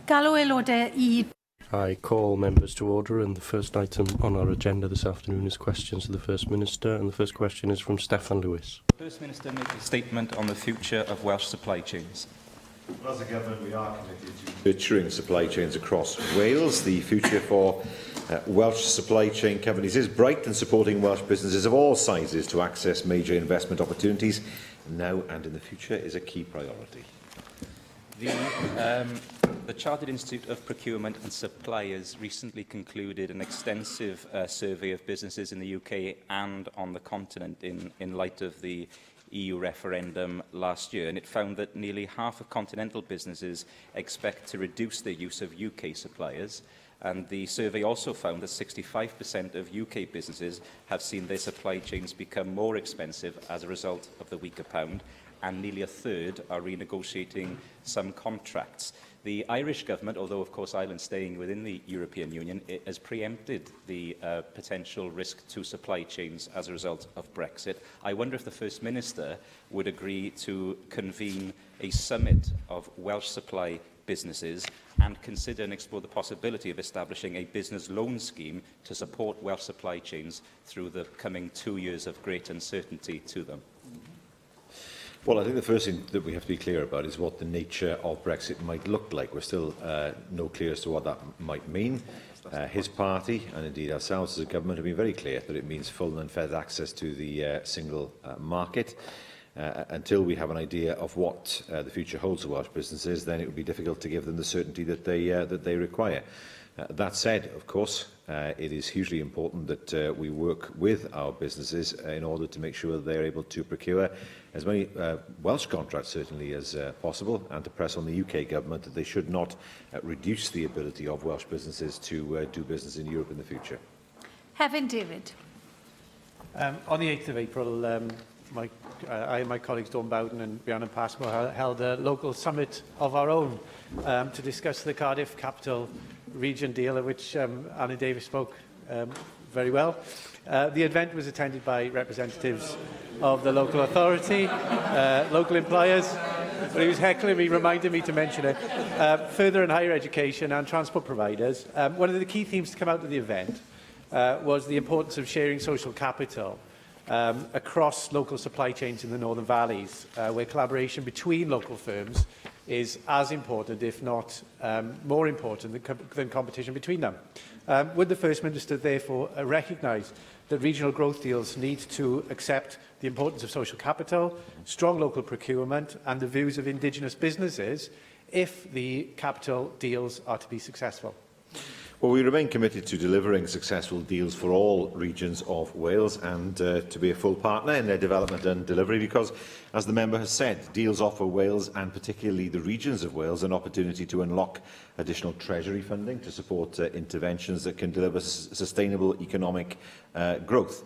Galw aelodau I. I call members to order, and the first item on our agenda this afternoon is questions to the First Minister, and the first question is from Steffan Lewis. First Minister, make a statement on the future of Welsh supply chains. Well, as a government, we are committed to nurturing supply chains across Wales. The future for Welsh supply chain companies is bright, and supporting Welsh businesses of all sizes to access major investment opportunities now and in the future is a key priority. The Chartered Institute of Procurement and Suppliers recently concluded an extensive survey of businesses in the UK and on the continent in light of the EU referendum last year, and it found that nearly half of continental businesses expect to reduce their use of UK suppliers. And the survey also found that 65% of UK businesses have seen their supply chains become more expensive as a result of the weaker pound, and nearly a third are renegotiating some contracts. The Irish government, although of course Ireland staying within the European Union, it has preempted the potential risk to supply chains as a result of Brexit. I wonder if the First Minister would agree to convene a summit of Welsh supply businesses and consider and explore the possibility of establishing a business loan scheme to support Welsh supply chains through the coming 2 years of great uncertainty to them. Well, I think the first thing that we have to be clear about is what the nature of Brexit might look like. We're still no clear as to what that might mean. His party, and indeed ourselves as a government, have been very clear that it means full and unfettered access to the single market. Until we have an idea of what the future holds for Welsh businesses, then it would be difficult to give them the certainty that they require. That said, of course, it is hugely important that we work with our businesses in order to make sure that they are able to procure as many Welsh contracts, certainly, as possible, and to press on the UK government that they should not reduce the ability of Welsh businesses to do business in Europe in the future. Hefin David. On the 8th of April, I and my colleagues Dawn Bowden and Rhiannon Passmore held a local summit of our own to discuss the Cardiff Capital Region deal, at which Anna Davis spoke very well. The event was attended by representatives of the local authority, local employers, but he was heckling me, reminding me to mention it, further and higher education and transport providers. One of the key themes to come out of the event was the importance of sharing social capital across local supply chains in the Northern Valleys, where collaboration between local firms is as important, if not more important, than competition between them. Would the First Minister therefore recognise that regional growth deals need to accept the importance of social capital, strong local procurement and the views of indigenous businesses if the capital deals are to be successful? Well, we remain committed to delivering successful deals for all regions of Wales and to be a full partner in their development and delivery because, as the member has said, deals offer Wales and particularly the regions of Wales an opportunity to unlock additional Treasury funding to support interventions that can deliver sustainable economic growth.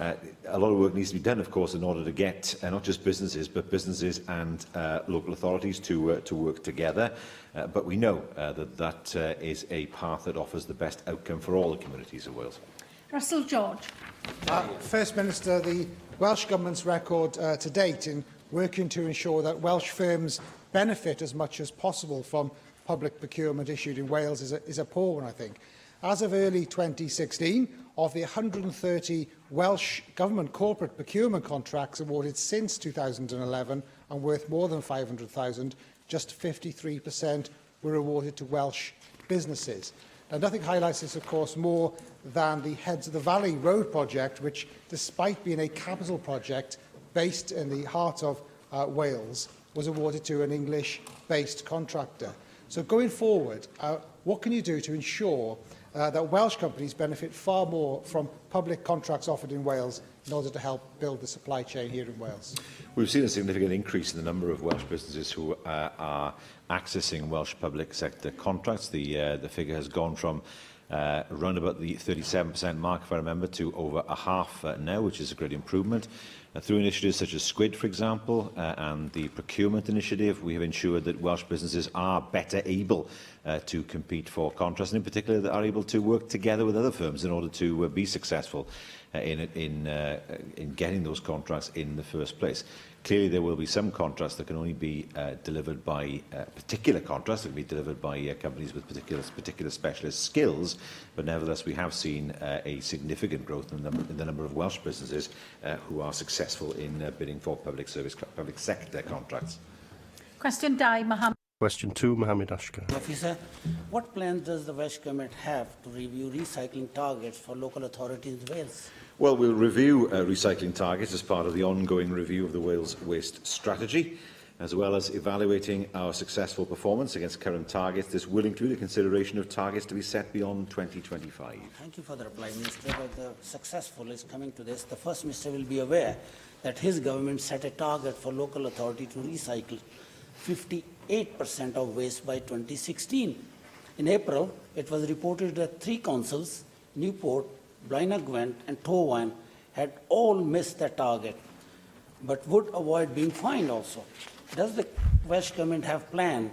A lot of work needs to be done, of course, in order to get not just businesses, but businesses and local authorities to work together. But we know that is a path that offers the best outcome for all the communities of Wales. Russell George. First Minister, the Welsh Government's record to date in working to ensure that Welsh firms benefit as much as possible from public procurement issued in Wales is a poor one, I think. As of early 2016, of the 130 Welsh Government corporate procurement contracts awarded since 2011 and worth more than 500,000, just 53% were awarded to Welsh businesses. Now, nothing highlights this, of course, more than the Heads of the Valley Road project, which, despite being a capital project based in the heart of Wales, was awarded to an English-based contractor. So going forward, what can you do to ensure that Welsh companies benefit far more from public contracts offered in Wales in order to help build the supply chain here in Wales? We've seen a significant increase in the number of Welsh businesses who are accessing Welsh public sector contracts. The figure has gone from around about the 37% mark, if I remember, to over a half now, which is a great improvement. Through initiatives such as Squid, for example, and the procurement initiative, we have ensured that Welsh businesses are better able to compete for contracts, and in particular that are able to work together with other firms in order to be successful in getting those contracts in the first place. Clearly, there will be some contracts that can only be delivered by particular contracts that can be delivered by companies with particular specialist skills, but nevertheless, we have seen a significant growth in the number of Welsh businesses who are successful in bidding for public sector contracts. Question 2, Mohammed. Question 2, Mohammed Ashkar. Officer, what plans does the Welsh Government have to review recycling targets for local authorities in Wales? Well, we'll review recycling targets as part of the ongoing review of the Wales Waste Strategy, as well as evaluating our successful performance against current targets. This will include a consideration of targets to be set beyond 2025. Thank you for the reply, Minister. But the successful is coming to this. The First Minister will be aware that his government set a target for local authority to recycle 58% of waste by 2016. In April, it was reported that 3 councils, Newport, Blaenau Gwent and Torwine, had all missed their target, but would avoid being fined also. Does the Welsh Government have plans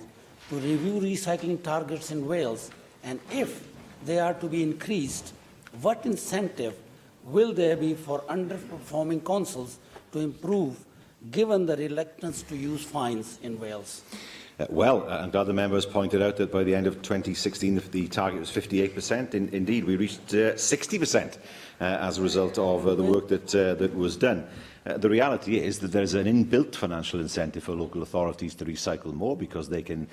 to review recycling targets in Wales? And if they are to be increased, what incentive will there be for underperforming councils to improve, given the reluctance to use fines in Wales? I'm glad the member has pointed out that by the end of 2016 the target was 58%. Indeed, we reached 60% as a result of the work that was done. The reality is that there is an inbuilt financial incentive for local authorities to recycle more, because they can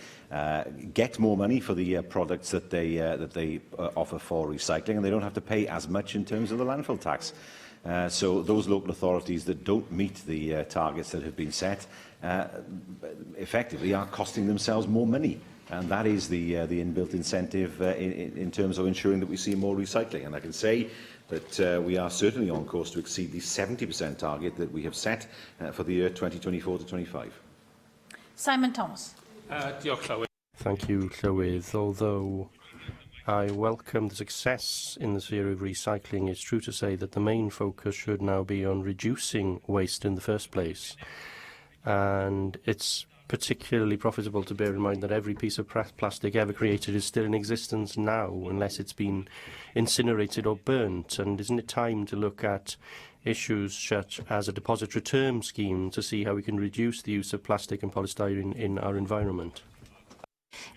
get more money for the products that they offer for recycling, and they don't have to pay as much in terms of the landfill tax. So those local authorities that don't meet the targets that have been set effectively are costing themselves more money, and that is the inbuilt incentive in terms of ensuring that we see more recycling. And I can say that we are certainly on course to exceed the 70% target that we have set for the year 2024 to 25. Simon Thomas. Thank you, Llywydd. Although I welcome the success in this area of recycling, it's true to say that the main focus should now be on reducing waste in the first place. And it's particularly profitable to bear in mind that every piece of plastic ever created is still in existence now, unless it's been incinerated or burnt. And isn't it time to look at issues such as a deposit return scheme to see how we can reduce the use of plastic and polystyrene in our environment?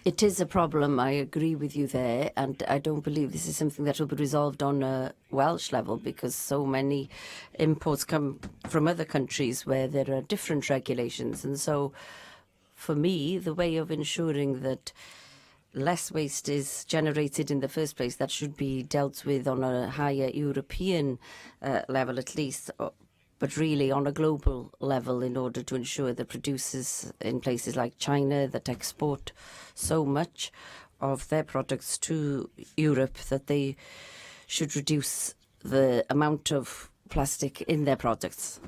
It is a problem, I agree with you there, and I don't believe this is something that will be resolved on a Welsh level, because so many imports come from other countries where there are different regulations. And so, for me, the way of ensuring that less waste is generated in the first place, that should be dealt with on a higher European level at least, but really on a global level, in order to ensure that producers in places like China that export so much of their products to Europe, that they should reduce the amount of plastic in their products.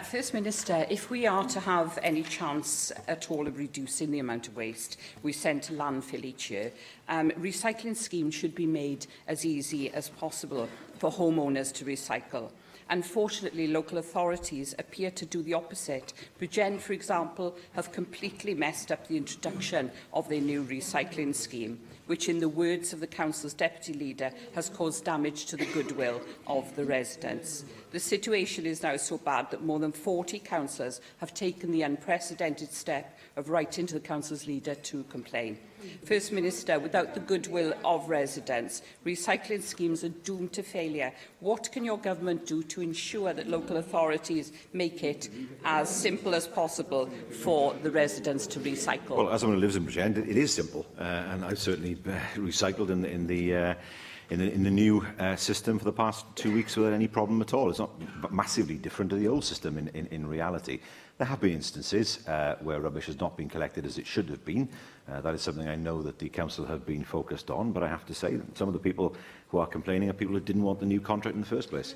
First Minister, if we are to have any chance at all of reducing the amount of waste we send to landfill each year, recycling schemes should be made as easy as possible for homeowners to recycle. Unfortunately, local authorities appear to do the opposite. Bridgend, for example, have completely messed up the introduction of their new recycling scheme, which, in the words of the Council's Deputy Leader, has caused damage to the goodwill of the residents. The situation is now so bad that more than 40 councillors have taken the unprecedented step of writing to the Council's Leader to complain. First Minister, without the goodwill of residents, recycling schemes are doomed to failure. What can your government do to ensure that local authorities make it as simple as possible for the residents to recycle? Well, as someone who lives in Bridgend, it is simple, and I've certainly recycled in the new system for the past 2 weeks without any problem at all. It's not massively different to the old system in reality. There have been instances where rubbish has not been collected as it should have been. That is something I know that the Council have been focused on, but I have to say that some of the people who are complaining are people who didn't want the new contract in the first place,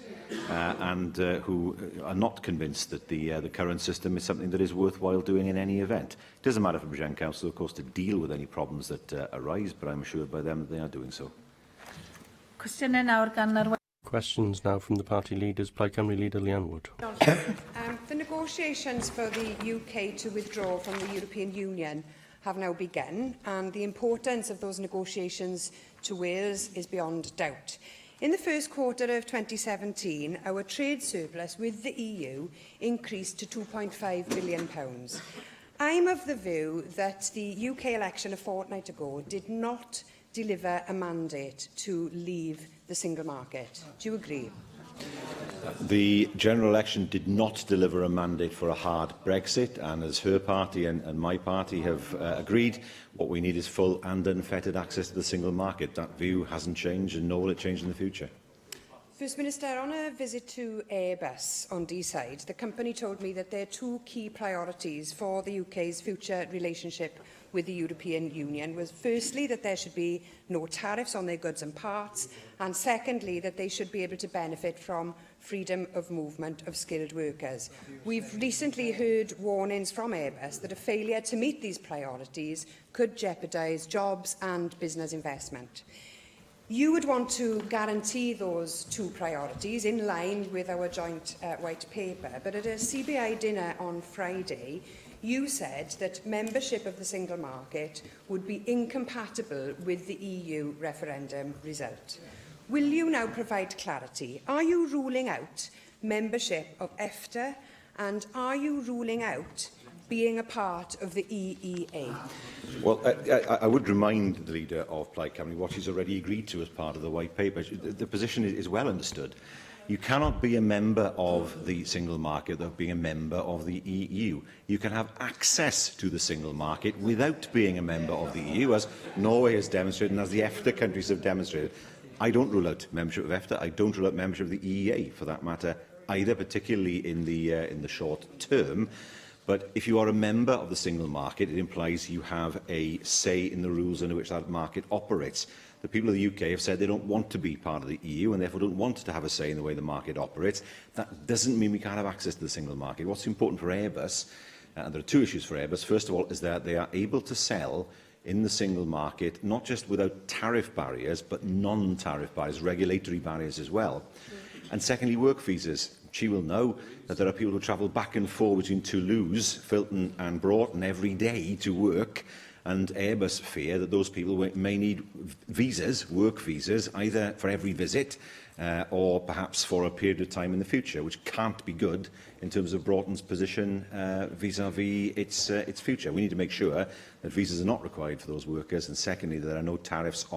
and who are not convinced that the current system is something that is worthwhile doing in any event. It doesn't matter for Bridgend Council, of course, to deal with any problems that arise, but I'm assured by them that they are doing so. Questions now from the party leaders. Plaid Cymru leader Leanne Wood. The negotiations for the UK to withdraw from the European Union have now begun, and the importance of those negotiations to Wales is beyond doubt. In the first quarter of 2017, our trade surplus with the EU increased to £2.5 billion. I'm of the view that the UK election a fortnight ago did not deliver a mandate to leave the single market. Do you agree? The general election did not deliver a mandate for a hard Brexit, and as her party and my party have agreed, what we need is full and unfettered access to the single market. That view hasn't changed, and nor will it change in the future. First Minister, on a visit to Airbus on Deeside, the company told me that their two key priorities for the UK's future relationship with the European Union was firstly that there should be no tariffs on their goods and parts, and secondly that they should be able to benefit from freedom of movement of skilled workers. We've recently heard warnings from Airbus that a failure to meet these priorities could jeopardise jobs and business investment. You would want to guarantee those two priorities in line with our joint white paper, but at a CBI dinner on Friday, you said that membership of the single market would be incompatible with the EU referendum result. Will you now provide clarity? Are you ruling out membership of EFTA, and are you ruling out being a part of the EEA? Well, I would remind the leader of Plaid Cymru what she's already agreed to as part of the white paper. The position is well understood. You cannot be a member of the single market without being a member of the EU. You can have access to the single market without being a member of the EU, as Norway has demonstrated and as the EFTA countries have demonstrated. I don't rule out membership of EFTA. I don't rule out membership of the EEA, for that matter, either, particularly in the short term. But if you are a member of the single market, it implies you have a say in the rules under which that market operates. The people of the UK have said they don't want to be part of the EU and therefore don't want to have a say in the way the market operates. That doesn't mean we can't have access to the single market. What's important for Airbus, and there are two issues for Airbus, first of all, is that they are able to sell in the single market, not just without tariff barriers, but non-tariff barriers, regulatory barriers as well. And secondly, work visas. She will know that there are people who travel back and forth between Toulouse, Filton and Broughton every day to work, and Airbus fear that those people may need visas, work visas, either for every visit or perhaps for a period of time in the future, which can't be good in terms of Broughton's position vis-à-vis its future. We need to make sure that visas are not required for those workers, and secondly, that there are no tariffs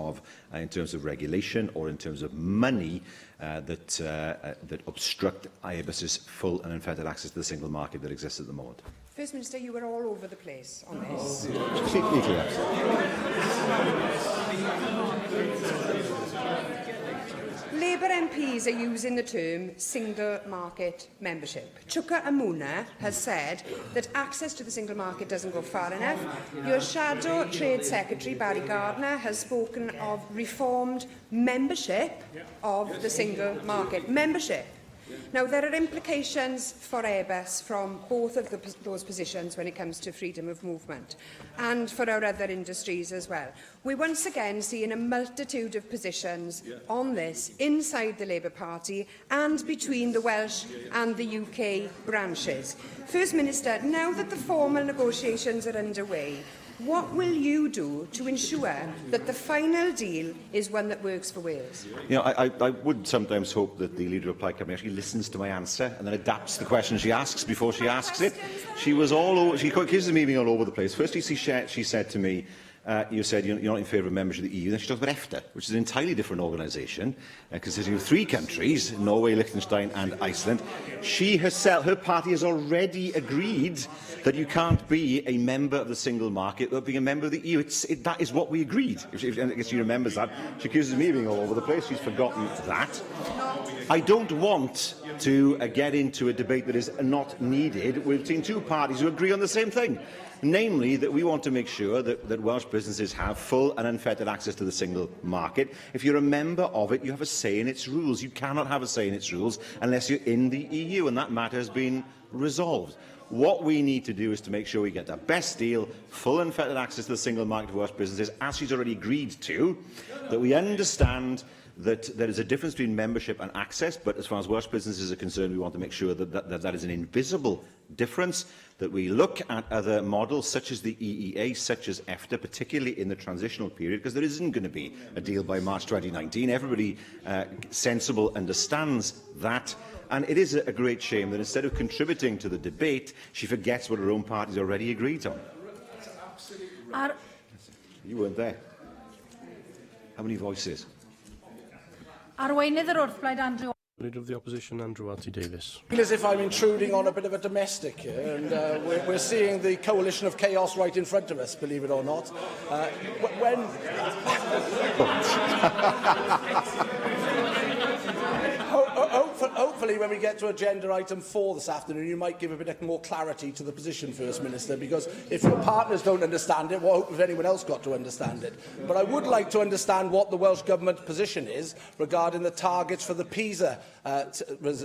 in terms of regulation or in terms of money that obstruct Airbus's full and unfettered access to the single market that exists at the moment. First Minister, you were all over the place on this. Labour MPs are using the term single market membership. Chuka Amuna has said that access to the single market doesn't go far enough. Your Shadow Trade Secretary, Barry Gardner, has spoken of reformed membership of the single market. Membership. Now, there are implications for Airbus from both of those positions when it comes to freedom of movement, and for our other industries as well. We once again see in a multitude of positions on this inside the Labour Party and between the Welsh and the UK branches. First Minister, now that the formal negotiations are underway, what will you do to ensure that the final deal is one that works for Wales? You know, I would sometimes hope that the leader of Plaid Cymru actually listens to my answer and then adapts the question she asks before she asks it. She was all over, she accuses me being all over the place. Firstly, she said to me, you said you're not in favour of membership of the EU. Then she talked about EFTA, which is an entirely different organisation, consisting of 3 countries, Norway, Liechtenstein and Iceland. She herself, her party has already agreed that you can't be a member of the single market without being a member of the EU. That is what we agreed. I guess she remembers that. She accuses me of being all over the place. She's forgotten that. I don't want to get into a debate that is not needed between 2 parties who agree on the same thing. Namely, that we want to make sure that Welsh businesses have full and unfettered access to the single market. If you're a member of it, you have a say in its rules. You cannot have a say in its rules unless you're in the EU, and that matter has been resolved. What we need to do is to make sure we get the best deal, full and unfettered access to the single market for Welsh businesses, as she's already agreed to, that we understand that there is a difference between membership and access, but as far as Welsh businesses are concerned, we want to make sure that is an invisible difference, that we look at other models such as the EEA, such as EFTA, particularly in the transitional period, because there isn't going to be a deal by March 2019. Everybody sensible understands that. And it is a great shame that instead of contributing to the debate, she forgets what her own party's already agreed on. You weren't there. How many voices? Arweinydd yr wrthblaid Andrew. Leader of the Opposition, Andrew Arty-Davies. I feel as if I'm intruding on a bit of a domestic here, and we're seeing the coalition of chaos right in front of us, believe it or not. Hopefully, when we get to agenda item 4 this afternoon, you might give a bit more clarity to the position, First Minister, because if your partners don't understand it, what hope has anyone else got to understand it? But I would like to understand what the Welsh Government position is regarding the targets for the PISA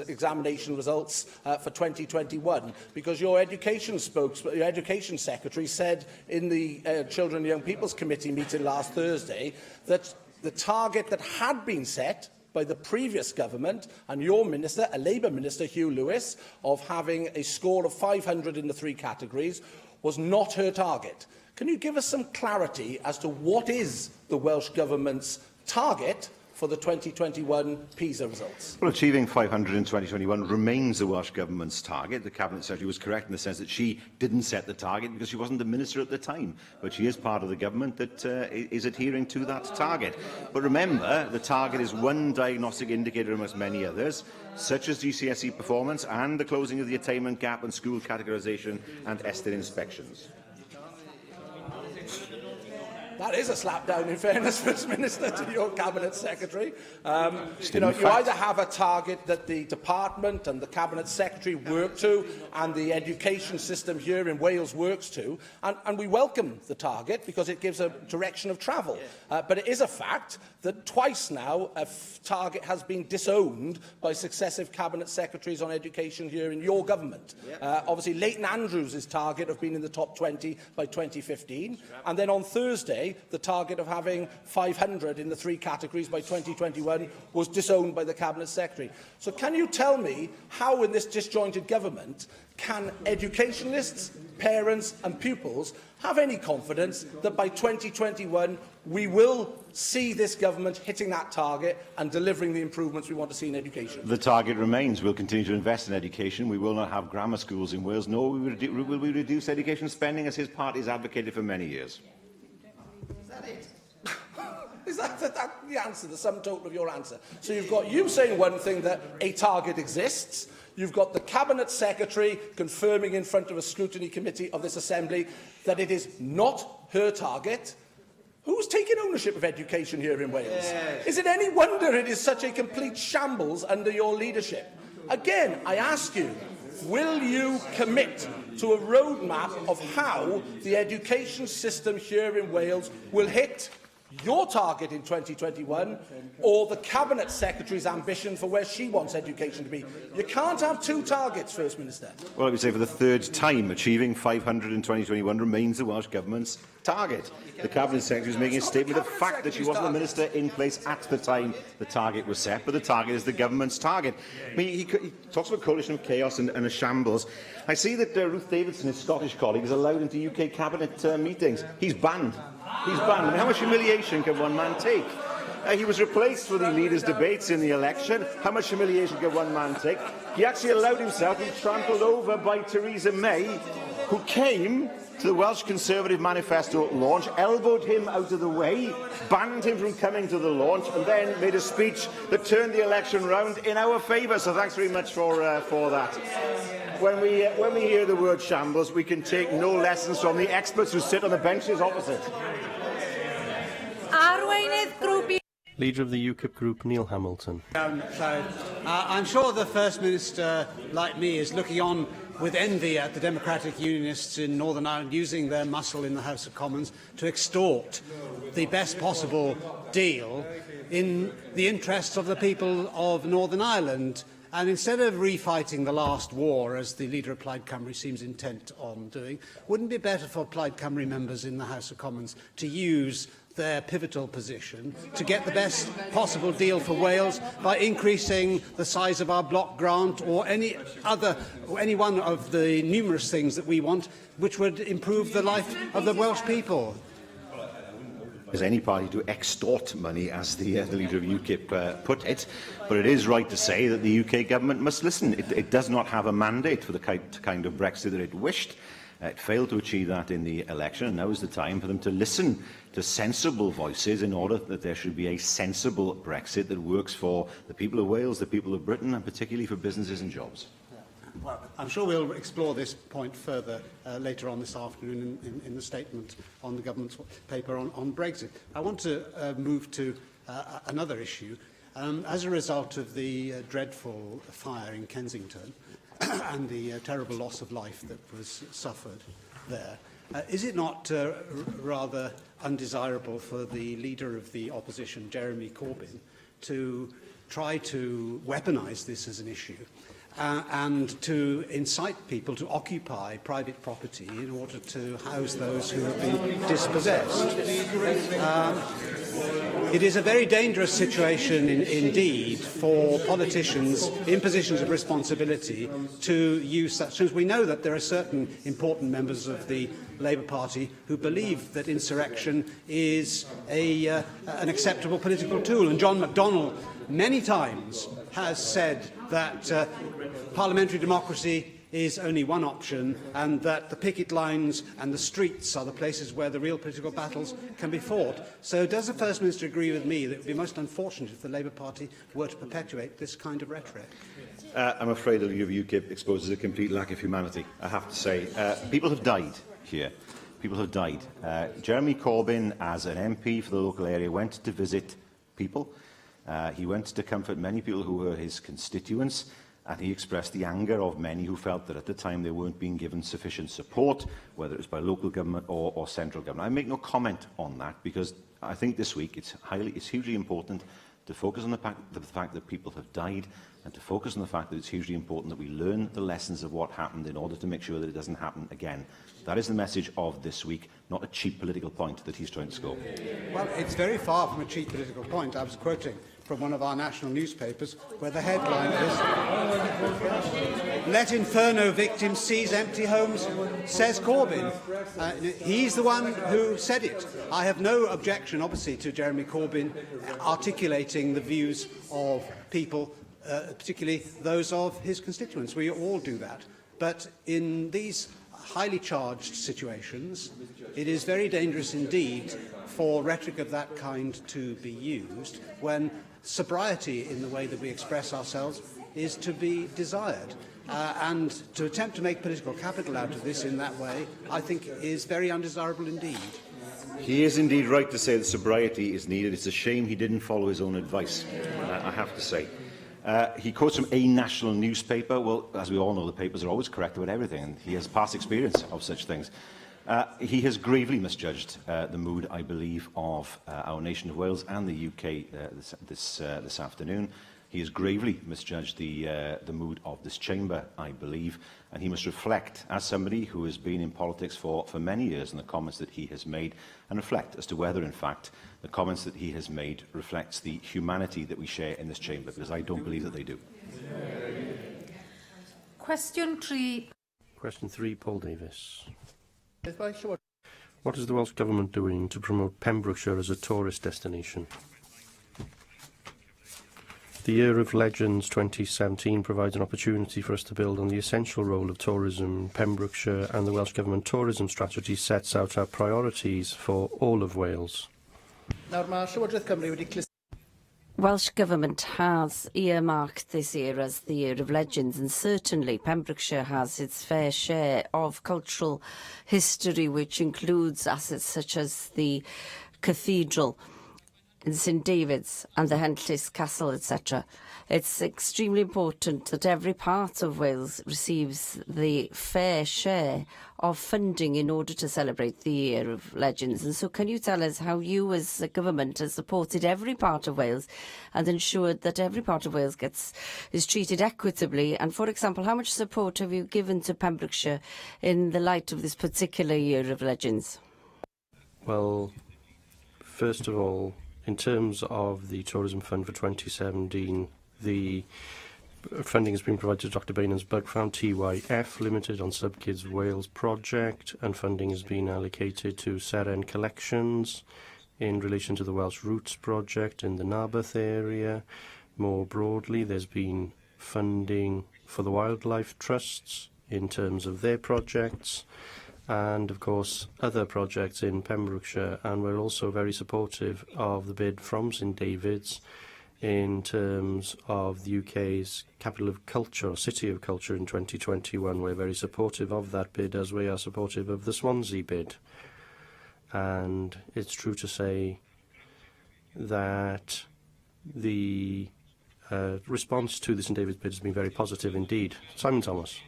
examination results for 2021, because your Education Secretary said in the Children and Young People's Committee meeting last Thursday that the target that had been set by the previous government and your minister, a Labour minister, Hugh Lewis, of having a score of 500 in the 3 categories, was not her target. Can you give us some clarity as to what is the Welsh Government's target for the 2021 PISA results? Well, achieving 500 in 2021 remains the Welsh Government's target. The Cabinet Secretary was correct in the sense that she didn't set the target because she wasn't the minister at the time. But she is part of the government that is adhering to that target. But remember, the target is one diagnostic indicator amongst many others, such as GCSE performance and the closing of the attainment gap and school categorisation and ESTIN inspections. That is a slap down, in fairness, First Minister, to your Cabinet Secretary. You either have a target that the Department and the Cabinet Secretary work to and the education system here in Wales works to, and we welcome the target because it gives a direction of travel. But it is a fact that twice now a target has been disowned by successive Cabinet Secretaries on education here in your government. Obviously, Leighton Andrews' target of being in the top 20 by 2015, and then on Thursday, the target of having 500 in the 3 categories by 2021 was disowned by the Cabinet Secretary. So can you tell me how in this disjointed government can educationalists, parents and pupils have any confidence that by 2021 we will see this government hitting that target and delivering the improvements we want to see in education? The target remains. We'll continue to invest in education. We will not have grammar schools in Wales, nor will we reduce education spending as his party has advocated for many years. Is that the answer, the sum total of your answer? So you've got you saying one thing, that a target exists. You've got the Cabinet Secretary confirming in front of a scrutiny committee of this Assembly that it is not her target. Who's taking ownership of education here in Wales? Yes. Is it any wonder it is such a complete shambles under your leadership? Again, I ask you, will you commit to a roadmap of how the education system here in Wales will hit your target in 2021 or the Cabinet Secretary's ambition for where she wants education to be? You can't have 2 targets, First Minister. Well, I would say for the 3rd time, achieving 500 in 2021 remains the Welsh Government's target. The Cabinet Secretary is making a statement of fact that she wasn't the minister in place at the time the target was set, but the target is the government's target. I mean, he talks about a coalition of chaos and a shambles. I see that Ruth Davidson, his Scottish colleague, is allowed into UK Cabinet meetings. He's banned. He's banned. I mean, how much humiliation can one man take? He was replaced for the leaders' debates in the election. How much humiliation can one man take? He actually allowed himself to be trampled over by Theresa May, who came to the Welsh Conservative Manifesto launch, elbowed him out of the way, banned him from coming to the launch, and then made a speech that turned the election round in our favour. So thanks very much for that. When we hear the word shambles, we can take no lessons from the experts who sit on the benches opposite. Leader of the UKIP group, Neil Hamilton. I'm sure the First Minister, like me, is looking on with envy at the Democratic Unionists in Northern Ireland using their muscle in the House of Commons to extort the best possible deal in the interests of the people of Northern Ireland. And instead of refighting the last war, as the leader of Plaid Cymru seems intent on doing, wouldn't it be better for Plaid Cymru members in the House of Commons to use their pivotal position to get the best possible deal for Wales by increasing the size of our block grant or any one of the numerous things that we want, which would improve the life of the Welsh people? As any party to extort money, as the leader of UKIP put it, but it is right to say that the UK government must listen. It does not have a mandate for the kind of Brexit that it wished. It failed to achieve that in the election, and now is the time for them to listen to sensible voices in order that there should be a sensible Brexit that works for the people of Wales, the people of Britain, and particularly for businesses and jobs. Well, I'm sure we'll explore this point further later on this afternoon in the statement on the government's paper on Brexit. I want to move to another issue. As a result of the dreadful fire in Kensington and the terrible loss of life that was suffered there, is it not rather undesirable for the leader of the opposition, Jeremy Corbyn, to try to weaponise this as an issue and to incite people to occupy private property in order to house those who have been dispossessed? It is a very dangerous situation indeed for politicians in positions of responsibility to use such things. We know that there are certain important members of the Labour Party who believe that insurrection is an acceptable political tool, and John McDonnell many times has said that parliamentary democracy is only one option, and that the picket lines and the streets are the places where the real political battles can be fought. So does the First Minister agree with me that it would be most unfortunate if the Labour Party were to perpetuate this kind of rhetoric? I'm afraid the leader of UKIP exposes a complete lack of humanity, I have to say. People have died here. People have died. Jeremy Corbyn, as an MP for the local area, went to visit people. He went to comfort many people who were his constituents, and he expressed the anger of many who felt that at the time they weren't being given sufficient support, whether it was by local government or central government. I make no comment on that because I think this week it's hugely important to focus on the fact that people have died, and to focus on the fact that it's hugely important that we learn the lessons of what happened in order to make sure that it doesn't happen again. That is the message of this week, not a cheap political point that he's trying to score. Well, it's very far from a cheap political point. I was quoting from one of our national newspapers where the headline is "Let Inferno victims seize empty homes," says Corbyn. He's the one who said it. I have no objection, obviously, to Jeremy Corbyn articulating the views of people, particularly those of his constituents. We all do that. But in these highly charged situations, it is very dangerous indeed for rhetoric of that kind to be used when sobriety in the way that we express ourselves is to be desired. And to attempt to make political capital out of this in that way, I think, is very undesirable indeed. He is indeed right to say that sobriety is needed. It's a shame he didn't follow his own advice, I have to say. He quotes from a national newspaper. Well, as we all know, the papers are always correct about everything, and he has past experience of such things. He has gravely misjudged the mood, I believe, of our nation of Wales and the UK this afternoon. He has gravely misjudged the mood of this chamber, I believe, and he must reflect, as somebody who has been in politics for many years, on the comments that he has made, and reflect as to whether, in fact, the comments that he has made reflects the humanity that we share in this chamber, because I don't believe that they do. Question 3. Question 3, Paul Davis. What is the Welsh Government doing to promote Pembrokeshire as a tourist destination? The Year of Legends 2017 provides an opportunity for us to build on the essential role of tourism in Pembrokeshire, and the Welsh Government Tourism Strategy sets out our priorities for all of Wales. Welsh Government has earmarked this year as the Year of Legends, and certainly Pembrokeshire has its fair share of cultural history, which includes assets such as the cathedral. in St David's and the Henllys Castle, etc. It's extremely important that every part of Wales receives the fair share of funding in order to celebrate the Year of Legends. And so can you tell us how you as a government has supported every part of Wales and ensured that every part of Wales is treated equitably? And for example, how much support have you given to Pembrokeshire in the light of this particular Year of Legends? Well, first of all, in terms of the Tourism Fund for 2017, the funding has been provided to Dr Bainham's Bugfound TYF Limited on SubKids Wales project, and funding has been allocated to Seren Collections in relation to the Welsh Roots project in the Narberth area. More broadly, there's been funding for the wildlife trusts in terms of their projects, and of course other projects in Pembrokeshire, and we're also very supportive of the bid from St David's in terms of the UK's Capital of Culture, or City of Culture in 2021. We're very supportive of that bid, as we are supportive of the Swansea bid. And it's true to say that the response to the St David's bid has been very positive indeed. Simon Thomas.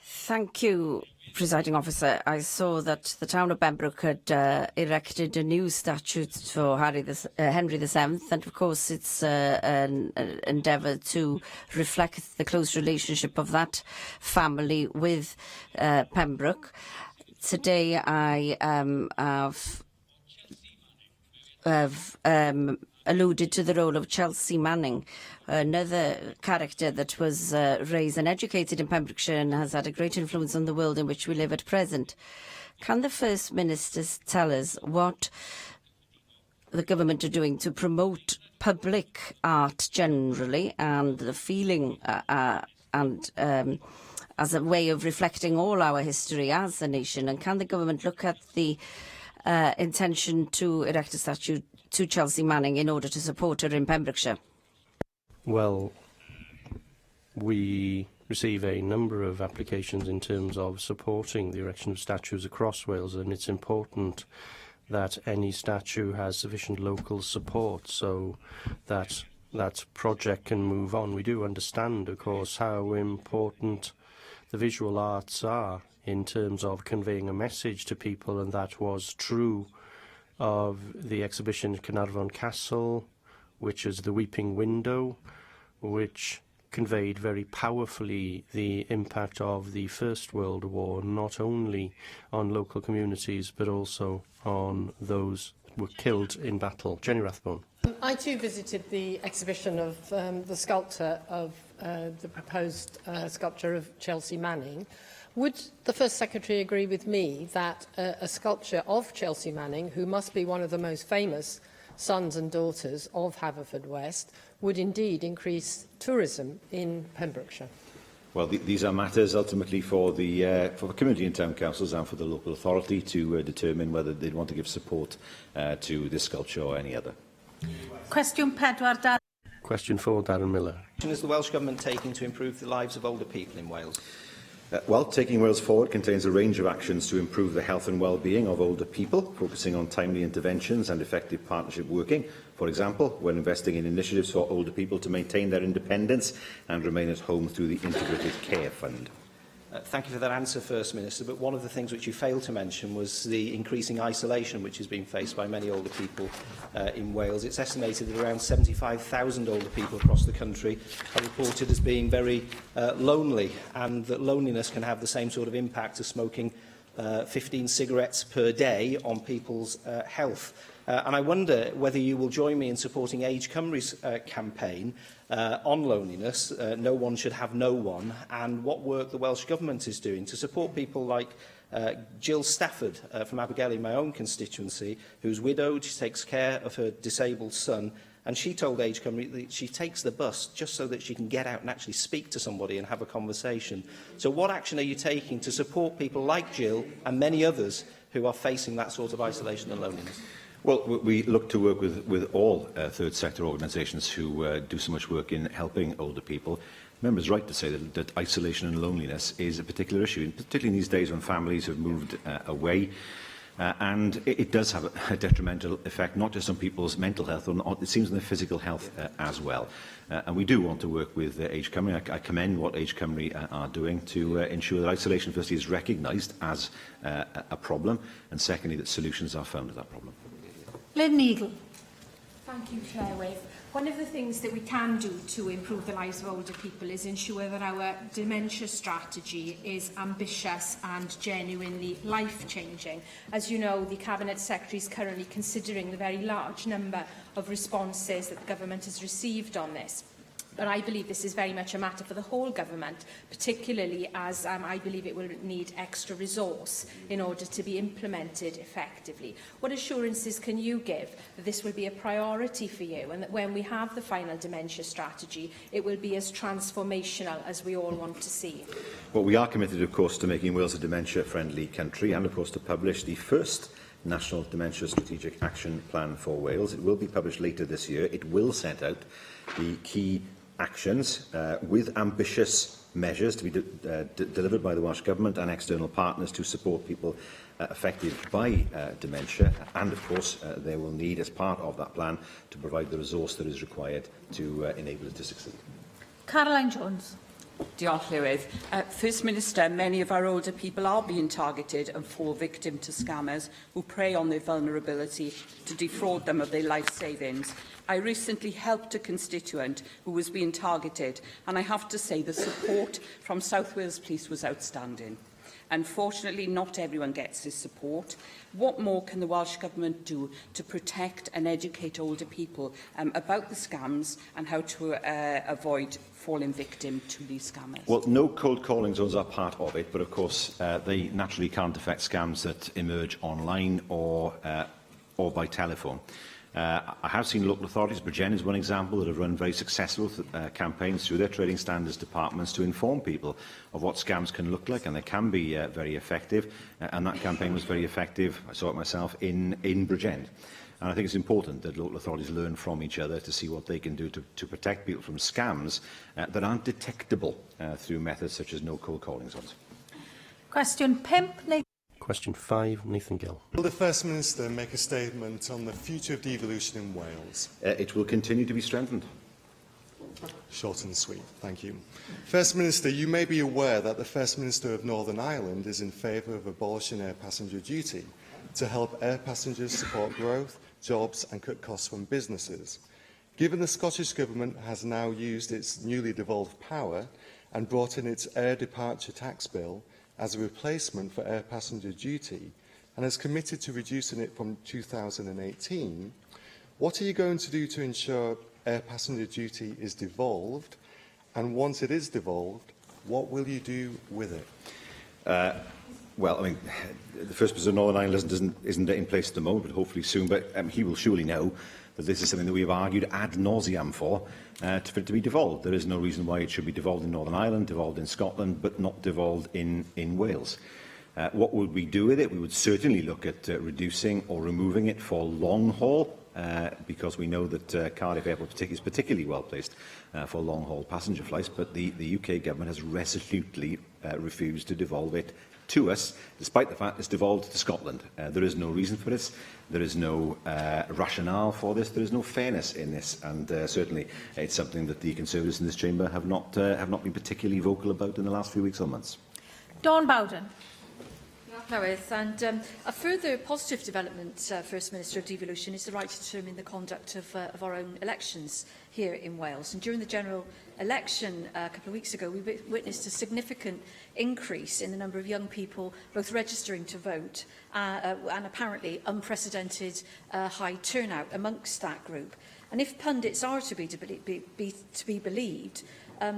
Thank you, Presiding Officer. I saw that the town of Pembroke had erected a new statue for Henry VII, and of course it's an endeavour to reflect the close relationship of that family with Pembroke. Today I have alluded to the role of Chelsea Manning, another character that was raised and educated in Pembrokeshire and has had a great influence on the world in which we live at present. Can the First Minister tell us what the government are doing to promote public art generally and the feeling and as a way of reflecting all our history as a nation? And can the government look at the intention to erect a statue to Chelsea Manning in order to support her in Pembrokeshire? Well, we receive a number of applications in terms of supporting the erection of statues across Wales, and it's important that any statue has sufficient local support so that that project can move on. We do understand, of course, how important the visual arts are in terms of conveying a message to people, and that was true of the exhibition at Carnarvon Castle, which is the Weeping Window, which conveyed very powerfully the impact of the First World War, not only on local communities, but also on those who were killed in battle. Jenny Rathbone. I too visited the exhibition of the sculpture of the proposed sculpture of Chelsea Manning. Would the First Secretary agree with me that a sculpture of Chelsea Manning, who must be one of the most famous sons and daughters of Haverfordwest, would indeed increase tourism in Pembrokeshire? Well, these are matters ultimately for the community and town councils and for the local authority to determine whether they'd want to give support to this sculpture or any other. Question 4, Question 4, Darren Miller. What is the Welsh Government taking to improve the lives of older people in Wales? Well, Taking Wales Forward contains a range of actions to improve the health and well-being of older people, focusing on timely interventions and effective partnership working. For example, we're investing in initiatives for older people to maintain their independence and remain at home through the Integrated Care Fund. Thank you for that answer, First Minister, but one of the things which you failed to mention was the increasing isolation which is being faced by many older people in Wales. It's estimated that around 75,000 older people across the country are reported as being very lonely, and that loneliness can have the same sort of impact as smoking 15 cigarettes per day on people's health. And I wonder whether you will join me in supporting Age Cymru's campaign on loneliness, No One Should Have No One, and what work the Welsh Government is doing to support people like Jill Stafford from Abergele, my own constituency, who's widowed. She takes care of her disabled son, and she told Age Cymru that she takes the bus just so that she can get out and actually speak to somebody and have a conversation. So what action are you taking to support people like Jill and many others who are facing that sort of isolation and loneliness? Well, we look to work with all third sector organisations who do so much work in helping older people. Remember, it's right to say that isolation and loneliness is a particular issue, and particularly in these days when families have moved away. And it does have a detrimental effect, not just on people's mental health, or it seems on their physical health as well. And we do want to work with Age Cymru. I commend what Age Cymru are doing to ensure that isolation, firstly, is recognised as a problem, and secondly, that solutions are found to that problem. Lynn Eagle. Thank you, Chair Wyth. One of the things that we can do to improve the lives of older people is ensure that our dementia strategy is ambitious and genuinely life-changing. As you know, the Cabinet Secretary is currently considering the very large number of responses that the Government has received on this. But I believe this is very much a matter for the whole government, particularly as I believe it will need extra resource in order to be implemented effectively. What assurances can you give that this will be a priority for you and that when we have the final dementia strategy, it will be as transformational as we all want to see? Well, we are committed, of course, to making Wales a dementia-friendly country and, of course, to publish the first National Dementia Strategic Action Plan for Wales. It will be published later this year. It will set out the key actions with ambitious measures to be delivered by the Welsh Government and external partners to support people affected by dementia. And, of course, they will need, as part of that plan, to provide the resource that is required to enable it to succeed. Caroline Jones. Diolch, Llywydd. First Minister, many of our older people are being targeted and fall victim to scammers who prey on their vulnerability to defraud them of their life savings. I recently helped a constituent who was being targeted, and I have to say the support from South Wales Police was outstanding. Unfortunately, not everyone gets this support. What more can the Welsh Government do to protect and educate older people about the scams and how to avoid falling victim to these scammers? Well, no cold calling zones are part of it, but of course they naturally can't affect scams that emerge online or by telephone. I have seen local authorities, Bridgend is one example, that have run very successful campaigns through their trading standards departments to inform people of what scams can look like, and they can be very effective. And that campaign was very effective, I saw it myself, in Bridgend. And I think it's important that local authorities learn from each other to see what they can do to protect people from scams that aren't detectable through methods such as no cold calling zones. Question 5. Question 5, Nathan Gill. Will the First Minister make a statement on the future of devolution in Wales? It will continue to be strengthened. Short and sweet, thank you. First Minister, you may be aware that the First Minister of Northern Ireland is in favour of abolishing air passenger duty to help air passengers support growth, jobs and cut costs from businesses. Given the Scottish Government has now used its newly devolved power and brought in its air departure tax bill as a replacement for air passenger duty and has committed to reducing it from 2018, what are you going to do to ensure air passenger duty is devolved? And once it is devolved, what will you do with it? Well, I mean, the First Minister of Northern Ireland isn't in place at the moment, but hopefully soon. But he will surely know that this is something that we have argued ad nauseam for it to be devolved. There is no reason why it should be devolved in Northern Ireland, devolved in Scotland, but not devolved in Wales. What would we do with it? We would certainly look at reducing or removing it for long haul, because we know that Cardiff Airport is particularly well placed for long haul passenger flights. But the UK government has resolutely refused to devolve it to us, despite the fact it's devolved to Scotland. There is no reason for this. There is no rationale for this. There is no fairness in this, and certainly it's something that the Conservatives in this chamber have not been particularly vocal about in the last few weeks or months. Dawn Bowden. And a further positive development, First Minister, of devolution is the right to determine the conduct of our own elections here in Wales. And during the general election a couple of weeks ago, we witnessed a significant increase in the number of young people both registering to vote and apparently unprecedented high turnout amongst that group. And if pundits are to be believed,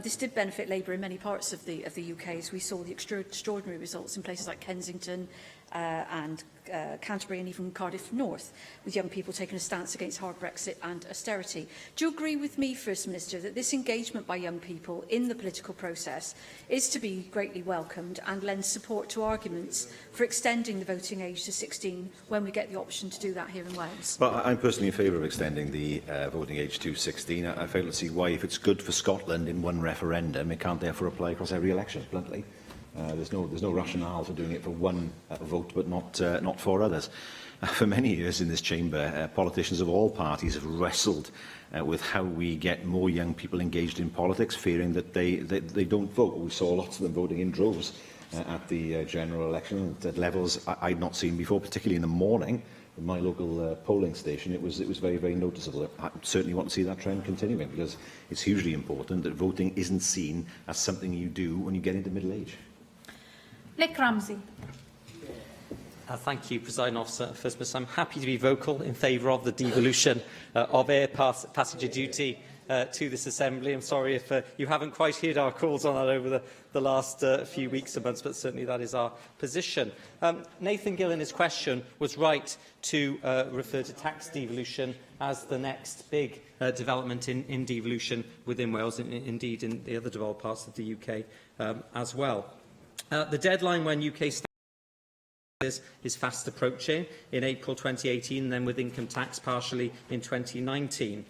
this did benefit Labour in many parts of the UK, as we saw the extraordinary results in places like Kensington and Canterbury and even Cardiff North, with young people taking a stance against hard Brexit and austerity. Do you agree with me, First Minister, that this engagement by young people in the political process is to be greatly welcomed and lends support to arguments for extending the voting age to 16 when we get the option to do that here in Wales? Well, I'm personally in favour of extending the voting age to 16. I fail to see why, if it's good for Scotland in one referendum, it can't therefore apply across every election, bluntly. There's no rationale for doing it for one vote, but not for others. For many years in this chamber, politicians of all parties have wrestled with how we get more young people engaged in politics, fearing that they don't vote. We saw lots of them voting in droves at the general election at levels I'd not seen before, particularly in the morning. In my local polling station, it was very, very noticeable. I certainly want to see that trend continuing, because it's hugely important that voting isn't seen as something you do when you get into middle age. Nick Ramsey. Thank you, Presiding Officer. First, Minister, I'm happy to be vocal in favour of the devolution of air passenger duty to this Assembly. I'm sorry if you haven't quite heard our calls on that over the last few weeks and months, but certainly that is our position. Nathan Gill, in his question, was right to refer to tax devolution as the next big development in devolution within Wales, and indeed in the other devolved parts of the UK as well. The deadline when UK is fast approaching in April 2018, and then with income tax partially in 2019.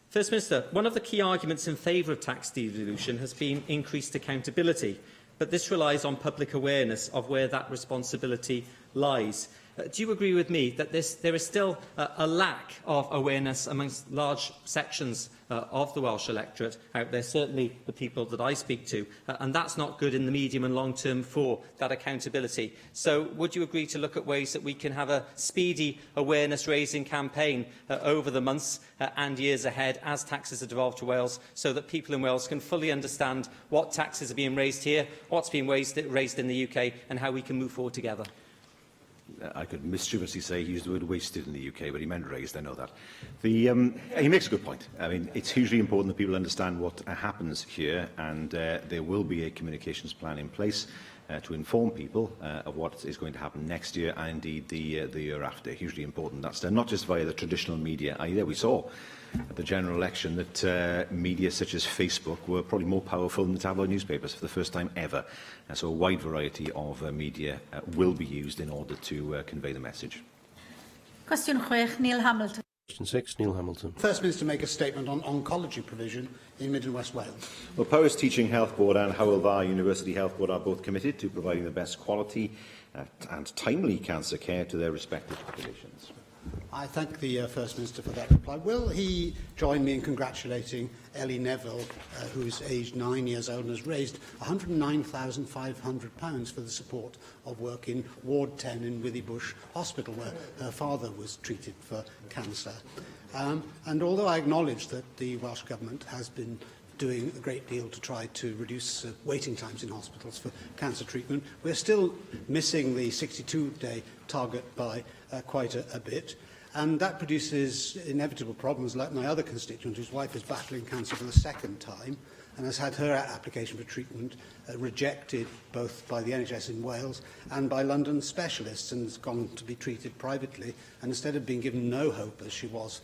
First Minister, one of the key arguments in favour of tax devolution has been increased accountability, but this relies on public awareness of where that responsibility lies. Do you agree with me that there is still a lack of awareness amongst large sections of the Welsh electorate out there, certainly the people that I speak to, and that's not good in the medium and long term for that accountability? So would you agree to look at ways that we can have a speedy awareness-raising campaign over the months and years ahead as taxes are devolved to Wales, so that people in Wales can fully understand what taxes are being raised here, what's being raised in the UK, and how we can move forward together? I could mischievously say he used the word wasted in the UK, but he meant raised, I know that. He makes a good point. I mean, it's hugely important that people understand what happens here, and there will be a communications plan in place to inform people of what is going to happen next year and indeed the year after. Hugely important. That's done not just via the traditional media either. We saw at the general election that media such as Facebook were probably more powerful than the tabloid newspapers for the first time ever. So a wide variety of media will be used in order to convey the message. Question 6, Neil Hamilton. Question 6, Neil Hamilton. First Minister make a statement on oncology provision in Mid and West Wales. Well, Powys Teaching Health Board and Hywel Dda University Health Board are both committed to providing the best quality and timely cancer care to their respective populations. I thank the First Minister for that reply. Will he join me in congratulating Ellie Neville, who's aged 9 years old and has raised £109,500 for the support of work in Ward 10 in Withybush Hospital, where her father was treated for cancer. And although I acknowledge that the Welsh Government has been doing a great deal to try to reduce waiting times in hospitals for cancer treatment, we're still missing the 62-day target by quite a bit. And that produces inevitable problems like my other constituent, whose wife is battling cancer for the second time and has had her application for treatment rejected both by the NHS in Wales and by London specialists, and has gone to be treated privately. And instead of being given no hope, as she was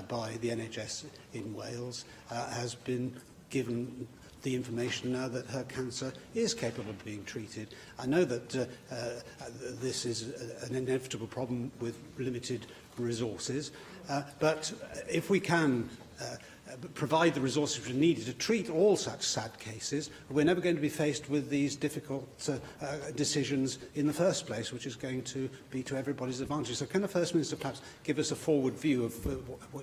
by the NHS in Wales, has been given the information now that her cancer is capable of being treated. I know that this is an inevitable problem with limited resources, but if we can provide the resources which are needed to treat all such sad cases, we're never going to be faced with these difficult decisions in the first place, which is going to be to everybody's advantage. So can the First Minister perhaps give us a forward view of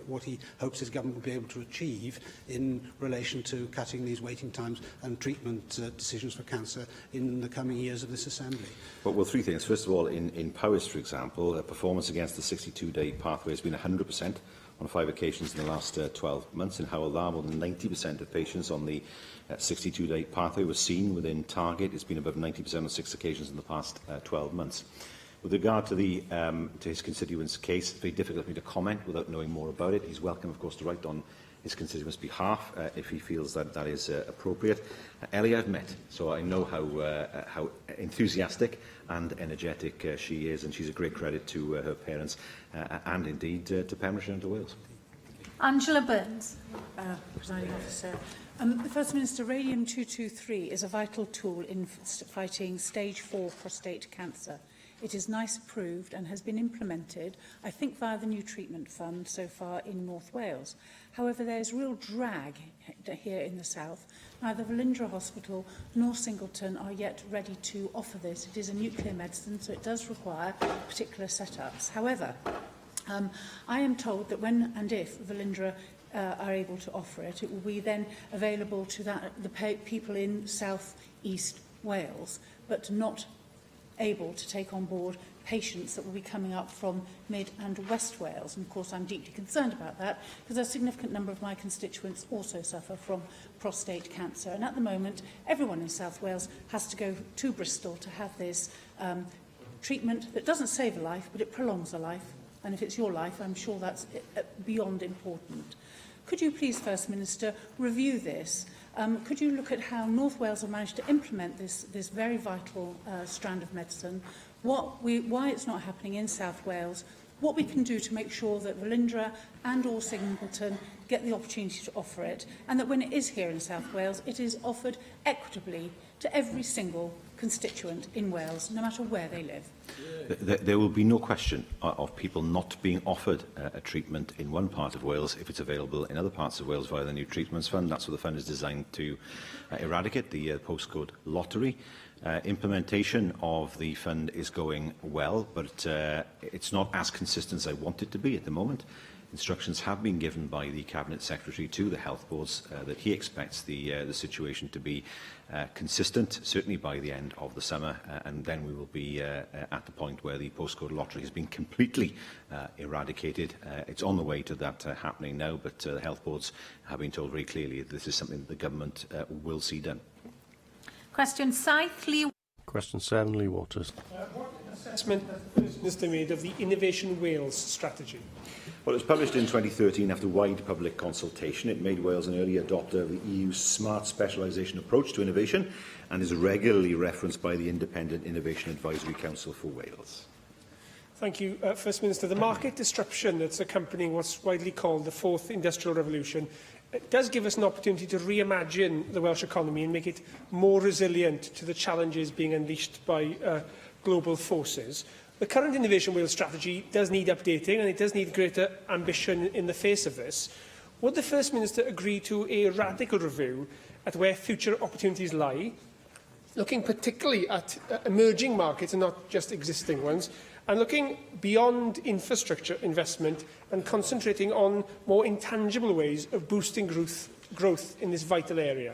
what he hopes his government will be able to achieve in relation to cutting these waiting times and treatment decisions for cancer in the coming years of this Assembly? Well, three things. First of all, in Powys, for example, performance against the 62-day pathway has been 100%. On 5 occasions in the last 12 months. In Hywel Dda, more than 90% of patients on the 62-day pathway were seen within target. It's been above 90% on 6 occasions in the past 12 months. With regard to his constituent's case, it's very difficult for me to comment without knowing more about it. He's welcome, of course, to write on his constituent's behalf if he feels that that is appropriate. Ellie I've met, so I know how enthusiastic and energetic she is, and she's a great credit to her parents and indeed to Pembrokeshire and to Wales. Angela Burns. Presiding Officer. The First Minister, Radium-223 is a vital tool in fighting stage 4 prostate cancer. It is NICE approved and has been implemented, I think, via the New Treatment Fund so far in North Wales. However, there is real drag here in the south. Neither Velindre Hospital nor Singleton are yet ready to offer this. It is a nuclear medicine, so it does require particular setups. However, I am told that when and if Velindre are able to offer it, it will be then available to the people in South East Wales, but not able to take on board patients that will be coming up from Mid and West Wales. And of course I'm deeply concerned about that because a significant number of my constituents also suffer from prostate cancer. And at the moment, everyone in South Wales has to go to Bristol to have this treatment that doesn't save a life, but it prolongs a life. And if it's your life, I'm sure that's beyond important. Could you please, First Minister, review this? Could you look at how North Wales have managed to implement this very vital strand of medicine, why it's not happening in South Wales, what we can do to make sure that Velindre and or Singleton get the opportunity to offer it, and that when it is here in South Wales, it is offered equitably to every single constituent in Wales, no matter where they live. There will be no question of people not being offered a treatment in one part of Wales if it's available in other parts of Wales via the New Treatments Fund. That's what the fund is designed to eradicate, the postcode lottery. Implementation of the fund is going well, but it's not as consistent as I want it to be at the moment. Instructions have been given by the Cabinet Secretary to the health boards that he expects the situation to be consistent, certainly by the end of the summer, and then we will be at the point where the postcode lottery has been completely eradicated. It's on the way to that happening now, but the health boards have been told very clearly that this is something that the government will see done. Question 7, Lee. Question 7, Lee Waters. What assessment has Mr made of the Innovation Wales strategy? Well, it was published in 2013 after wide public consultation. It made Wales an early adopter of the EU's smart specialisation approach to innovation and is regularly referenced by the Independent Innovation Advisory Council for Wales. Thank you. First Minister, the market disruption that's accompanying what's widely called the Fourth Industrial Revolution does give us an opportunity to reimagine the Welsh economy and make it more resilient to the challenges being unleashed by global forces. The current Innovation Wales strategy does need updating and it does need greater ambition in the face of this. Would the First Minister agree to a radical review at where future opportunities lie, looking particularly at emerging markets and not just existing ones, and looking beyond infrastructure investment and concentrating on more intangible ways of boosting growth in this vital area?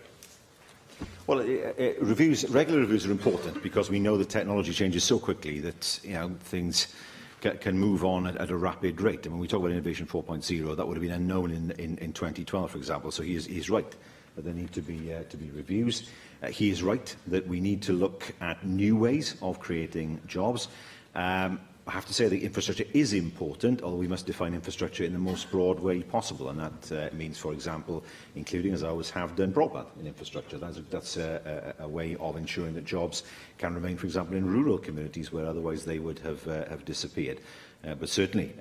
Well, regular reviews are important because we know that technology changes so quickly that things can move on at a rapid rate. And when we talk about Innovation 4.0, that would have been unknown in 2012, for example. So he's right that there need to be reviews. He is right that we need to look at new ways of creating jobs. I have to say that infrastructure is important, although we must define infrastructure in the most broad way possible, and that means, for example, including, as I always have done, broadband in infrastructure. That's a way of ensuring that jobs can remain, for example, in rural communities where otherwise they would have disappeared. But certainly,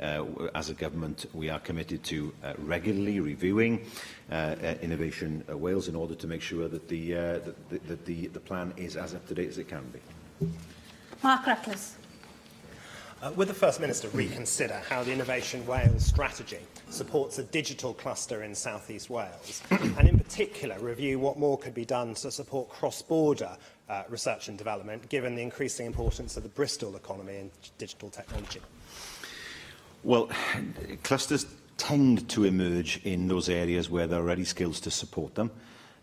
as a government, we are committed to regularly reviewing Innovation Wales in order to make sure that the plan is as up-to-date as it can be. Mark Reckless. Would the First Minister reconsider how the Innovation Wales strategy supports a digital cluster in South East Wales, and in particular review what more could be done to support cross-border research and development, given the increasing importance of the Bristol economy and digital technology? Well, clusters tend to emerge in those areas where there are already skills to support them,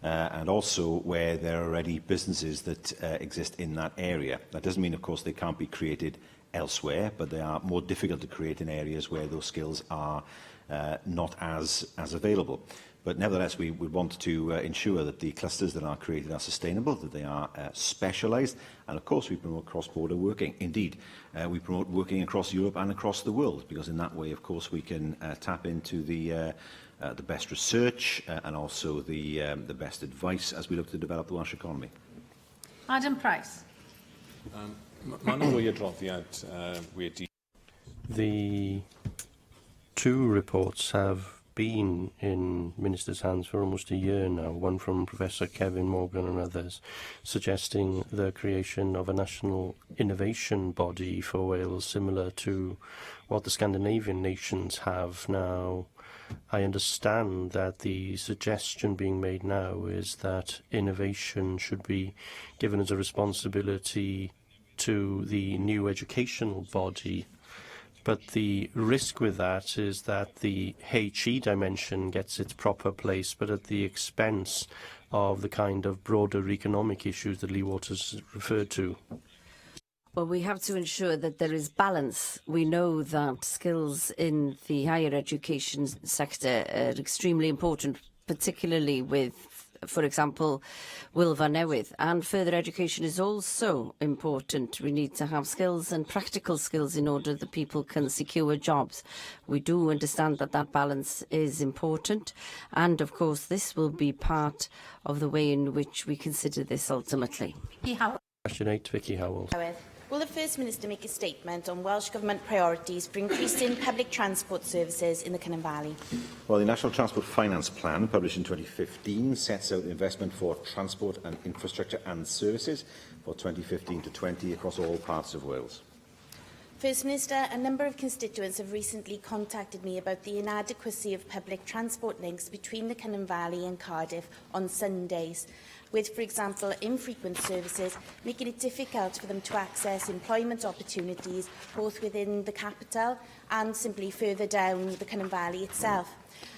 and also where there are already businesses that exist in that area. That doesn't mean, of course, they can't be created elsewhere, but they are more difficult to create in areas where those skills are not as available. But nevertheless, we would want to ensure that the clusters that are created are sustainable, that they are specialised, and of course we promote cross-border working. Indeed, we promote working across Europe and across the world, because in that way, of course, we can tap into the best research and also the best advice as we look to develop the Welsh economy. Adam Price. The two reports have been in Minister's hands for almost a year now, one from Professor Kevin Morgan and others, suggesting the creation of a national innovation body for Wales, similar to what the Scandinavian nations have now. I understand that the suggestion being made now is that innovation should be given as a responsibility to the new educational body. But the risk with that is that the HE dimension gets its proper place, but at the expense of the kind of broader economic issues that Lee Waters referred to. Well, we have to ensure that there is balance. We know that skills in the higher education sector are extremely important, particularly with, for example, Wylfa Newydd. And further education is also important. We need to have skills and practical skills in order that people can secure jobs. We do understand that that balance is important. And, of course, this will be part of the way in which we consider this ultimately. Question 8, Vicky Howell. Will the First Minister make a statement on Welsh Government priorities for increasing public transport services in the Cynon Valley? Well, the National Transport Finance Plan, published in 2015, sets out investment for transport and infrastructure and services for 2015 to 20 across all parts of Wales. First Minister, a number of constituents have recently contacted me about the inadequacy of public transport links between the Cynon Valley and Cardiff on Sundays, with, for example, infrequent services, making it difficult for them to access employment opportunities both within the capital and simply further down the Cynon Valley itself.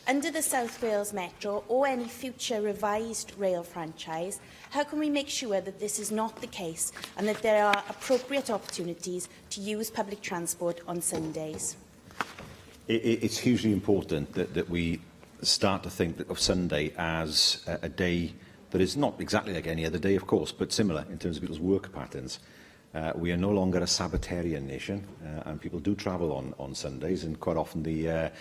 Under the South Wales Metro or any future revised rail franchise, how can we make sure that this is not the case and that there are appropriate opportunities to use public transport on Sundays? It's hugely important that we start to think of Sunday as a day that is not exactly like any other day, of course, but similar in terms of people's work patterns. We are no longer a Sabbatarian nation, and people do travel on Sundays, and quite often the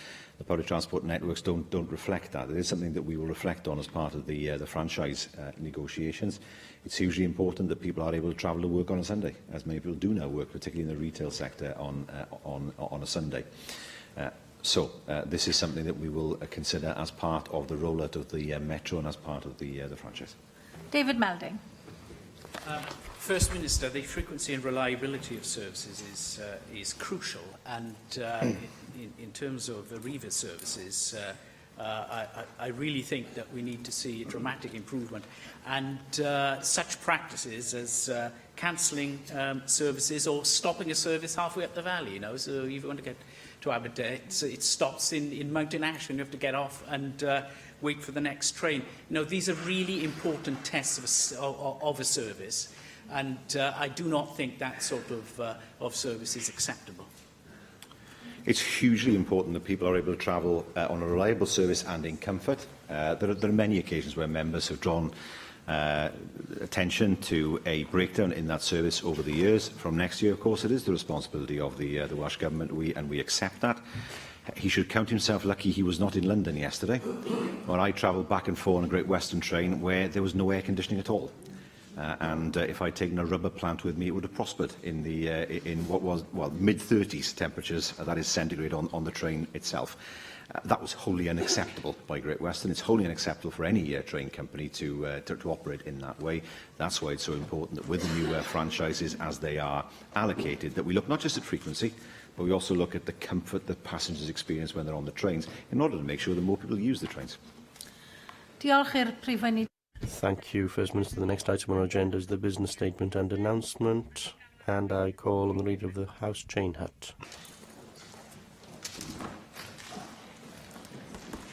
public transport networks don't reflect that. It is something that we will reflect on as part of the franchise negotiations. It's hugely important that people are able to travel to work on a Sunday, as many people do now work, particularly in the retail sector, on a Sunday. So this is something that we will consider as part of the rollout of the Metro and as part of the franchise. David Melding. First Minister, the frequency and reliability of services is crucial, and in terms of Arriva services, I really think that we need to see a dramatic improvement, and such practices as cancelling services or stopping a service halfway up the valley, you know, so if you want to get to Aberdeen, it stops in Mountain Ash and you have to get off and wait for the next train. You know, these are really important tests of a service, and I do not think that sort of service is acceptable. It's hugely important that people are able to travel on a reliable service and in comfort. There are many occasions where members have drawn attention to a breakdown in that service over the years. From next year, of course, it is the responsibility of the Welsh Government, and we accept that. He should count himself lucky he was not in London yesterday, where I travelled back and forth on a Great Western train where there was no air conditioning at all. And if I'd taken a rubber plant with me, it would have prospered in what was, well, mid-30s temperatures, that is centigrade, on the train itself. That was wholly unacceptable by Great Western. It's wholly unacceptable for any train company to operate in that way. That's why it's so important that with the new franchises, as they are allocated, that we look not just at frequency, but we also look at the comfort that passengers experience when they're on the trains, in order to make sure that more people use the trains. Thank you, First Minister. The next item on our agenda is the business statement and announcement, and I call on the Leader of the House, Jane Hutt.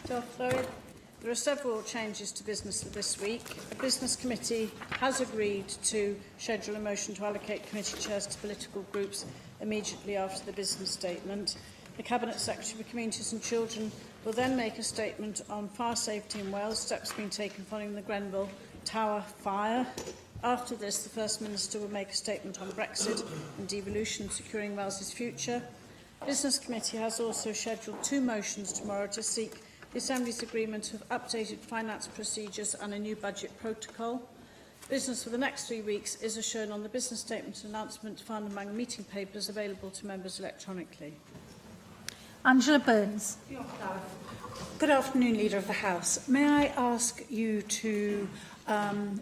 There are several changes to business for this week. The Business Committee has agreed to schedule a motion to allocate committee chairs to political groups immediately after the business statement. The Cabinet Secretary for Communities and Children will then make a statement on fire safety in Wales, steps being taken following the Grenville Tower fire. After this, the First Minister will make a statement on Brexit and devolution, securing Wales's future. The Business Committee has also scheduled 2 motions tomorrow to seek the Assembly's agreement of updated finance procedures and a new budget protocol. Business for the next 3 weeks is as shown on the business statement announcement found among meeting papers available to members electronically. Angela Burns. Good afternoon, Leader of the House. May I ask you to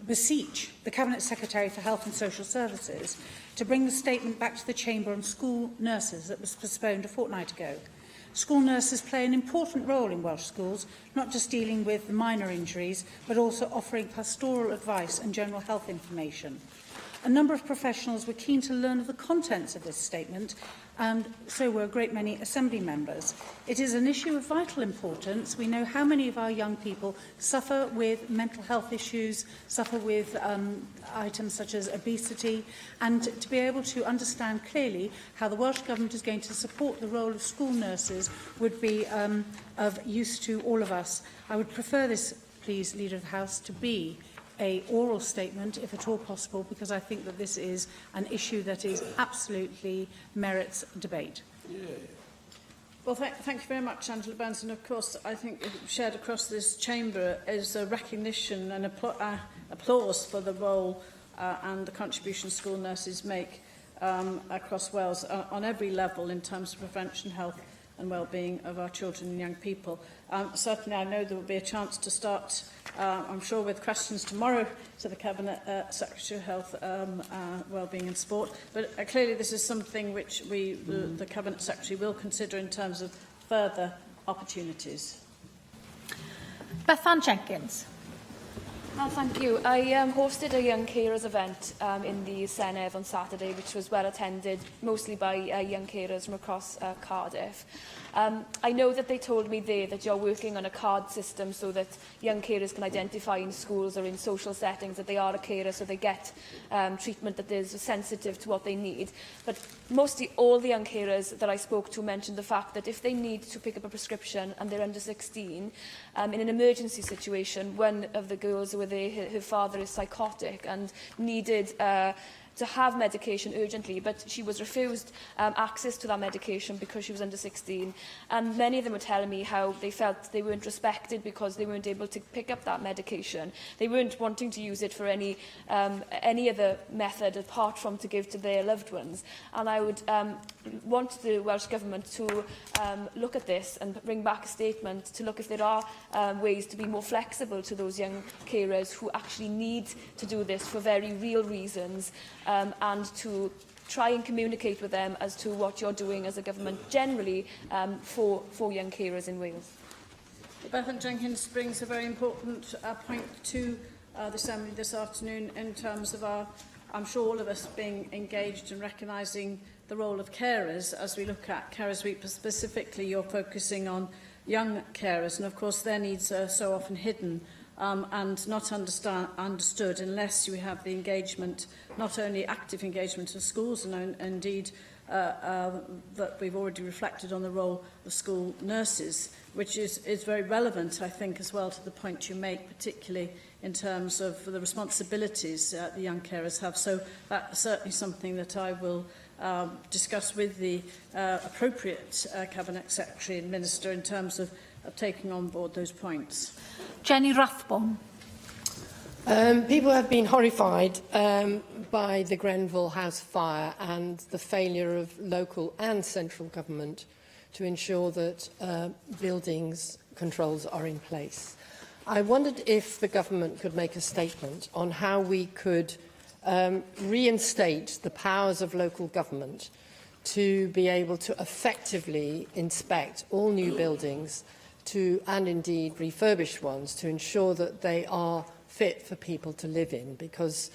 beseech the Cabinet Secretary for Health and Social Services to bring the statement back to the Chamber on school nurses that was postponed a fortnight ago. School nurses play an important role in Welsh schools, not just dealing with the minor injuries, but also offering pastoral advice and general health information. A number of professionals were keen to learn of the contents of this statement, and so were a great many Assembly members. It is an issue of vital importance. We know how many of our young people suffer with mental health issues, suffer with items such as obesity, and to be able to understand clearly how the Welsh Government is going to support the role of school nurses would be of use to all of us. I would prefer this, please, Leader of the House, to be an oral statement, if at all possible, because I think that this is an issue that is absolutely merits debate. Well, thank you very much, Angela Burns. And of course, I think shared across this chamber is a recognition and applause for the role and the contribution school nurses make across Wales on every level in terms of prevention, health and well-being of our children and young people. Certainly, I know there will be a chance to start, I'm sure, with questions tomorrow to the Cabinet Secretary of Health, Wellbeing and Sport. But clearly, this is something which the Cabinet Secretary will consider in terms of further opportunities. Bethan Jenkins. Thank you. I hosted a Young Carers event in the Senedd on Saturday, which was well attended, mostly by young carers from across Cardiff. I know that they told me there that you're working on a card system so that young carers can identify in schools or in social settings that they are a carer, so they get treatment that is sensitive to what they need. But mostly all the young carers that I spoke to mentioned the fact that if they need to pick up a prescription and they're under 16, in an emergency situation, one of the girls who were there, her father is psychotic and needed to have medication urgently, but she was refused access to that medication because she was under 16. And many of them were telling me how they felt they weren't respected because they weren't able to pick up that medication. They weren't wanting to use it for any other method apart from to give to their loved ones. And I would want the Welsh Government to look at this and bring back a statement to look if there are ways to be more flexible to those young carers who actually need to do this for very real reasons, and to try and communicate with them as to what you're doing as a government generally for young carers in Wales. Bethan Jenkins brings a very important point to the Assembly this afternoon in terms of I'm sure all of us being engaged and recognising the role of carers as we look at Carers Week, but specifically you're focusing on young carers, and of course their needs are so often hidden and not understood unless you have the engagement, not only active engagement of schools, and indeed that we've already reflected on the role of school nurses, which is very relevant, I think, as well to the point you make, particularly in terms of the responsibilities the young carers have. So that's certainly something that I will discuss with the appropriate Cabinet Secretary and Minister in terms of taking on board those points. Jenny Rathbone. People have been horrified by the Grenville House fire and the failure of local and central government to ensure that buildings controls are in place. I wondered if the government could make a statement on how we could reinstate the powers of local government to be able to effectively inspect all new buildings and indeed refurbished ones to ensure that they are fit for people to live in, because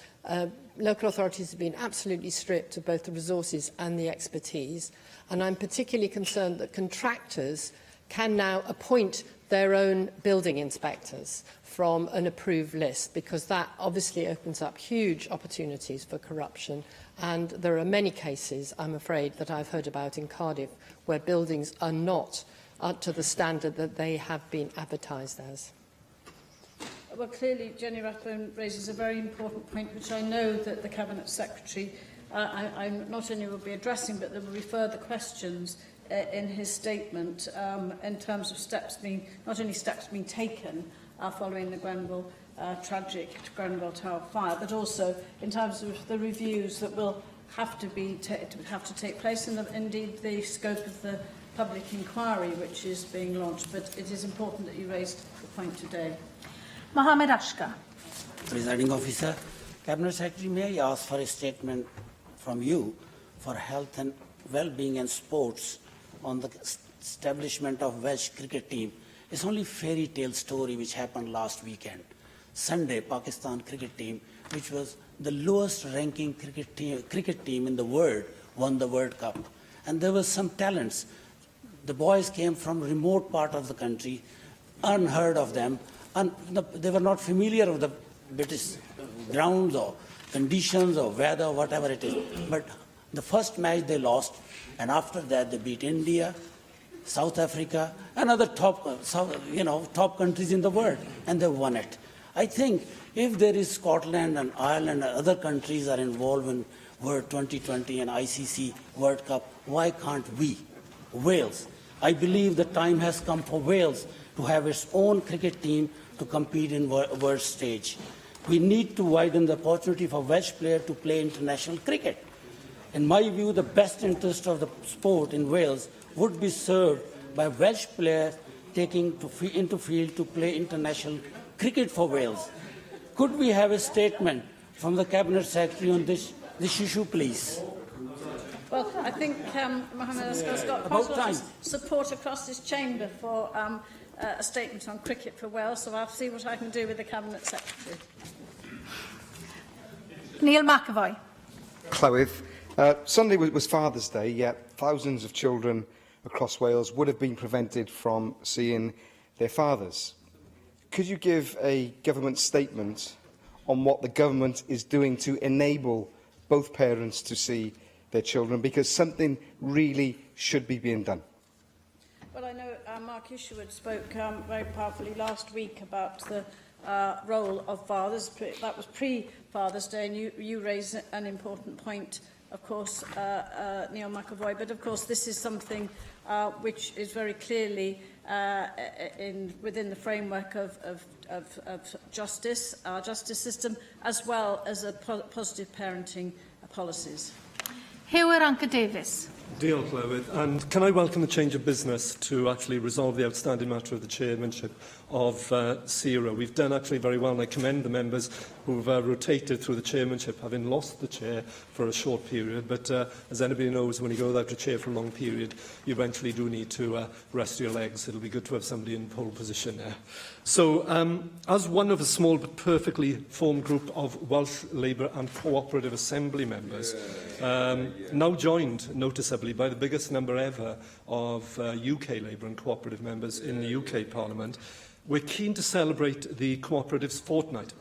local authorities have been absolutely stripped of both the resources and the expertise. And I'm particularly concerned that contractors can now appoint their own building inspectors from an approved list, because that obviously opens up huge opportunities for corruption. And there are many cases, I'm afraid, that I've heard about in Cardiff where buildings are not up to the standard that they have been advertised as. Well, clearly, Jenny Rathbone raises a very important point, which I know that the Cabinet Secretary, I'm not only will be addressing, but there will be further questions in his statement in terms of steps being, not only steps being taken following the Grenville tragic Grenville Tower fire, but also in terms of the reviews that will have to take place, and indeed the scope of the public inquiry which is being launched, but it is important that you raised the point today. Mohammed Ashkar. Presiding Officer, Cabinet Secretary, may I ask for a statement from you for health and well-being and sports on the establishment of Welsh cricket team? It's only fairy tale story which happened last weekend. Sunday, Pakistan cricket team, which was the lowest ranking cricket team in the world, won the World Cup. And there were some talents. The boys came from remote part of the country, unheard of them, and they were not familiar with the British grounds or conditions or weather or whatever it is. But the first match they lost, and after that they beat India, South Africa, and other top countries in the world, and they won it. I think if there is Scotland and Ireland and other countries are involved in World 2020 and ICC World Cup, why can't we? Wales. I believe the time has come for Wales to have its own cricket team to compete in world stage. We need to widen the opportunity for Welsh players to play international cricket. In my view, the best interest of the sport in Wales would be served by Welsh players taking into field to play international cricket for Wales. Could we have a statement from the Cabinet Secretary on this issue, please? Well, I think Mohammed Askar's got quite a lot of support across this chamber for a statement on cricket for Wales, so I'll see what I can do with the Cabinet Secretary. Neil McAvoy. Llywydd. Sunday was Father's Day, yet thousands of children across Wales would have been prevented from seeing their fathers. Could you give a government statement on what the government is doing to enable both parents to see their children? Because something really should be being done. Well, I know Mark Isherwood spoke very powerfully last week about the role of fathers. That was pre-Father's Day, and you raised an important point, of course, Neil McAvoy. But, of course, this is something which is very clearly within the framework of justice, our justice system, as well as positive parenting policies. Hywel Anker Davis. Diolch, Llywydd. And can I welcome the change of business to actually resolve the outstanding matter of the chairmanship of CERA. We've done actually very well, and I commend the members who have rotated through the chairmanship, having lost the chair for a short period. But as anybody knows, when you go without a chair for a long period, you eventually do need to rest your legs. It'll be good to have somebody in pole position there. So, as one of a small but perfectly formed group of Welsh Labour and Cooperative Assembly members, now joined noticeably by the biggest number ever of UK Labour and Cooperative members in the UK Parliament, we're keen to celebrate the Cooperatives Fortnight,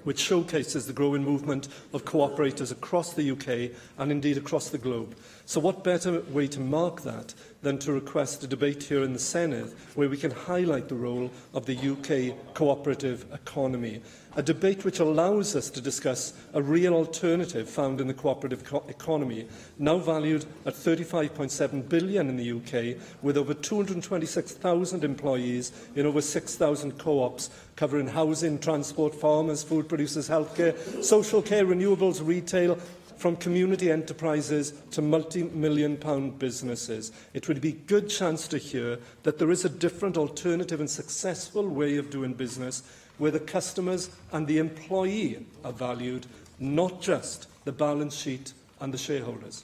which showcases the growing movement of cooperators across the UK and indeed across the globe. So what better way to mark that than to request a debate here in the Senedd where we can highlight the role of the UK cooperative economy, a debate which allows us to discuss a real alternative found in the cooperative economy, now valued at £35.7 billion in the UK, with over 226,000 employees in over 6,000 co-ops, covering housing, transport, farmers, food producers, healthcare, social care, renewables, retail, from community enterprises to multi-million-pound businesses. It would be a good chance to hear that there is a different, alternative and successful way of doing business where the customers and the employee are valued, not just the balance sheet and the shareholders.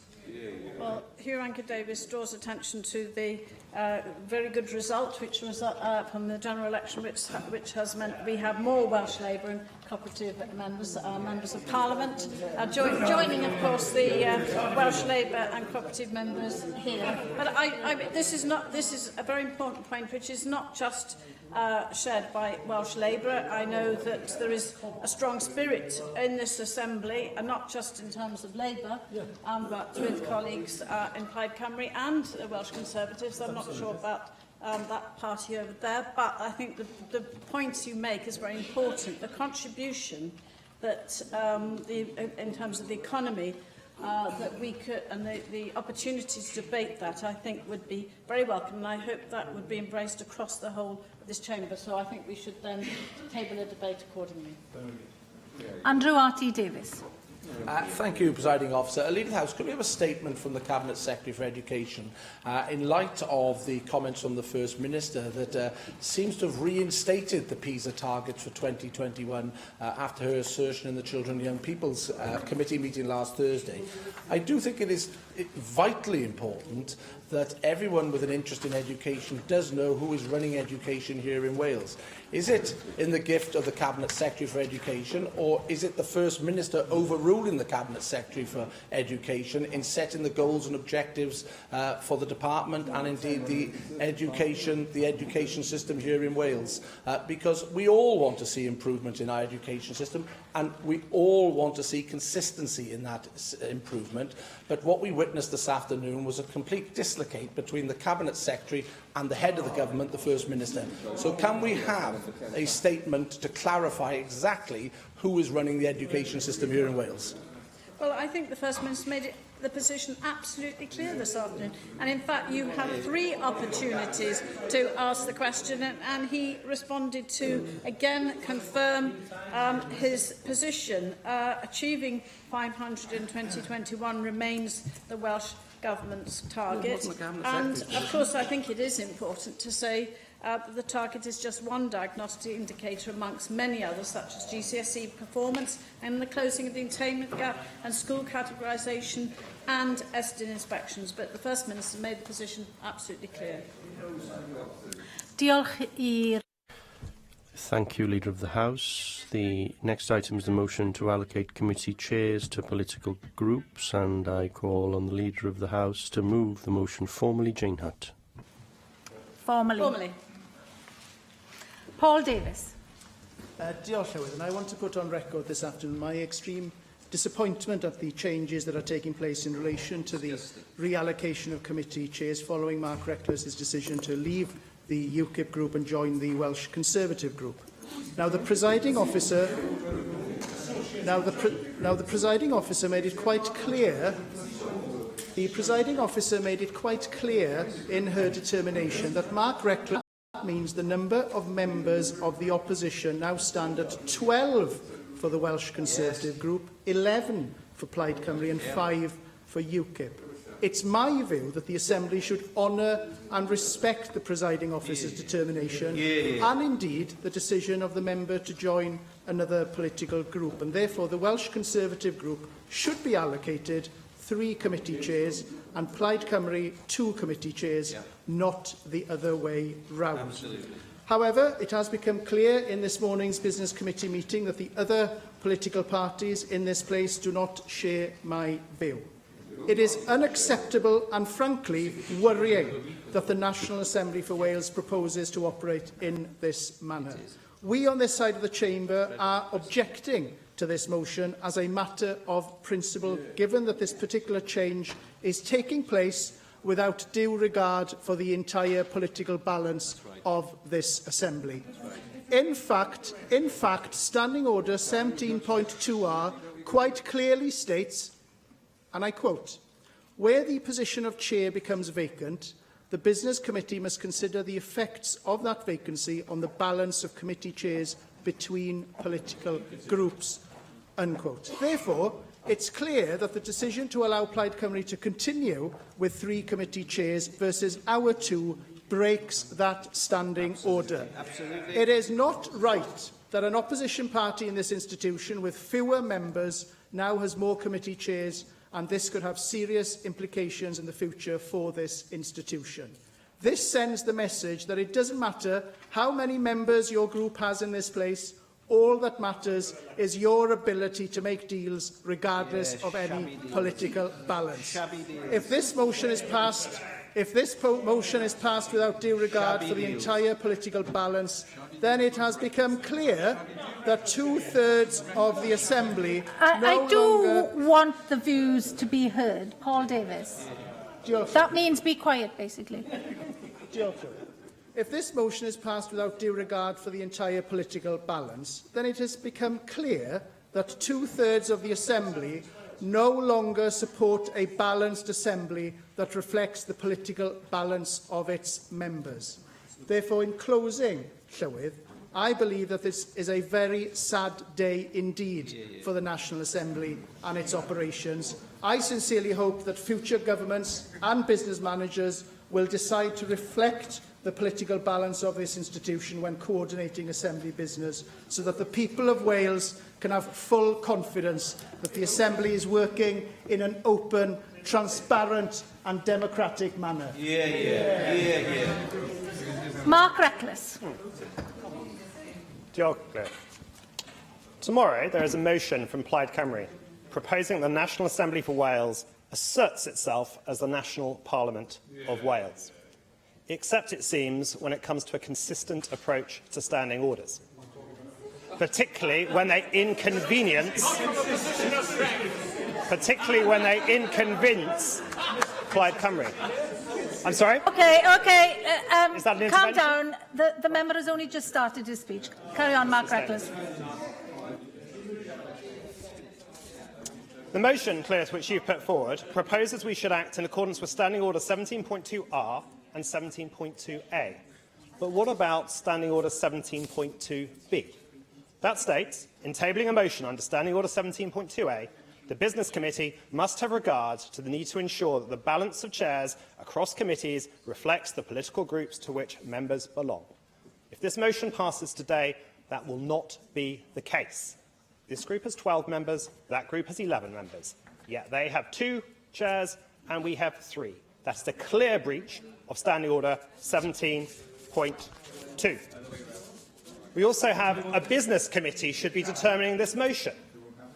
Well, Hugh Anker Davis draws attention to the very good result, which was from the general election, which has meant we have more Welsh Labour and Cooperative members, members of Parliament, joining, of course, the Welsh Labour and Cooperative members here. But this is a very important point, which is not just shared by Welsh Labour. I know that there is a strong spirit in this Assembly, and not just in terms of Labour, but with colleagues in Plaid Cymru and the Welsh Conservatives. I'm not sure about that party over there, but I think the points you make is very important. The contribution that, in terms of the economy, that we could, and the opportunity to debate that, I think would be very welcome, and I hope that would be embraced across the whole of this chamber. So I think we should then table a debate accordingly. Andrew R.T. Davis. Thank you, Presiding Officer. Leader of the House, could we have a statement from the Cabinet Secretary for Education in light of the comments from the First Minister that seems to have reinstated the PISA targets for 2021 after her assertion in the Children and Young People's Committee meeting last Thursday? I do think it is vitally important that everyone with an interest in education does know who is running education here in Wales. Is it in the gift of the Cabinet Secretary for Education, or is it the First Minister overruling the Cabinet Secretary for Education in setting the goals and objectives for the department and indeed the education system here in Wales? Because we all want to see improvement in our education system, and we all want to see consistency in that improvement. But what we witnessed this afternoon was a complete dislocate between the Cabinet Secretary and the head of the government, the First Minister. So can we have a statement to clarify exactly who is running the education system here in Wales? Well, I think the First Minister made the position absolutely clear this afternoon. And in fact, you had 3 opportunities to ask the question, and he responded to, again, confirm his position. Achieving 500 in 2021 remains the Welsh Government's target. And, of course, I think it is important to say that the target is just one diagnostic indicator amongst many others, such as GCSE performance and the closing of the attainment gap and school categorisation and ESDIN inspections. But the First Minister made the position absolutely clear. Thank you, Leader of the House. The next item is the motion to allocate committee chairs to political groups, and I call on the Leader of the House to move the motion formally. Jane Hutt. Formally. Paul Davis. Diolch, Llywydd, and I want to put on record this afternoon my extreme disappointment at the changes that are taking place in relation to the reallocation of committee chairs following Mark Reckless's decision to leave the UKIP group and join the Welsh Conservative group. Now, the presiding officer made it quite clear. The presiding officer made it quite clear in her determination that Mark Reckless means the number of members of the opposition now stand at 12 for the Welsh Conservative group, 11 for Plaid Cymru and 5 for UKIP. It's my view that the Assembly should honour and respect the presiding officer's determination and indeed the decision of the member to join another political group, and therefore the Welsh Conservative group should be allocated 3 committee chairs and Plaid Cymru 2 committee chairs, not the other way round. Absolutely. However, it has become clear in this morning's Business Committee meeting that the other political parties in this place do not share my view. It is unacceptable and frankly worrying that the National Assembly for Wales proposes to operate in this manner. We on this side of the chamber are objecting to this motion as a matter of principle, given that this particular change is taking place without due regard for the entire political balance of this Assembly. In fact, Standing Order 17.2R quite clearly states, and I quote, "Where the position of chair becomes vacant, the Business Committee must consider the effects of that vacancy on the balance of committee chairs between political groups." Unquote. Therefore, it's clear that the decision to allow Plaid Cymru to continue with 3 committee chairs versus our 2 breaks that standing order. Absolutely. It is not right that an opposition party in this institution with fewer members now has more committee chairs, and this could have serious implications in the future for this institution. This sends the message that it doesn't matter how many members your group has in this place, all that matters is your ability to make deals regardless of any political balance. If this motion is passed, without due regard for the entire political balance, then it has become clear that 2/3 of the Assembly I do want the views to be heard. Paul Davis. That means be quiet, basically. If this motion is passed without due regard for the entire political balance, then it has become clear that 2/3 of the Assembly no longer support a balanced Assembly that reflects the political balance of its members. Therefore, in closing, Llywydd, I believe that this is a very sad day indeed for the National Assembly and its operations. I sincerely hope that future governments and business managers will decide to reflect the political balance of this institution when coordinating Assembly business, so that the people of Wales can have full confidence that the Assembly is working in an open, transparent and democratic manner. Mark Reckless. Diolch, Claire. Tomorrow there is a motion from Plaid Cymru proposing the National Assembly for Wales asserts itself as the National Parliament of Wales, except it seems when it comes to a consistent approach to standing orders, particularly when they inconvenience Plaid Cymru. I'm sorry? Okay. Is that an Calm intervention? down. The member has only just started his speech. Carry on, Mark Reckless. The motion, Claire, which you put forward, proposes we should act in accordance with Standing Order 17.2R and 17.2A. But what about Standing Order 17.2B? That states, in tabling a motion under Standing Order 17.2A, the Business Committee must have regard to the need to ensure that the balance of chairs across committees reflects the political groups to which members belong. If this motion passes today, that will not be the case. This group has 12 members, that group has 11 members. Yet they have 2 chairs and we have 3. That's a clear breach of Standing Order 17.2. We also have a business committee should be determining this motion.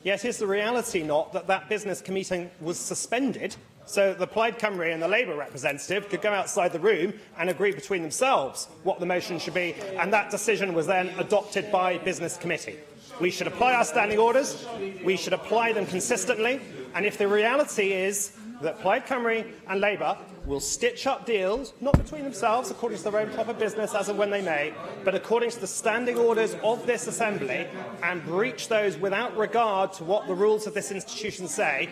Yet is the reality not that that business committee was suspended so the Plaid Cymru and the Labour representative could go outside the room and agree between themselves what the motion should be, and that decision was then adopted by business committee. We should apply our standing orders, we should apply them consistently, and if the reality is that Plaid Cymru and Labour will stitch up deals, not between themselves according to their own proper business as and when they may, but according to the standing orders of this Assembly, and breach those without regard to what the rules of this institution say,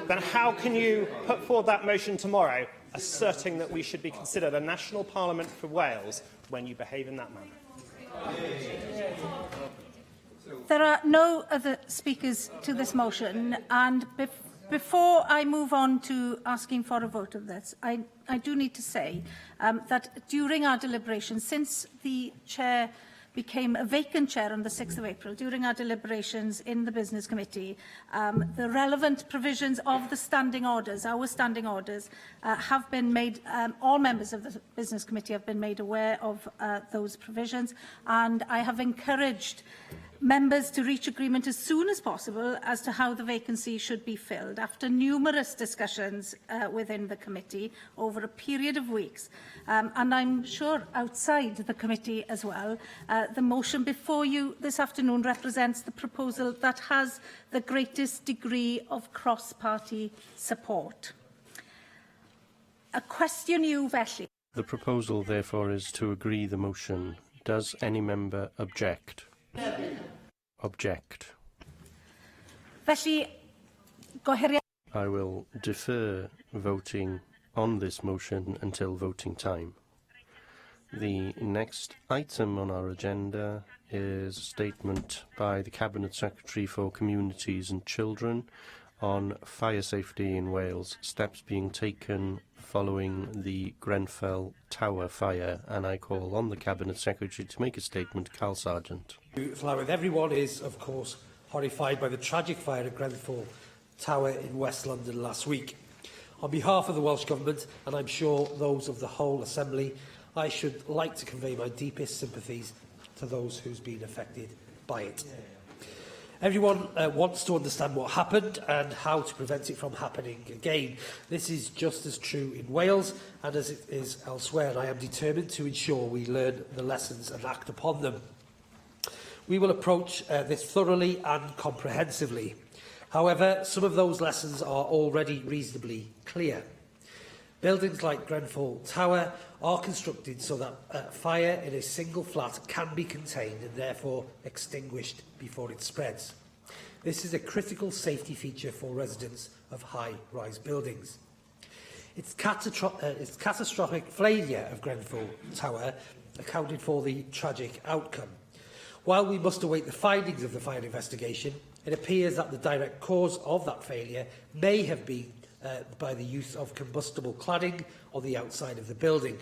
then how can you put forward that motion tomorrow asserting that we should be considered a national parliament for Wales when you behave in that manner? There are no other speakers to this motion, and before I move on to asking for a vote of this, I do need to say that during our deliberations, since the chair became a vacant chair on the 6th of April, during our deliberations in the Business Committee, the relevant provisions of the standing orders, our standing orders, have been made, all members of the Business Committee have been made aware of those provisions, and I have encouraged members to reach agreement as soon as possible as to how the vacancy should be filled. After numerous discussions within the committee over a period of weeks, and I'm sure outside the committee as well, the motion before you this afternoon represents the proposal that has the greatest degree of cross-party support. A question you, felly. The proposal, therefore, is to agree the motion. Does any member object? Object. Felly, goheria. I will defer voting on this motion until voting time. The next item on our agenda is a statement by the Cabinet Secretary for Communities and Children on fire safety in Wales, steps being taken following the Grenfell Tower fire, and I call on the Cabinet Secretary to make a statement. Carl Sargent. Everyone is, of course, horrified by the tragic fire at Grenfell Tower in West London last week. On behalf of the Welsh Government, and I'm sure those of the whole Assembly, I should like to convey my deepest sympathies to those who've been affected by it. Everyone wants to understand what happened and how to prevent it from happening again. This is just as true in Wales and as it is elsewhere, and I am determined to ensure we learn the lessons and act upon them. We will approach this thoroughly and comprehensively. However, some of those lessons are already reasonably clear. Buildings like Grenfell Tower are constructed so that fire in a single flat can be contained and therefore extinguished before it spreads. This is a critical safety feature for residents of high-rise buildings. Its catastrophic failure of Grenfell Tower accounted for the tragic outcome. While we must await the findings of the fire investigation, it appears that the direct cause of that failure may have been by the use of combustible cladding on the outside of the building.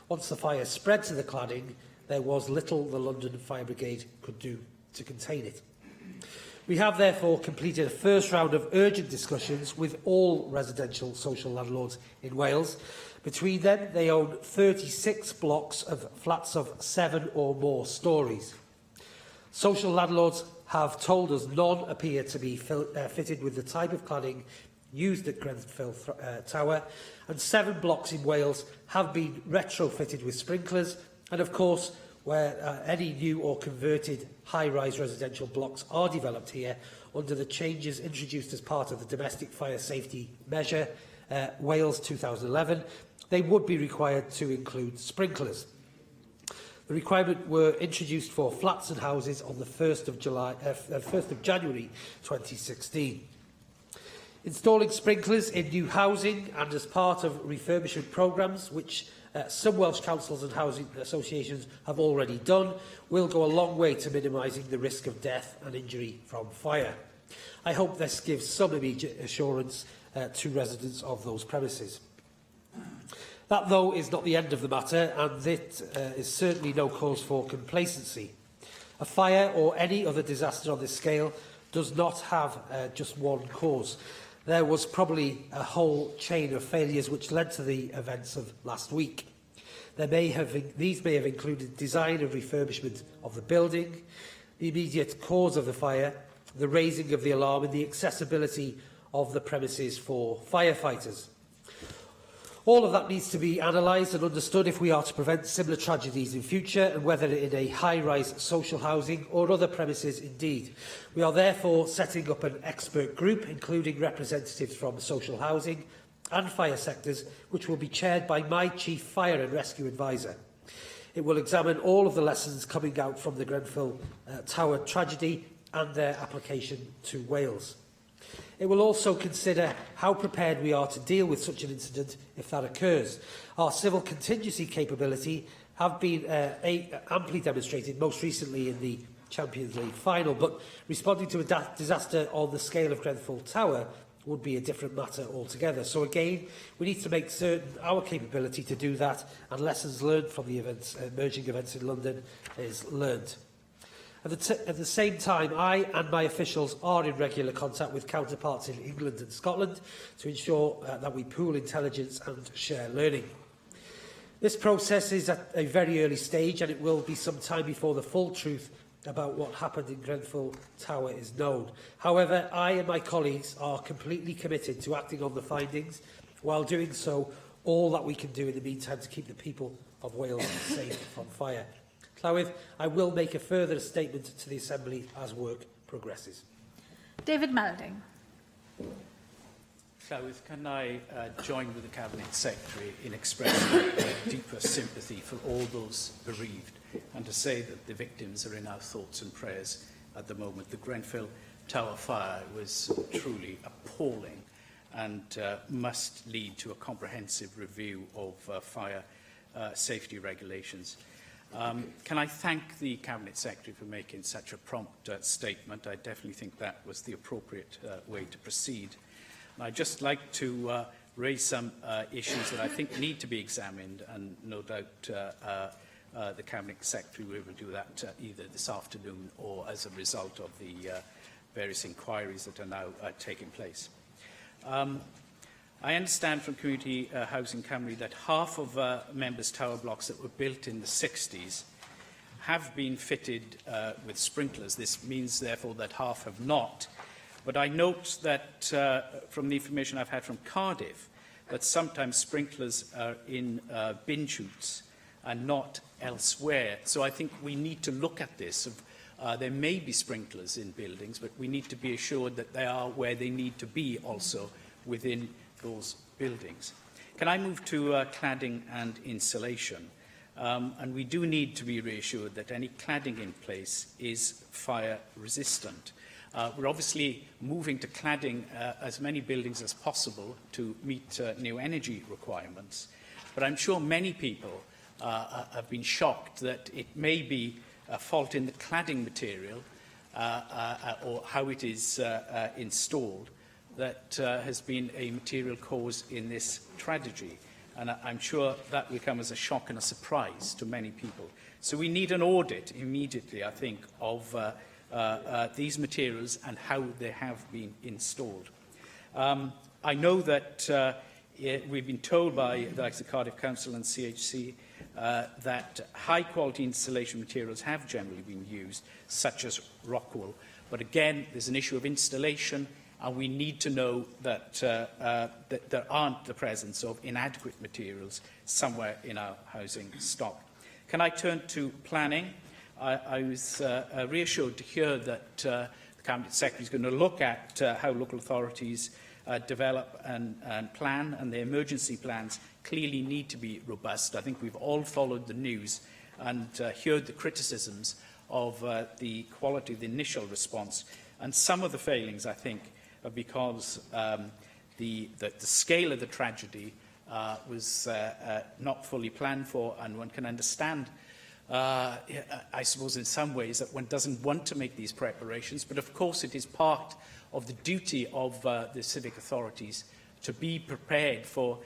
Once the fire spread to the cladding, there was little the London Fire Brigade could do to contain it. We have therefore completed a first round of urgent discussions with all residential social landlords in Wales. Between them, they own 36 blocks of flats of 7 or more storeys. Social landlords have told us none appear to be fitted with the type of cladding used at Grenfell Tower, and 7 blocks in Wales have been retrofitted with sprinklers, and of course, where any new or converted high-rise residential blocks are developed here under the changes introduced as part of the Domestic Fire Safety Measure Wales 2011, they would be required to include sprinklers. The requirement were introduced for flats and houses on the 1st of January 2016. Installing sprinklers in new housing and as part of refurbishment programmes, which some Welsh councils and housing associations have already done, will go a long way to minimising the risk of death and injury from fire. I hope this gives some immediate assurance to residents of those premises. That, though, is not the end of the matter, and it is certainly no cause for complacency. A fire or any other disaster on this scale does not have just one cause. There was probably a whole chain of failures which led to the events of last week. These may have included design and refurbishment of the building, the immediate cause of the fire, the raising of the alarm and the accessibility of the premises for firefighters. All of that needs to be analysed and understood if we are to prevent similar tragedies in future, and whether in a high-rise social housing or other premises indeed. We are therefore setting up an expert group, including representatives from social housing and fire sectors, which will be chaired by my Chief Fire and Rescue Advisor. It will examine all of the lessons coming out from the Grenfell Tower tragedy and their application to Wales. It will also consider how prepared we are to deal with such an incident if that occurs. Our civil contingency capability have been amply demonstrated, most recently in the Champions League final, but responding to a disaster on the scale of Grenfell Tower would be a different matter altogether. So again, we need to make certain our capability to do that, and lessons learned from the emerging events in London is learned. At the same time, I and my officials are in regular contact with counterparts in England and Scotland to ensure that we pool intelligence and share learning. This process is at a very early stage, and it will be some time before the full truth about what happened in Grenfell Tower is known. However, I and my colleagues are completely committed to acting on the findings, while doing so all that we can do in the meantime to keep the people of Wales safe from fire. Llywydd, I will make a further statement to the Assembly as work progresses. David Melding. Llywydd, can I join with the Cabinet Secretary in expressing deeper sympathy for all those bereaved, and to say that the victims are in our thoughts and prayers at the moment. The Grenfell Tower fire was truly appalling and must lead to a comprehensive review of fire safety regulations. Can I thank the Cabinet Secretary for making such a prompt statement? I definitely think that was the appropriate way to proceed. And I'd just like to raise some issues that I think need to be examined, and no doubt the Cabinet Secretary will do that either this afternoon or as a result of the various inquiries that are now taking place. I understand from Community Housing Cymru that half of members' tower blocks that were built in the 60s have been fitted with sprinklers. This means, therefore, that half have not. But I note that, from the information I've had from Cardiff, that sometimes sprinklers are in bin chutes and not elsewhere. So I think we need to look at this. There may be sprinklers in buildings, but we need to be assured that they are where they need to be also within those buildings. Can I move to cladding and insulation? And we do need to be reassured that any cladding in place is fire resistant. We're obviously moving to cladding as many buildings as possible to meet new energy requirements, but I'm sure many people have been shocked that it may be a fault in the cladding material or how it is installed that has been a material cause in this tragedy. And I'm sure that will come as a shock and a surprise to many people. So we need an audit immediately, I think, of these materials and how they have been installed. I know that we've been told by the likes of Cardiff Council and CHC that high-quality installation materials have generally been used, such as rock wool. But again, there's an issue of installation, and we need to know that, that there aren't the presence of inadequate materials somewhere in our housing stock. Can I turn to planning? I was reassured to hear that the Cabinet Secretary is going to look at how local authorities develop and plan, and their emergency plans clearly need to be robust. I think we've all followed the news and heard the criticisms of the quality of the initial response. And some of the failings, I think, are because the scale of the tragedy was not fully planned for, and one can understand, I suppose in some ways, that one doesn't want to make these preparations, but of course it is part of the duty of the civic authorities to be prepared for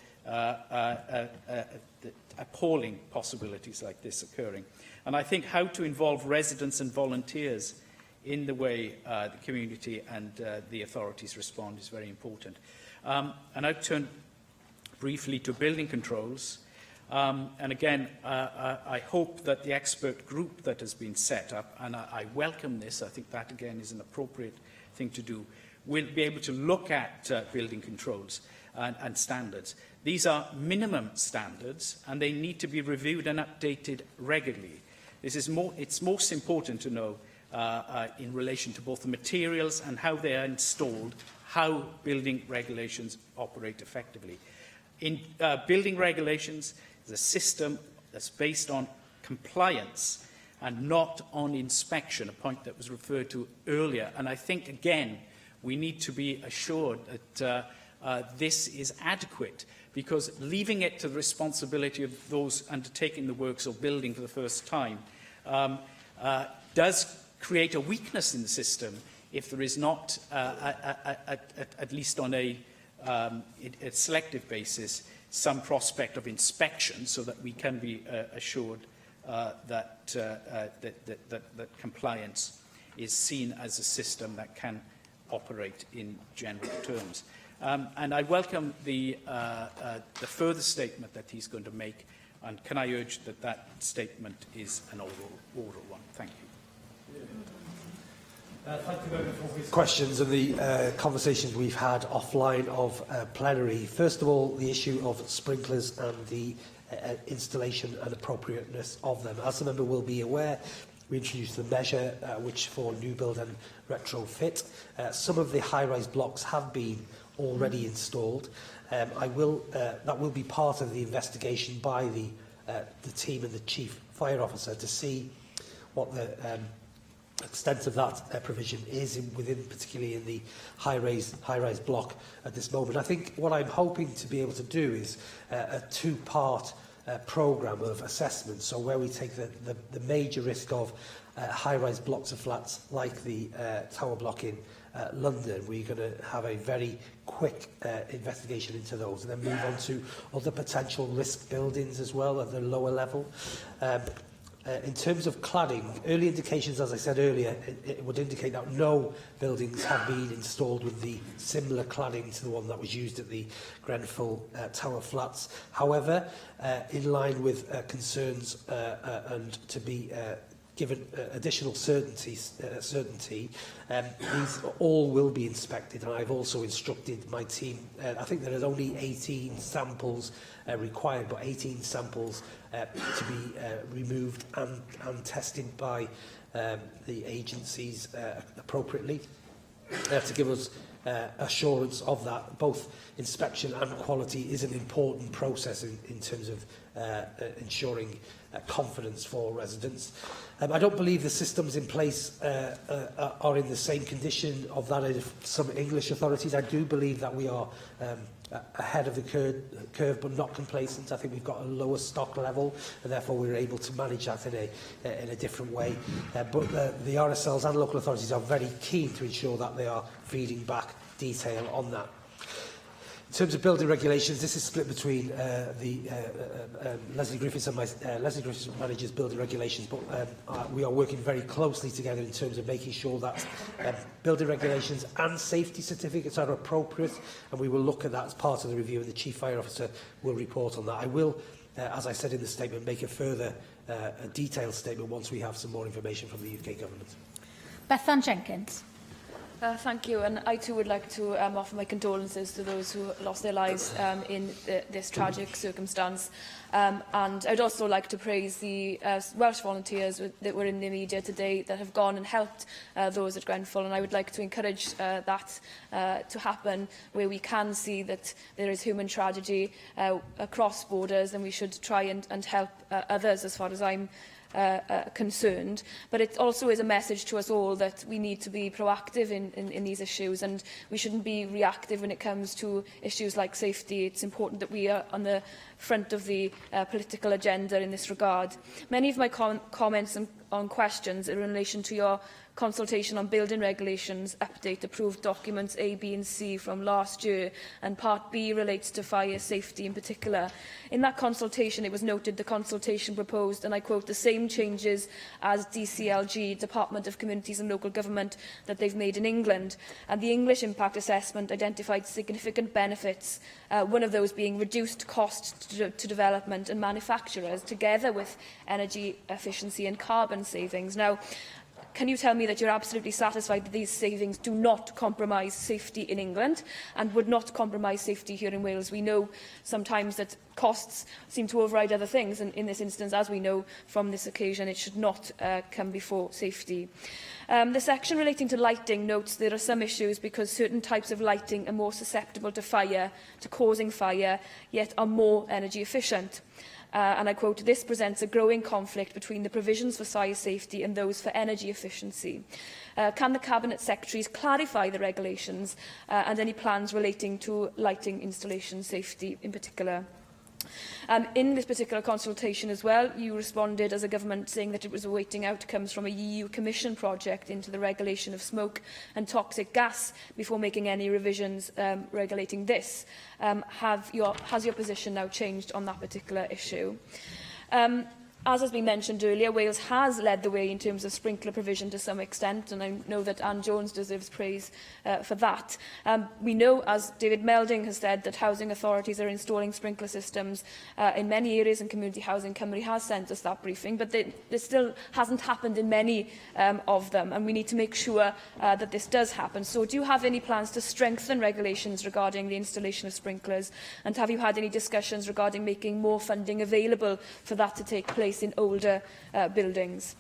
appalling possibilities like this occurring. And I think how to involve residents and volunteers in the way the community and the authorities respond is very important. And I'll turn briefly to building controls. And again, I hope that the expert group that has been set up, and I welcome this, I think that again is an appropriate thing to do, will be able to look at building controls and standards. These are minimum standards, and they need to be reviewed and updated regularly. It's most important to know in relation to both the materials and how they are installed, how building regulations operate effectively. In building regulations, there's a system that's based on compliance and not on inspection, a point that was referred to earlier. And I think, again, we need to be assured that this is adequate, because leaving it to the responsibility of those undertaking the works or building for the first time does create a weakness in the system if there is not, at least on a selective basis, some prospect of inspection, so that we can be assured that compliance is seen as a system that can operate in general terms. And I welcome the further statement that he's going to make, and can I urge that that statement is an oral one. Thank you. Thank you very much for these questions and the conversations we've had offline of plenary. First of all, the issue of sprinklers and the installation and appropriateness of them. As the member will be aware, we introduced the measure which for new build and retrofit. Some of the high-rise blocks have been already installed. That will be part of the investigation by the team and the Chief Fire Officer to see what the extent of that provision is particularly in the high-rise block at this moment. I think what I'm hoping to be able to do is a two-part programme of assessment, so where we take the major risk of high-rise blocks of flats like the Tower Block in London. We're going to have a very quick investigation into those, and then move on to other potential risk buildings as well at the lower level. In terms of cladding, early indications, as I said earlier, it would indicate that no buildings have been installed with the similar cladding to the one that was used at the Grenfell Tower Flats. However, in line with concerns and to be given additional certainty, these all will be inspected, and I've also instructed my team. I think there are only 18 samples required, but 18 samples to be removed and tested by the agencies appropriately to give us assurance of that. Both inspection and quality is an important process in terms of ensuring confidence for residents. I don't believe the systems in place are in the same condition of that of some English authorities. I do believe that we are ahead of the curve but not complacent. I think we've got a lower stock level, and therefore we're able to manage that in a different way. But the RSLs and local authorities are very keen to ensure that they are feeding back detail on that. In terms of building regulations, this is split between Leslie Griffiths and Leslie Griffiths manages building regulations, but we are working very closely together in terms of making sure that building regulations and safety certificates are appropriate, and we will look at that as part of the review, and the Chief Fire Officer will report on that. I will, as I said in the statement, make a further a detailed statement once we have some more information from the UK Government. Bethan Jenkins. Thank you, and I too would like to offer my condolences to those who lost their lives in this tragic circumstance. And I'd also like to praise the Welsh volunteers that were in the media today that have gone and helped those at Grenfell, and I would like to encourage that to happen where we can see that there is human tragedy across borders, and we should try and help others as far as I'm concerned. But it also is a message to us all that we need to be proactive in these issues, and we shouldn't be reactive when it comes to issues like safety. It's important that we are on the front of the political agenda in this regard. Many of my comments on questions in relation to your consultation on building regulations update approved documents A, B and C from last year, and Part B relates to fire safety in particular. In that consultation, it was noted the consultation proposed, and I quote, the same changes as DCLG, Department of Communities and Local Government, that they've made in England. And the English impact assessment identified significant benefits, one of those being reduced cost to development and manufacturers, together with energy efficiency and carbon savings. Now, can you tell me that you're absolutely satisfied that these savings do not compromise safety in England and would not compromise safety here in Wales? We know sometimes that costs seem to override other things, and in this instance, as we know from this occasion, it should not come before safety. The section relating to lighting notes there are some issues because certain types of lighting are more susceptible to fire, to causing fire, yet are more energy efficient. And I quote, this presents a growing conflict between the provisions for fire safety and those for energy efficiency. Can the Cabinet Secretaries clarify the regulations and any plans relating to lighting installation safety in particular? In this particular consultation as well, you responded as a government saying that it was awaiting outcomes from a EU Commission project into the regulation of smoke and toxic gas before making any revisions regulating this. Has your position now changed on that particular issue? As has been mentioned earlier, Wales has led the way in terms of sprinkler provision to some extent, and I know that Anne Jones deserves praise for that. We know, as David Melding has said, that housing authorities are installing sprinkler systems in many areas, and Community Housing Cymru has sent us that briefing, but this still hasn't happened in many of them, and we need to make sure that this does happen. So do you have any plans to strengthen regulations regarding the installation of sprinklers, and have you had any discussions regarding making more funding available for that to take place in older buildings?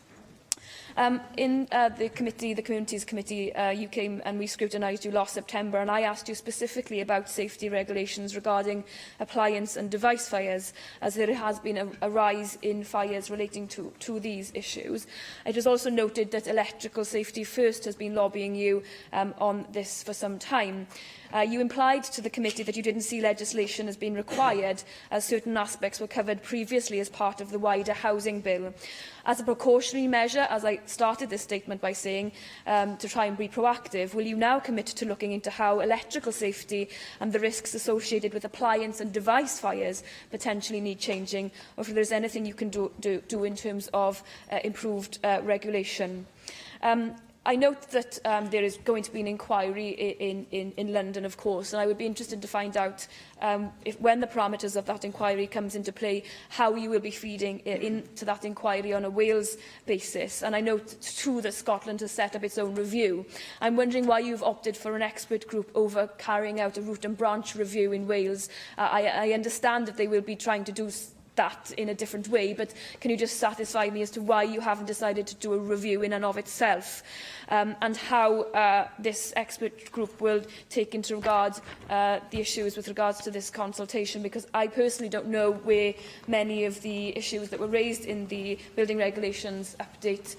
In the Communities Committee, you came and we scrutinised you last September, and I asked you specifically about safety regulations regarding appliance and device fires, as there has been a rise in fires relating to these issues. It was also noted that Electrical Safety First has been lobbying you on this for some time. You implied to the committee that you didn't see legislation as being required, as certain aspects were covered previously as part of the wider housing bill. As a precautionary measure, as I started this statement by saying, to try and be proactive, will you now commit to looking into how electrical safety and the risks associated with appliance and device fires potentially need changing, or if there's anything you can do in terms of improved regulation? I note that there is going to be an inquiry in London, of course, and I would be interested to find out when the parameters of that inquiry comes into play, how you will be feeding into that inquiry on a Wales basis. And I note too that Scotland has set up its own review. I'm wondering why you've opted for an expert group over carrying out a root and branch review in Wales. I understand that they will be trying to do that in a different way, but can you just satisfy me as to why you haven't decided to do a review in and of itself, and how this expert group will take into regard the issues with regards to this consultation, because I personally don't know where many of the issues that were raised in the Building Regulations Update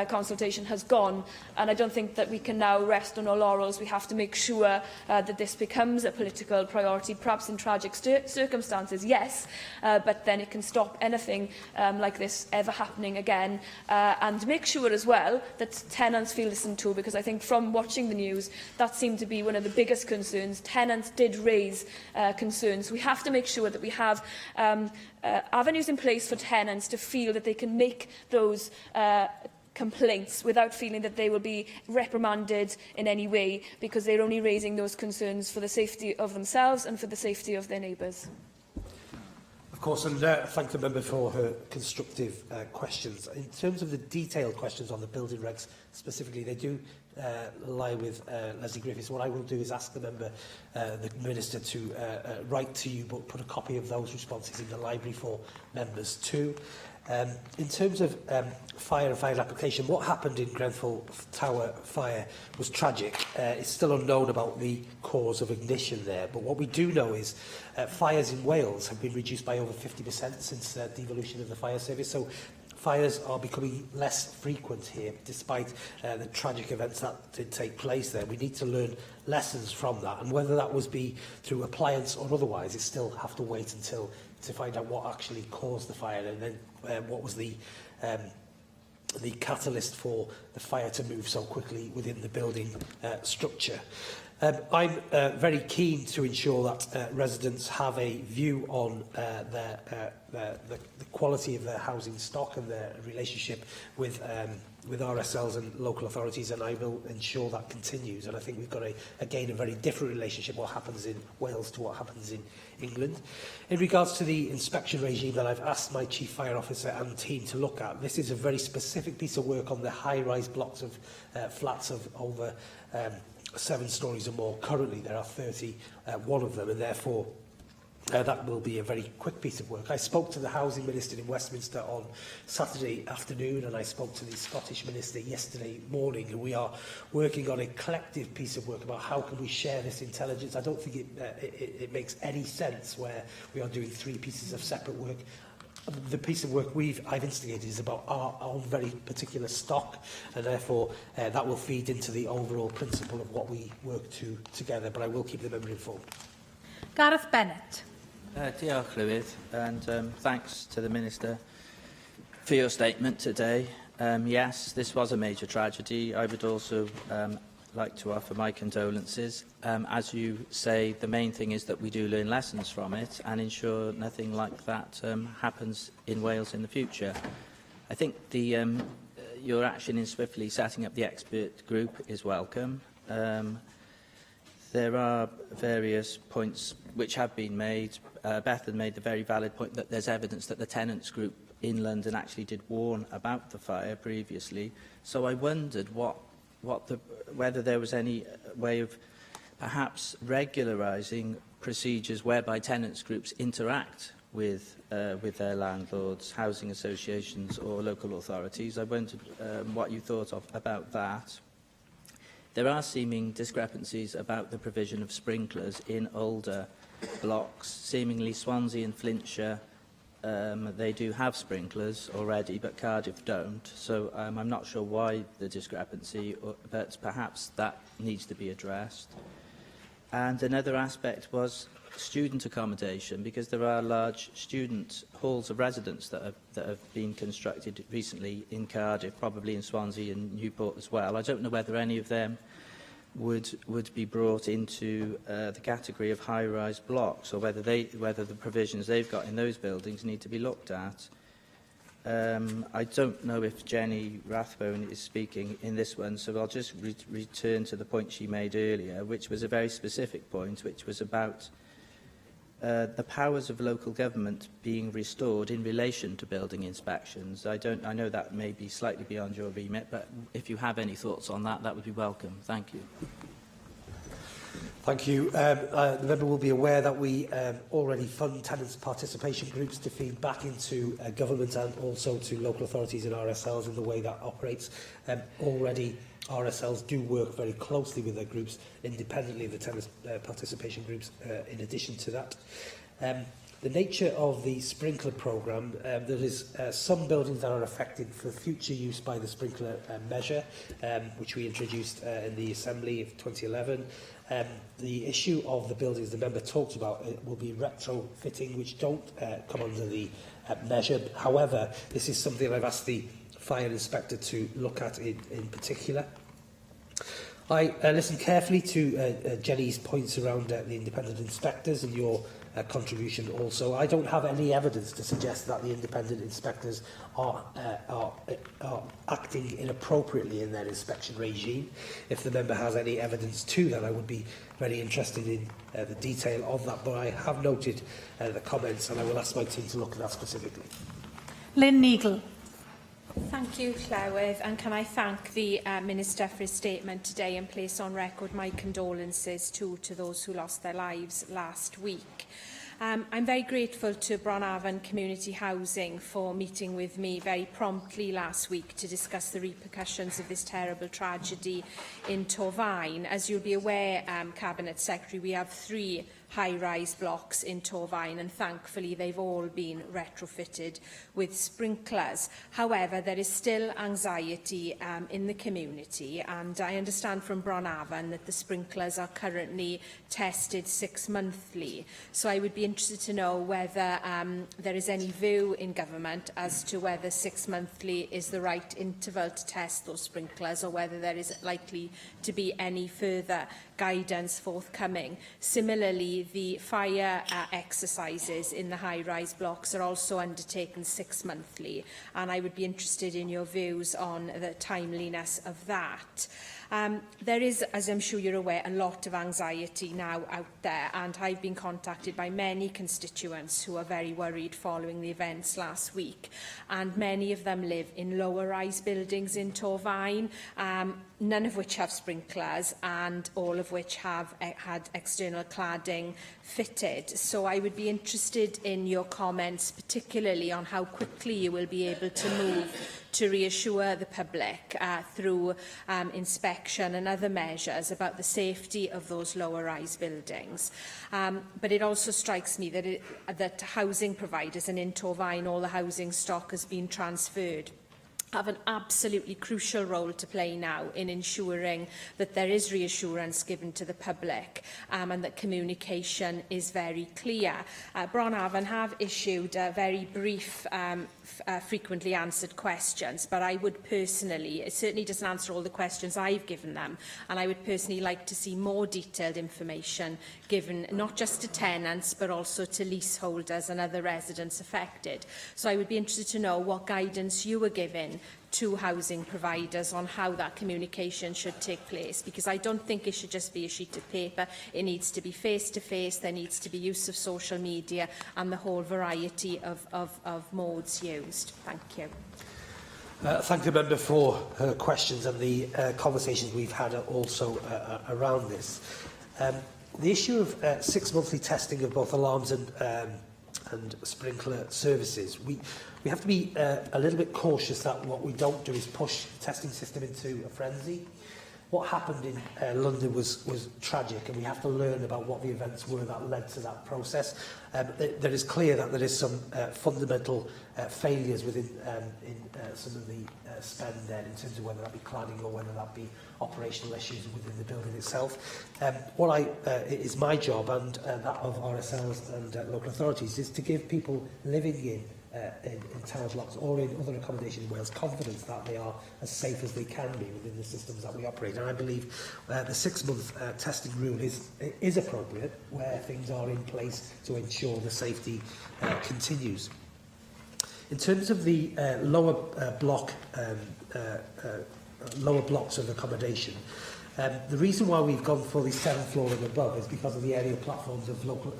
consultation has gone, and I don't think that we can now rest on our laurels. We have to make sure that this becomes a political priority, perhaps in tragic circumstances, yes, but then it can stop anything like this ever happening again, and make sure as well that tenants feel listened to, because I think from watching the news that seemed to be one of the biggest concerns. Tenants did raise concerns. We have to make sure that we have avenues in place for tenants to feel that they can make those complaints without feeling that they will be reprimanded in any way, because they're only raising those concerns for the safety of themselves and for the safety of their neighbours. Of course, and thank the member for her constructive questions. In terms of the detailed questions on the building regs specifically, they do lie with Leslie Griffiths. What I will do is ask the member, the Minister, to write to you, but put a copy of those responses in the library for members too. In terms of fire and fire application, what happened in Grenfell Tower fire was tragic. It's still unknown about the cause of ignition there, but what we do know is fires in Wales have been reduced by over 50% since devolution of the fire service. So fires are becoming less frequent here, despite the tragic events that did take place there. We need to learn lessons from that, and whether that was be through appliance or otherwise, it still have to wait until to find out what actually caused the fire, and then what was the catalyst for the fire to move so quickly within the building structure. I'm very keen to ensure that residents have a view on the quality of their housing stock and their relationship with RSLs and local authorities, and I will ensure that continues. And I think we've got, again, a very different relationship, what happens in Wales to what happens in England. In regards to the inspection regime that I've asked my Chief Fire Officer and team to look at, this is a very specific piece of work on the high-rise blocks of flats of over 7 stories or more. Currently, there are 31 of them, and therefore that will be a very quick piece of work. I spoke to the Housing Minister in Westminster on Saturday afternoon, and I spoke to the Scottish Minister yesterday morning, and we are working on a collective piece of work about how can we share this intelligence. I don't think it makes any sense where we are doing 3 pieces of separate work. The piece of work I've instigated is about our own very particular stock, and therefore that will feed into the overall principle of what we work to together, but I will keep the member informed. Gareth Bennett. Diolch, Llywydd, and thanks to the Minister for your statement today. Yes, this was a major tragedy. I would also like to offer my condolences. As you say, the main thing is that we do learn lessons from it and ensure nothing like that happens in Wales in the future. I think your action in swiftly setting up the expert group is welcome. There are various points which have been made. Beth had made the very valid point that there's evidence that the tenants group in London actually did warn about the fire previously. So I wondered whether there was any way of perhaps regularising procedures whereby tenants groups interact with their landlords, housing associations or local authorities. I wondered what you thought about that. There are seeming discrepancies about the provision of sprinklers in older blocks. Seemingly Swansea and Flintshire, they do have sprinklers already, but Cardiff don't. So I'm not sure why the discrepancy, but perhaps that needs to be addressed. And another aspect was student accommodation, because there are large student halls of residence that have been constructed recently in Cardiff, probably in Swansea and Newport as well. I don't know whether any of them would be brought into the category of high-rise blocks, or whether the provisions they've got in those buildings need to be looked at. I don't know if Jenny Rathbone is speaking in this one, so I'll just return to the point she made earlier, which was a very specific point, which was about the powers of local government being restored in relation to building inspections. I know that may be slightly beyond your remit, but if you have any thoughts on that, that would be welcome. Thank you. Thank you. The member will be aware that we already fund tenants' participation groups to feed back into government and also to local authorities and RSLs in the way that operates. Already, RSLs do work very closely with their groups, independently of the tenants' participation groups, in addition to that. The nature of the sprinkler programme, there is some buildings that are affected for future use by the sprinkler measure, which we introduced in the Assembly of 2011. The issue of the buildings the member talked about will be retrofitting, which don't come under the measure. However, this is something I've asked the fire inspector to look at in particular. I listened carefully to Jenny's points around the independent inspectors and your contribution also. I don't have any evidence to suggest that the independent inspectors are acting inappropriately in their inspection regime. If the member has any evidence to that, I would be very interested in the detail of that, but I have noted the comments and I will ask my team to look at that specifically. Lynn Neagle. Thank you, Llywydd, and can I thank the Minister for his statement today and place on record my condolences to those who lost their lives last week. I'm very grateful to Bronavon Community Housing for meeting with me very promptly last week to discuss the repercussions of this terrible tragedy in Torfaen. As you'll be aware, Cabinet Secretary, we have 3 high-rise blocks in Torfaen, and thankfully they've all been retrofitted with sprinklers. However, there is still anxiety in the community, and I understand from Bronavon that the sprinklers are currently tested 6 monthly. So I would be interested to know whether there is any view in government as to whether 6 monthly is the right interval to test those sprinklers, or whether there is likely to be any further guidance forthcoming. Similarly, the fire exercises in the high-rise blocks are also undertaken 6 monthly, and I would be interested in your views on the timeliness of that. There is, as I'm sure you're aware, a lot of anxiety now out there, and I've been contacted by many constituents who are very worried following the events last week, and many of them live in lower-rise buildings in Torfaen, none of which have sprinklers and all of which have had external cladding fitted. So I would be interested in your comments, particularly on how quickly you will be able to move to reassure the public through inspection and other measures about the safety of those lower-rise buildings. But it also strikes me that housing providers, and in Torfaen all the housing stock has been transferred, have an absolutely crucial role to play now in ensuring that there is reassurance given to the public and that communication is very clear. Bronavon have issued very brief, frequently answered questions, but I would personally, it certainly doesn't answer all the questions I've given them, and I would personally like to see more detailed information given not just to tenants but also to leaseholders and other residents affected. So I would be interested to know what guidance you were given to housing providers on how that communication should take place, because I don't think it should just be a sheet of paper. It needs to be face-to-face, there needs to be use of social media and the whole variety of modes used. Thank you. Thank the member for her questions and the conversations we've had also around this. The issue of 6 monthly testing of both alarms and sprinkler services, we have to be a little bit cautious that what we don't do is push the testing system into a frenzy. What happened in London was tragic, and we have to learn about what the events were that led to that process. There is clear that there is some fundamental failures within some of the spend there in terms of whether that be cladding or whether that be operational issues within the building itself. It is my job and that of RSLs and local authorities is to give people living in tower blocks or in other accommodation in Wales confidence that they are as safe as they can be within the systems that we operate. And I believe the 6-month testing rule is appropriate where things are in place to ensure the safety continues. In terms of the lower blocks of accommodation, the reason why we've gone for the 7th floor and above is because of the aerial platforms of local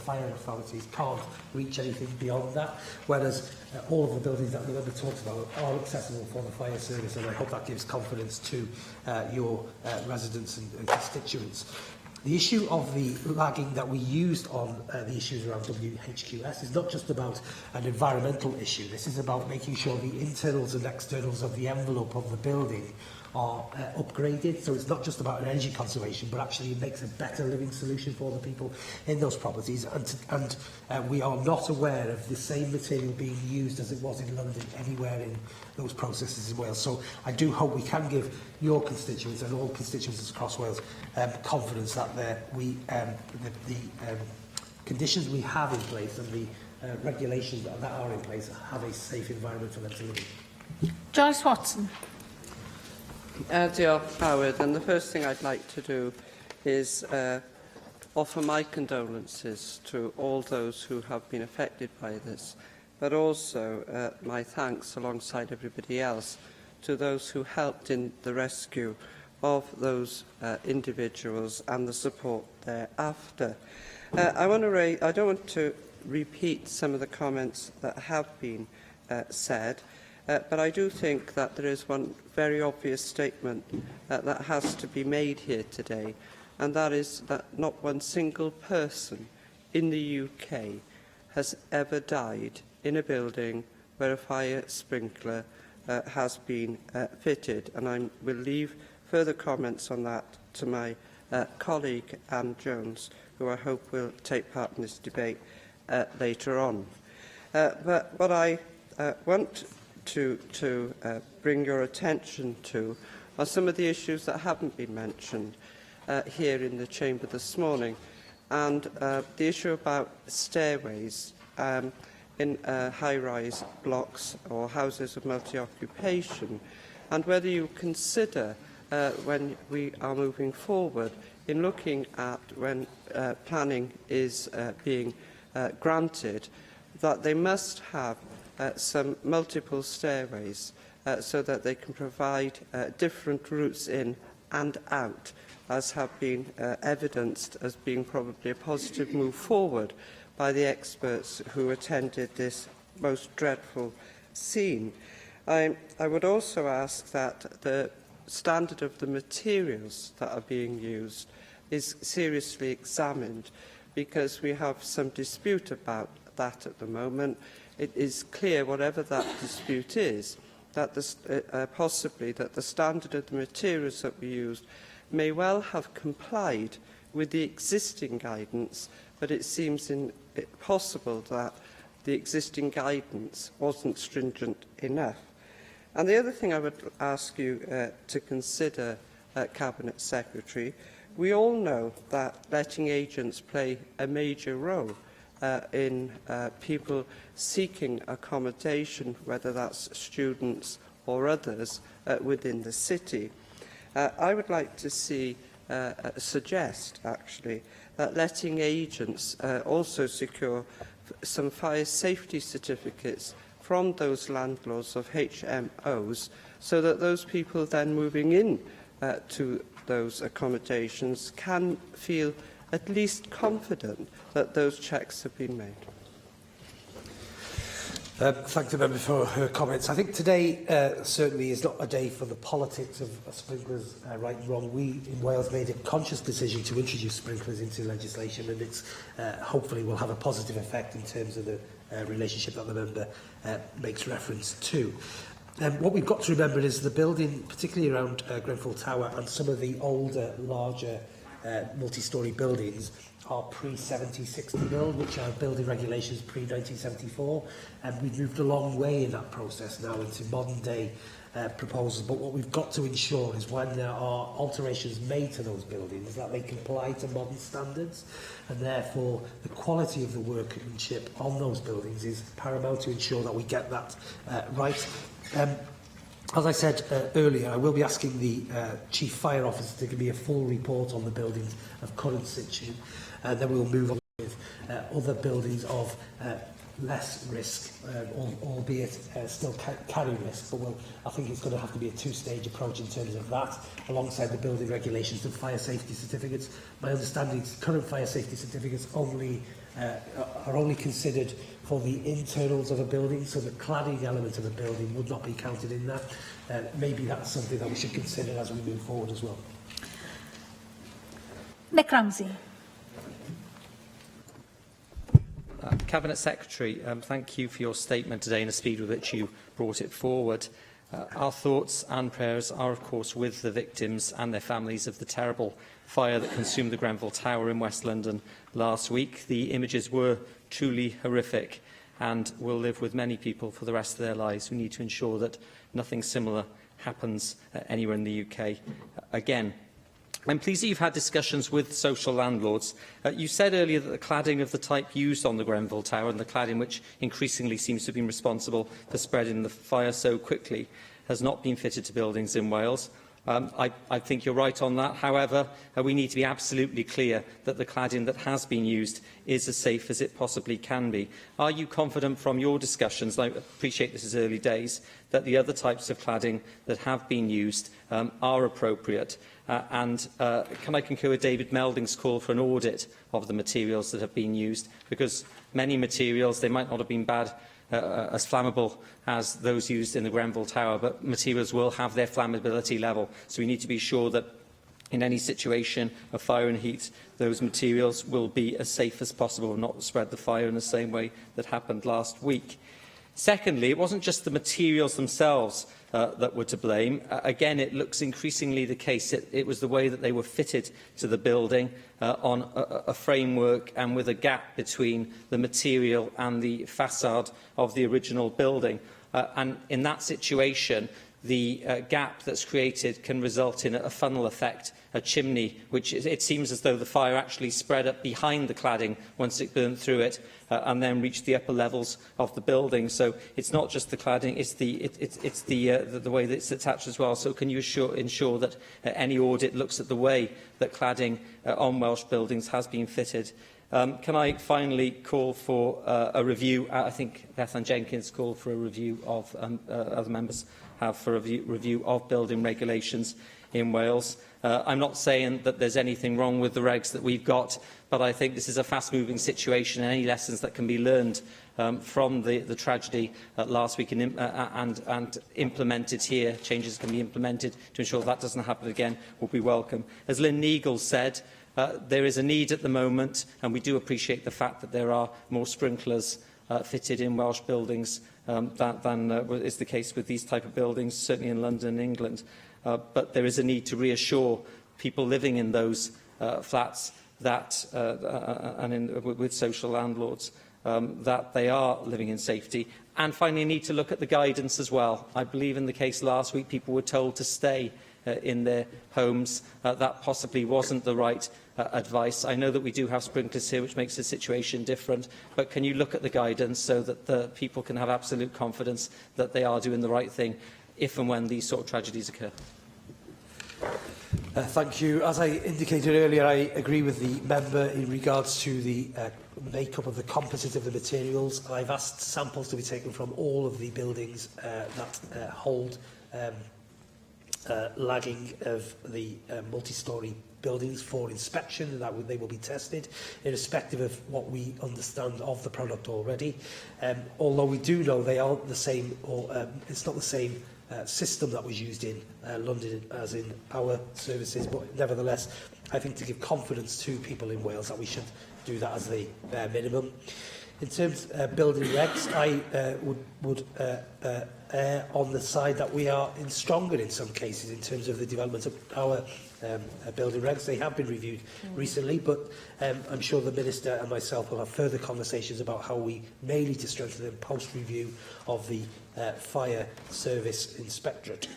fire authorities can't reach anything beyond that, whereas all of the buildings that the member talks about are accessible for the fire service, and I hope that gives confidence to your residents and constituents. The issue of the lagging that we used on the issues around WHQS is not just about an environmental issue. This is about making sure the internals and externals of the envelope of the building are upgraded. So it's not just about an energy conservation, but actually it makes a better living solution for the people in those properties. And we are not aware of the same material being used as it was in London anywhere in those processes in Wales. So I do hope we can give your constituents and all constituencies across Wales confidence that the conditions we have in place and the regulations that are in place have a safe environment for them to live in. Joyce Watson. Diolch, Howard. And the first thing I'd like to do is offer my condolences to all those who have been affected by this, but also my thanks alongside everybody else to those who helped in the rescue of those individuals and the support thereafter. I don't want to repeat some of the comments that have been said, but I do think that there is one very obvious statement that has to be made here today, and that is that not one single person in the UK has ever died in a building where a fire sprinkler has been fitted. And I will leave further comments on that to my colleague Anne Jones, who I hope will take part in this debate later on. But what I want to bring your attention to are some of the issues that haven't been mentioned here in the Chamber this morning, and the issue about stairways in high-rise blocks or houses of multi-occupation, and whether you consider, when we are moving forward, in looking at when planning is being granted, that they must have some multiple stairways so that they can provide different routes in and out, as have been evidenced as being probably a positive move forward by the experts who attended this most dreadful scene. I would also ask that the standard of the materials that are being used is seriously examined, because we have some dispute about that at the moment. It is clear, whatever that dispute is, that possibly that the standard of the materials that we used may well have complied with the existing guidance, but it seems possible that the existing guidance wasn't stringent enough. And the other thing I would ask you to consider, Cabinet Secretary, we all know that letting agents play a major role in people seeking accommodation, whether that's students or others within the city. I would like to suggest, actually, that letting agents also secure some fire safety certificates from those landlords of HMOs, so that those people then moving in to those accommodations can feel at least confident that those checks have been made. Thank the member for her comments. I think today certainly is not a day for the politics of sprinklers, right and wrong. We in Wales made a conscious decision to introduce sprinklers into legislation, and it's hopefully will have a positive effect in terms of the relationship that the member makes reference to. What we've got to remember is the building, particularly around Grenfell Tower and some of the older, larger multi-storey buildings, are pre-70-60 build, which are building regulations pre-1974, and we've moved a long way in that process now into modern-day proposals. But what we've got to ensure is when there are alterations made to those buildings, that they comply to modern standards, and therefore the quality of the workmanship on those buildings is paramount to ensure that we get that right. As I said earlier, I will be asking the Chief Fire Officer to give me a full report on the buildings of current situ, and then we will move on with other buildings of less risk, albeit still carry risk. But I think it's going to have to be a two-stage approach in terms of that, alongside the building regulations and fire safety certificates. My understanding is current fire safety certificates are only considered for the internals of a building, so the cladding element of a building would not be counted in that. Maybe that's something that we should consider as we move forward as well. Nick Ramsey. Cabinet Secretary, thank you for your statement today and the speed with which you brought it forward. Our thoughts and prayers are, of course, with the victims and their families of the terrible fire that consumed the Grenfell Tower in West London last week. The images were truly horrific and will live with many people for the rest of their lives. We need to ensure that nothing similar happens anywhere in the UK again. I'm pleased that you've had discussions with social landlords. You said earlier that the cladding of the type used on the Grenfell Tower and the cladding which increasingly seems to have been responsible for spreading the fire so quickly has not been fitted to buildings in Wales. I think you're right on that. However, we need to be absolutely clear that the cladding that has been used is as safe as it possibly can be. Are you confident from your discussions, and I appreciate this is early days, that the other types of cladding that have been used are appropriate? Can I concur with David Melding's call for an audit of the materials that have been used? Because many materials, they might not have been bad, as flammable as those used in the Grenfell Tower, but materials will have their flammability level. So we need to be sure that in any situation of fire and heat, those materials will be as safe as possible and not spread the fire in the same way that happened last week. Secondly, it wasn't just the materials themselves that were to blame. Again, it looks increasingly the case. It was the way that they were fitted to the building on a framework and with a gap between the material and the facade of the original building. And in that situation, the gap that's created can result in a funnel effect, a chimney, which it seems as though the fire actually spread up behind the cladding once it burnt through it and then reached the upper levels of the building. So it's not just the cladding, it's the way that it's attached as well. So can you ensure that any audit looks at the way that cladding on Welsh buildings has been fitted? Can I finally call for a review? I think Bethan Jenkins called for a review of, other members have for a review of building regulations in Wales. I'm not saying that there's anything wrong with the regs that we've got, but I think this is a fast-moving situation, and any lessons that can be learned from the tragedy last week and implemented here, changes can be implemented to ensure that doesn't happen again, will be welcome. As Lynn Neagle said, there is a need at the moment, and we do appreciate the fact that there are more sprinklers fitted in Welsh buildings than is the case with these type of buildings, certainly in London and England. But there is a need to reassure people living in those flats that, with social landlords that they are living in safety. And finally, need to look at the guidance as well. I believe in the case last week, people were told to stay in their homes. That possibly wasn't the right advice. I know that we do have sprinklers here, which makes the situation different, but can you look at the guidance so that the people can have absolute confidence that they are doing the right thing if and when these sort of tragedies occur? Thank you. As I indicated earlier, I agree with the member in regards to the makeup of the composite of the materials. I've asked samples to be taken from all of the buildings that hold lagging of the multi-storey buildings for inspection, and that they will be tested, irrespective of what we understand of the product already. Although we do know they aren't the same, or it's not the same system that was used in London as in our services, but nevertheless, I think to give confidence to people in Wales that we should do that as the bare minimum. In terms of building regs, I would err on the side that we are stronger in some cases in terms of the development of our building regs. They have been reviewed recently, but I'm sure the Minister and myself will have further conversations about how we may need to strengthen them post-review of the Fire Service Inspectorate.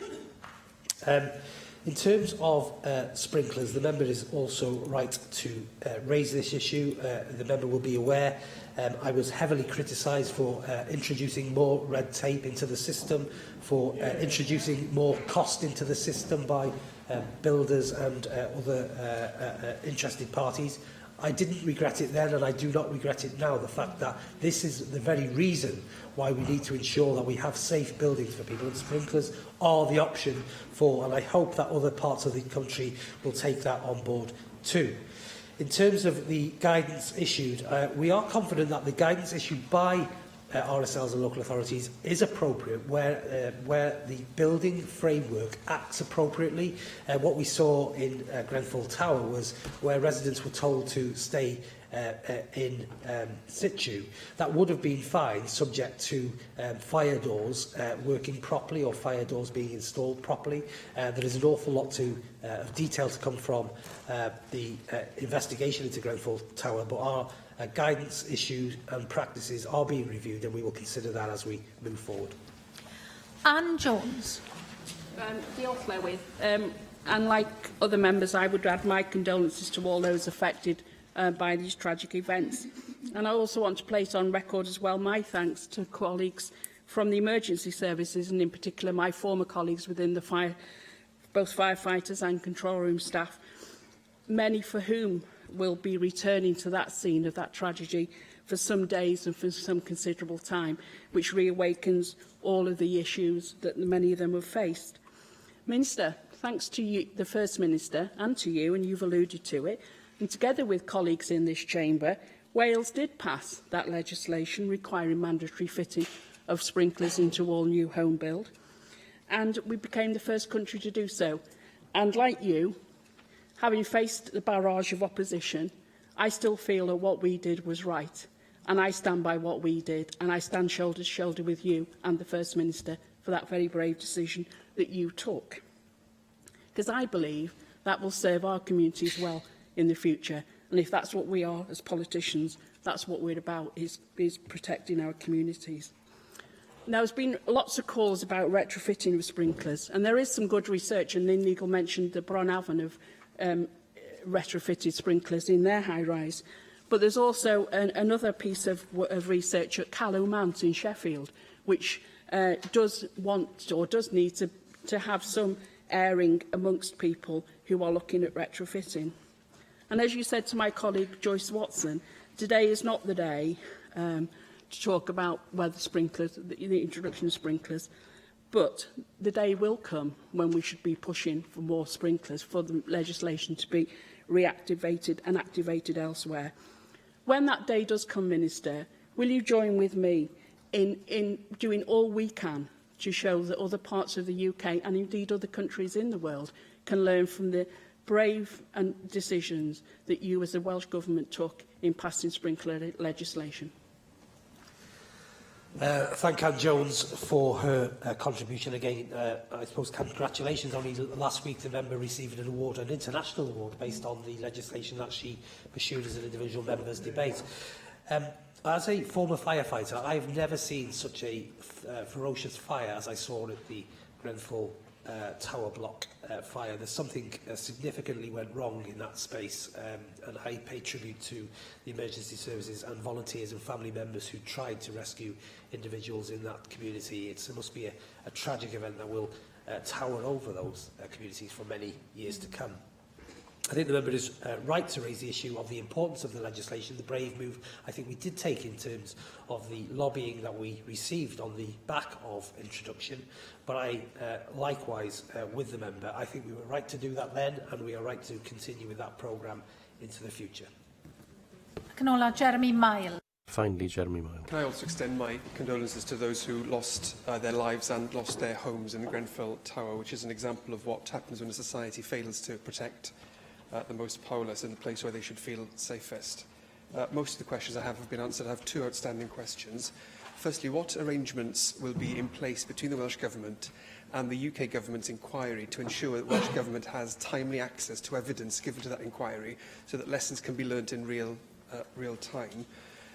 In terms of sprinklers, the member is also right to raise this issue. The member will be aware I was heavily criticised for introducing more red tape into the system, for introducing more cost into the system by builders and other interested parties. I didn't regret it then, and I do not regret it now, the fact that this is the very reason why we need to ensure that we have safe buildings for people, and sprinklers are the option for, and I hope that other parts of the country will take that on board too. In terms of the guidance issued, we are confident that the guidance issued by RSLs and local authorities is appropriate where the building framework acts appropriately. What we saw in Grenfell Tower was where residents were told to stay in situ. That would have been fine, subject to fire doors working properly or fire doors being installed properly. There is an awful lot of detail to come from the investigation into Grenfell Tower, but our guidance issues and practices are being reviewed, and we will consider that as we move forward. Anne Jones. Diolch, Llywydd. And like other members, I would add my condolences to all those affected by these tragic events. And I also want to place on record as well my thanks to colleagues from the emergency services, and in particular my former colleagues within the both firefighters and control room staff, many for whom will be returning to that scene of that tragedy for some days and for some considerable time, which reawakens all of the issues that many of them have faced. Minister, thanks to you, the First Minister, and to you, and you've alluded to it, and together with colleagues in this chamber, Wales did pass that legislation requiring mandatory fitting of sprinklers into all new home build, and we became the first country to do so. And like you, having faced the barrage of opposition, I still feel that what we did was right, and I stand by what we did, and I stand shoulder to shoulder with you and the First Minister for that very brave decision that you took. Because I believe that will serve our communities well in the future, and if that's what we are as politicians, that's what we're about, is protecting our communities. Now, there's been lots of calls about retrofitting of sprinklers, and there is some good research, and Lynn Legal mentioned the Bronavon of retrofitted sprinklers in their high-rise. But there's also another piece of research at Callow Mount in Sheffield, which does want or does need to have some airing amongst people who are looking at retrofitting. And as you said to my colleague Joyce Watson, today is not the day to talk about whether sprinklers, the introduction of sprinklers, but the day will come when we should be pushing for more sprinklers, for the legislation to be reactivated and activated elsewhere. When that day does come, Minister, will you join with me in doing all we can to show that other parts of the UK, and indeed other countries in the world, can learn from the brave decisions that you as the Welsh Government took in passing sprinkler legislation? Thank Anne Jones for her contribution. Again, I suppose congratulations. Only last week the member received an award, an international award, based on the legislation that she pursued as an individual member's debate. As a former firefighter, I've never seen such a ferocious fire as I saw at the Grenfell Tower block fire. There's something significantly went wrong in that space, and I pay tribute to the emergency services and volunteers and family members who tried to rescue individuals in that community. It must be a tragic event that will tower over those communities for many years to come. I think the member is right to raise the issue of the importance of the legislation, the brave move I think we did take in terms of the lobbying that we received on the back of introduction. But I, likewise, with the member, I think we were right to do that then, and we are right to continue with that programme into the future. Canola, Jeremy Mile. Finally, Jeremy Mile. Can I also extend my condolences to those who lost their lives and lost their homes in the Grenfell Tower, which is an example of what happens when a society fails to protect the most powerless in the place where they should feel safest. Most of the questions I have been answered. I have two outstanding questions. Firstly, what arrangements will be in place between the Welsh Government and the UK Government's inquiry to ensure that the Welsh Government has timely access to evidence given to that inquiry so that lessons can be learnt in real time?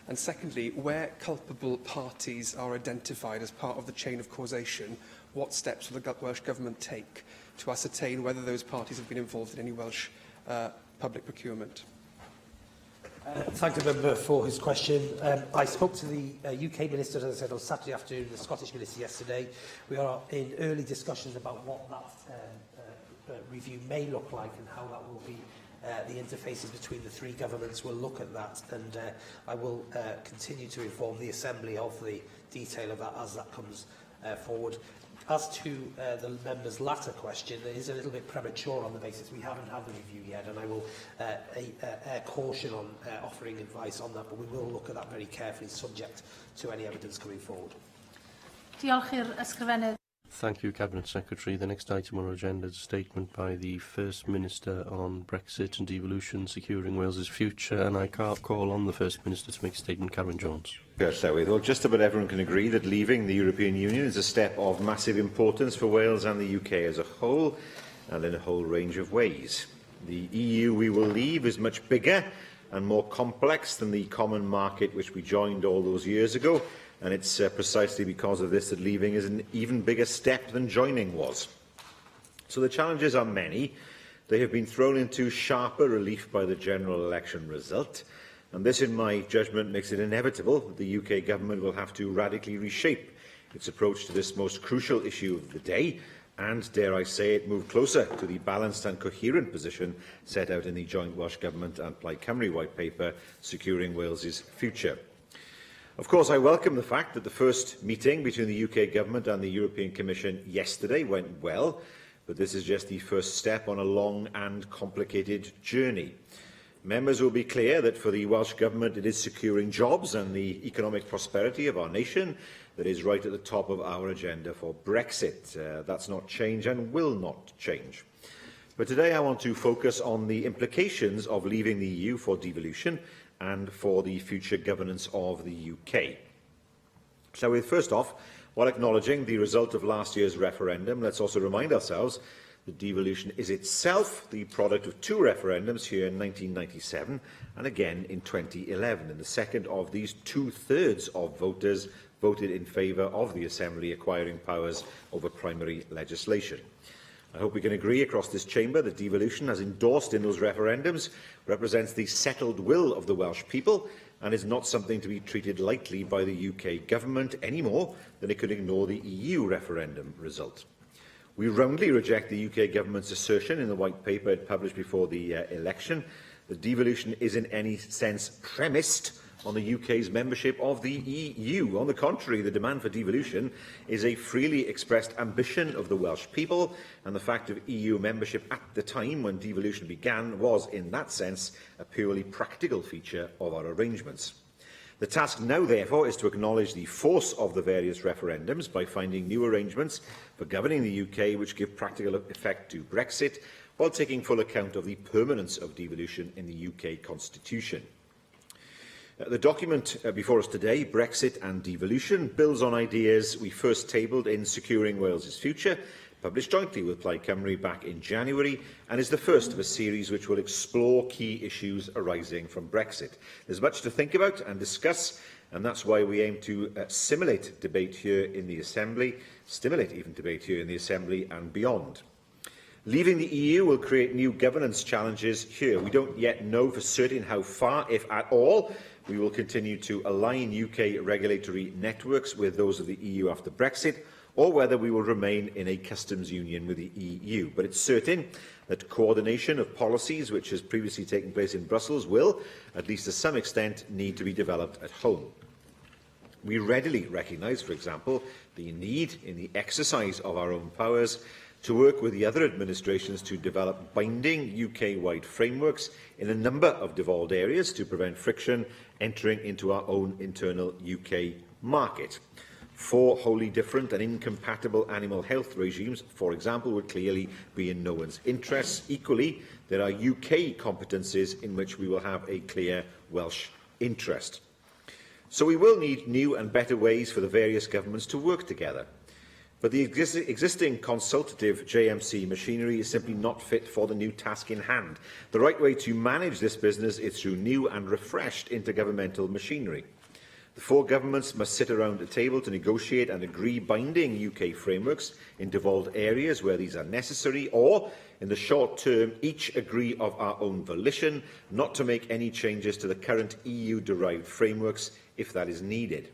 And secondly, where culpable parties are identified as part of the chain of causation, what steps will the Welsh Government take to ascertain whether those parties have been involved in any Welsh public procurement? Thank the member for his question. I spoke to the UK Minister, as I said, on Saturday afternoon, the Scottish Minister yesterday. We are in early discussions about what that review may look like and how that will be. The interfaces between the three governments will look at that, and I will continue to inform the Assembly of the detail of that as that comes forward. As to the member's latter question, it is a little bit premature on the basis we haven't had the review yet, and I will air caution on offering advice on that, but we will look at that very carefully, subject to any evidence coming forward. Diolch i'r ysgrifennydd. Thank you, Cabinet Secretary. The next item on our agenda is a statement by the First Minister on Brexit and devolution, securing Wales's future, and I can't call on the First Minister to make a statement. Karen Jones. Well, just about everyone can agree that leaving the European Union is a step of massive importance for Wales and the UK as a whole, and in a whole range of ways. The EU we will leave is much bigger and more complex than the common market which we joined all those years ago, and it's precisely because of this that leaving is an even bigger step than joining was. So the challenges are many. They have been thrown into sharper relief by the general election result, and this, in my judgment, makes it inevitable that the UK government will have to radically reshape its approach to this most crucial issue of the day, and, dare I say it, move closer to the balanced and coherent position set out in the joint Welsh Government and Plaid Cymru White Paper, Securing Wales's Future. Of course, I welcome the fact that the first meeting between the UK Government and the European Commission yesterday went well, but this is just the first step on a long and complicated journey. Members will be clear that for the Welsh Government it is securing jobs and the economic prosperity of our nation that is right at the top of our agenda for Brexit. That's not change and will not change. But today I want to focus on the implications of leaving the EU for devolution and for the future governance of the UK. So, first off, while acknowledging the result of last year's referendum, let's also remind ourselves that devolution is itself the product of two referendums here in 1997 and again in 2011. In the second of these, 2/3 of voters voted in favour of the Assembly acquiring powers over primary legislation. I hope we can agree across this chamber that devolution, as endorsed in those referendums, represents the settled will of the Welsh people and is not something to be treated lightly by the UK government any more than it could ignore the EU referendum result. We roundly reject the UK government's assertion in the white paper it published before the election that devolution is in any sense premised on the UK's membership of the EU. On the contrary, the demand for devolution is a freely expressed ambition of the Welsh people, and the fact of EU membership at the time when devolution began was, in that sense, a purely practical feature of our arrangements. The task now, therefore, is to acknowledge the force of the various referendums by finding new arrangements for governing the UK which give practical effect to Brexit, while taking full account of the permanence of devolution in the UK Constitution. The document before us today, Brexit and Devolution, builds on ideas we first tabled in Securing Wales's Future, published jointly with Plaid Cymru back in January, and is the first of a series which will explore key issues arising from Brexit. There's much to think about and discuss, and that's why we aim to stimulate debate here in the Assembly and beyond. Leaving the EU will create new governance challenges here. We don't yet know for certain how far, if at all, we will continue to align UK regulatory networks with those of the EU after Brexit, or whether we will remain in a customs union with the EU. But it's certain that coordination of policies which has previously taken place in Brussels will, at least to some extent, need to be developed at home. We readily recognise, for example, the need in the exercise of our own powers to work with the other administrations to develop binding UK-wide frameworks in a number of devolved areas to prevent friction entering into our own internal UK market. 4 wholly different and incompatible animal health regimes, for example, would clearly be in no one's interests. Equally, there are UK competences in which we will have a clear Welsh interest. So we will need new and better ways for the various governments to work together. But the existing consultative JMC machinery is simply not fit for the new task in hand. The right way to manage this business is through new and refreshed intergovernmental machinery. The 4 governments must sit around a table to negotiate and agree binding UK frameworks in devolved areas where these are necessary, or, in the short term, each agree of our own volition not to make any changes to the current EU-derived frameworks if that is needed.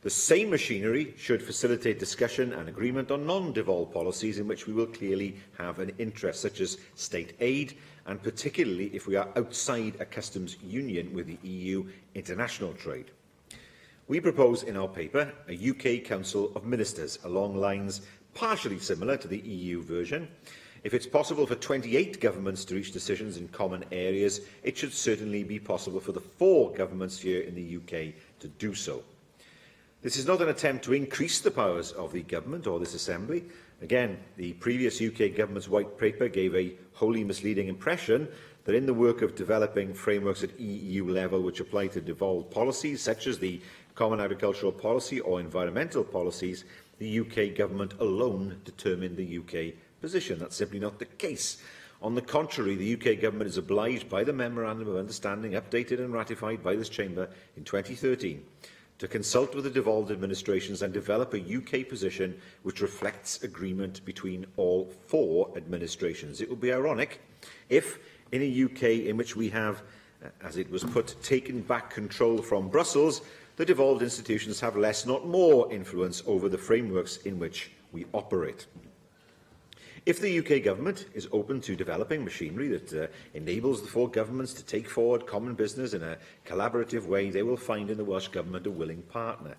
The same machinery should facilitate discussion and agreement on non-devolved policies in which we will clearly have an interest, such as state aid, and particularly if we are outside a customs union with the EU international trade. We propose in our paper a UK Council of Ministers along lines partially similar to the EU version. If it's possible for 28 governments to reach decisions in common areas, it should certainly be possible for the 4 governments here in the UK to do so. This is not an attempt to increase the powers of the government or this Assembly. Again, the previous UK government's white paper gave a wholly misleading impression that in the work of developing frameworks at EU level which apply to devolved policies, such as the Common Agricultural Policy or environmental policies, the UK government alone determined the UK position. That's simply not the case. On the contrary, the UK government is obliged by the Memorandum of Understanding, updated and ratified by this Chamber in 2013, to consult with the devolved administrations and develop a UK position which reflects agreement between all 4 administrations. It would be ironic if, in a UK in which we have, as it was put, taken back control from Brussels, the devolved institutions have less, not more, influence over the frameworks in which we operate. If the UK government is open to developing machinery that enables the 4 governments to take forward common business in a collaborative way, they will find in the Welsh Government a willing partner.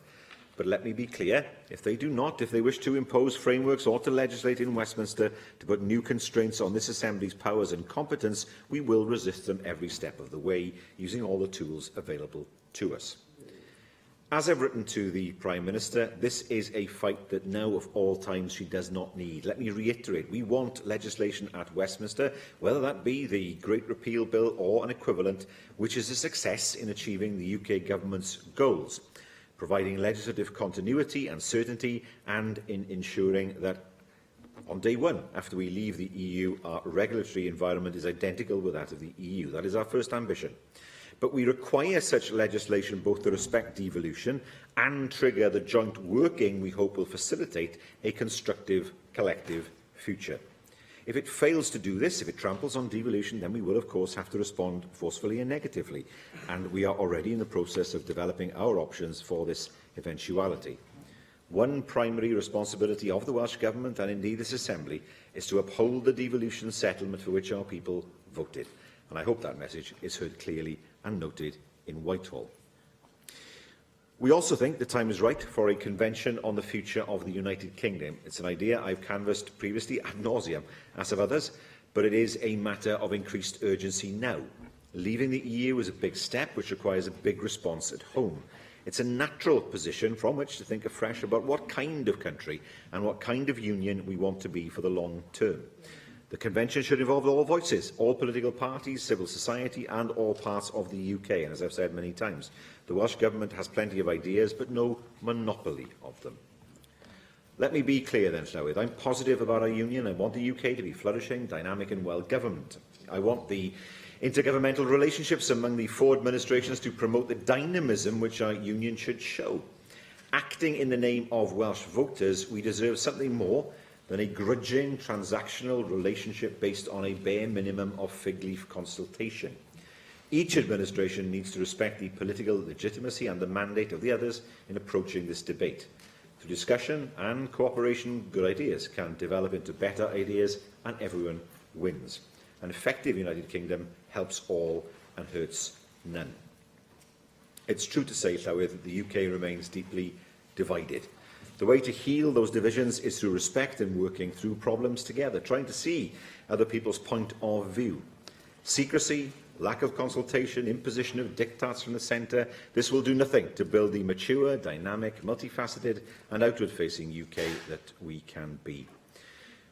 But let me be clear, if they do not, if they wish to impose frameworks or to legislate in Westminster to put new constraints on this Assembly's powers and competence, we will resist them every step of the way, using all the tools available to us. As I've written to the Prime Minister, this is a fight that now of all times she does not need. Let me reiterate, we want legislation at Westminster, whether that be the Great Repeal Bill or an equivalent, which is a success in achieving the UK Government's goals, providing legislative continuity and certainty, and in ensuring that on day one, after we leave the EU, our regulatory environment is identical with that of the EU. That is our first ambition. But we require such legislation both to respect devolution and trigger the joint working we hope will facilitate a constructive, collective future. If it fails to do this, if it tramples on devolution, then we will, of course, have to respond forcefully and negatively. And we are already in the process of developing our options for this eventuality. One primary responsibility of the Welsh Government, and indeed this Assembly, is to uphold the devolution settlement for which our people voted. And I hope that message is heard clearly and noted in Whitehall. We also think the time is right for a convention on the future of the United Kingdom. It's an idea I've canvassed previously ad nauseam, as have others, but it is a matter of increased urgency now. Leaving the EU is a big step which requires a big response at home. It's a natural position from which to think afresh about what kind of country and what kind of union we want to be for the long term. The convention should involve all voices, all political parties, civil society and all parts of the UK. And as I've said many times, the Welsh Government has plenty of ideas, but no monopoly of them. Let me be clear then, Llywydd. I'm positive about our union. I want the UK to be flourishing, dynamic and well-governed. I want the intergovernmental relationships among the 4 administrations to promote the dynamism which our union should show. Acting in the name of Welsh voters, we deserve something more than a grudging transactional relationship based on a bare minimum of fig leaf consultation. Each administration needs to respect the political legitimacy and the mandate of the others in approaching this debate. Through discussion and cooperation, good ideas can develop into better ideas and everyone wins. An effective United Kingdom helps all and hurts none. It's true to say, Llywydd, that the UK remains deeply divided. The way to heal those divisions is through respect and working through problems together, trying to see other people's point of view. Secrecy, lack of consultation, imposition of diktats from the centre, this will do nothing to build the mature, dynamic, multifaceted and outward-facing UK that we can be.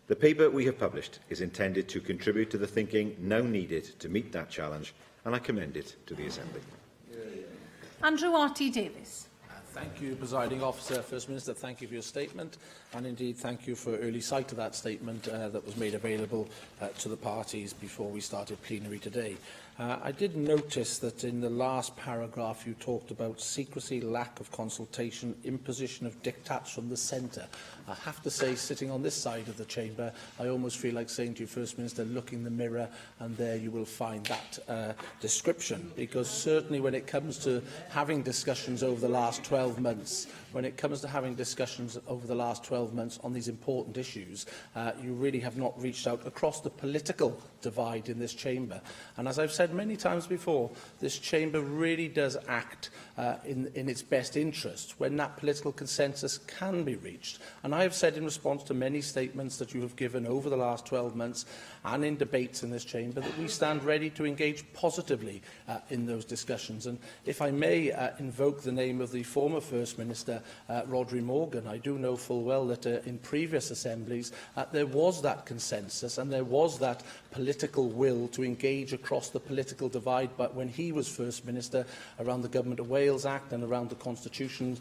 The paper we have published is intended to contribute to the thinking now needed to meet that challenge, and I commend it to the Assembly. Andrew Arty-Davies. Thank you, Presiding Officer. First Minister, thank you for your statement, and indeed thank you for early sight of that statement that was made available to the parties before we started plenary today. I did notice that in the last paragraph you talked about secrecy, lack of consultation, imposition of diktats from the centre. I have to say, sitting on this side of the chamber, I almost feel like saying to you, First Minister, look in the mirror and there you will find that description, because certainly when it comes to having discussions over the last 12 12 months, when it comes to having discussions over the last 12 months on these important issues, you really have not reached out across the political divide in this chamber. And as I've said many times before, this chamber really does act in its best interest when that political consensus can be reached. And I have said in response to many statements that you have given over the last 12 months and in debates in this chamber that we stand ready to engage positively in those discussions. And if I may invoke the name of the former First Minister, Rhodri Morgan, I do know full well that in previous assemblies there was that consensus and there was that political will to engage across the political divide, but when he was First Minister, around the Government of Wales Act and around the constitutional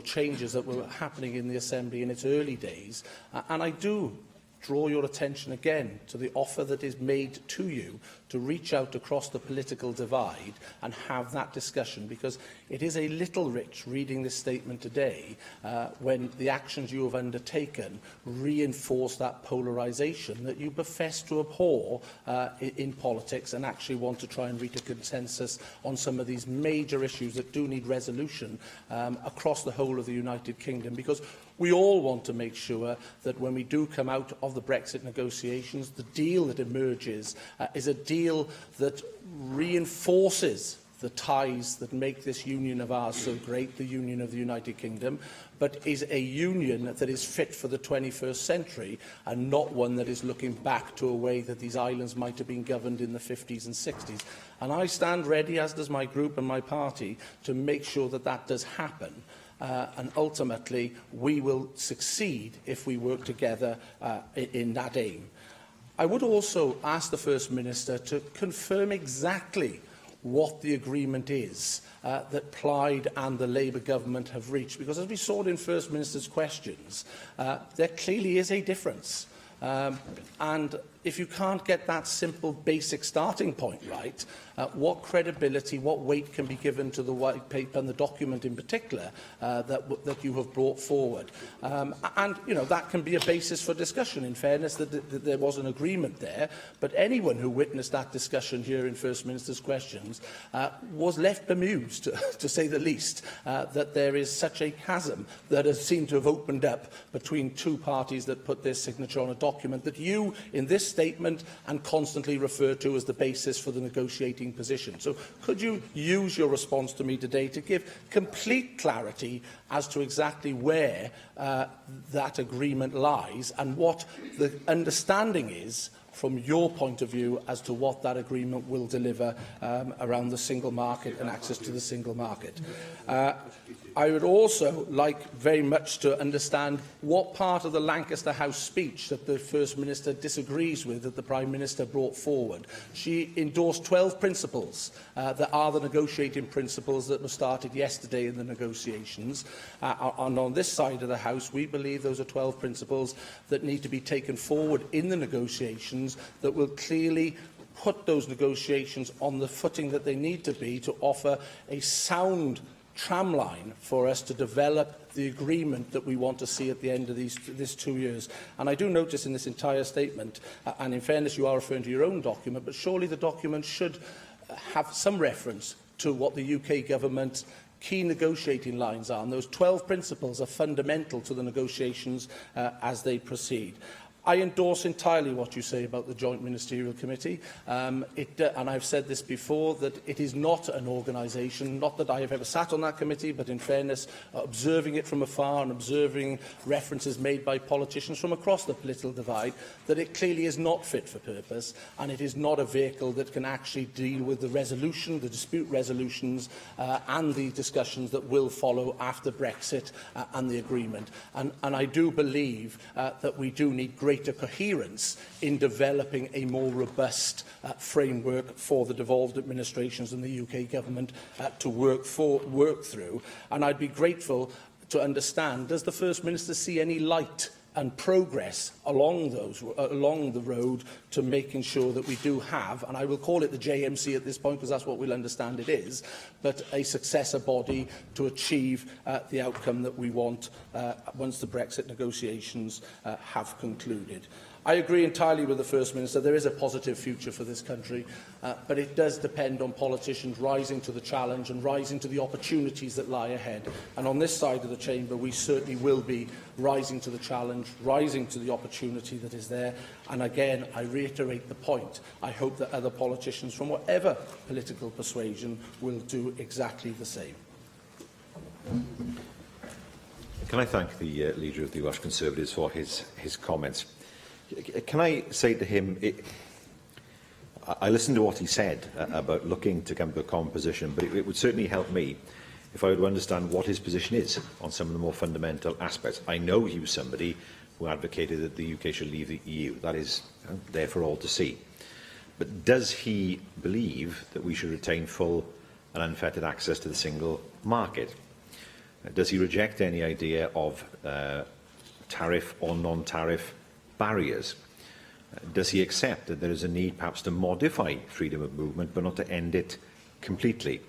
changes that were happening in the Assembly in its early days. And I do draw your attention again to the offer that is made to you to reach out across the political divide and have that discussion, because it is a little rich reading this statement today when the actions you have undertaken reinforce that polarisation that you profess to abhor in politics and actually want to try and reach a consensus on some of these major issues that do need resolution across the whole of the United Kingdom, because we all want to make sure that when we do come out of the Brexit negotiations, the deal that emerges is a deal that reinforces the ties that make this union of ours so great, the union of the United Kingdom, but is a union that is fit for the 21st century and not one that is looking back to a way that these islands might have been governed in the 50s and 60s. And I stand ready, as does my group and my party, to make sure that that does happen. And ultimately, we will succeed if we work together in that aim. I would also ask the First Minister to confirm exactly what the agreement is that Plaid and the Labour government have reached, because as we saw in First Minister's questions, there clearly is a difference. And if you can't get that simple, basic starting point right, what credibility, what weight can be given to the white paper and the document in particular that you have brought forward? And, you know, that can be a basis for discussion, in fairness, that there was an agreement there. But anyone who witnessed that discussion here in First Minister's questions was left bemused, to say the least, that there is such a chasm that has seemed to have opened up between two parties that put their signature on a document that you, in this statement, and constantly refer to as the basis for the negotiating position. So could you use your response to me today to give complete clarity as to exactly where that agreement lies and what the understanding is from your point of view as to what that agreement will deliver around the single market and access to the single market? I would also like very much to understand what part of the Lancaster House speech that the First Minister disagrees with that the Prime Minister brought forward. She endorsed 12 principles that are the negotiating principles that were started yesterday in the negotiations. And on this side of the House, we believe those are 12 principles that need to be taken forward in the negotiations that will clearly put those negotiations on the footing that they need to be to offer a sound tramline for us to develop the agreement that we want to see at the end of this 2 years. And I do notice in this entire statement, and in fairness you are referring to your own document, but surely the document should have some reference to what the UK government's key negotiating lines are, and those 12 principles are fundamental to the negotiations as they proceed. I endorse entirely what you say about the Joint Ministerial Committee. And I've said this before, that it is not an organisation, not that I have ever sat on that committee, but in fairness, observing it from afar and observing references made by politicians from across the political divide, that it clearly is not fit for purpose, and it is not a vehicle that can actually deal with the resolution, the dispute resolutions, and the discussions that will follow after Brexit and the agreement. And I do believe that we do need greater coherence in developing a more robust framework for the devolved administrations and the UK government to work through. And I'd be grateful to understand, does the First Minister see any light and progress along the road to making sure that we do have, and I will call it the JMC at this point because that's what we'll understand it is, but a successor body to achieve the outcome that we want once the Brexit negotiations have concluded. I agree entirely with the First Minister. There is a positive future for this country, but it does depend on politicians rising to the challenge and rising to the opportunities that lie ahead. And on this side of the chamber, we certainly will be rising to the challenge, rising to the opportunity that is there. And again, I reiterate the point. I hope that other politicians from whatever political persuasion will do exactly the same. Can I thank the leader of the Welsh Conservatives for his comments? Can I say to him, I listened to what he said about looking to come to a common position, but it would certainly help me if I would understand what his position is on some of the more fundamental aspects. I know he was somebody who advocated that the UK should leave the EU. That is there for all to see. But does he believe that we should retain full and unfettered access to the single market? Does he reject any idea of tariff or non-tariff barriers? Does he accept that there is a need perhaps to modify freedom of movement but not to end it completely?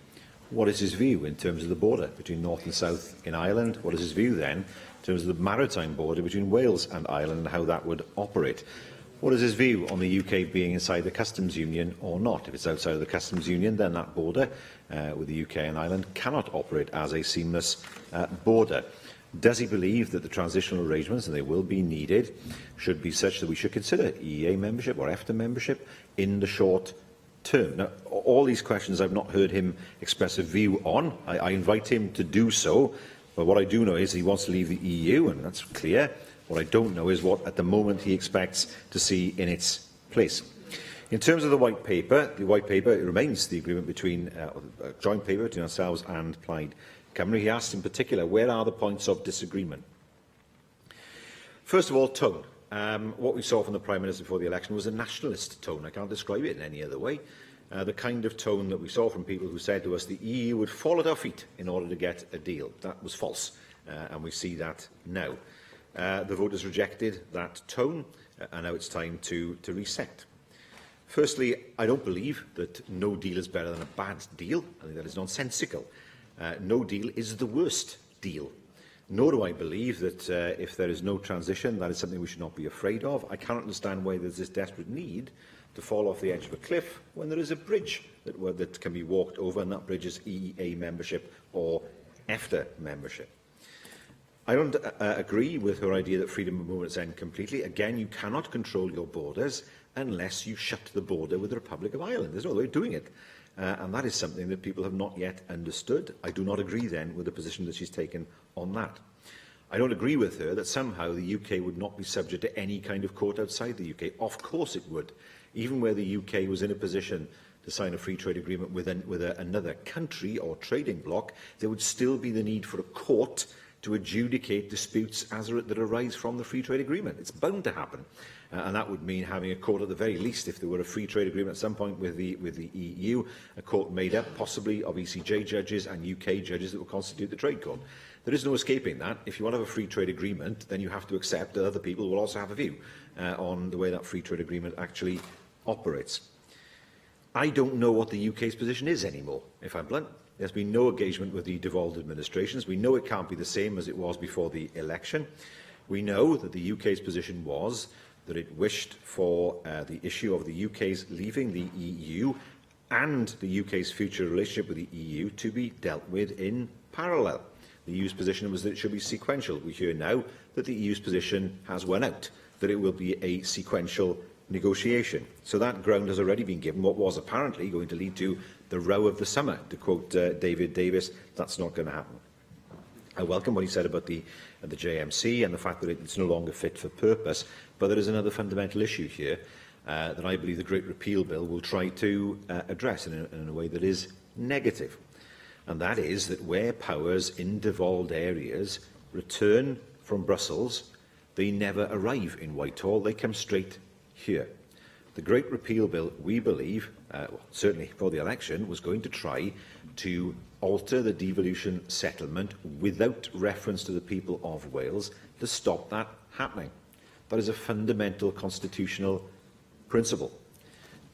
What is his view in terms of the border between North and South in Ireland? What is his view then in terms of the maritime border between Wales and Ireland and how that would operate? What is his view on the UK being inside the customs union or not? If it's outside of the customs union, then that border with the UK and Ireland cannot operate as a seamless border. Does he believe that the transitional arrangements, and they will be needed, should be such that we should consider EEA membership or EFTA membership in the short term? Now, all these questions I've not heard him express a view on. I invite him to do so, but what I do know is he wants to leave the EU, and that's clear. What I don't know is what, at the moment, he expects to see in its place. In terms of the White Paper, it remains the agreement between a joint paper between ourselves and Plaid Cymru. He asked in particular, where are the points of disagreement? First of all, tone. What we saw from the Prime Minister before the election was a nationalist tone. I can't describe it in any other way. The kind of tone that we saw from people who said to us the EU would fall at our feet in order to get a deal. That was false, and we see that now. The voters rejected that tone, and now it's time to reset. Firstly, I don't believe that no deal is better than a bad deal. I think that is nonsensical. No deal is the worst deal. Nor do I believe that if there is no transition, that is something we should not be afraid of. I cannot understand why there's this desperate need to fall off the edge of a cliff when there is a bridge that can be walked over, and that bridge is EEA membership or EFTA membership. I don't agree with her idea that freedom of movement ends completely. Again, you cannot control your borders unless you shut the border with the Republic of Ireland. There's no way of doing it. And that is something that people have not yet understood. I do not agree, then, with the position that she's taken on that. I don't agree with her that somehow the UK would not be subject to any kind of court outside the UK. Of course it would. Even where the UK was in a position to sign a free trade agreement with another country or trading bloc, there would still be the need for a court to adjudicate disputes that arise from the free trade agreement. It's bound to happen. And that would mean having a court at the very least, if there were a free trade agreement at some point with the EU, a court made up possibly of ECJ judges and UK judges that will constitute the trade court. There is no escaping that. If you want to have a free trade agreement, then you have to accept that other people will also have a view on the way that free trade agreement actually operates. I don't know what the UK's position is anymore, if I'm blunt. There's been no engagement with the devolved administrations. We know it can't be the same as it was before the election. We know that the UK's position was that it wished for the issue of the UK's leaving the EU and the UK's future relationship with the EU to be dealt with in parallel. The EU's position was that it should be sequential. We hear now that the EU's position has won out, that it will be a sequential negotiation. So that ground has already been given, what was apparently going to lead to the row of the summer. To quote David Davis, that's not going to happen. I welcome what he said about the JMC and the fact that it's no longer fit for purpose, but there is another fundamental issue here that I believe the Great Repeal Bill will try to address in a way that is negative. And that is that where powers in devolved areas return from Brussels, they never arrive in Whitehall, they come straight here. The Great Repeal Bill, we believe, certainly for the election, was going to try to alter the devolution settlement without reference to the people of Wales to stop that happening. That is a fundamental constitutional principle.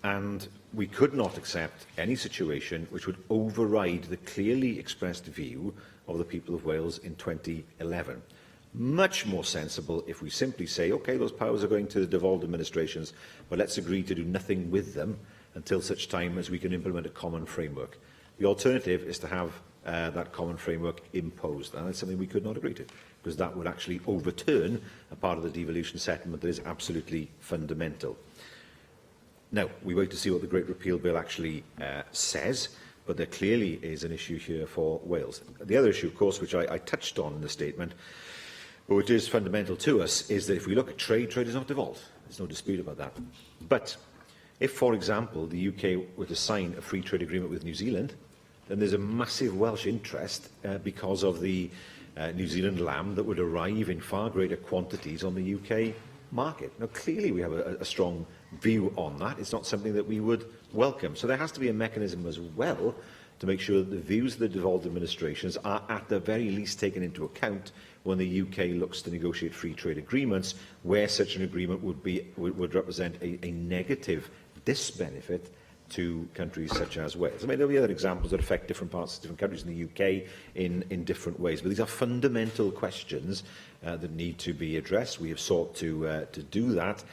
And we could not accept any situation which would override the clearly expressed view of the people of Wales in 2011. much more sensible if we simply say, OK, those powers are going to the devolved administrations, but let's agree to do nothing with them until such time as we can implement a common framework. The alternative is to have that common framework imposed, and that's something we could not agree to, because that would actually overturn a part of the devolution settlement that is absolutely fundamental. Now, we wait to see what the Great Repeal Bill actually says, but there clearly is an issue here for Wales. The other issue, of course, which I touched on in the statement, but which is fundamental to us, is that if we look at trade, trade is not devolved. There's no dispute about that. But if, for example, the UK were to sign a free trade agreement with New Zealand, then there's a massive Welsh interest because of the New Zealand lamb that would arrive in far greater quantities on the UK market. Now, clearly we have a strong view on that. It's not something that we would welcome. So there has to be a mechanism as well to make sure that the views of the devolved administrations are at the very least taken into account when the UK looks to negotiate free trade agreements, where such an agreement would represent a negative disbenefit to countries such as Wales. I mean, there'll be other examples that affect different parts of different countries in the UK in different ways, but these are fundamental questions that need to be addressed. We have sought to do that,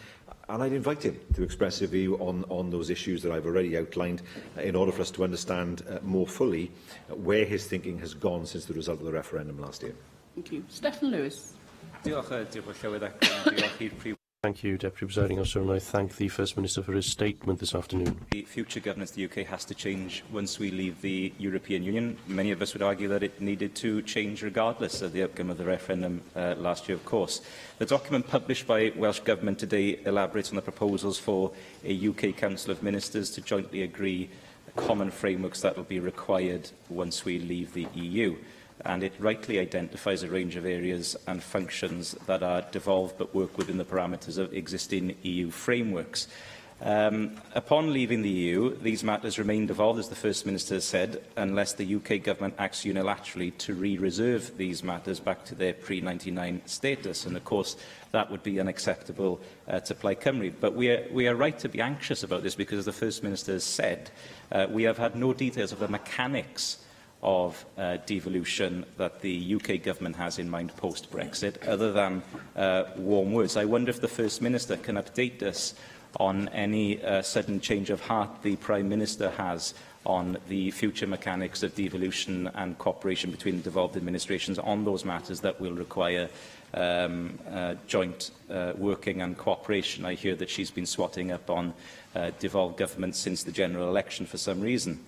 and I'd invite him to express a view on those issues that I've already outlined in order for us to understand more fully where his thinking has gone since the result of the referendum last year. Thank you. Stephen Lewis. Thank you, Deputy Presiding Officer, and I thank the First Minister for his statement this afternoon. The future governance of the UK has to change once we leave the European Union. Many of us would argue that it needed to change regardless of the outcome of the referendum last year, of course. The document published by Welsh Government today elaborates on the proposals for a UK Council of Ministers to jointly agree common frameworks that will be required once we leave the EU. And it rightly identifies a range of areas and functions that are devolved but work within the parameters of existing EU frameworks. Upon leaving the EU, these matters remain devolved, as the First Minister said, unless the UK Government acts unilaterally to re-reserve these matters back to their pre-99 status. And, of course, that would be unacceptable to Plaid Cymru. But we are right to be anxious about this because, as the First Minister has said, we have had no details of the mechanics of devolution that the UK Government has in mind post-Brexit, other than warm words. I wonder if the First Minister can update us on any sudden change of heart the Prime Minister has on the future mechanics of devolution and cooperation between the devolved administrations on those matters that will require joint working and cooperation. I hear that she's been swatting up on devolved government since the general election for some reason.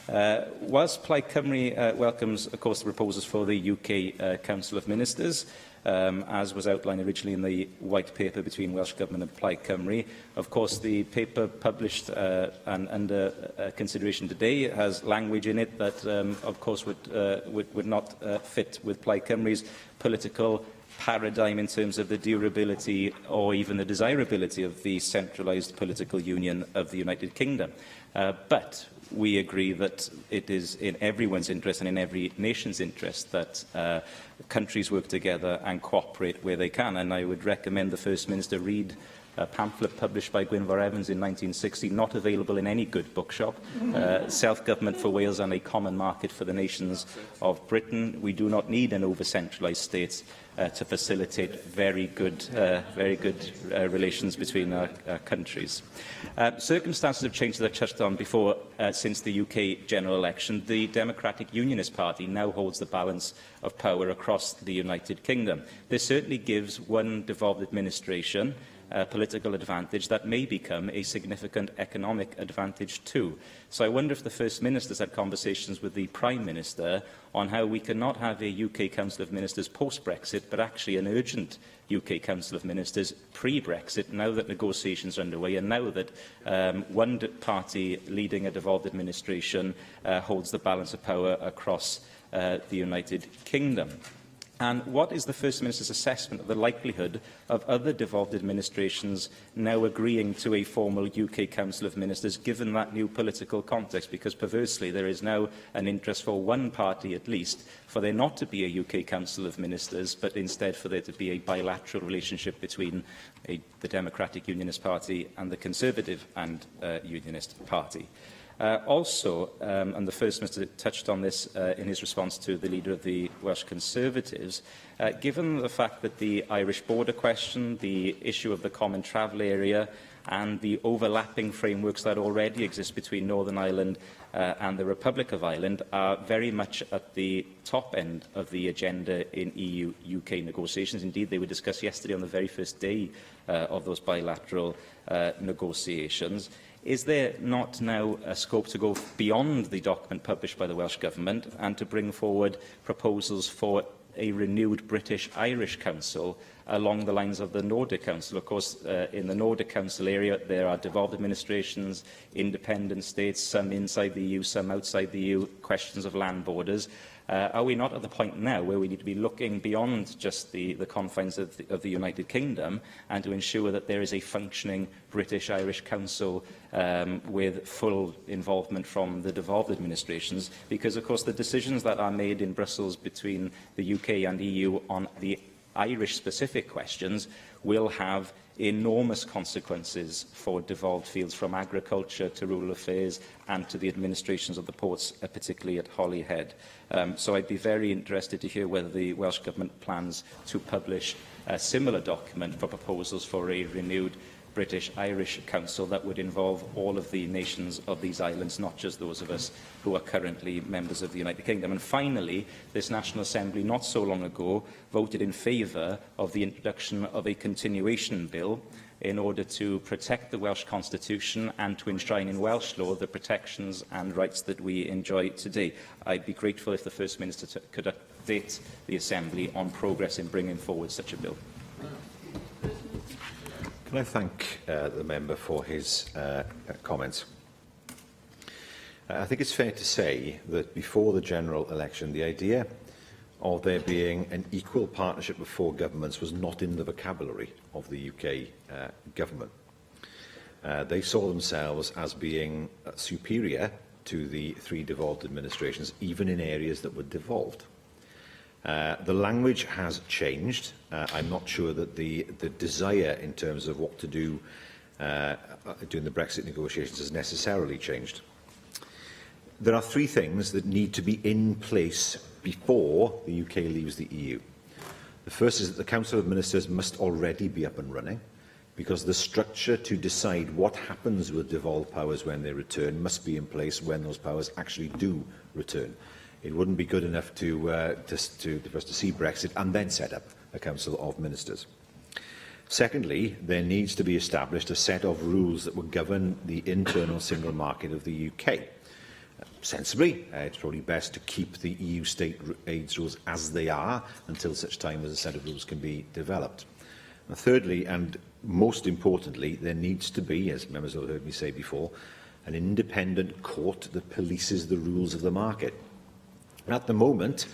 Whilst Plaid Cymru welcomes, of course, the proposals for the UK Council of Ministers, as was outlined originally in the white paper between Welsh Government and Plaid Cymru, of course, the paper published and under consideration today has language in it that, of course, would not fit with Plaid Cymru's political paradigm in terms of the durability or even the desirability of the centralised political union of the United Kingdom. But we agree that it is in everyone's interest and in every nation's interest that countries work together and cooperate where they can. And I would recommend the First Minister read a pamphlet published by Gwynfor Evans in 1960, not available in any good bookshop, Self-Government for Wales and a Common Market for the Nations of Britain. We do not need an over-centralised state to facilitate very good relations between our countries. Circumstances have changed, as I touched on before, since the UK general election. The Democratic Unionist Party now holds the balance of power across the United Kingdom. This certainly gives one devolved administration political advantage that may become a significant economic advantage too. So I wonder if the First Minister's had conversations with the Prime Minister on how we cannot have a UK Council of Ministers post-Brexit, but actually an urgent UK Council of Ministers pre-Brexit, now that negotiations are underway and now that one party leading a devolved administration holds the balance of power across the United Kingdom. And what is the First Minister's assessment of the likelihood of other devolved administrations now agreeing to a formal UK Council of Ministers, given that new political context? Because perversely, there is now an interest for one party, at least, for there not to be a UK Council of Ministers, but instead for there to be a bilateral relationship between the Democratic Unionist Party and the Conservative and Unionist Party. And the First Minister touched on this in his response to the leader of the Welsh Conservatives, given the fact that the Irish border question, the issue of the common travel area and the overlapping frameworks that already exist between Northern Ireland and the Republic of Ireland are very much at the top end of the agenda in EU-UK negotiations. Indeed, they were discussed yesterday on the very first day of those bilateral negotiations. Is there not now a scope to go beyond the document published by the Welsh Government and to bring forward proposals for a renewed British-Irish Council along the lines of the Nordic Council? Of course, in the Nordic Council area, there are devolved administrations, independent states, some inside the EU, some outside the EU, questions of land borders. Are we not at the point now where we need to be looking beyond just the confines of the United Kingdom and to ensure that there is a functioning British-Irish Council with full involvement from the devolved administrations? Because, of course, the decisions that are made in Brussels between the UK and EU on the Irish-specific questions will have enormous consequences for devolved fields, from agriculture to rural affairs and to the administrations of the ports, particularly at Holyhead. So I'd be very interested to hear whether the Welsh Government plans to publish a similar document for proposals for a renewed British-Irish Council that would involve all of the nations of these islands, not just those of us who are currently members of the United Kingdom. And finally, this National Assembly, not so long ago, voted in favour of the introduction of a continuation bill in order to protect the Welsh Constitution and to enshrine in Welsh law the protections and rights that we enjoy today. I'd be grateful if the First Minister could update the Assembly on progress in bringing forward such a bill. Can I thank the member for his comments? I think it's fair to say that before the general election, the idea of there being an equal partnership of four governments was not in the vocabulary of the UK government. They saw themselves as being superior to the three devolved administrations, even in areas that were devolved. The language has changed. I'm not sure that the desire in terms of what to do during the Brexit negotiations has necessarily changed. There are three things that need to be in place before the UK leaves the EU. The first is that the Council of Ministers must already be up and running, because the structure to decide what happens with devolved powers when they return must be in place when those powers actually do return. It wouldn't be good enough for us to see Brexit and then set up a Council of Ministers. Secondly, there needs to be established a set of rules that will govern the internal single market of the UK. Sensibly, it's probably best to keep the EU state aid rules as they are until such time as a set of rules can be developed. And thirdly, and most importantly, there needs to be, as members have heard me say before, an independent court that polices the rules of the market. At the moment,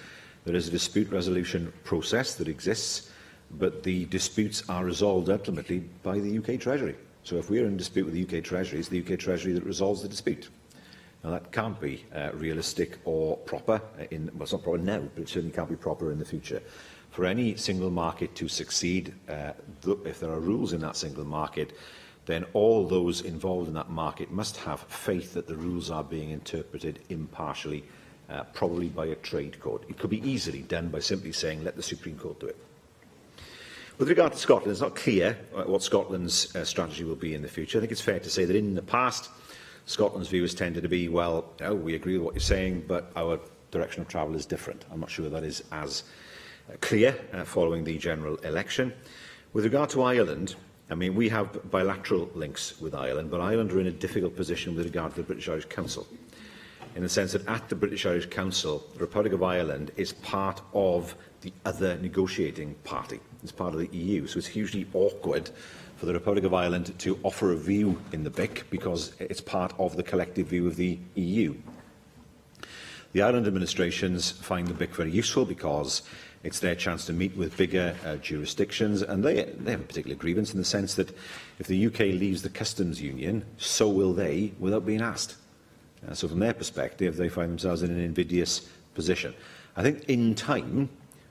there is a dispute resolution process that exists, but the disputes are resolved ultimately by the UK Treasury. So if we are in dispute with the UK Treasury, it's the UK Treasury that resolves the dispute. Now, that can't be realistic or proper. Well, it's not proper now, but it certainly can't be proper in the future. For any single market to succeed, if there are rules in that single market, then all those involved in that market must have faith that the rules are being interpreted impartially, probably by a trade court. It could be easily done by simply saying, let the Supreme Court do it. With regard to Scotland, it's not clear what Scotland's strategy will be in the future. I think it's fair to say that in the past, Scotland's view has tended to be, well, no, we agree with what you're saying, but our direction of travel is different. I'm not sure that is as clear following the general election. With regard to Ireland, I mean, we have bilateral links with Ireland, but Ireland are in a difficult position with regard to the British Irish Council, in the sense that at the British Irish Council, the Republic of Ireland is part of the other negotiating party. It's part of the EU, so it's hugely awkward for the Republic of Ireland to offer a view in the BIC because it's part of the collective view of the EU. The Ireland administrations find the BIC very useful because it's their chance to meet with bigger jurisdictions, and they have a particular grievance in the sense that if the UK leaves the customs union, so will they without being asked. So from their perspective, they find themselves in an invidious position. I think in time,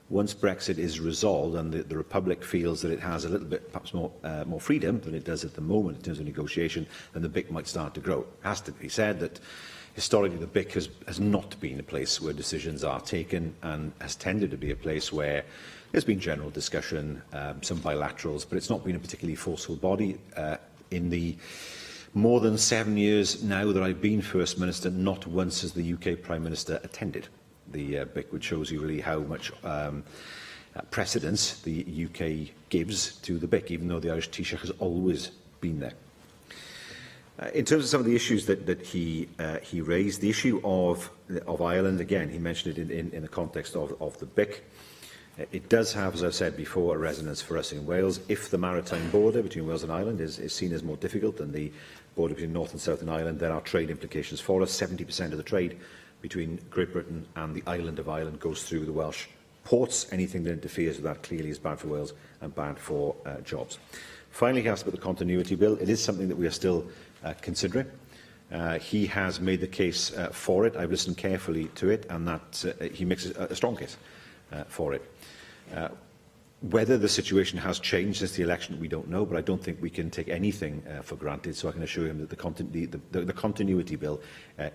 once Brexit is resolved and the Republic feels that it has a little bit, perhaps more freedom than it does at the moment in terms of negotiation, then the BIC might start to grow. It has to be said that historically the BIC has not been a place where decisions are taken and has tended to be a place where there's been general discussion, some bilaterals, but it's not been a particularly forceful body. In the more than 7 years now that I've been First Minister, not once has the UK Prime Minister attended the BIC, which shows you really how much precedence the UK gives to the BIC, even though the Irish Taoiseach has always been there. In terms of some of the issues that he raised, the issue of Ireland, again, he mentioned it in the context of the BIC. It does have, as I've said before, a resonance for us in Wales. If the maritime border between Wales and Ireland is seen as more difficult than the border between North and Southern Ireland, there are trade implications for us. 70% of the trade between Great Britain and the island of Ireland goes through the Welsh ports. Anything that interferes with that clearly is bad for Wales and bad for jobs. Finally, he asked about the continuity bill. It is something that we are still considering. He has made the case for it. I've listened carefully to it, and that he makes a strong case for it. Whether the situation has changed since the election, we don't know, but I don't think we can take anything for granted, so I can assure him that the continuity bill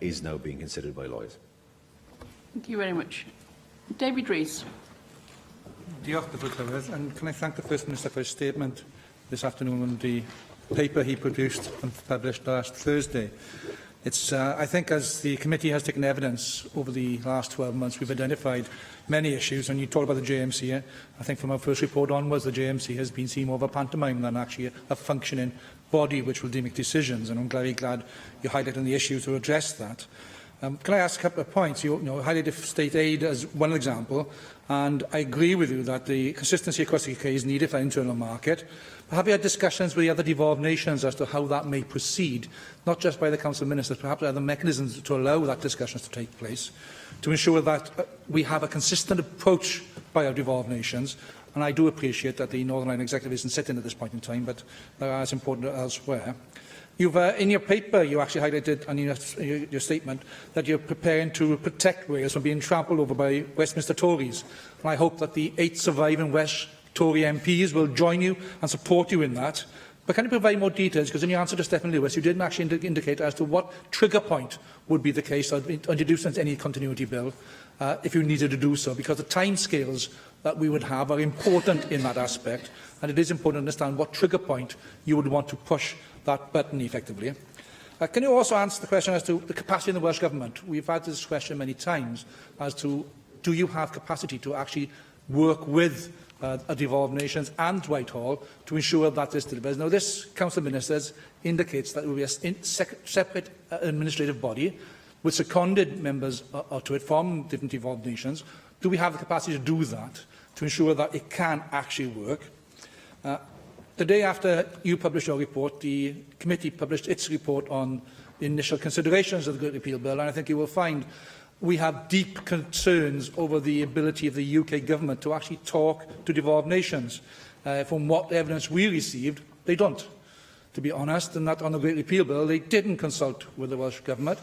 is now being considered by lawyers. Thank you very much. David Rees. Diolch, Mr Clywyd, and can I thank the First Minister for his statement this afternoon on the paper he produced and published last Thursday. I think, as the committee has taken evidence over the last 12 months, we've identified many issues, and you talk about the JMC. I think from our first report onwards, the JMC has been seen more of a pantomime than actually a functioning body which will make decisions, and I'm very glad you highlighted the issue to address that. Can I ask a couple of points? You highlighted state aid as one example, and I agree with you that the consistency across the UK is needed for the internal market. But have you had discussions with the other devolved nations as to how that may proceed, not just by the Council of Ministers, perhaps other mechanisms to allow that discussions to take place, to ensure that we have a consistent approach by our devolved nations? And I do appreciate that the Northern Ireland Executive isn't sitting at this point in time, but they are as important elsewhere. In your paper, you actually highlighted, and in your statement, that you're preparing to protect Wales from being trampled over by Westminster Tories. And I hope that the 8 surviving West Tory MPs will join you and support you in that. But can you provide more details? Because in your answer to Stephen Lewis, you didn't actually indicate as to what trigger point would be the case of introducing any continuity bill, if you needed to do so, because the timescales that we would have are important in that aspect, and it is important to understand what trigger point you would want to push that button effectively. Can you also answer the question as to the capacity in the Welsh Government? We've had this question many times as to, do you have capacity to actually work with devolved nations and Whitehall to ensure that this delivers? Now, this Council of Ministers indicates that it will be a separate administrative body with seconded members to it from different devolved nations. Do we have the capacity to do that, to ensure that it can actually work? The day after you published your report, the committee published its report on the initial considerations of the Great Repeal Bill, and I think you will find we have deep concerns over the ability of the UK Government to actually talk to devolved nations. From what evidence we received, they don't, to be honest, and that on the Great Repeal Bill, they didn't consult with the Welsh Government.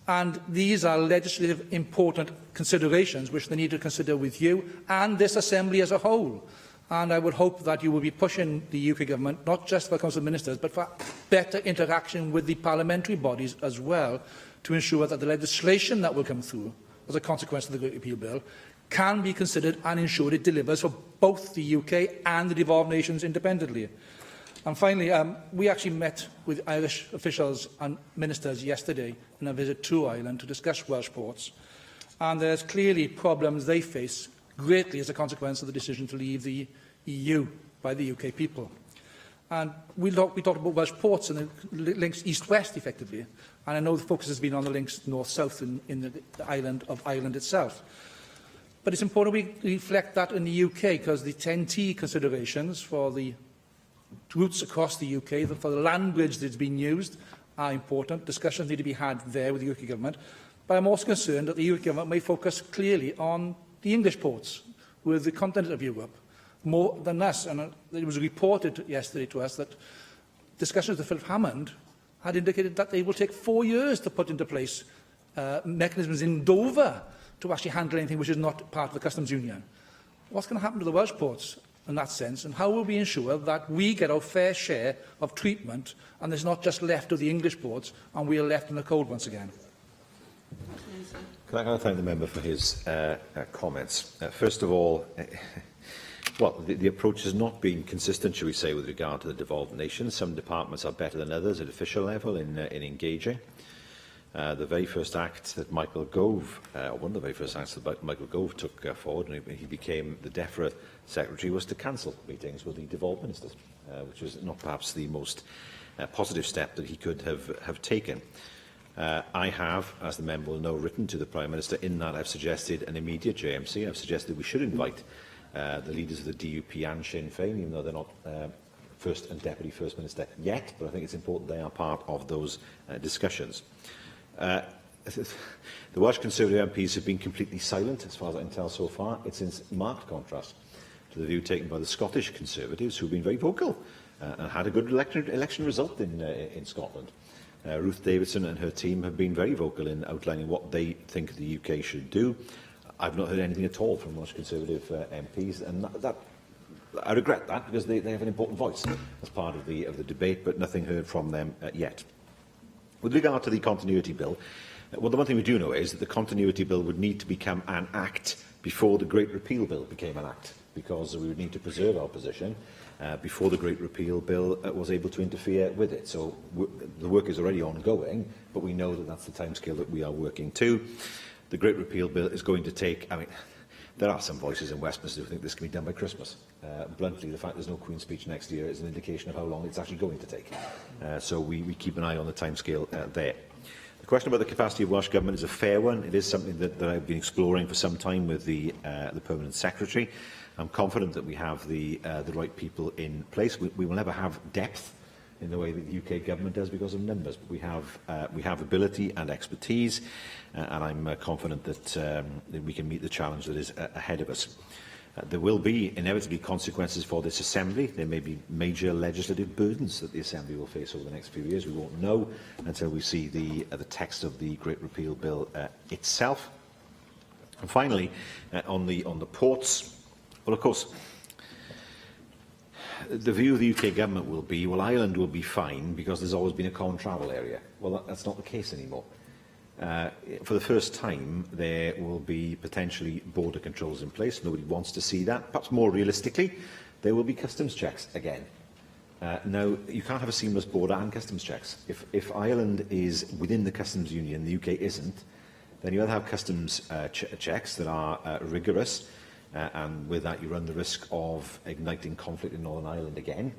And these are legislative important considerations which they need to consider with you and this Assembly as a whole. And I would hope that you will be pushing the UK Government, not just for Council of Ministers, but for better interaction with the parliamentary bodies as well, to ensure that the legislation that will come through as a consequence of the Great Repeal Bill can be considered and ensured it delivers for both the UK and the devolved nations independently. And finally, we actually met with Irish officials and ministers yesterday in a visit to Ireland to discuss Welsh ports. And there's clearly problems they face greatly as a consequence of the decision to leave the EU by the UK people. And we talked about Welsh ports and the links east-west, effectively. And I know the focus has been on the links north-south in the island of Ireland itself. But it's important we reflect that in the UK, because the TEN-T considerations for the routes across the UK, for the land bridge that's been used, are important. Discussions need to be had there with the UK Government. But I'm also concerned that the UK Government may focus clearly on the English ports with the continent of Europe more than us. And it was reported yesterday to us that discussions with Philip Hammond had indicated that they will take 4 years to put into place mechanisms in Dover to actually handle anything which is not part of the customs union. what's going to happen to the Welsh ports in that sense, and how will we ensure that we get our fair share of treatment and it's not just left to the English ports and we are left in the cold once again? Can I thank the member for his comments? First of all, well, the approach has not been consistent, shall we say, with regard to the devolved nations. Some departments are better than others at official level in engaging. The very first act that Michael Gove, one of the very first acts that Michael Gove took forward when he became the DEFRA Secretary, was to cancel meetings with the devolved ministers, which was not perhaps the most positive step that he could have taken. I have, as the member will know, written to the Prime Minister. In that, I've suggested an immediate JMC. I've suggested we should invite the leaders of the DUP and Sinn Féin, even though they're not First and Deputy First Minister yet, but I think it's important they are part of those discussions. The Welsh Conservative MPs have been completely silent, as far as I can tell so far. It's in marked contrast to the view taken by the Scottish Conservatives, who have been very vocal and had a good election result in Scotland. Ruth Davidson and her team have been very vocal in outlining what they think the UK should do. I've not heard anything at all from Welsh Conservative MPs, and I regret that, because they have an important voice as part of the debate, but nothing heard from them yet. With regard to the Continuity Bill, well, the one thing we do know is that the Continuity Bill would need to become an act before the Great Repeal Bill became an act, because we would need to preserve our position before the Great Repeal Bill was able to interfere with it. So the work is already ongoing, but we know that that's the timescale that we are working to. The Great Repeal Bill is going to take, I mean, there are some voices in Westminster who think this can be done by Christmas. Bluntly, the fact there's no Queen's speech next year is an indication of how long it's actually going to take. So we keep an eye on the timescale there. The question about the capacity of Welsh Government is a fair one. It is something that I've been exploring for some time with the Permanent Secretary. I'm confident that we have the right people in place. We will never have depth in the way that the UK Government does because of numbers, but we have ability and expertise, and I'm confident that we can meet the challenge that is ahead of us. There will be inevitably consequences for this Assembly. There may be major legislative burdens that the Assembly will face over the next few years. We won't know until we see the text of the Great Repeal Bill itself. And finally, on the ports, well, of course, the view of the UK Government will be, well, Ireland will be fine because there's always been a common travel area. Well, that's not the case anymore. For the first time, there will be potentially border controls in place. Nobody wants to see that. Perhaps more realistically, there will be customs checks again. Now, you can't have a seamless border and customs checks. If Ireland is within the customs union, the UK isn't, then you either have customs checks that are rigorous, and with that you run the risk of igniting conflict in Northern Ireland again,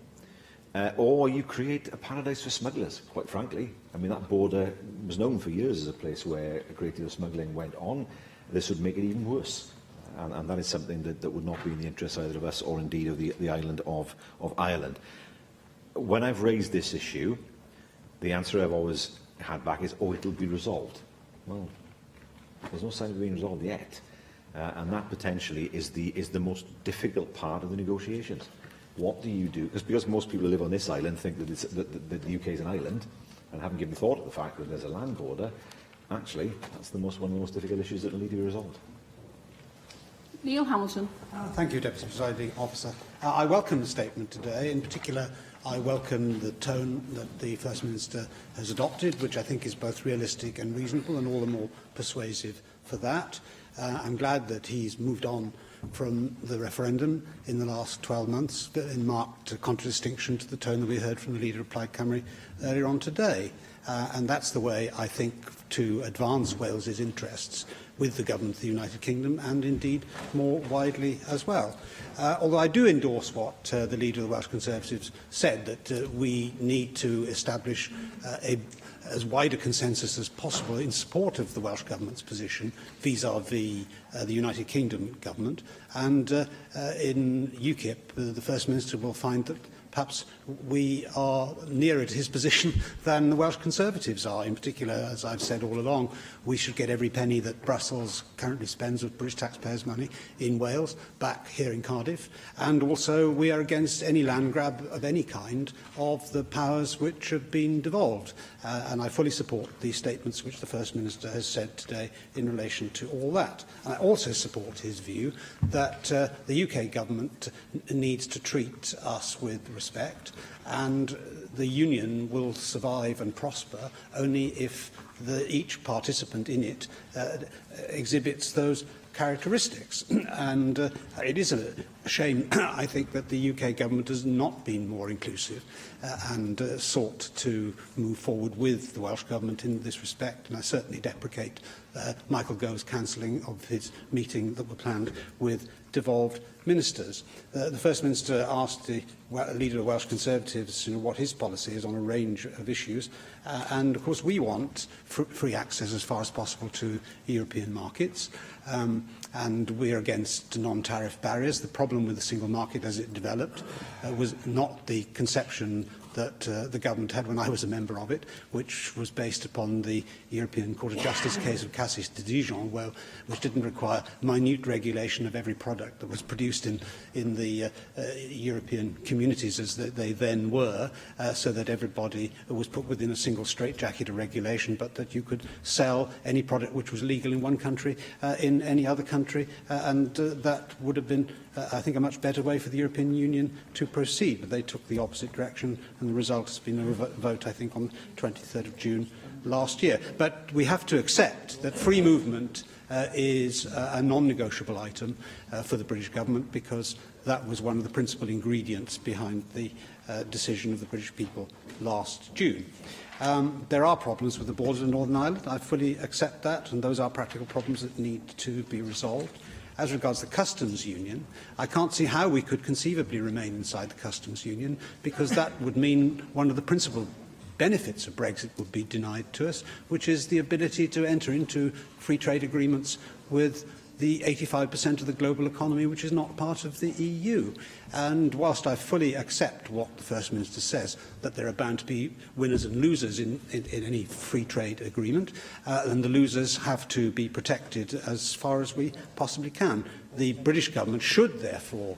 or you create a paradise for smugglers, quite frankly. I mean, that border was known for years as a place where a great deal of smuggling went on. This would make it even worse, and that is something that would not be in the interest either of us or indeed of the island of Ireland. When I've raised this issue, the answer I've always had back is, oh, it'll be resolved. Well, there's no sign of it being resolved yet. And that potentially is the most difficult part of the negotiations. What do you do? Because most people who live on this island think that the UK is an island and haven't given thought to the fact that there's a land border. Actually, that's one of the most difficult issues that will need to be resolved. Neil Hamilton. Thank you, Deputy Presiding Officer. I welcome the statement today. In particular, I welcome the tone that the First Minister has adopted, which I think is both realistic and reasonable, and all the more persuasive for that. I'm glad that he's moved on from the referendum in the last 12 months, in marked contradistinction to the tone that we heard from the Leader of Plaid Cymru earlier on today. And that's the way, I think, to advance Wales's interests with the Government of the United Kingdom and indeed more widely as well. Although I do endorse what the Leader of the Welsh Conservatives said, that we need to establish as wide a consensus as possible in support of the Welsh Government's position vis-à-vis the United Kingdom Government. And in UKIP, the First Minister will find that perhaps we are nearer to his position than the Welsh Conservatives are. In particular, as I've said all along, we should get every penny that Brussels currently spends of British taxpayers' money in Wales back here in Cardiff. And also, we are against any land grab of any kind of the powers which have been devolved. And I fully support the statements which the First Minister has said today in relation to all that. And I also support his view that the UK government needs to treat us with respect, and the Union will survive and prosper only if each participant in it exhibits those characteristics. And it is a shame, I think, that the UK government has not been more inclusive and sought to move forward with the Welsh government in this respect. And I certainly deprecate Michael Gove's cancelling of his meeting that were planned with devolved ministers. The First Minister asked the leader of Welsh Conservatives what his policy is on a range of issues. And, of course, we want free access as far as possible to European markets. And we're against non-tariff barriers. The problem with the single market as it developed was not the conception that the government had when I was a member of it, which was based upon the European Court of Justice case of Cassis de Dijon, which didn't require minute regulation of every product that was produced in the European communities as they then were, so that everybody was put within a single straitjacket of regulation, but that you could sell any product which was legal in one country in any other country, and that would have been, I think, a much better way for the European Union to proceed. But they took the opposite direction, and the result has been a vote, I think, on the 23rd of June last year. But we have to accept that free movement is a non-negotiable item for the British government, because that was one of the principal ingredients behind the decision of the British people last June. There are problems with the borders of Northern Ireland. I fully accept that, and those are practical problems that need to be resolved. As regards the customs union, I can't see how we could conceivably remain inside the customs union, because that would mean one of the principal benefits of Brexit would be denied to us, which is the ability to enter into free trade agreements with the 85% of the global economy which is not part of the EU. And whilst I fully accept what the First Minister says, that there are bound to be winners and losers in any free trade agreement, and the losers have to be protected as far as we possibly can, the British government should therefore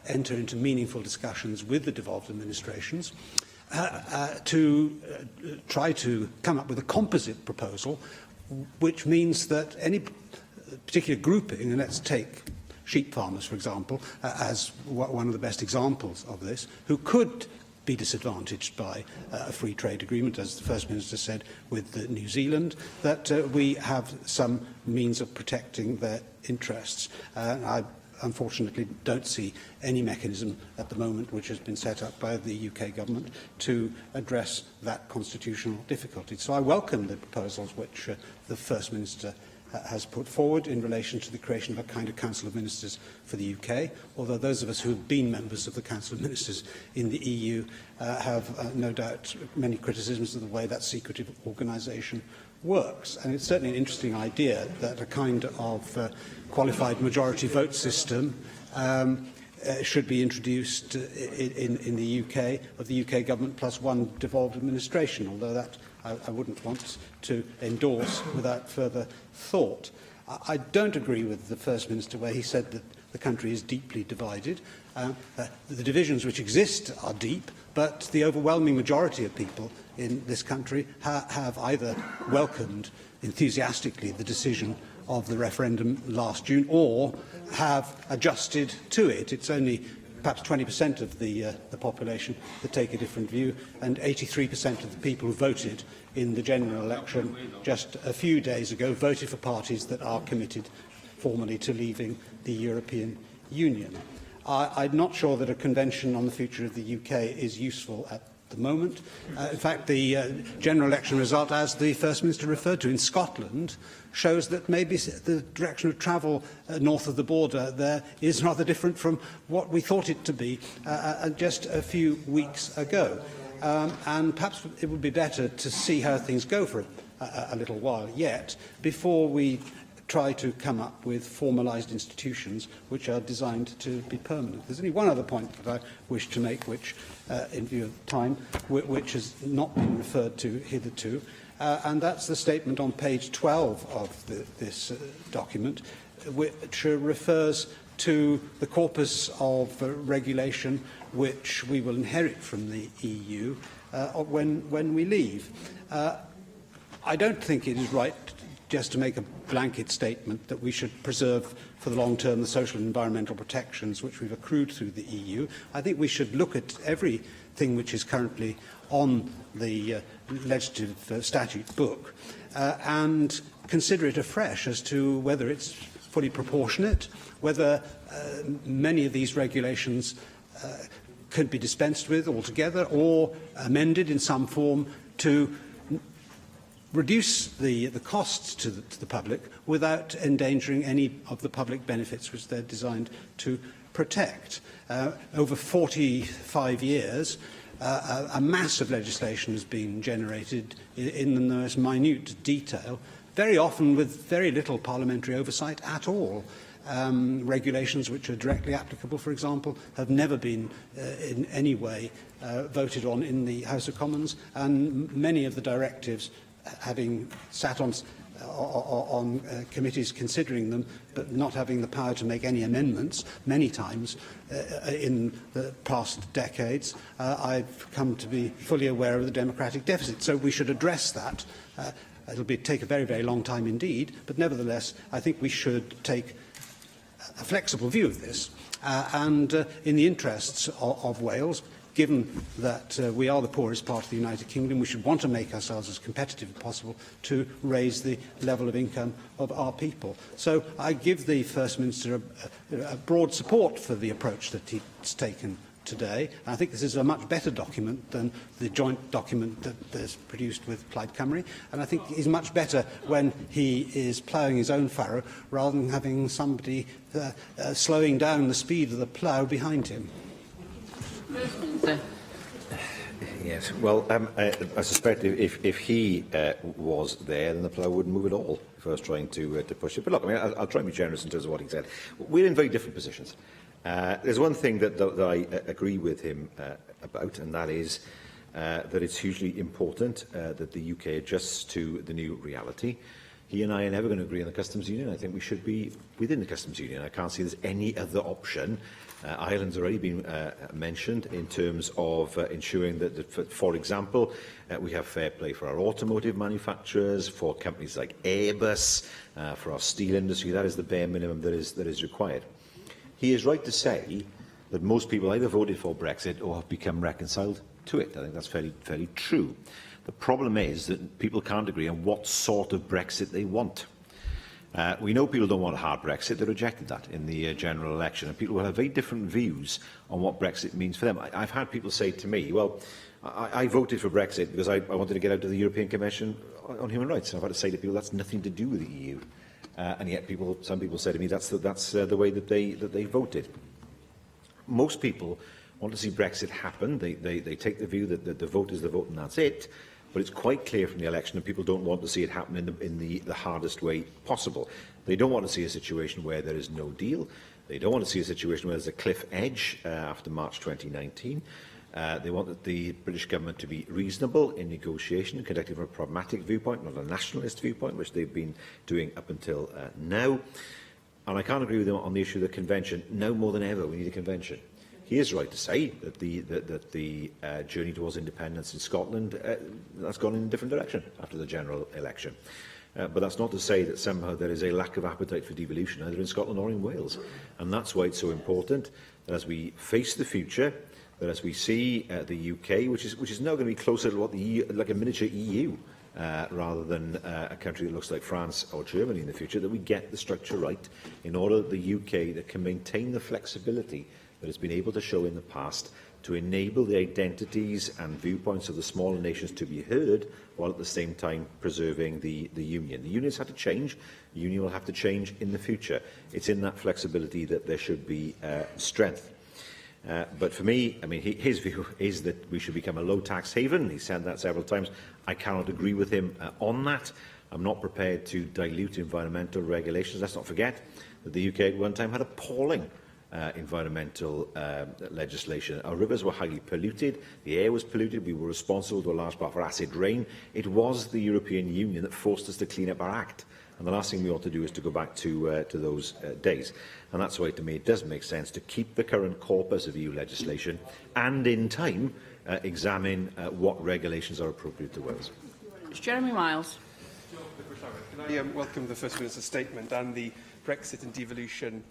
enter into meaningful discussions with the devolved administrations to try to come up with a composite proposal, which means that any particular grouping, and let's take sheep farmers, for example, as one of the best examples of this, who could be disadvantaged by a free trade agreement, as the First Minister said, with New Zealand, that we have some means of protecting their interests. I unfortunately don't see any mechanism at the moment which has been set up by the UK government to address that constitutional difficulty. So I welcome the proposals which the First Minister has put forward in relation to the creation of a kind of Council of Ministers for the UK, although those of us who have been members of the Council of Ministers in the EU have no doubt many criticisms of the way that secretive organisation works. And it's certainly an interesting idea that a kind of qualified majority vote system should be introduced in the UK, of the UK government plus one devolved administration, although that I wouldn't want to endorse without further thought. I don't agree with the First Minister where he said that the country is deeply divided. The divisions which exist are deep, but the overwhelming majority of people in this country have either welcomed enthusiastically the decision of the referendum last June or have adjusted to it. It's only perhaps 20% of the population that take a different view, and 83% of the people who voted in the general election just a few days ago voted for parties that are committed formally to leaving the European Union. I'm not sure that a convention on the future of the UK is useful at the moment. In fact, the general election result, as the First Minister referred to in Scotland, shows that maybe the direction of travel north of the border there is rather different from what we thought it to be just a few weeks ago. And perhaps it would be better to see how things go for a little while yet before we try to come up with formalised institutions which are designed to be permanent. There's only one other point that I wish to make, which, in view of time, which has not been referred to hitherto, and that's the statement on page 12 of this document, which refers to the corpus of regulation which we will inherit from the EU when we leave. I don't think it is right just to make a blanket statement that we should preserve for the long term the social and environmental protections which we've accrued through the EU. I think we should look at everything which is currently on the legislative statute book and consider it afresh as to whether it's fully proportionate, whether many of these regulations could be dispensed with altogether or amended in some form to reduce the costs to the public without endangering any of the public benefits which they're designed to protect. Over 45 years, a mass of legislation has been generated in the most minute detail, very often with very little parliamentary oversight at all. Regulations which are directly applicable, for example, have never been in any way voted on in the House of Commons, and many of the directives, having sat on committees considering them, but not having the power to make any amendments many times in the past decades, I've come to be fully aware of the democratic deficit. So we should address that. It'll take a very, very long time indeed, but nevertheless, I think we should take a flexible view of this, and in the interests of Wales, given that we are the poorest part of the United Kingdom, we should want to make ourselves as competitive as possible to raise the level of income of our people. So I give the First Minister a broad support for the approach that he's taken today. I think this is a much better document than the joint document that is produced with Plaid Cymru, and I think he's much better when he is ploughing his own furrow rather than having somebody slowing down the speed of the plough behind him. Yes, well, I suspect if he was there, then the plough wouldn't move at all if I was trying to push it. But look, I mean, I'll try and be generous in terms of what he said. We're in very different positions. There's one thing that I agree with him about, and that is that it's hugely important that the UK adjusts to the new reality. He and I are never going to agree on the customs union. I think we should be within the customs union. I can't see there's any other option. Ireland's already been mentioned in terms of ensuring that, for example, we have fair play for our automotive manufacturers, for companies like Airbus, for our steel industry. That is the bare minimum that is required. He is right to say that most people either voted for Brexit or have become reconciled to it. I think that's fairly true. The problem is that people can't agree on what sort of Brexit they want. We know people don't want a hard Brexit. They rejected that in the general election, and people will have very different views on what Brexit means for them. I've had people say to me, well, I voted for Brexit because I wanted to get out of the European Convention on Human Rights. And I've had to say to people that's nothing to do with the EU. And yet some people say to me that's the way that they voted. Most people want to see Brexit happen. They take the view that the vote is the vote and that's it. But it's quite clear from the election that people don't want to see it happen in the hardest way possible. They don't want to see a situation where there is no deal. They don't want to see a situation where there's a cliff edge after March 2019. They want the British government to be reasonable in negotiation and conducting from a pragmatic viewpoint, not a nationalist viewpoint, which they've been doing up until now. And I can't agree with them on the issue of the convention. Now more than ever, we need a convention. He is right to say that the journey towards independence in Scotland has gone in a different direction after the general election. But that's not to say that somehow there is a lack of appetite for devolution, either in Scotland or in Wales. And that's why it's so important that as we face the future, that as we see the UK, which is now going to be closer to what the EU, like a miniature EU, rather than a country that looks like France or Germany in the future, that we get the structure right in order that the UK that can maintain the flexibility that has been able to show in the past to enable the identities and viewpoints of the smaller nations to be heard, while at the same time preserving the Union. The Union's had to change. The Union will have to change in the future. It's in that flexibility that there should be strength. But for me, I mean, his view is that we should become a low-tax haven. He said that several times. I cannot agree with him on that. I'm not prepared to dilute environmental regulations. Let's not forget that the UK at one time had appalling environmental legislation. Our rivers were highly polluted, the air was polluted, we were responsible to a large part for acid rain. It was the European Union that forced us to clean up our act. And the last thing we ought to do is to go back to those days. And that's why, to me, it does make sense to keep the current corpus of EU legislation and, in time, examine what regulations are appropriate to Wales. Jeremy Miles. Can I welcome the First Minister's statement and the Brexit and devolution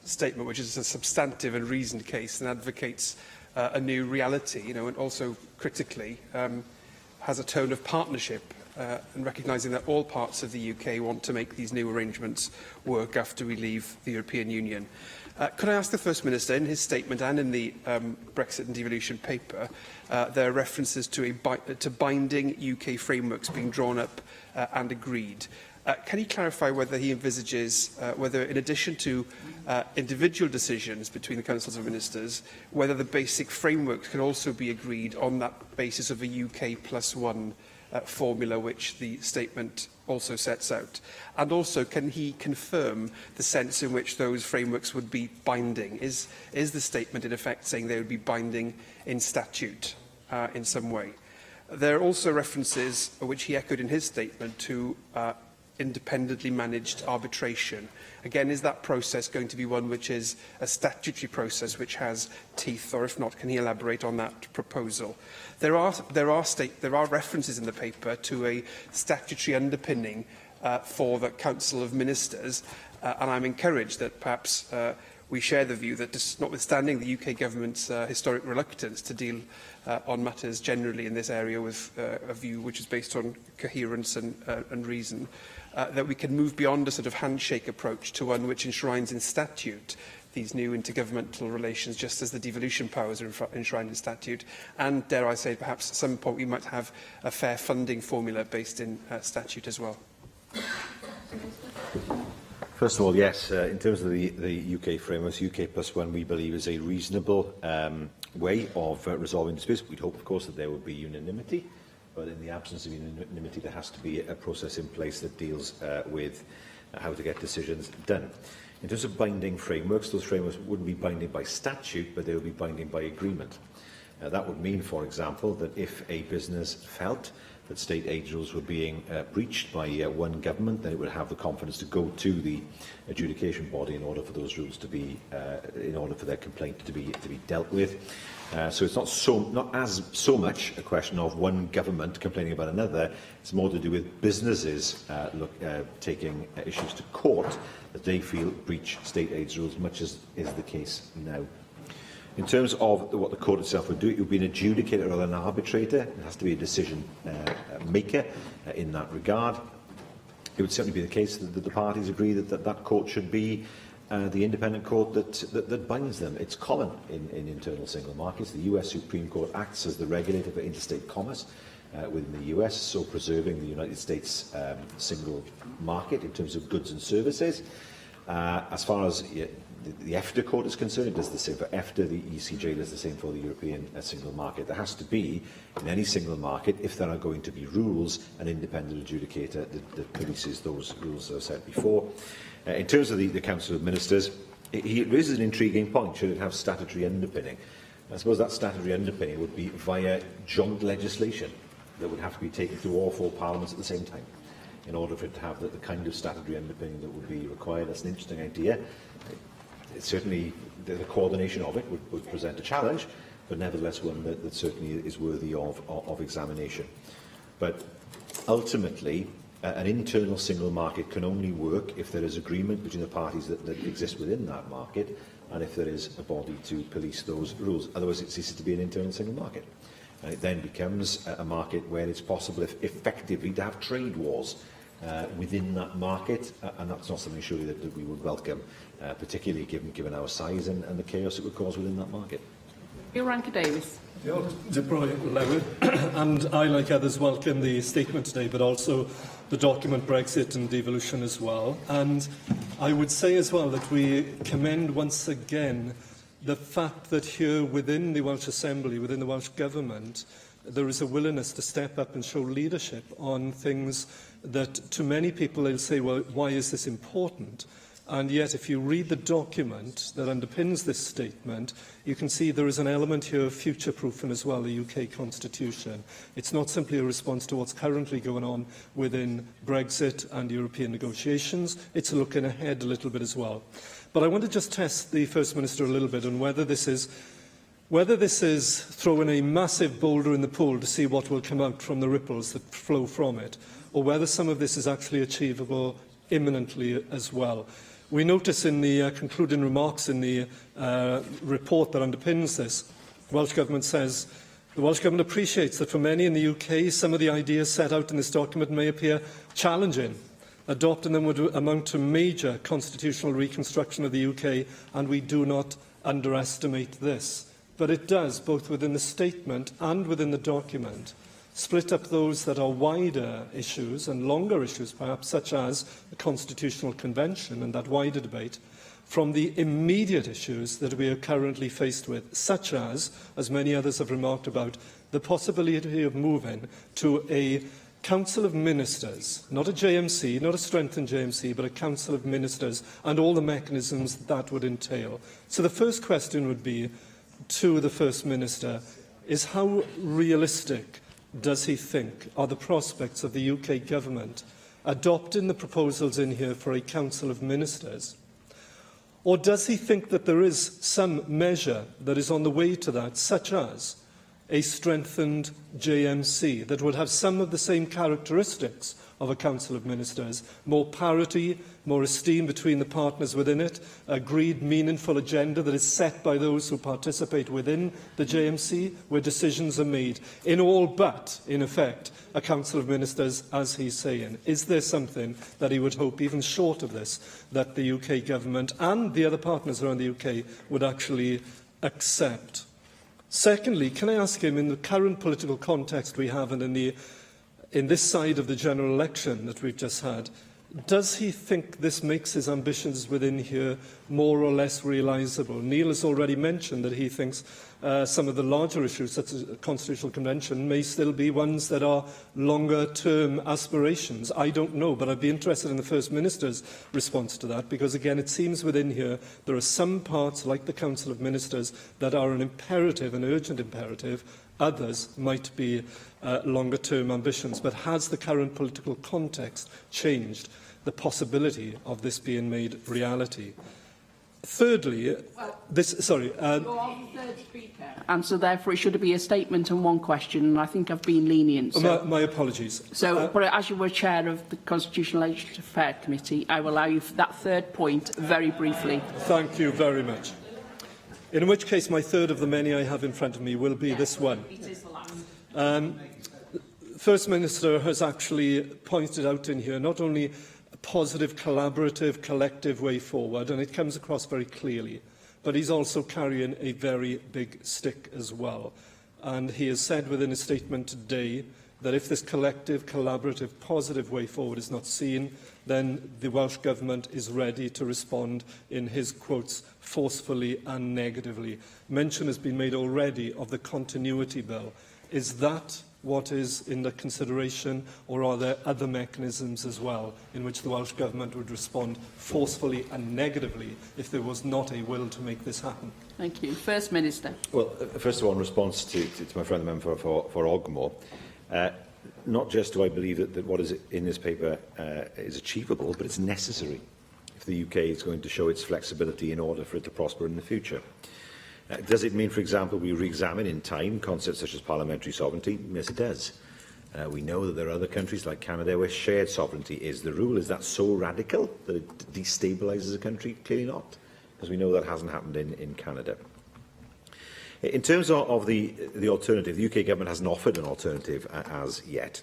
statement, which is a substantive and reasoned case and advocates a new reality, and also critically has a tone of partnership and recognising that all parts of the UK want to make these new arrangements work after we leave the European Union. Could I ask the First Minister, in his statement and in the Brexit and devolution paper, there are references to binding UK frameworks being drawn up and agreed. Can he clarify whether he envisages, whether in addition to individual decisions between the Councils of Ministers, whether the basic frameworks can also be agreed on that basis of a UK+1 formula which the statement also sets out? And also, can he confirm the sense in which those frameworks would be binding? Is the statement in effect saying they would be binding in statute in some way? There are also references, which he echoed in his statement, to independently managed arbitration. Again, is that process going to be one which is a statutory process which has teeth, or if not, can he elaborate on that proposal? There are references in the paper to a statutory underpinning for the Council of Ministers, and I'm encouraged that perhaps we share the view that, notwithstanding the UK government's historic reluctance to deal on matters generally in this area with a view which is based on coherence and reason, that we can move beyond a sort of handshake approach to one which enshrines in statute these new intergovernmental relations, just as the devolution powers are enshrined in statute. And, dare I say, perhaps at some point we might have a fair funding formula based in statute as well. First of all, yes, in terms of the UK frameworks, UK+1 we believe is a reasonable way of resolving disputes. We'd hope, of course, that there would be unanimity, but in the absence of unanimity, there has to be a process in place that deals with how to get decisions done. In terms of binding frameworks, those frameworks wouldn't be binding by statute, but they would be binding by agreement. That would mean, for example, that if a business felt that state aid rules were being breached by one government, then it would have the confidence to go to the adjudication body in order for those rules to be, in order for their complaint to be dealt with. So it's not so much a question of one government complaining about another. It's more to do with businesses taking issues to court that they feel breach state aid rules, much as is the case now. In terms of what the court itself would do, it would be an adjudicator rather than an arbitrator. It has to be a decision maker in that regard. It would certainly be the case that the parties agree that that court should be the independent court that binds them. It's common in internal single markets. The US Supreme Court acts as the regulator for interstate commerce within the US, so preserving the United States single market in terms of goods and services. As far as the EFTA court is concerned, it does the same for EFTA. The ECJ does the same for the European single market. There has to be, in any single market, if there are going to be rules, an independent adjudicator that polices those rules that I've said before. In terms of the Council of Ministers, he raises an intriguing point. Should it have statutory underpinning? I suppose that statutory underpinning would be via joint legislation that would have to be taken through all four parliaments at the same time in order for it to have the kind of statutory underpinning that would be required. That's an interesting idea. Certainly, the coordination of it would present a challenge, but nevertheless one that certainly is worthy of examination. But ultimately, an internal single market can only work if there is agreement between the parties that exist within that market, and if there is a body to police those rules. Otherwise, it ceases to be an internal single market. And it then becomes a market where it's possible, effectively, to have trade wars within that market, and that's not something surely that we would welcome, particularly given our size and the chaos it would cause within that market. Ranker Davis. And I, like others, welcome the statement today, but also the document Brexit and devolution as well. And I would say as well that we commend once again the fact that here within the Welsh Assembly, within the Welsh Government, there is a willingness to step up and show leadership on things that, to many people, they'll say, well, why is this important? And yet, if you read the document that underpins this statement, you can see there is an element here of future-proofing as well, the UK Constitution. It's not simply a response to what's currently going on within Brexit and European negotiations. It's looking ahead a little bit as well. But I want to just test the First Minister a little bit on whether this is throwing a massive boulder in the pool to see what will come out from the ripples that flow from it, or whether some of this is actually achievable imminently as well. We notice in the concluding remarks in the report that underpins this, the Welsh Government says, the Welsh Government appreciates that for many in the UK, some of the ideas set out in this document may appear challenging. Adopting them would amount to major constitutional reconstruction of the UK, and we do not underestimate this. But it does, both within the statement and within the document, split up those that are wider issues and longer issues, perhaps, such as the Constitutional Convention and that wider debate, from the immediate issues that we are currently faced with, such as many others have remarked about, the possibility of moving to a Council of Ministers, not a JMC, not a strengthened JMC, but a Council of Ministers, and all the mechanisms that would entail. So the first question would be to the First Minister is how realistic does he think are the prospects of the UK Government adopting the proposals in here for a Council of Ministers? Or does he think that there is some measure that is on the way to that, such as a strengthened JMC, that would have some of the same characteristics of a Council of Ministers, more parity, more esteem between the partners within it, agreed meaningful agenda that is set by those who participate within the JMC, where decisions are made, in all but, in effect, a Council of Ministers, as he's saying. Is there something that he would hope, even short of this, that the UK Government and the other partners around the UK would actually accept? Secondly, can I ask him, in the current political context we have and in this side of the general election that we've just had, does he think this makes his ambitions within here more or less realisable? Neil has already mentioned that he thinks some of the larger issues, such as the Constitutional Convention, may still be ones that are longer-term aspirations. I don't know, but I'd be interested in the First Minister's response to that, because, again, it seems within here there are some parts, like the Council of Ministers, that are an imperative, an urgent imperative. Others might be longer-term ambitions. But has the current political context changed the possibility of this being made reality? Thirdly, You're the third speaker, and so therefore it should be a statement and one question, and I think I've been lenient. So, my apologies. But as you were chair of the Constitutional Legislative Affairs Committee, I will allow you for that third point very briefly. Thank you very much. In which case, my third of the many I have in front of me will be this one. It is the last. First Minister has actually pointed out in here not only a positive, collaborative, collective way forward, and it comes across very clearly, but he's also carrying a very big stick as well. And he has said within a statement today that if this collective, collaborative, positive way forward is not seen, then the Welsh Government is ready to respond, in his quotes, forcefully and negatively. Mention has been made already of the continuity bill. Is that what is in the consideration, or are there other mechanisms as well in which the Welsh Government would respond forcefully and negatively if there was not a will to make this happen? Thank you. First Minister. Well, first of all, in response to my friend the member for Ogmore, not just do I believe that what is in this paper is achievable, but it's necessary if the UK is going to show its flexibility in order for it to prosper in the future. Does it mean, for example, we re-examine in time concepts such as parliamentary sovereignty? Yes, it does. We know that there are other countries like Canada where shared sovereignty is the rule. Is that so radical that it destabilises a country? Clearly not, because we know that hasn't happened in Canada. In terms of the alternative, the UK Government hasn't offered an alternative as yet.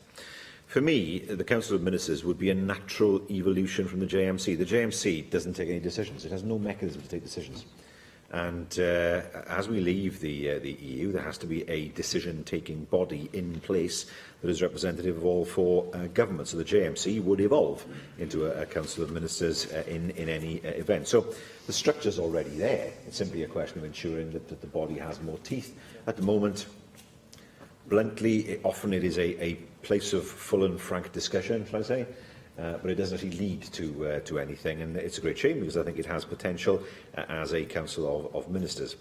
For me, the Council of Ministers would be a natural evolution from the JMC. The JMC doesn't take any decisions. It has no mechanism to take decisions. And as we leave the EU, there has to be a decision-taking body in place that is representative of all four governments. So the JMC would evolve into a Council of Ministers in any event. So the structure's already there. It's simply a question of ensuring that the body has more teeth. At the moment, bluntly, often it is a place of full and frank discussion, shall I say, but it doesn't actually lead to anything, and it's a great shame because I think it has potential as a council of ministers.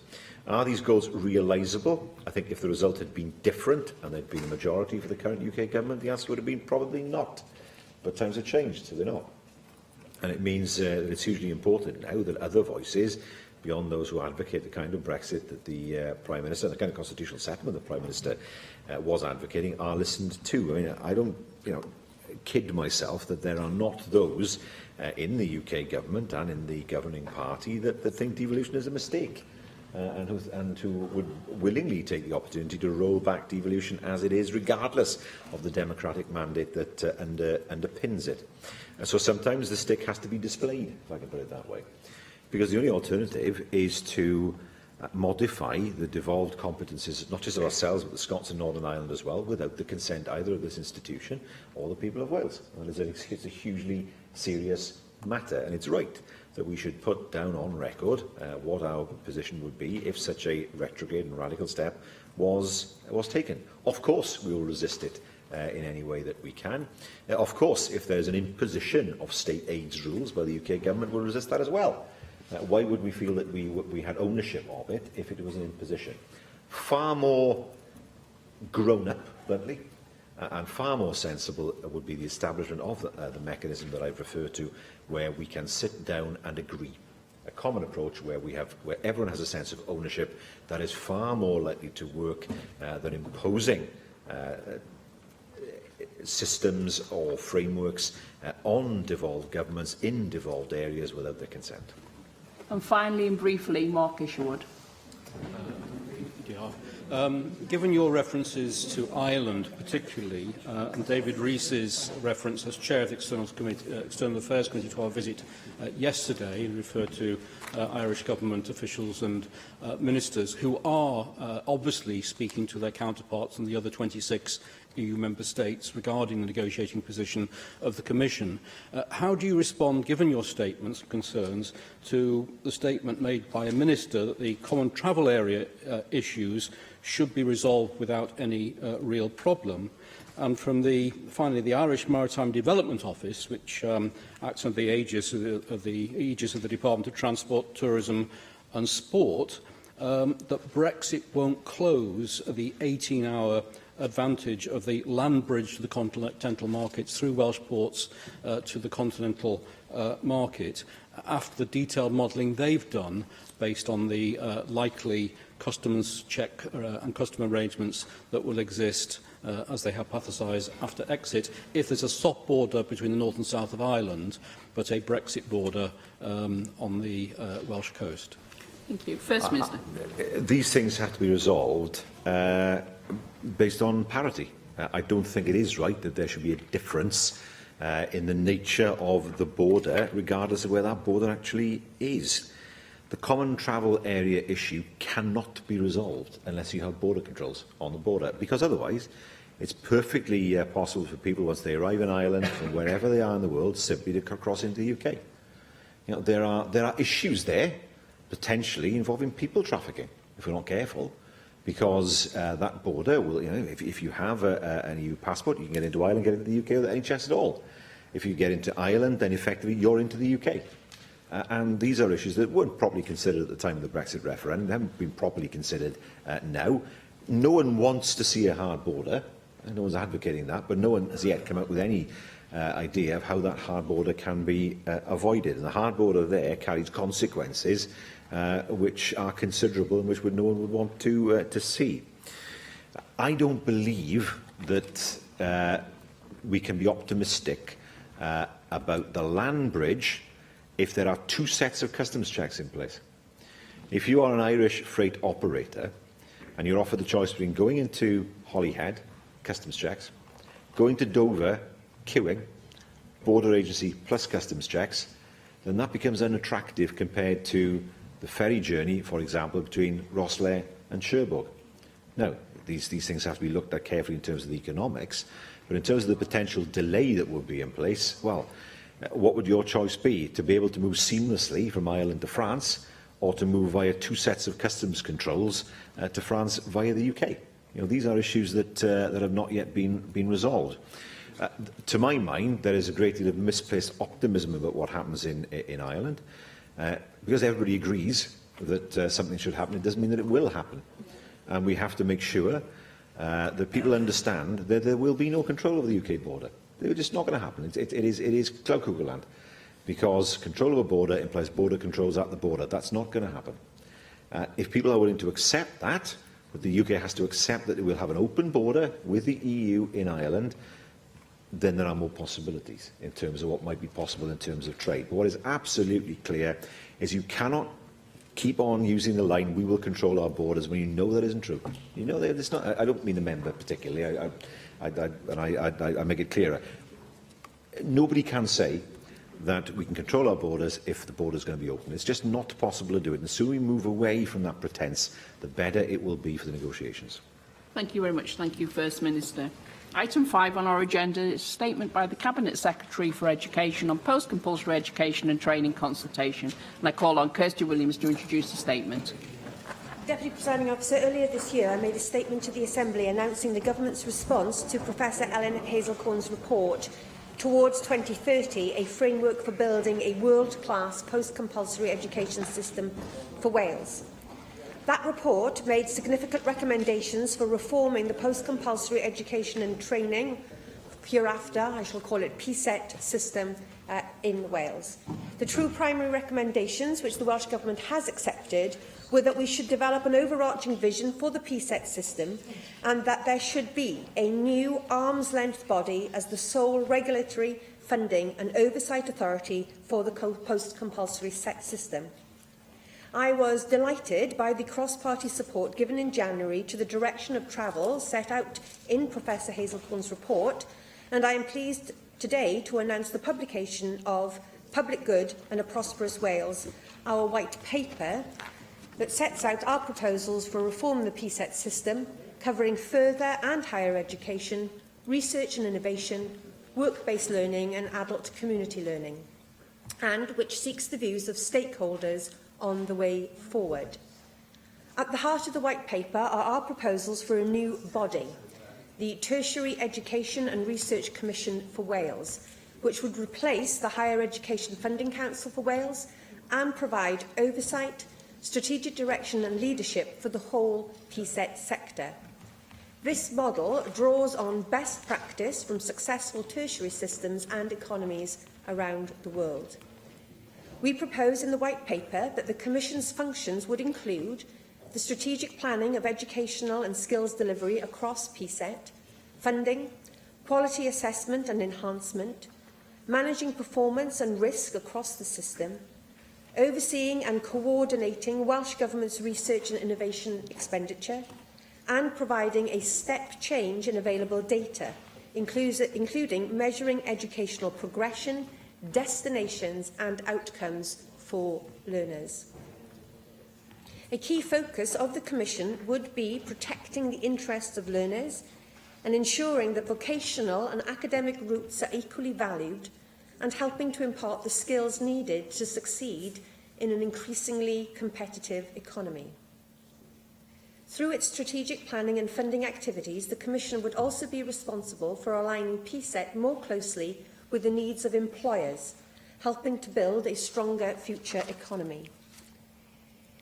Are these goals realisable? I think if the result had been different and there'd been a majority for the current UK government, the answer would have been probably not. But times have changed, so they're not. And it means that it's hugely important now that other voices, beyond those who advocate the kind of Brexit that the Prime Minister, the kind of constitutional settlement the Prime Minister was advocating, are listened to. I mean, I don't, kid myself that there are not those in the UK government and in the governing party that think devolution is a mistake. And who would willingly take the opportunity to roll back devolution as it is, regardless of the democratic mandate that underpins it. So sometimes the stick has to be displayed, if I can put it that way, because the only alternative is to modify the devolved competences, not just of ourselves, but the Scots and Northern Ireland as well, without the consent either of this institution or the people of Wales. And it's a hugely serious matter, and it's right that we should put down on record what our position would be if such a retrograde and radical step was taken. Of course, we will resist it in any way that we can. Of course, if there's an imposition of state aids rules by the UK government, we'll resist that as well. Why would we feel that we had ownership of it if it was an imposition? Far more grown-up, bluntly, and far more sensible would be the establishment of the mechanism that I've referred to, where we can sit down and agree. A common approach where everyone has a sense of ownership that is far more likely to work than imposing systems or frameworks on devolved governments in devolved areas without their consent. And finally and briefly, Mark Isherwood. Given your references to Ireland particularly, and David Rees's reference as Chair of the External Affairs Committee to our visit yesterday, and referred to Irish government officials and ministers who are obviously speaking to their counterparts in the other 26 EU member states regarding the negotiating position of the Commission. How do you respond, given your statements and concerns, to the statement made by a minister that the common travel area issues should be resolved without any real problem? And finally, the Irish Maritime Development Office, which acts under the aegis of the Department of Transport, Tourism and Sport, that Brexit won't close the 18-hour advantage of the land bridge to the continental markets through Welsh ports to the continental market, after the detailed modelling they've done based on the likely customs check and custom arrangements that will exist as they hypothesise after exit, if there's a soft border between the north and south of Ireland, but a Brexit border on the Welsh coast. Thank you. First Minister. These things have to be resolved based on parity. I don't think it is right that there should be a difference in the nature of the border, regardless of where that border actually is. The common travel area issue cannot be resolved unless you have border controls on the border, because otherwise it's perfectly possible for people, once they arrive in Ireland, from wherever they are in the world, simply to cross into the UK. There are issues there, potentially involving people trafficking, if we're not careful, because that border will, if you have an EU passport, you can get into Ireland, get into the UK without any chance at all. If you get into Ireland, then effectively you're into the UK. And these are issues that weren't properly considered at the time of the Brexit referendum. They haven't been properly considered now. No one wants to see a hard border. No one's advocating that, but no one has yet come up with any idea of how that hard border can be avoided. And the hard border there carries consequences which are considerable and which no one would want to see. I don't believe that we can be optimistic about the land bridge if there are two sets of customs checks in place. If you are an Irish freight operator and you're offered the choice between going into Holyhead, customs checks, going to Dover, queuing, border agency plus customs checks, then that becomes unattractive compared to the ferry journey, for example, between Rosslare and Cherbourg. Now, these things have to be looked at carefully in terms of the economics, but in terms of the potential delay that would be in place, well, what would your choice be? To be able to move seamlessly from Ireland to France, or to move via two sets of customs controls to France via the UK? You know, these are issues that have not yet been resolved. To my mind, there is a great deal of misplaced optimism about what happens in Ireland. Because everybody agrees that something should happen, it doesn't mean that it will happen. And we have to make sure that people understand that there will be no control over the UK border. It's just not going to happen. It is cloud cuckoo land, because control of a border implies border controls at the border. That's not going to happen. If people are willing to accept that the UK has to accept that it will have an open border with the EU in Ireland, then there are more possibilities in terms of what might be possible in terms of trade. But what is absolutely clear is you cannot keep on using the line, we will control our borders, when you know that isn't true. You know that it's not. I don't mean the member particularly. I make it clearer. Nobody can say that we can control our borders if the border is going to be open. It's just not possible to do it. And the sooner we move away from that pretence, the better it will be for the negotiations. Thank you very much. Thank you, First Minister. Item 5 on our agenda is a statement by the Cabinet Secretary for Education on post-compulsory education and training consultation. And I call on Kirsty Williams to introduce the statement. Deputy Presiding Officer, earlier this year I made a statement to the Assembly announcing the Government's response to Professor Ellen Hazelcorn's report Towards 2030, a framework for building a world-class post-compulsory education system for Wales. That report made significant recommendations for reforming the post-compulsory education and training, hereafter I shall call it PSET system, in Wales. The true primary recommendations, which the Welsh Government has accepted, were that we should develop an overarching vision for the PSET system and that there should be a new arm's-length body as the sole regulatory, funding and oversight authority for the post-compulsory system. I was delighted by the cross-party support given in January to the direction of travel set out in Professor Hazelcorn's report, and I am pleased today to announce the publication of Public Good and a Prosperous Wales, our white paper that sets out our proposals for reforming the PSET system, covering further and higher education, research and innovation, work-based learning and adult community learning, and which seeks the views of stakeholders on the way forward. At the heart of the white paper are our proposals for a new body, the Tertiary Education and Research Commission for Wales, which would replace the Higher Education Funding Council for Wales and provide oversight, strategic direction and leadership for the whole PSET sector. This model draws on best practice from successful tertiary systems and economies around the world. We propose in the White Paper that the Commission's functions would include the strategic planning of educational and skills delivery across PSET, funding, quality assessment and enhancement, managing performance and risk across the system, overseeing and coordinating Welsh Government's research and innovation expenditure, and providing a step change in available data, including measuring educational progression, destinations and outcomes for learners. A key focus of the Commission would be protecting the interests of learners and ensuring that vocational and academic routes are equally valued and helping to impart the skills needed to succeed in an increasingly competitive economy. Through its strategic planning and funding activities, the Commission would also be responsible for aligning PSET more closely with the needs of employers, helping to build a stronger future economy.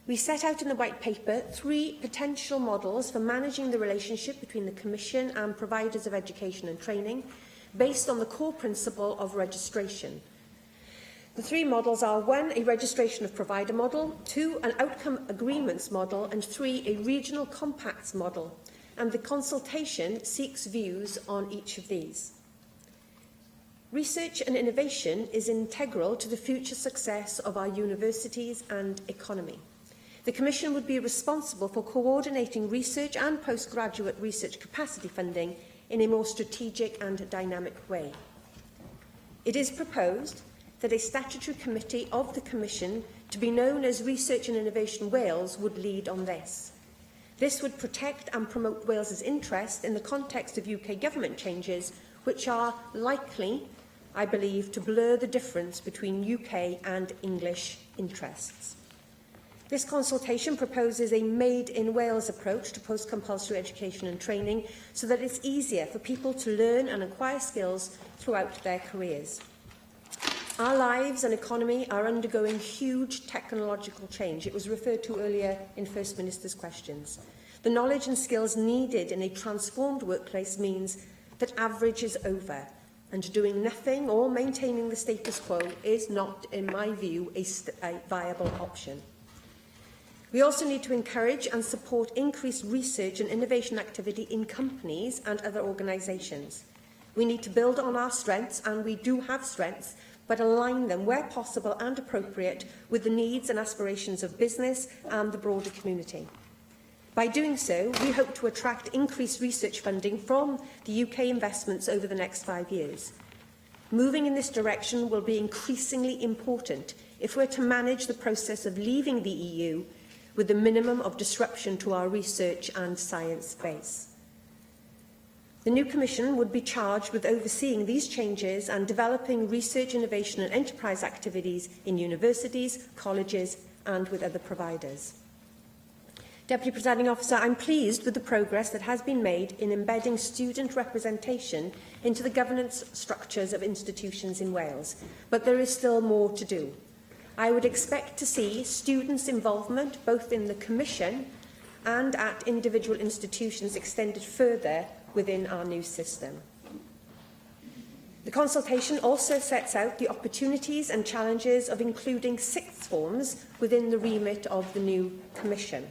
We set out in the White Paper 3 potential models for managing the relationship between the Commission and providers of education and training, based on the core principle of registration. The 3 models are 1, a registration of provider model, 2, an outcome agreements model, and 3, a regional compacts model, and the consultation seeks views on each of these. Research and innovation is integral to the future success of our universities and economy. The Commission would be responsible for coordinating research and postgraduate research capacity funding in a more strategic and dynamic way. It is proposed that a statutory committee of the Commission, to be known as Research and Innovation Wales, would lead on this. This would protect and promote Wales's interest in the context of UK government changes, which are likely, I believe, to blur the difference between UK and English interests. This consultation proposes a made-in-Wales approach to post-compulsory education and training so that it's easier for people to learn and acquire skills throughout their careers. Our lives and economy are undergoing huge technological change. It was referred to earlier in First Minister's questions. The knowledge and skills needed in a transformed workplace means that average is over, and doing nothing or maintaining the status quo is not, in my view, a viable option. We also need to encourage and support increased research and innovation activity in companies and other organisations. We need to build on our strengths, and we do have strengths, but align them where possible and appropriate with the needs and aspirations of business and the broader community. By doing so, we hope to attract increased research funding from the UK investments over the next 5 years. Moving in this direction will be increasingly important if we're to manage the process of leaving the EU with the minimum of disruption to our research and science base. The new Commission would be charged with overseeing these changes and developing research, innovation and enterprise activities in universities, colleges and with other providers. Deputy Presiding Officer, I'm pleased with the progress that has been made in embedding student representation into the governance structures of institutions in Wales, but there is still more to do. I would expect to see students' involvement both in the Commission and at individual institutions extended further within our new system. The consultation also sets out the opportunities and challenges of including sixth forms within the remit of the new Commission.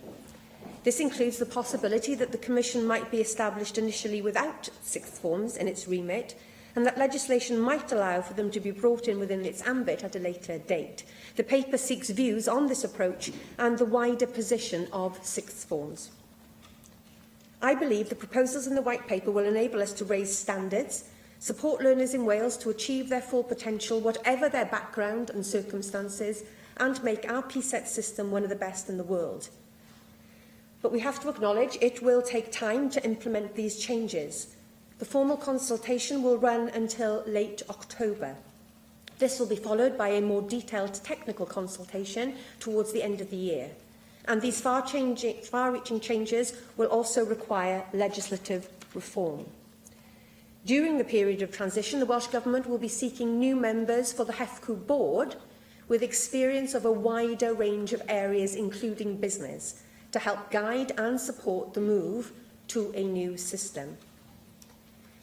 This includes the possibility that the Commission might be established initially without sixth forms in its remit, and that legislation might allow for them to be brought in within its ambit at a later date. The paper seeks views on this approach and the wider position of sixth forms. I believe the proposals in the White Paper will enable us to raise standards, support learners in Wales to achieve their full potential, whatever their background and circumstances, and make our PSET system one of the best in the world. But we have to acknowledge it will take time to implement these changes. The formal consultation will run until late October. This will be followed by a more detailed technical consultation towards the end of the year. And these far-reaching changes will also require legislative reform. During the period of transition, the Welsh Government will be seeking new members for the HEFCW board with experience of a wider range of areas, including business, to help guide and support the move to a new system.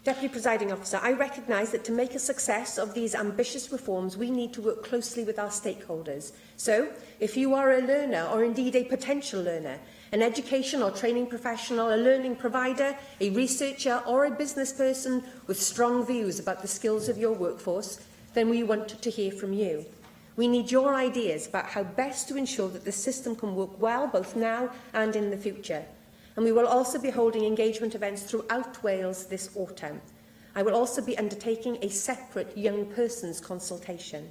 Deputy Presiding Officer, I recognise that to make a success of these ambitious reforms, we need to work closely with our stakeholders. So, if you are a learner, or indeed a potential learner, an education or training professional, a learning provider, a researcher or a business person with strong views about the skills of your workforce, then we want to hear from you. We need your ideas about how best to ensure that the system can work well both now and in the future. And we will also be holding engagement events throughout Wales this autumn. I will also be undertaking a separate young persons consultation.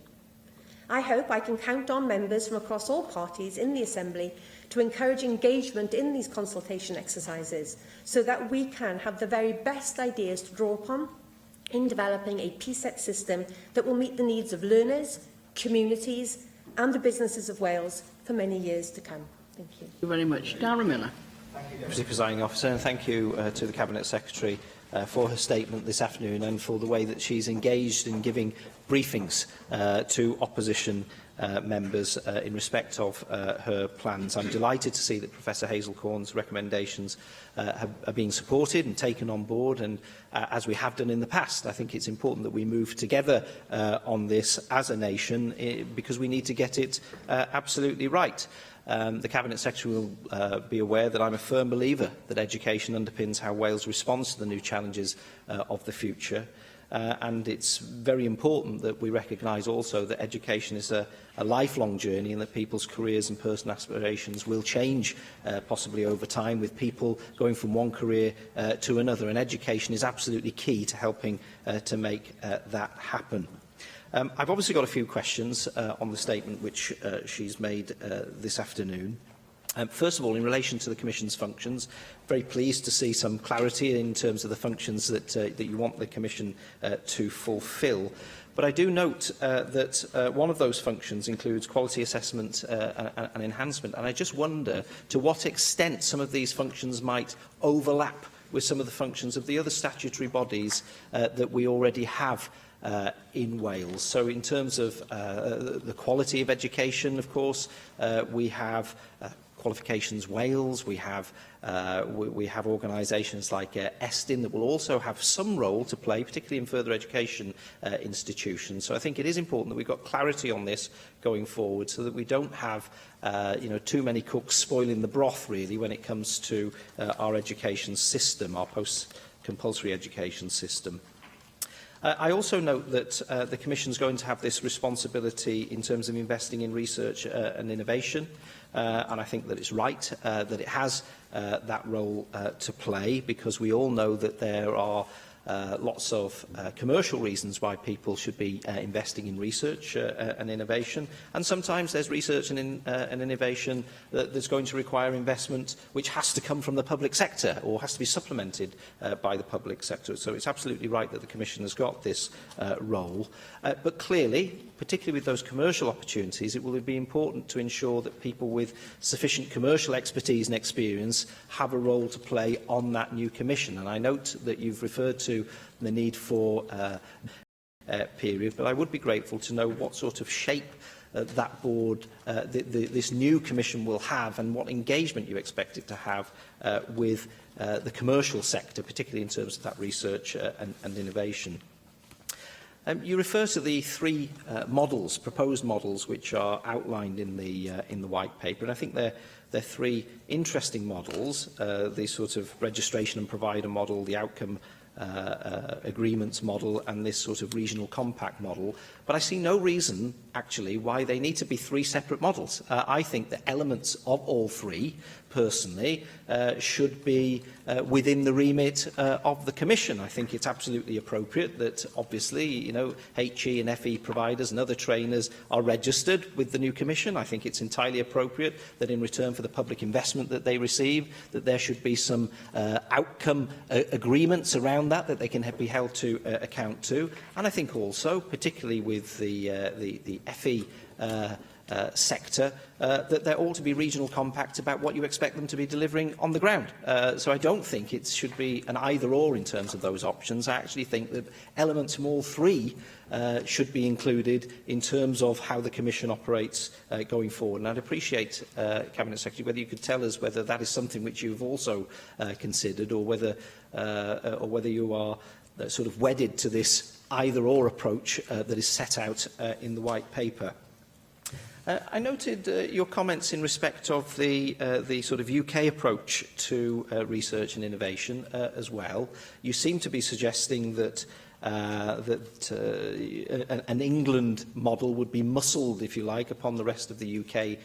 I hope I can count on members from across all parties in the Assembly to encourage engagement in these consultation exercises so that we can have the very best ideas to draw upon in developing a PSET system that will meet the needs of learners, communities and the businesses of Wales for many years to come. Thank you. Thank you very much. Darren Miller. Deputy Presiding Officer, and thank you to the Cabinet Secretary for her statement this afternoon and for the way that she's engaged in giving briefings to opposition members in respect of her plans. I'm delighted to see that Professor Hazelcorn's recommendations are being supported and taken on board, and as we have done in the past, I think it's important that we move together on this as a nation because we need to get it absolutely right. The Cabinet Secretary will be aware that I'm a firm believer that education underpins how Wales responds to the new challenges of the future. And it's very important that we recognise also that education is a lifelong journey and that people's careers and personal aspirations will change possibly over time with people going from one career to another. And education is absolutely key to helping to make that happen. I've obviously got a few questions on the statement which she's made this afternoon. First of all, in relation to the Commission's functions, very pleased to see some clarity in terms of the functions that you want the Commission to fulfil. But I do note that one of those functions includes quality assessment and enhancement, and I just wonder to what extent some of these functions might overlap with some of the functions of the other statutory bodies that we already have in Wales. So in terms of the quality of education, of course, we have Qualifications Wales, we have organisations like Estyn that will also have some role to play, particularly in further education institutions. So I think it is important that we've got clarity on this going forward, so that we don't have too many cooks spoiling the broth, really, when it comes to our education system, our post-compulsory education system. I also note that the Commission is going to have this responsibility in terms of investing in research and innovation, and I think that it's right that it has that role to play, because we all know that there are lots of commercial reasons why people should be investing in research and innovation, and sometimes there's research and innovation that's going to require investment which has to come from the public sector or has to be supplemented by the public sector. So it's absolutely right that the Commission has got this role, but clearly, particularly with those commercial opportunities, it will be important to ensure that people with sufficient commercial expertise and experience have a role to play on that new Commission. And I note that you've referred to the need for period, but I would be grateful to know what sort of shape that board, this new Commission will have, and what engagement you expect it to have with the commercial sector, particularly in terms of that research and innovation. You refer to the three models, proposed models, which are outlined in the white paper, and I think they're three interesting models: the sort of registration and provider model, the outcome agreements model, and this sort of regional compact model. But I see no reason, actually, why they need to be three separate models. I think that elements of all three, personally, should be within the remit of the Commission. I think it's absolutely appropriate that, obviously, HE and FE providers and other trainers are registered with the new Commission. I think it's entirely appropriate that in return for the public investment that they receive, that there should be some outcome agreements around that they can be held to account to. And I think also, particularly with the FE sector, that there ought to be regional compacts about what you expect them to be delivering on the ground. So I don't think it should be an either-or in terms of those options. I actually think that elements from all three should be included in terms of how the Commission operates going forward. And I'd appreciate, Cabinet Secretary, whether you could tell us whether that is something which you've also considered, or whether you are sort of wedded to this either-or approach that is set out in the white paper. I noted your comments in respect of the sort of UK approach to research and innovation as well. You seem to be suggesting that an England model would be muscled, if you like, upon the rest of the UK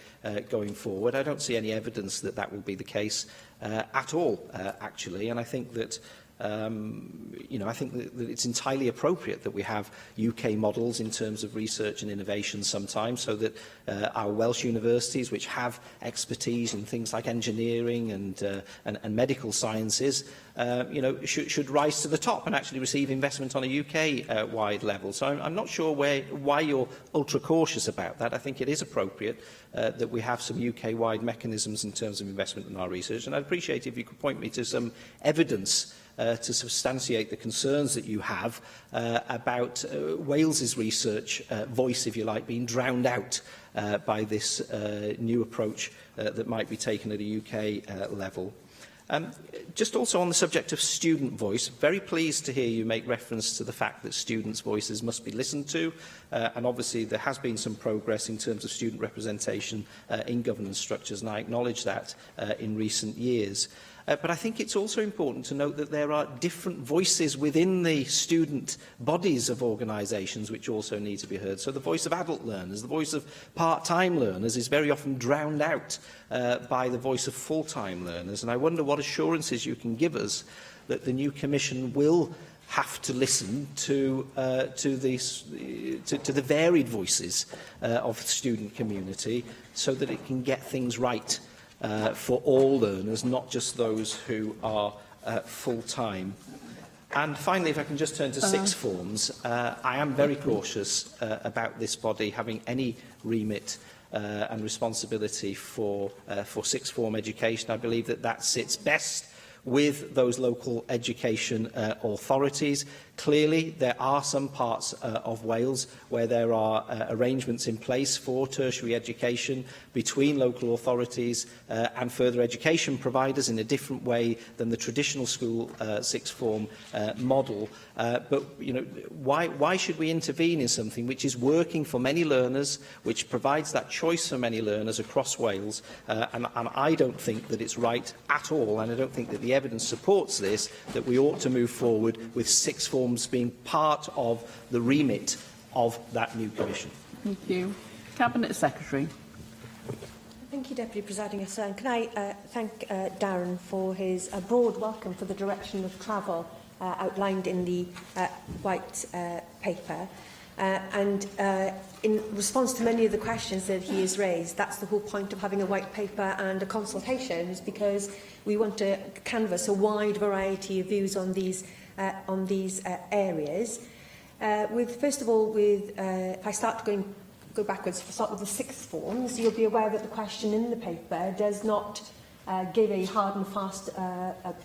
going forward. I don't see any evidence that that will be the case at all, actually, and I think that I think that it's entirely appropriate that we have UK models in terms of research and innovation sometimes, so that our Welsh universities, which have expertise in things like engineering and medical sciences, should rise to the top and actually receive investment on a UK-wide level. So I'm not sure why you're ultra-cautious about that. I think it is appropriate that we have some UK-wide mechanisms in terms of investment in our research, and I'd appreciate if you could point me to some evidence to substantiate the concerns that you have about Wales's research voice, if you like, being drowned out by this new approach that might be taken at a UK level. Just also on the subject of student voice, very pleased to hear you make reference to the fact that students' voices must be listened to, and obviously there has been some progress in terms of student representation in governance structures, and I acknowledge that in recent years. But I think it's also important to note that there are different voices within the student bodies of organisations which also need to be heard. So the voice of adult learners, the voice of part-time learners is very often drowned out by the voice of full-time learners. And I wonder what assurances you can give us that the new Commission will have to listen to the varied voices of the student community, so that it can get things right for all learners, not just those who are full-time. And finally, if I can just turn to sixth forms, I am very cautious about this body having any remit and responsibility for sixth form education. I believe that that sits best with those local education authorities. Clearly, there are some parts of Wales where there are arrangements in place for tertiary education between local authorities and further education providers in a different way than the traditional school sixth form model. But why should we intervene in something which is working for many learners, which provides that choice for many learners across Wales? And I don't think that it's right at all, and I don't think that the evidence supports this, that we ought to move forward with sixth forms being part of the remit of that new Commission. Thank you. Cabinet Secretary. Thank you, Deputy Presiding Officer. And can I thank Darren for his broad welcome for the direction of travel outlined in the White Paper. And in response to many of the questions that he has raised, that's the whole point of having a White Paper and a consultation, is because we want to canvass a wide variety of views on these areas. First of all, if I start go backwards, if I start with the sixth forms, you'll be aware that the question in the paper does not give a hard and fast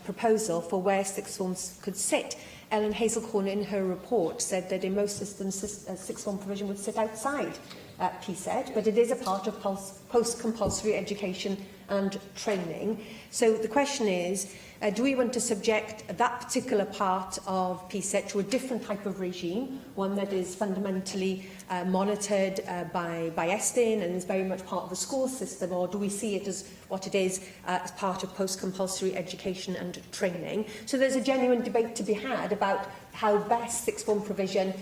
proposal for where sixth forms could sit. Ellen Hazelcorn, in her report, said that in most systems, sixth form provision would sit outside PSET, but it is a part of post-compulsory education and training. So the question is, do we want to subject that particular part of PSET to a different type of regime, one that is fundamentally monitored by ESTIN and is very much part of the school system, or do we see it as what it is as part of post-compulsory education and training? So there's a genuine debate to be had about how best sixth form provision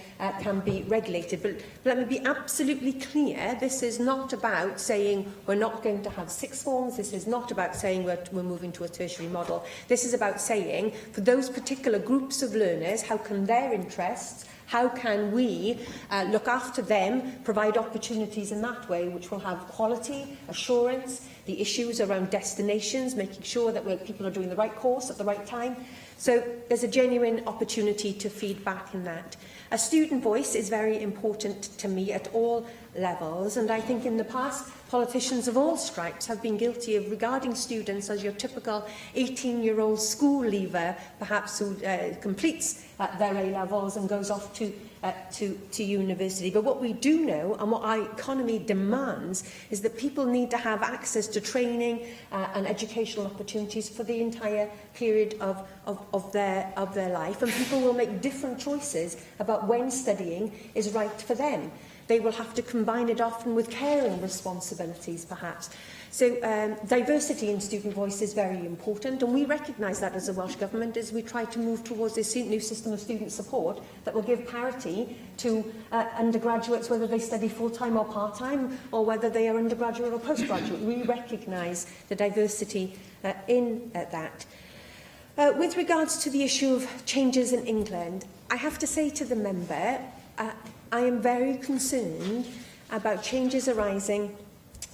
can be regulated. But let me be absolutely clear, this is not about saying we're not going to have sixth forms, this is not about saying we're moving to a tertiary model. This is about saying, for those particular groups of learners, how can their interests, how can we look after them, provide opportunities in that way which will have quality, assurance, the issues around destinations, making sure that people are doing the right course at the right time. So there's a genuine opportunity to feed back in that. A student voice is very important to me at all levels, and I think in the past politicians of all stripes have been guilty of regarding students as your typical 18-year-old school leaver, perhaps who completes their A-levels and goes off to university. But what we do know, and what our economy demands, is that people need to have access to training and educational opportunities for the entire period of their life, and people will make different choices about when studying is right for them. They will have to combine it often with caring responsibilities, perhaps. So diversity in student voice is very important, and we recognise that as a Welsh Government as we try to move towards this new system of student support that will give parity to undergraduates, whether they study full-time or part-time, or whether they are undergraduate or postgraduate. We recognise the diversity in that. With regards to the issue of changes in England, I have to say to the member, I am very concerned about changes arising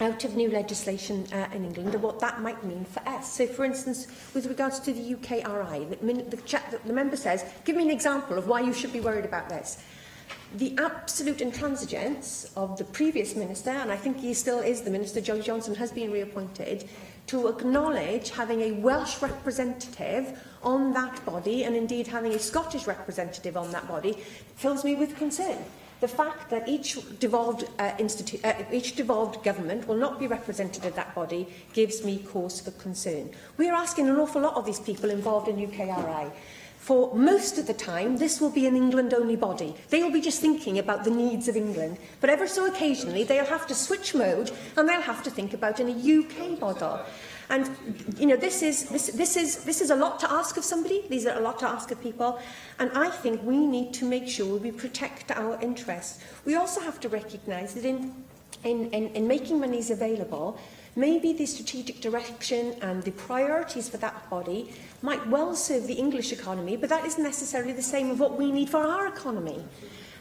out of new legislation in England and what that might mean for us. So, for instance, with regards to the UKRI, the member says, give me an example of why you should be worried about this. The absolute intransigence of the previous minister, and I think he still is the minister, Joe Johnson has been reappointed, to acknowledge having a Welsh representative on that body, and indeed having a Scottish representative on that body, fills me with concern. The fact that each devolved government will not be represented at that body gives me cause for concern. We are asking an awful lot of these people involved in UKRI. For most of the time, this will be an England-only body. They will be just thinking about the needs of England. But ever so occasionally, they'll have to switch mode and they'll have to think about a UK model. And you know, this is a lot to ask of somebody. These are a lot to ask of people. And I think we need to make sure we protect our interests. We also have to recognise that in making monies available, maybe the strategic direction and the priorities for that body might well serve the English economy, but that isn't necessarily the same of what we need for our economy.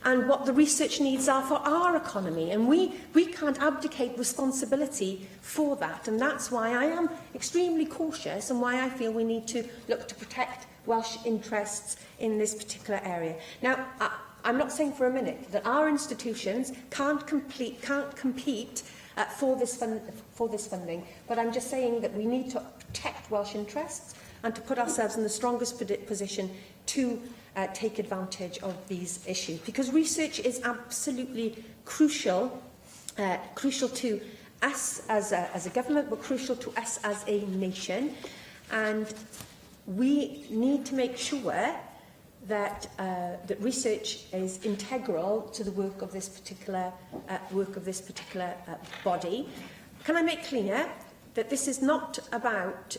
and what the research needs are for our economy. And we can't abdicate responsibility for that. And that's why I am extremely cautious and why I feel we need to look to protect Welsh interests in this particular area. Now, I'm not saying for a minute that our institutions can't compete for this funding, but I'm just saying that we need to protect Welsh interests and to put ourselves in the strongest position to take advantage of these issues, because research is absolutely crucial to us as a government, but crucial to us as a nation, and we need to make sure that that research is integral to the work of this particular body. Can I make clear that this is not about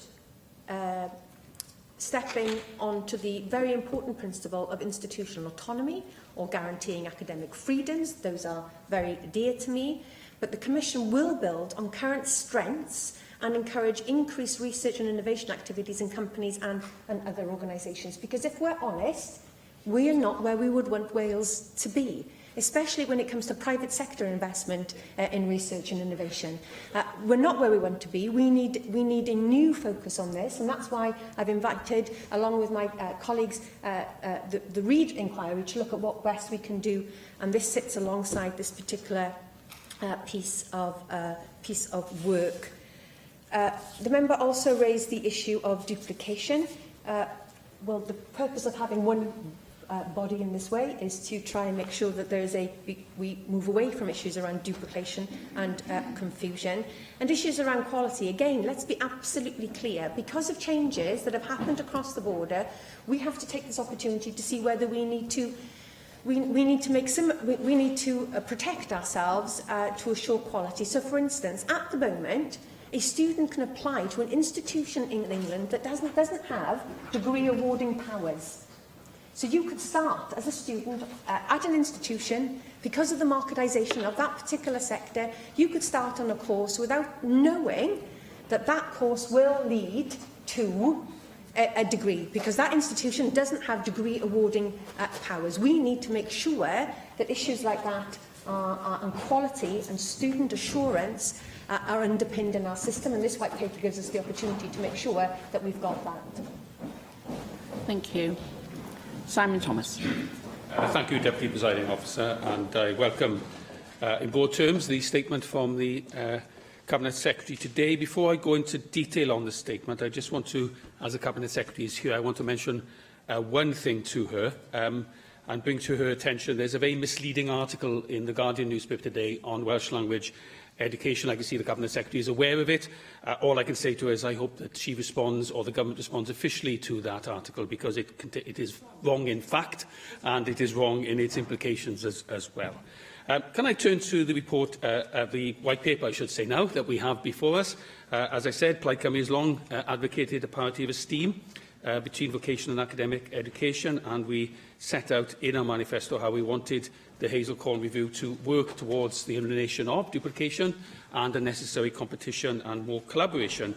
stepping onto the very important principle of institutional autonomy or guaranteeing academic freedoms? Those are very dear to me. But the Commission will build on current strengths and encourage increased research and innovation activities in companies and other organisations. Because if we're honest, we are not where we would want Wales to be, especially when it comes to private sector investment in research and innovation. We're not where we want to be. We need a new focus on this, and that's why I've invited, along with my colleagues, the Reid inquiry to look at what best we can do, and this sits alongside this particular piece of work. The member also raised the issue of duplication. Well, the purpose of having one body in this way is to try and make sure that we move away from issues around duplication and confusion. And issues around quality, again, let's be absolutely clear. Because of changes that have happened across the border, we have to take this opportunity to see whether we need to protect ourselves to assure quality. So, for instance, at the moment, a student can apply to an institution in England that doesn't have degree awarding powers. So you could start as a student at an institution, because of the marketisation of that particular sector, you could start on a course without knowing that that course will lead to a degree, because that institution doesn't have degree awarding powers. We need to make sure that issues like that and quality and student assurance are underpinned in our system, and this white paper gives us the opportunity to make sure that we've got that. Thank you. Simon Thomas. Thank you, Deputy Presiding Officer, and I welcome in broad terms the statement from the Cabinet Secretary today. Before I go into detail on the statement, I just want to, as the Cabinet Secretary is here, I want to mention one thing to her and bring to her attention. There's a very misleading article in the Guardian newspaper today on Welsh language education. I can see the Cabinet Secretary is aware of it. All I can say to her is I hope that she responds, or the Government responds officially to that article, because it is wrong in fact, and it is wrong in its implications as well. Can I turn to the report, the white paper, I should say now, that we have before us? As I said, Plaid Cymru has long advocated a parity of esteem between vocational and academic education, and we set out in our manifesto how we wanted the Hazel Corn Review to work towards the elimination of duplication and a necessary competition and more collaboration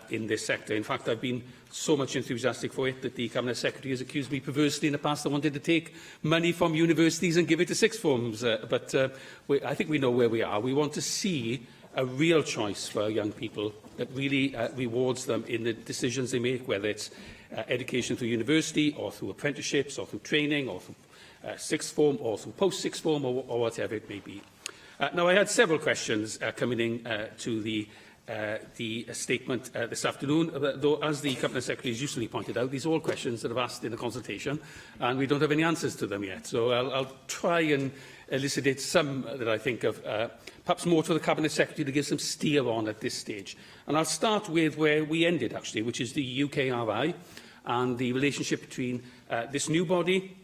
in this sector. In fact, I've been so much enthusiastic for it that the Cabinet Secretary has accused me perversely in the past that I wanted to take money from universities and give it to sixth forms. But I think we know where we are. We want to see a real choice for our young people that really rewards them in the decisions they make, whether it's education through university or through apprenticeships or through training or through sixth form or through post-sixth form or whatever it may be. Now, I had several questions coming in to the statement this afternoon, though, as the Cabinet Secretary has usefully pointed out, these are all questions that I've asked in the consultation, and we don't have any answers to them yet. So I'll try and elucidate some that I think of, perhaps more to the Cabinet Secretary to give some steer on at this stage. And I'll start with where we ended, actually, which is the UKRI and the relationship between this new body,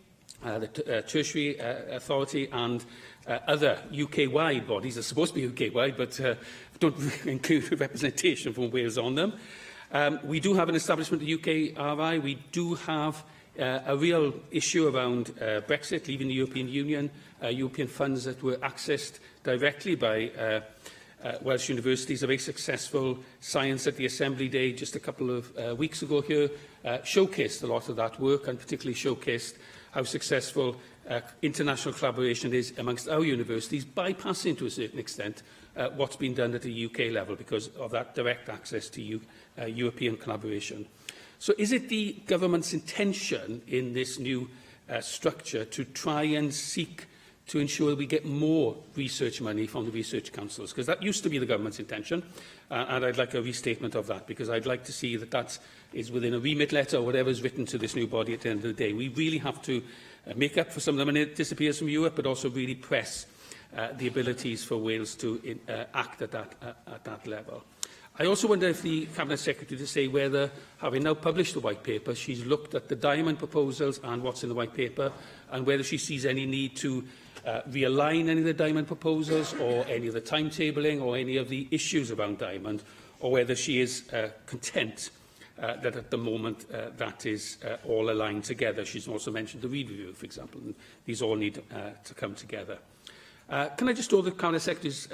the Tertiary Authority, and other UK-wide bodies. They're supposed to be UK-wide, but don't include representation from Wales on them. We do have an establishment of UKRI. We do have a real issue around Brexit, leaving the European Union, European funds that were accessed directly by Welsh universities. A very successful Science at the Assembly Day just a couple of weeks ago here showcased a lot of that work, and particularly showcased how successful international collaboration is amongst our universities, bypassing to a certain extent what's been done at a UK level because of that direct access to European collaboration. So is it the government's intention in this new structure to try and seek to ensure we get more research money from the research councils? Because that used to be the government's intention, and I'd like a restatement of that, because I'd like to see that that is within a remit letter or whatever is written to this new body at the end of the day. We really have to make up for some of the money that disappears from Europe, but also really press the abilities for Wales to act at that level. I also wonder if the Cabinet Secretary to say whether, having now published the White Paper, she's looked at the Diamond proposals and what's in the White Paper, and whether she sees any need to realign any of the Diamond proposals or any of the timetabling or any of the issues around Diamond, or whether she is content that at the moment that is all aligned together. She's also mentioned the Reid Review, for example, and these all need to come together. Can I just draw the Cabinet Secretary's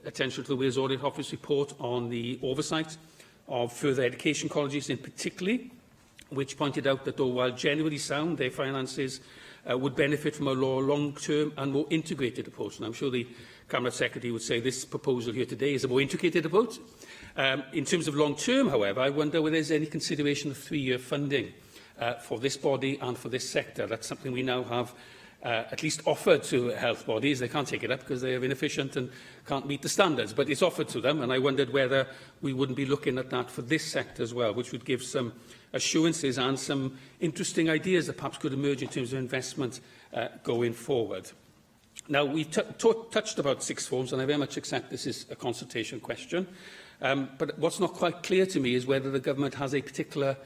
attention to the Wales Audit Office report on the oversight of further education colleges in particular, which pointed out that while generally sound, their finances would benefit from a long-term and more integrated approach. And I'm sure the Cabinet Secretary would say this proposal here today is a more integrated approach. In terms of long-term, however, I wonder whether there's any consideration of 3-year funding for this body and for this sector. That's something we now have at least offered to health bodies. They can't take it up because they are inefficient and can't meet the standards, but it's offered to them, and I wondered whether we wouldn't be looking at that for this sector as well, which would give some assurances and some interesting ideas that perhaps could emerge in terms of investment going forward. Now, we've touched about sixth forms, and I very much accept this is a consultation question, but what's not quite clear to me is whether the government has a particular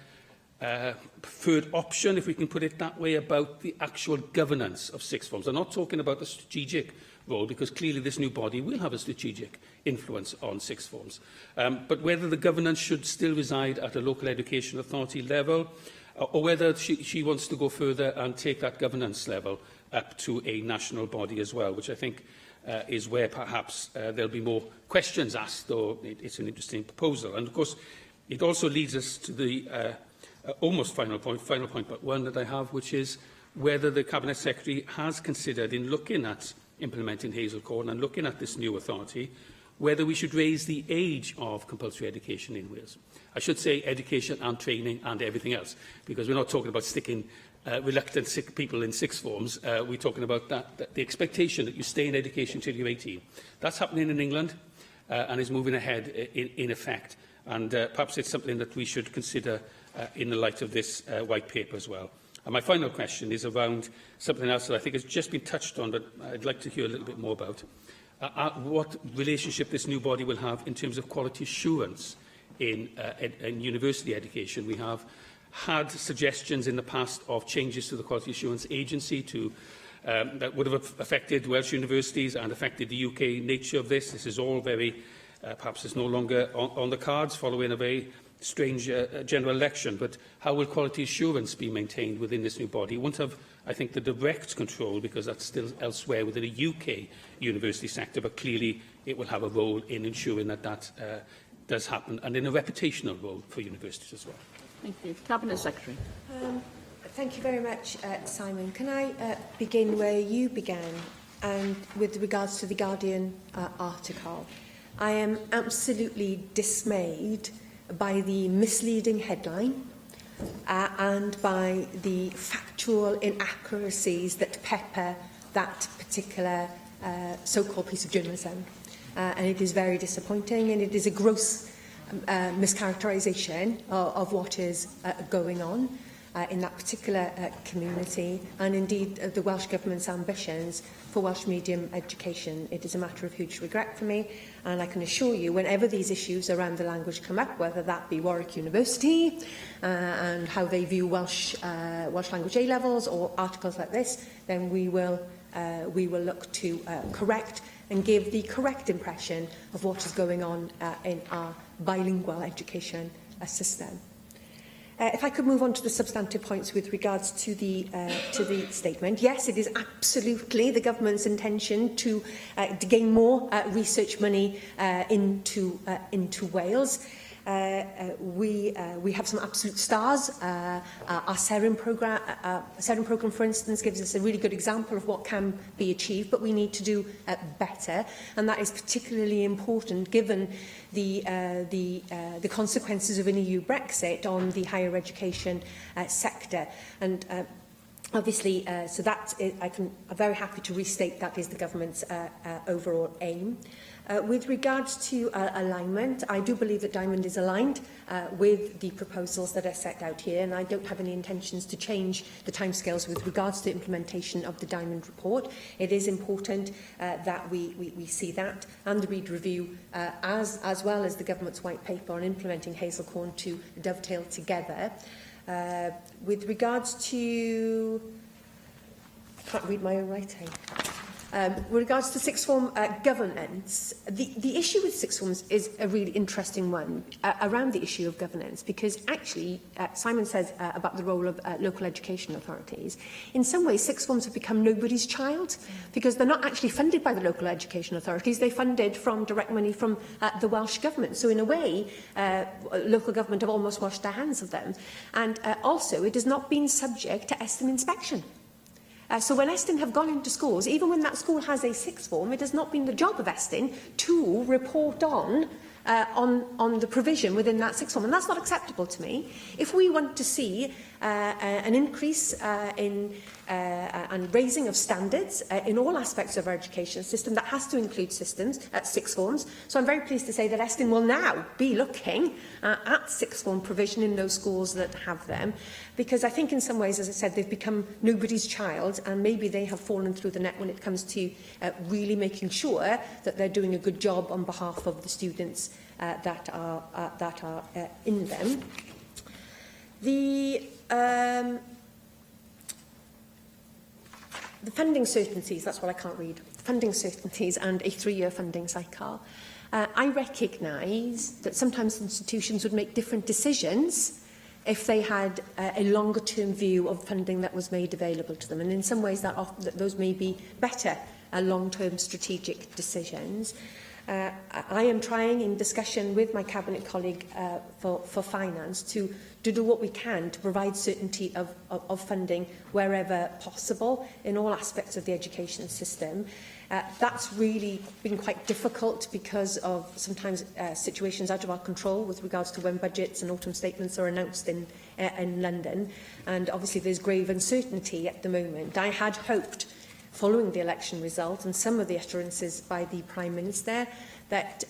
preferred option, if we can put it that way, about the actual governance of sixth forms. I'm not talking about the strategic role, because clearly this new body will have a strategic influence on sixth forms, but whether the governance should still reside at a local education authority level, or whether she wants to go further and take that governance level up to a national body as well, which I think is where perhaps there'll be more questions asked, or it's an interesting proposal. And of course, it also leads us to the almost final point but one that I have, which is whether the Cabinet Secretary has considered, in looking at implementing Hazel Corn and looking at this new authority, whether we should raise the age of compulsory education in Wales. I should say education and training and everything else, because we're not talking about sticking reluctant sick people in sixth forms. We're talking about that the expectation that you stay in education until you're 18. That's happening in England and is moving ahead in effect. And perhaps it's something that we should consider in the light of this white paper as well. And my final question is around something else that I think has just been touched on, but I'd like to hear a little bit more about. What relationship this new body will have in terms of quality assurance in university education. We have had suggestions in the past of changes to the Quality Assurance Agency that would have affected Welsh universities and affected the UK nature of this. This is all very, perhaps it's no longer on the cards following a very strange general election, but how will quality assurance be maintained within this new body? It won't have, I think, the direct control, because that's still elsewhere within a UK university sector, but clearly it will have a role in ensuring that that does happen, and in a reputational role for universities as well. Thank you. Cabinet Secretary. Thank you very much, Simon. Can I begin where you began, and with regards to the Guardian article? I am absolutely dismayed by the misleading headline and by the factual inaccuracies that pepper that particular so-called piece of journalism. And it is very disappointing, and it is a gross mischaracterisation of what is going on in that particular community, and indeed the Welsh Government's ambitions for Welsh medium education. It is a matter of huge regret for me, and I can assure you, whenever these issues around the language come up, whether that be Warwick University and how they view Welsh language A-levels or articles like this, then we will look to correct and give the correct impression of what is going on in our bilingual education system. If I could move on to the substantive points with regards to the statement. Yes, it is absolutely the government's intention to gain more research money into Wales. We have some absolute stars. Our CERN programme, for instance, gives us a really good example of what can be achieved, but we need to do better, and that is particularly important given the consequences of an EU Brexit on the higher education sector. And obviously, so that is, I'm very happy to restate that is the government's overall aim. With regards to alignment, I do believe that Diamond is aligned with the proposals that are set out here, and I don't have any intentions to change the timescales with regards to implementation of the Diamond report. It is important that we see that and the Reid review as well as the government's white paper on implementing Hazelcorn to dovetail together. With regards to... I can't read my own writing. With regards to sixth form governance, the issue with sixth forms is a really interesting one around the issue of governance, because actually Simon says about the role of local education authorities. In some ways, sixth forms have become nobody's child, because they're not actually funded by the local education authorities. They're funded from direct money from the Welsh Government. So in a way, local government have almost washed their hands of them. And also, it has not been subject to Estin inspection. So when Estin have gone into schools, even when that school has a sixth form, it has not been the job of Estin to report on the provision within that sixth form, and that's not acceptable to me. If we want to see an increase and raising of standards in all aspects of our education system, that has to include systems at sixth forms. So I'm very pleased to say that Estin will now be looking at sixth form provision in those schools that have them, because I think in some ways, as I said, they've become nobody's child, and maybe they have fallen through the net when it comes to really making sure that they're doing a good job on behalf of the students that are in them. The funding certainties, that's what I can't read. Funding certainties and a 3-year funding cycle. I recognise that sometimes institutions would make different decisions if they had a longer-term view of funding that was made available to them. And in some ways, that those may be better long-term strategic decisions. I am trying, in discussion with my Cabinet colleague for Finance, to do what we can to provide certainty of funding wherever possible in all aspects of the education system. That's really been quite difficult because of sometimes situations out of our control with regards to when budgets and autumn statements are announced in London. And obviously there's grave uncertainty at the moment. I had hoped, following the election result and some of the utterances by the Prime Minister, that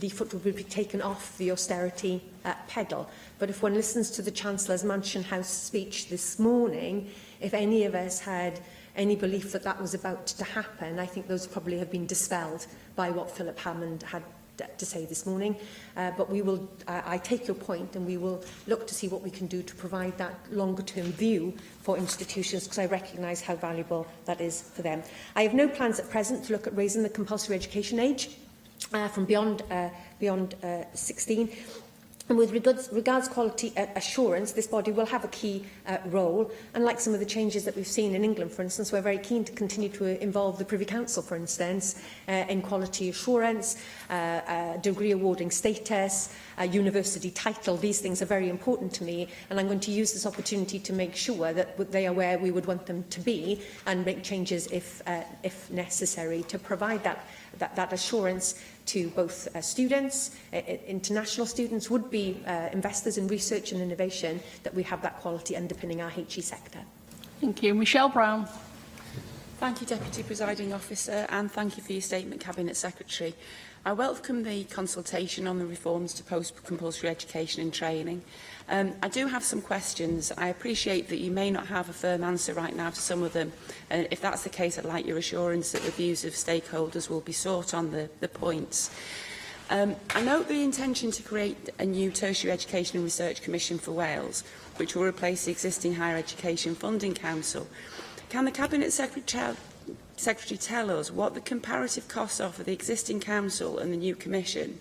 the foot would be taken off the austerity pedal. But if one listens to the Chancellor's Mansion House speech this morning, if any of us had any belief that that was about to happen, I think those probably have been dispelled by what Philip Hammond had to say this morning. But we will, I take your point, and we will look to see what we can do to provide that longer-term view for institutions, because I recognise how valuable that is for them. I have no plans at present to look at raising the compulsory education age from beyond 16. And with regards quality assurance, this body will have a key role. And like some of the changes that we've seen in England, for instance, we're very keen to continue to involve the Privy Council, for instance, in quality assurance, degree awarding status, university title. These things are very important to me, and I'm going to use this opportunity to make sure that they are where we would want them to be, and make changes if necessary to provide that assurance to both students, international students, would-be investors in research and innovation, that we have that quality underpinning our HE sector. Thank you. Michelle Brown. Thank you, Deputy Presiding Officer, and thank you for your statement, Cabinet Secretary. I welcome the consultation on the reforms to post-compulsory education and training. I do have some questions. I appreciate that you may not have a firm answer right now to some of them. If that's the case, I'd like your assurance that the views of stakeholders will be sought on the points. I note the intention to create a new Tertiary Education and Research Commission for Wales, which will replace the existing Higher Education Funding Council. Can the Cabinet Secretary tell us what the comparative costs are for the existing council and the new commission?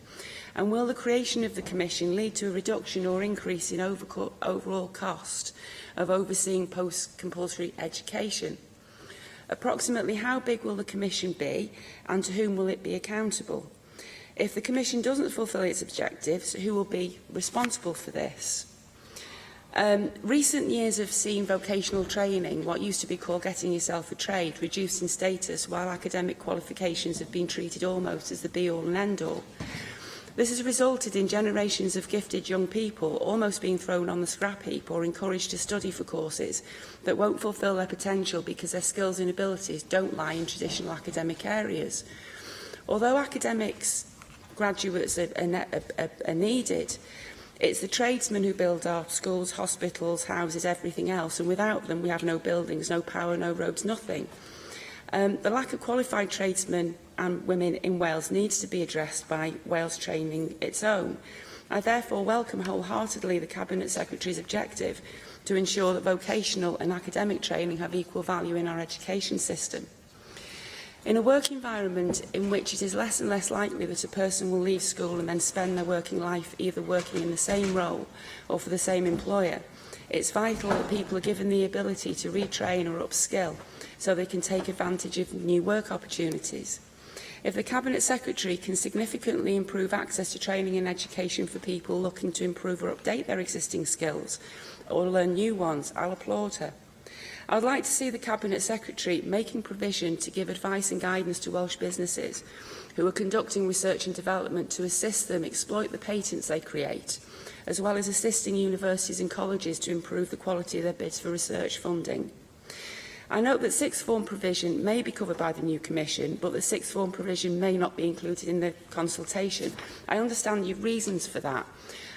And will the creation of the commission lead to a reduction or increase in overall cost of overseeing post-compulsory education? Approximately how big will the commission be, and to whom will it be accountable? If the Commission doesn't fulfil its objectives, who will be responsible for this? Recent years have seen vocational training, what used to be called getting yourself a trade, reduced in status, while academic qualifications have been treated almost as the be-all and end-all. This has resulted in generations of gifted young people almost being thrown on the scrap heap or encouraged to study for courses that won't fulfil their potential because their skills and abilities don't lie in traditional academic areas. Although academics graduates are needed, it's the tradesmen who build our schools, hospitals, houses, everything else, and without them we have no buildings, no power, no roads, nothing. The lack of qualified tradesmen and women in Wales needs to be addressed by Wales Training its own. I therefore welcome wholeheartedly the Cabinet Secretary's objective to ensure that vocational and academic training have equal value in our education system. In a work environment in which it is less and less likely that a person will leave school and then spend their working life either working in the same role or for the same employer, it's vital that people are given the ability to retrain or upskill so they can take advantage of new work opportunities. If the Cabinet Secretary can significantly improve access to training and education for people looking to improve or update their existing skills or learn new ones, I'll applaud her. I would like to see the Cabinet Secretary making provision to give advice and guidance to Welsh businesses who are conducting research and development to assist them exploit the patents they create, as well as assisting universities and colleges to improve the quality of their bids for research funding. I note that sixth form provision may be covered by the new Commission, but the sixth form provision may not be included in the consultation. I understand your reasons for that.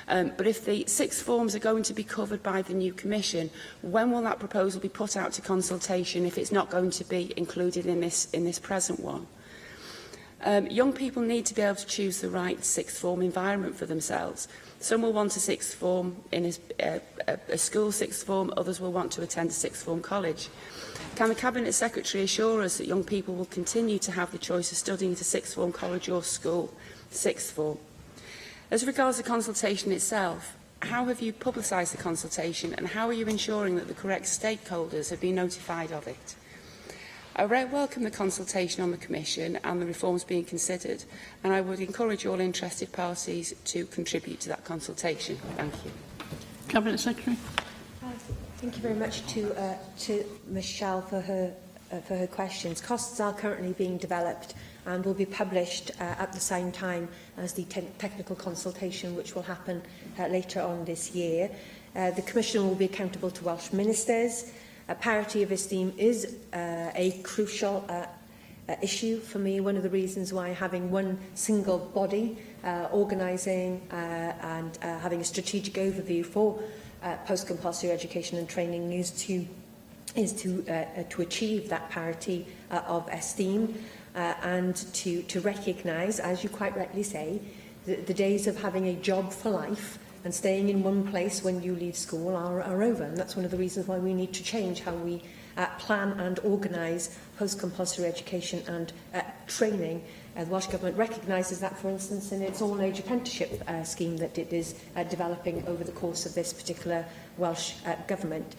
But if the sixth forms are going to be covered by the new Commission, when will that proposal be put out to consultation if it's not going to be included in this present one? Young people need to be able to choose the right sixth form environment for themselves. Some will want a sixth form in a school sixth form, others will want to attend a sixth form college. Can the Cabinet Secretary assure us that young people will continue to have the choice of studying at a sixth form college or school, sixth form? As regards the consultation itself, how have you publicised the consultation and how are you ensuring that the correct stakeholders have been notified of it? I welcome the consultation on the Commission and the reforms being considered, and I would encourage all interested parties to contribute to that consultation. Thank you. Cabinet Secretary. Thank you very much to Michelle for her questions. Costs are currently being developed and will be published at the same time as the technical consultation, which will happen later on this year. The Commission will be accountable to Welsh ministers. Parity of esteem is a crucial issue for me. One of the reasons why having one single body organising and having a strategic overview for post-compulsory education and training is to achieve that parity of esteem. And to recognise, as you quite rightly say, the days of having a job for life and staying in one place when you leave school are over. And that's one of the reasons why we need to change how we plan and organise post-compulsory education and training. The Welsh Government recognises that, for instance, in its all-age apprenticeship scheme that it is developing over the course of this particular Welsh Government.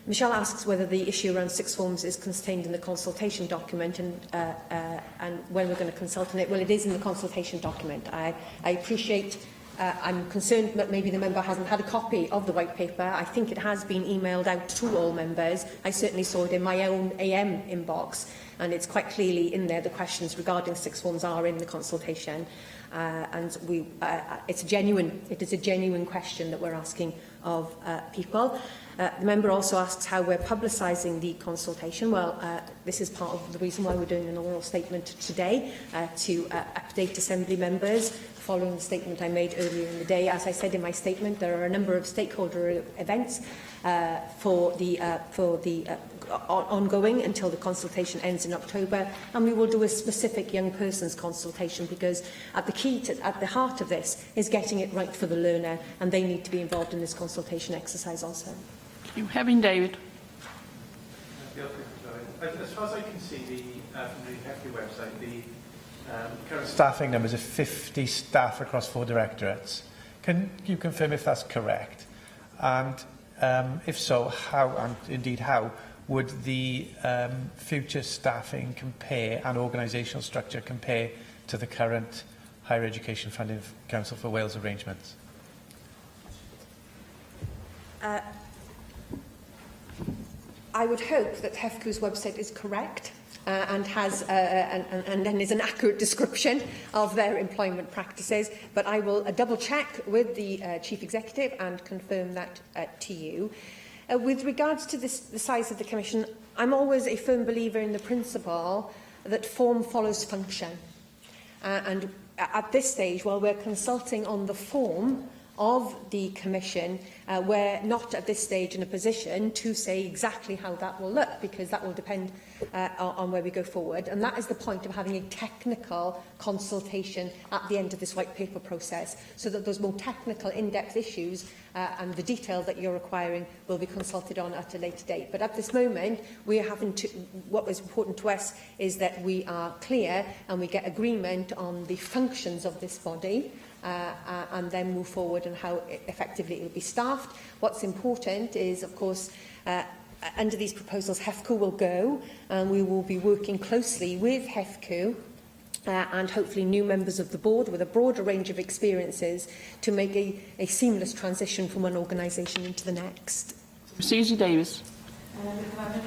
Michelle asks whether the issue around sixth forms is contained in the consultation document and when we're going to consult on it. Well, it is in the consultation document. I appreciate, I'm concerned that maybe the member hasn't had a copy of the white paper. I think it has been emailed out to all members. I certainly saw it in my own AM inbox, and it's quite clearly in there. The questions regarding sixth forms are in the consultation. And it is a genuine question that we're asking of people. The member also asks how we're publicising the consultation. Well, this is part of the reason why we're doing an oral statement today, to update Assembly members following the statement I made earlier in the day. As I said in my statement, there are a number of stakeholder events for the ongoing until the consultation ends in October, and we will do a specific young persons consultation because at the heart of this is getting it right for the learner, and they need to be involved in this consultation exercise also. You having David? As far as I can see, from the HEFRI website, the current staffing numbers are 50 staff across 4 directorates. Can you confirm if that's correct? And if so, how, and indeed how, would the future staffing compare and organisational structure compare to the current Higher Education Funding Council for Wales arrangements? I would hope that HEFCO's website is correct and has and is an accurate description of their employment practices. But I will double check with the Chief Executive and confirm that to you. With regards to the size of the Commission, I'm always a firm believer in the principle that form follows function. And at this stage, while we're consulting on the form of the Commission, we're not at this stage in a position to say exactly how that will look, because that will depend on where we go forward. And that is the point of having a technical consultation at the end of this white paper process, so that those more technical, in-depth issues and the detail that you're requiring will be consulted on at a later date. But at this moment, we are having to, what is important to us is that we are clear and we get agreement on the functions of this body, and then move forward and how effectively it will be staffed. What's important is, of course, under these proposals, HEFCO will go, and we will be working closely with HEFCO and hopefully new members of the board with a broader range of experiences to make a seamless transition from one organisation into the next. Susie Davis.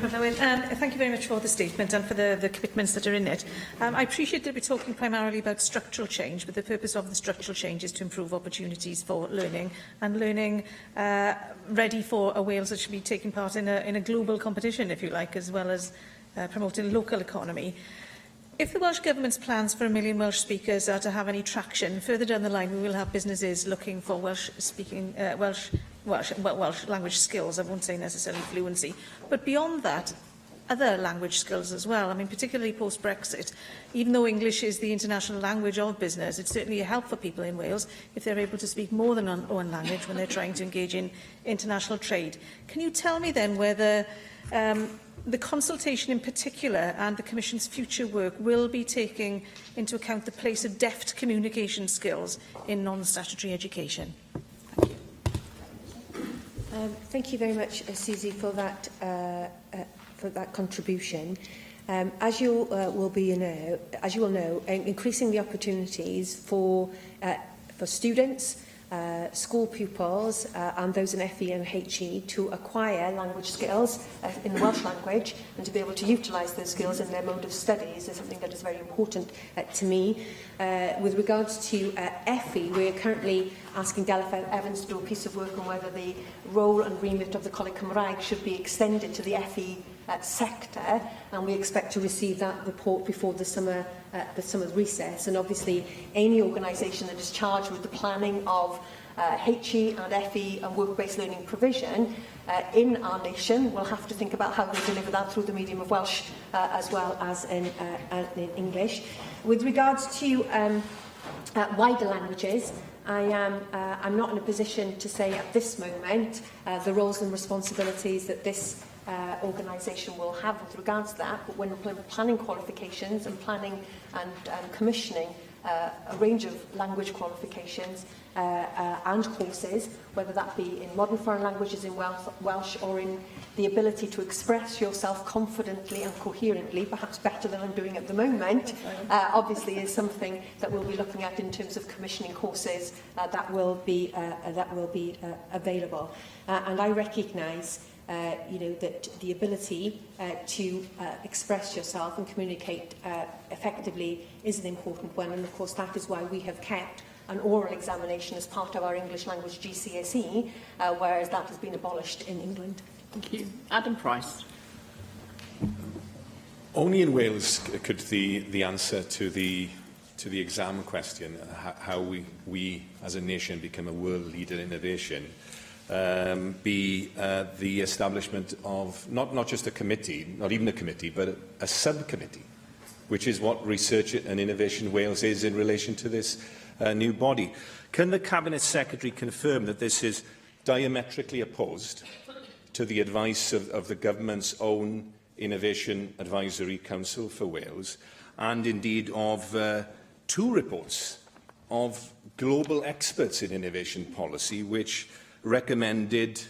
Thank you very much for the statement and for the commitments that are in it. I appreciate that we're talking primarily about structural change, but the purpose of the structural change is to improve opportunities for learning, and learning ready for a Wales that should be taking part in a global competition, if you like, as well as promoting the local economy. If the Welsh Government's plans for 1 million Welsh speakers are to have any traction, further down the line we will have businesses looking for Welsh language skills. I won't say necessarily fluency, but beyond that, other language skills as well. I mean, particularly post-Brexit, even though English is the international language of business, it's certainly a help for people in Wales if they're able to speak more than one language when they're trying to engage in international trade. Can you tell me then whether the consultation in particular and the Commission's future work will be taking into account the place of deft communication skills in non-statutory education? Thank you very much, Susie, for that contribution. As you will know, increasing the opportunities for students, school pupils and those in FE and HE to acquire language skills in the Welsh language and to be able to utilise those skills in their mode of studies is something that is very important to me. With regards to FE, we are currently asking Delphi Evans to do a piece of work on whether the role and remit of the Coleg Cymraeg should be extended to the FE sector, and we expect to receive that report before the summer recess. And obviously, any organisation that is charged with the planning of HE and FE and work-based learning provision in our nation will have to think about how they deliver that through the medium of Welsh as well as in English. With regards to wider languages, I'm not in a position to say at this moment the roles and responsibilities that this organisation will have with regards to that, but when we're planning qualifications and planning and commissioning a range of language qualifications and courses, whether that be in modern foreign languages in Welsh or in the ability to express yourself confidently and coherently, perhaps better than I'm doing at the moment, obviously is something that we'll be looking at in terms of commissioning courses that will be available. And I recognise that the ability to express yourself and communicate effectively is an important one, and of course that is why we have kept an oral examination as part of our English language GCSE, whereas that has been abolished in England. Thank you. Adam Price. Only in Wales could the answer to the exam question, how we as a nation become a world leader in innovation, be the establishment of not just a committee, not even a committee, but a subcommittee, which is what Research and Innovation Wales is in relation to this new body. Can the Cabinet Secretary confirm that this is diametrically opposed to the advice of the Government's own Innovation Advisory Council for Wales, and indeed of two reports of global experts in innovation policy, which recommended,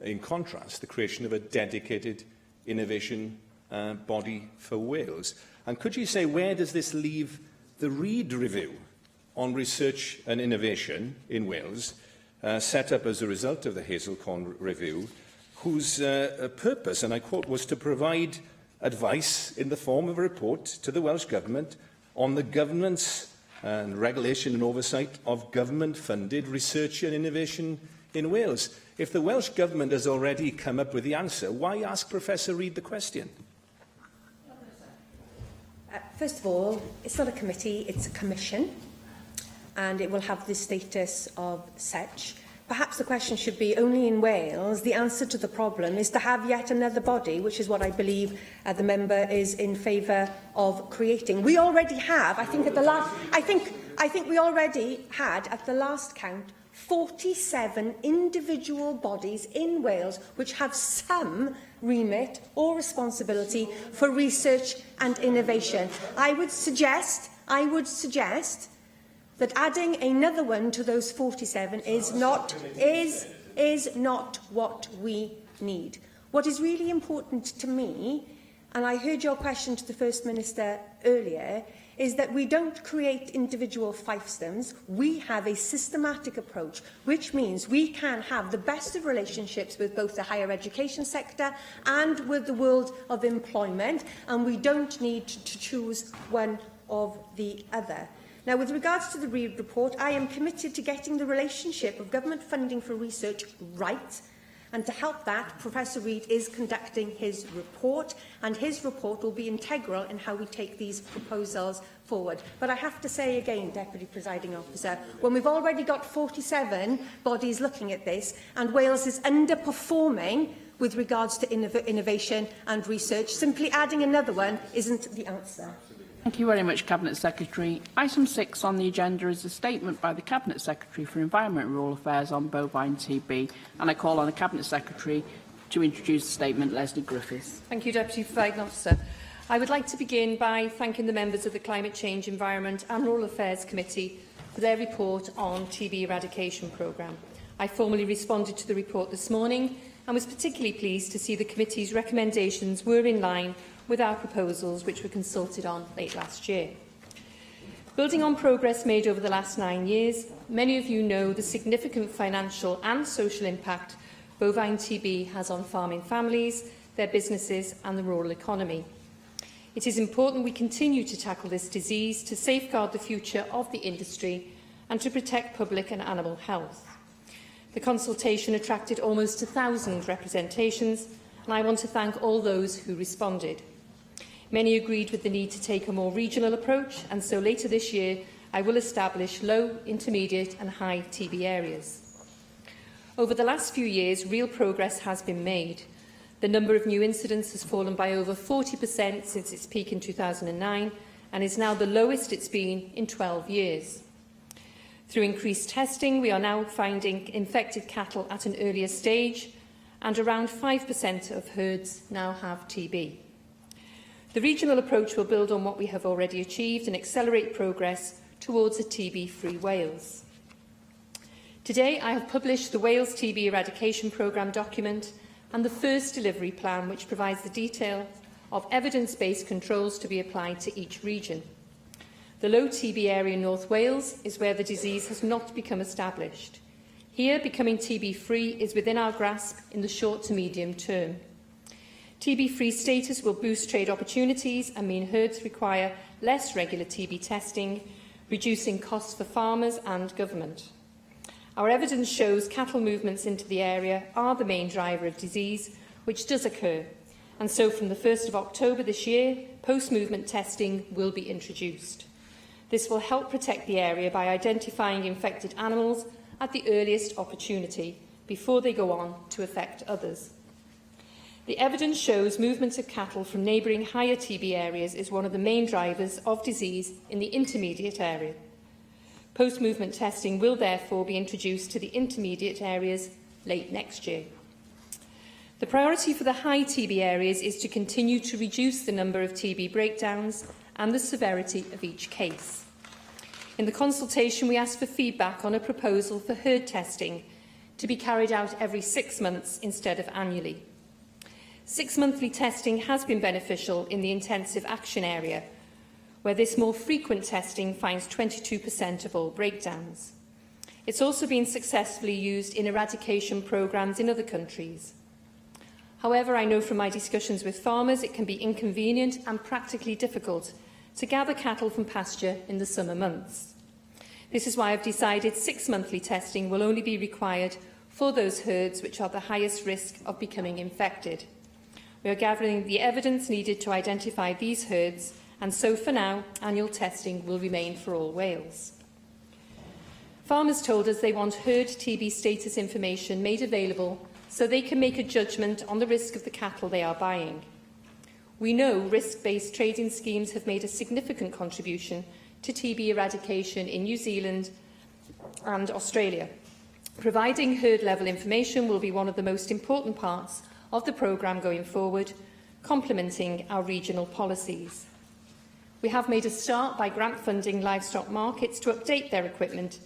in contrast, the creation of a dedicated innovation body for Wales? And could you say, where does this leave the Reid review on research and innovation in Wales, set up as a result of the Hazelcorn Review, whose purpose, and I quote, was to provide advice in the form of a report to the Welsh Government on the governance and regulation and oversight of government-funded research and innovation in Wales. If the Welsh Government has already come up with the answer, why ask Professor Reid the question? First of all, it's not a committee, it's a commission, and it will have the status of such. Perhaps the question should be, only in Wales, the answer to the problem is to have yet another body, which is what I believe the member is in favour of creating. We already have, I think we already had, at the last count, 47 individual bodies in Wales which have some remit or responsibility for research and innovation. I would suggest that adding another one to those 47 is not what we need. What is really important to me, and I heard your question to the First Minister earlier, is that we don't create individual fiefdoms. We have a systematic approach, which means we can have the best of relationships with both the higher education sector and with the world of employment, and we don't need to choose one of the other. Now, with regards to the Reid report, I am committed to getting the relationship of government funding for research right, and to help that, Professor Reid is conducting his report, and his report will be integral in how we take these proposals forward. But I have to say again, Deputy Presiding Officer, when we've already got 47 bodies looking at this, and Wales is underperforming with regards to innovation and research, simply adding another one isn't the answer. Thank you very much, Cabinet Secretary. Item 6 on the agenda is a statement by the Cabinet Secretary for Environment and Rural Affairs on bovine TB, and I call on the Cabinet Secretary to introduce the statement. Leslie Griffiths. Thank you, Deputy Presiding Officer. I would like to begin by thanking the members of the Climate Change, Environment and Rural Affairs Committee for their report on TB eradication programme. I formally responded to the report this morning and was particularly pleased to see the committee's recommendations were in line with our proposals, which were consulted on late last year. Building on progress made over the last 9 years, many of you know the significant financial and social impact bovine TB has on farming families, their businesses and the rural economy. It is important we continue to tackle this disease to safeguard the future of the industry and to protect public and animal health. The consultation attracted almost 1,000 representations, and I want to thank all those who responded. Many agreed with the need to take a more regional approach, and so later this year I will establish low, intermediate and high TB areas. Over the last few years, real progress has been made. The number of new incidents has fallen by over 40% since its peak in 2009 and is now the lowest it's been in 12 years. Through increased testing, we are now finding infected cattle at an earlier stage, and around 5% of herds now have TB. The regional approach will build on what we have already achieved and accelerate progress towards a TB-free Wales. Today, I have published the Wales TB Eradication Programme document and the first delivery plan, which provides the detail of evidence-based controls to be applied to each region. The low TB area in North Wales is where the disease has not become established. Here, becoming TB-free is within our grasp in the short to medium term. TB-free status will boost trade opportunities and mean herds require less regular TB testing, reducing costs for farmers and government. Our evidence shows cattle movements into the area are the main driver of disease, which does occur, and so from the 1st of October this year, post-movement testing will be introduced. This will help protect the area by identifying infected animals at the earliest opportunity before they go on to affect others. The evidence shows movement of cattle from neighbouring higher TB areas is one of the main drivers of disease in the intermediate area. Post-movement testing will therefore be introduced to the intermediate areas late next year. The priority for the high TB areas is to continue to reduce the number of TB breakdowns and the severity of each case. In the consultation, we asked for feedback on a proposal for herd testing to be carried out every 6 months instead of annually. 6-monthly testing has been beneficial in the intensive action area, where this more frequent testing finds 22% of all breakdowns. It's also been successfully used in eradication programmes in other countries. However, I know from my discussions with farmers it can be inconvenient and practically difficult to gather cattle from pasture in the summer months. This is why I've decided 6 monthly testing will only be required for those herds which are the highest risk of becoming infected. We are gathering the evidence needed to identify these herds, and so for now, annual testing will remain for all Wales. Farmers told us they want herd TB status information made available so they can make a judgment on the risk of the cattle they are buying. We know risk-based trading schemes have made a significant contribution to TB eradication in New Zealand and Australia. Providing herd-level information will be one of the most important parts of the programme going forward, complementing our regional policies. We have made a start by grant funding livestock markets to update their equipment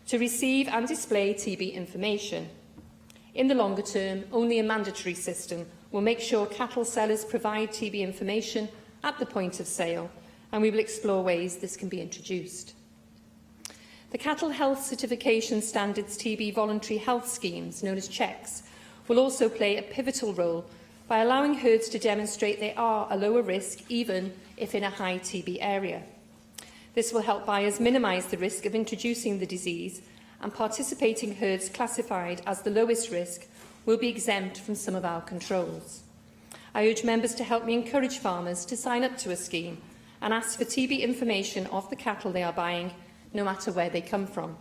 to receive and display TB information. In the longer term, only a mandatory system will make sure cattle sellers provide TB information at the point of sale, and we will explore ways this can be introduced. The Cattle Health Certification Standards TB voluntary health schemes, known as checks, will also play a pivotal role by allowing herds to demonstrate they are a lower risk even if in a high TB area. This will help buyers minimise the risk of introducing the disease, and participating herds classified as the lowest risk will be exempt from some of our controls. I urge members to help me encourage farmers to sign up to a scheme and ask for TB information of the cattle they are buying, no matter where they come from.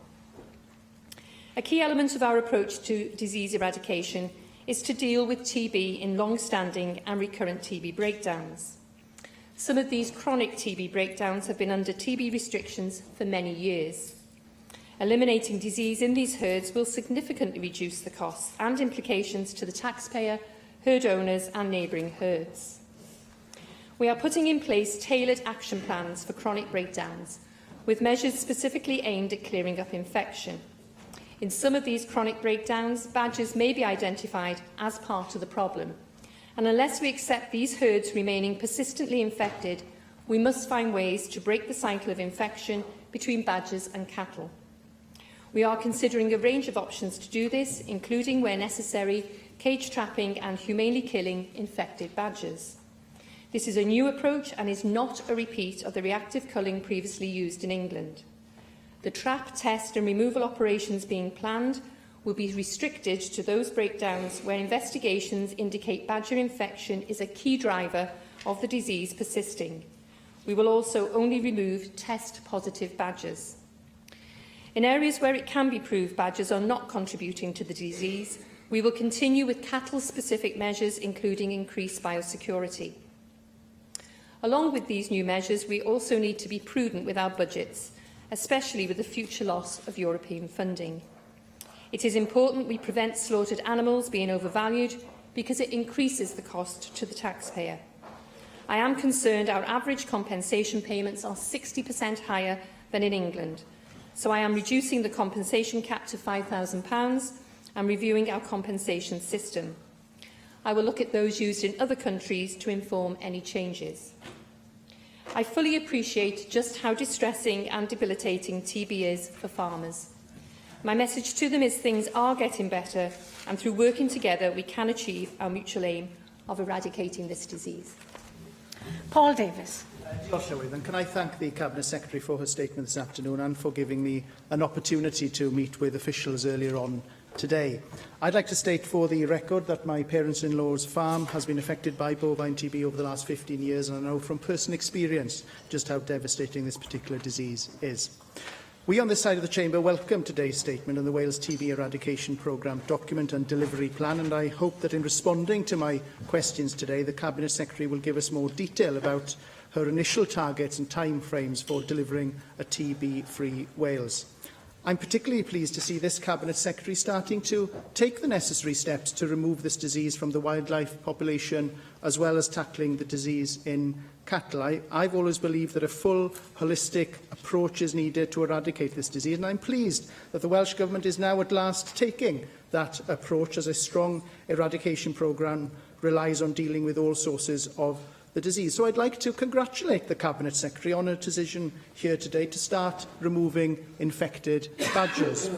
A key element of our approach to disease eradication is to deal with TB in long-standing and recurrent TB breakdowns. Some of these chronic TB breakdowns have been under TB restrictions for many years. Eliminating disease in these herds will significantly reduce the costs and implications to the taxpayer, herd owners and neighbouring herds. We are putting in place tailored action plans for chronic breakdowns, with measures specifically aimed at clearing up infection. In some of these chronic breakdowns, badgers may be identified as part of the problem, and unless we accept these herds remaining persistently infected, we must find ways to break the cycle of infection between badgers and cattle. We are considering a range of options to do this, including, where necessary, cage trapping and humanely killing infected badgers. This is a new approach and is not a repeat of the reactive culling previously used in England. The trap, test and removal operations being planned will be restricted to those breakdowns where investigations indicate badger infection is a key driver of the disease persisting. We will also only remove test-positive badgers. In areas where it can be proved badgers are not contributing to the disease, we will continue with cattle-specific measures, including increased biosecurity. Along with these new measures, we also need to be prudent with our budgets, especially with the future loss of European funding. It is important we prevent slaughtered animals being overvalued because it increases the cost to the taxpayer. I am concerned our average compensation payments are 60% higher than in England, so I am reducing the compensation cap to £5,000 and reviewing our compensation system. I will look at those used in other countries to inform any changes. I fully appreciate just how distressing and debilitating TB is for farmers. My message to them is things are getting better, and through working together we can achieve our mutual aim of eradicating this disease. Paul Davis. And can I thank the Cabinet Secretary for her statement this afternoon and for giving me an opportunity to meet with officials earlier on today. I'd like to state for the record that my parents-in-law's farm has been affected by bovine TB over the last 15 years, and I know from personal experience just how devastating this particular disease is. We on this side of the chamber welcome today's statement on the Wales TB Eradication Programme document and delivery plan, and I hope that in responding to my questions today, the Cabinet Secretary will give us more detail about her initial targets and timeframes for delivering a TB-free Wales. I'm particularly pleased to see this Cabinet Secretary starting to take the necessary steps to remove this disease from the wildlife population, as well as tackling the disease in cattle. I've always believed that a full, holistic approach is needed to eradicate this disease, and I'm pleased that the Welsh Government is now at last taking that approach, as a strong eradication programme relies on dealing with all sources of the disease. So I'd like to congratulate the Cabinet Secretary on her decision here today to start removing infected badgers.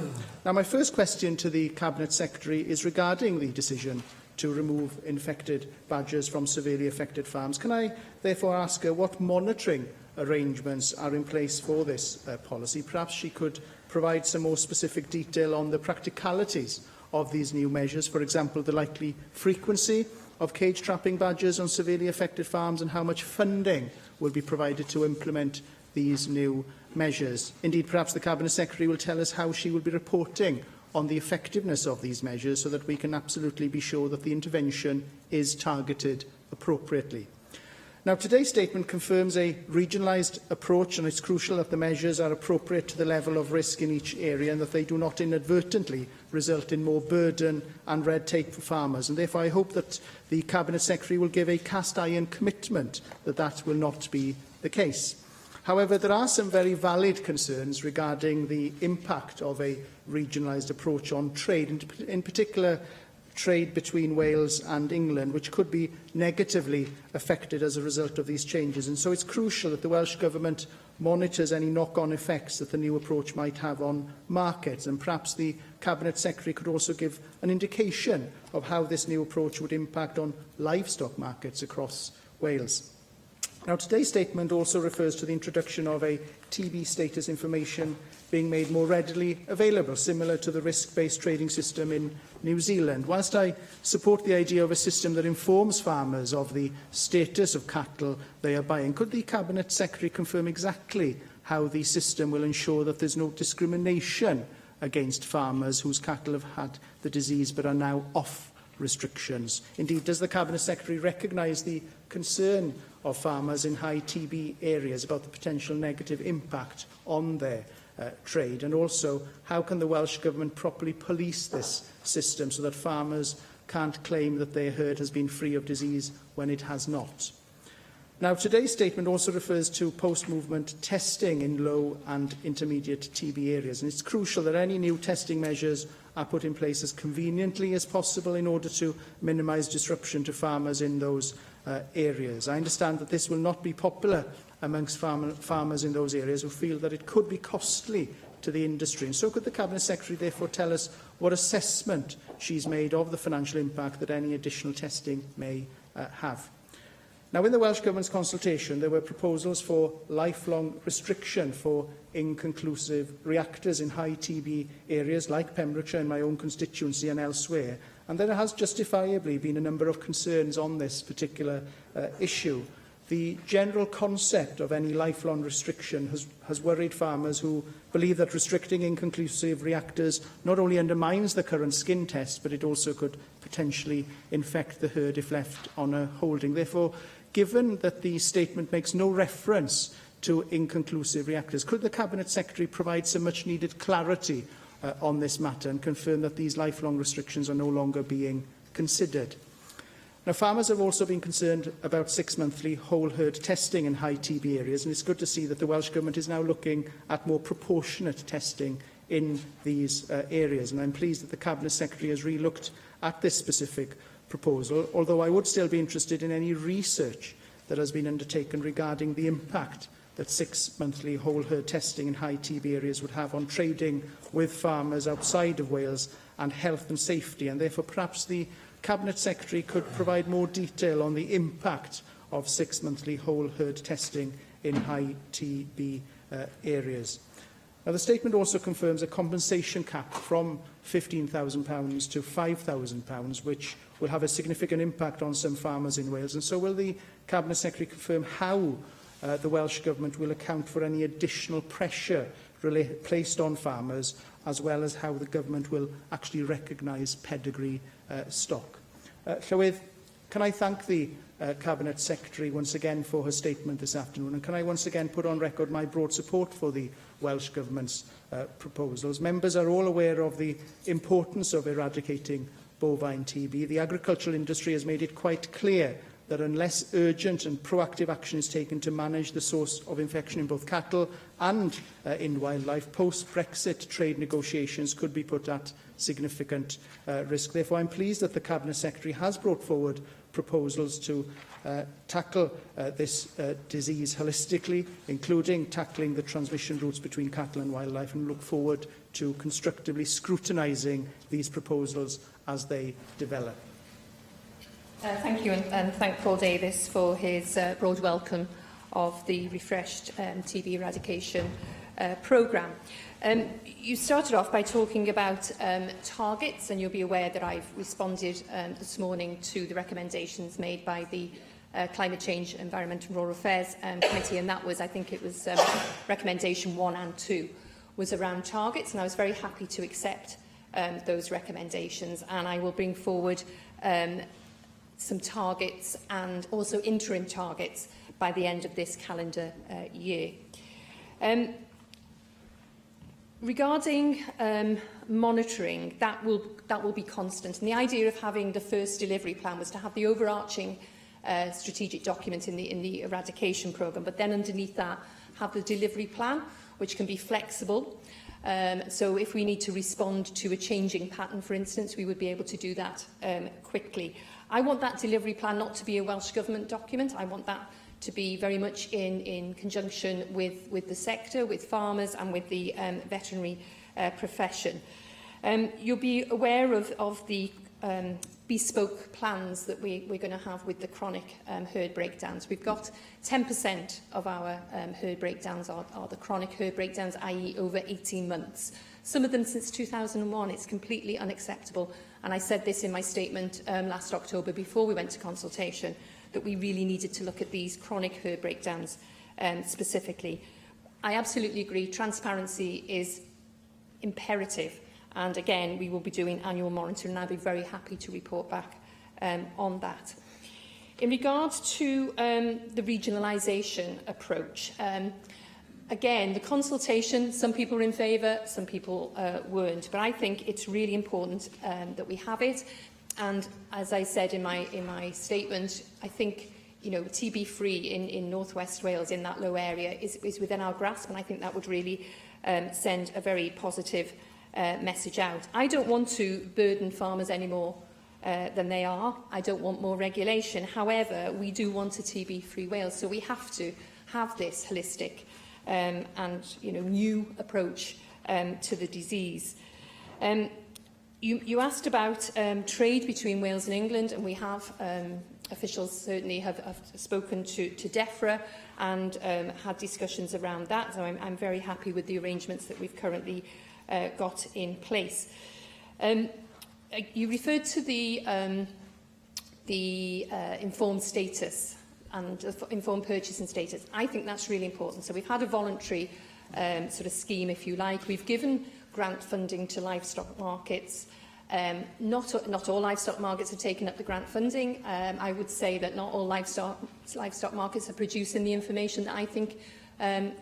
Now, my first question to the Cabinet Secretary is regarding the decision to remove infected badgers from severely affected farms. Can I therefore ask her what monitoring arrangements are in place for this policy? Perhaps she could provide some more specific detail on the practicalities of these new measures, for example, the likely frequency of cage trapping badgers on severely affected farms and how much funding will be provided to implement these new measures. Indeed, perhaps the Cabinet Secretary will tell us how she will be reporting on the effectiveness of these measures so that we can absolutely be sure that the intervention is targeted appropriately. Now, today's statement confirms a regionalised approach, and it's crucial that the measures are appropriate to the level of risk in each area and that they do not inadvertently result in more burden and red tape for farmers. And therefore, I hope that the Cabinet Secretary will give a cast-iron commitment that that will not be the case. However, there are some very valid concerns regarding the impact of a regionalised approach on trade, in particular trade between Wales and England, which could be negatively affected as a result of these changes. And so it's crucial that the Welsh Government monitors any knock-on effects that the new approach might have on markets. And perhaps the Cabinet Secretary could also give an indication of how this new approach would impact on livestock markets across Wales. Now, today's statement also refers to the introduction of a TB status information being made more readily available, similar to the risk-based trading system in New Zealand. Whilst I support the idea of a system that informs farmers of the status of cattle they are buying, could the Cabinet Secretary confirm exactly how the system will ensure that there's no discrimination against farmers whose cattle have had the disease but are now off restrictions? Indeed, does the Cabinet Secretary recognise the concern of farmers in high TB areas about the potential negative impact on their trade? And also, how can the Welsh Government properly police this system so that farmers can't claim that their herd has been free of disease when it has not? Now, today's statement also refers to post-movement testing in low and intermediate TB areas, and it's crucial that any new testing measures are put in place as conveniently as possible in order to minimise disruption to farmers in those areas. I understand that this will not be popular amongst farmers in those areas who feel that it could be costly to the industry. And so could the Cabinet Secretary therefore tell us what assessment she's made of the financial impact that any additional testing may have? Now, in the Welsh Government's consultation, there were proposals for lifelong restriction for inconclusive reactors in high TB areas like Pembrokeshire in my own constituency and elsewhere. And there has justifiably been a number of concerns on this particular issue. The general concept of any lifelong restriction has worried farmers who believe that restricting inconclusive reactors not only undermines the current skin test, but it also could potentially infect the herd if left on a holding. Therefore, given that the statement makes no reference to inconclusive reactors, could the Cabinet Secretary provide some much-needed clarity on this matter and confirm that these lifelong restrictions are no longer being considered? Now, farmers have also been concerned about 6-monthly whole herd testing in high TB areas, and it's good to see that the Welsh Government is now looking at more proportionate testing in these areas. And I'm pleased that the Cabinet Secretary has re-looked at this specific proposal, although I would still be interested in any research that has been undertaken regarding the impact that 6-monthly whole herd testing in high TB areas would have on trading with farmers outside of Wales and health and safety. And therefore, perhaps the Cabinet Secretary could provide more detail on the impact of 6-monthly whole herd testing in high TB areas. Now, the statement also confirms a compensation cap from £15,000 to £5,000, which will have a significant impact on some farmers in Wales. And so will the Cabinet Secretary confirm how the Welsh Government will account for any additional pressure placed on farmers, as well as how the Government will actually recognise pedigree stock? Llywydd, can I thank the Cabinet Secretary once again for her statement this afternoon, and can I once again put on record my broad support for the Welsh Government's proposals. Members are all aware of the importance of eradicating bovine TB. The agricultural industry has made it quite clear that unless urgent and proactive action is taken to manage the source of infection in both cattle and in wildlife, post-Brexit trade negotiations could be put at significant risk. Therefore, I'm pleased that the Cabinet Secretary has brought forward proposals to tackle this disease holistically, including tackling the transmission routes between cattle and wildlife, and look forward to constructively scrutinising these proposals as they develop. Thank you, and thank Paul Davis for his broad welcome of the refreshed TB eradication programme. You started off by talking about targets, and you'll be aware that I've responded this morning to the recommendations made by the Climate Change, Environment and Rural Affairs Committee, and that was, I think it was recommendation 1 and 2, was around targets, and I was very happy to accept those recommendations, and I will bring forward some targets and also interim targets by the end of this calendar year. Regarding monitoring, that will be constant. And the idea of having the first delivery plan was to have the overarching strategic document in the eradication programme, but then underneath that have the delivery plan, which can be flexible. So if we need to respond to a changing pattern, for instance, we would be able to do that quickly. I want that delivery plan not to be a Welsh Government document. I want that to be very much in conjunction with the sector, with farmers and with the veterinary profession. You'll be aware of the bespoke plans that we're going to have with the chronic herd breakdowns. We've got 10% of our herd breakdowns are the chronic herd breakdowns, i.e. over 18 months. Some of them since 2001. It's completely unacceptable. And I said this in my statement last October before we went to consultation, that we really needed to look at these chronic herd breakdowns specifically. I absolutely agree, transparency is imperative, and again, we will be doing annual monitoring, and I'll be very happy to report back on that. In regards to the regionalisation approach, again, the consultation, some people were in favour, some people weren't, but I think it's really important that we have it. And as I said in my statement, I think TB-free in North West Wales, in that low area, is within our grasp, and I think that would really send a very positive message out. I don't want to burden farmers any more than they are. I don't want more regulation. However, we do want a TB-free Wales, so we have to have this holistic and new approach to the disease. You asked about trade between Wales and England, and we have, officials certainly have spoken to DEFRA and had discussions around that, so I'm very happy with the arrangements that we've currently got in place. You referred to the informed status and informed purchasing status. I think that's really important. So we've had a voluntary sort of scheme, if you like. We've given grant funding to livestock markets. Not all livestock markets have taken up the grant funding. I would say that not all livestock markets are producing the information that I think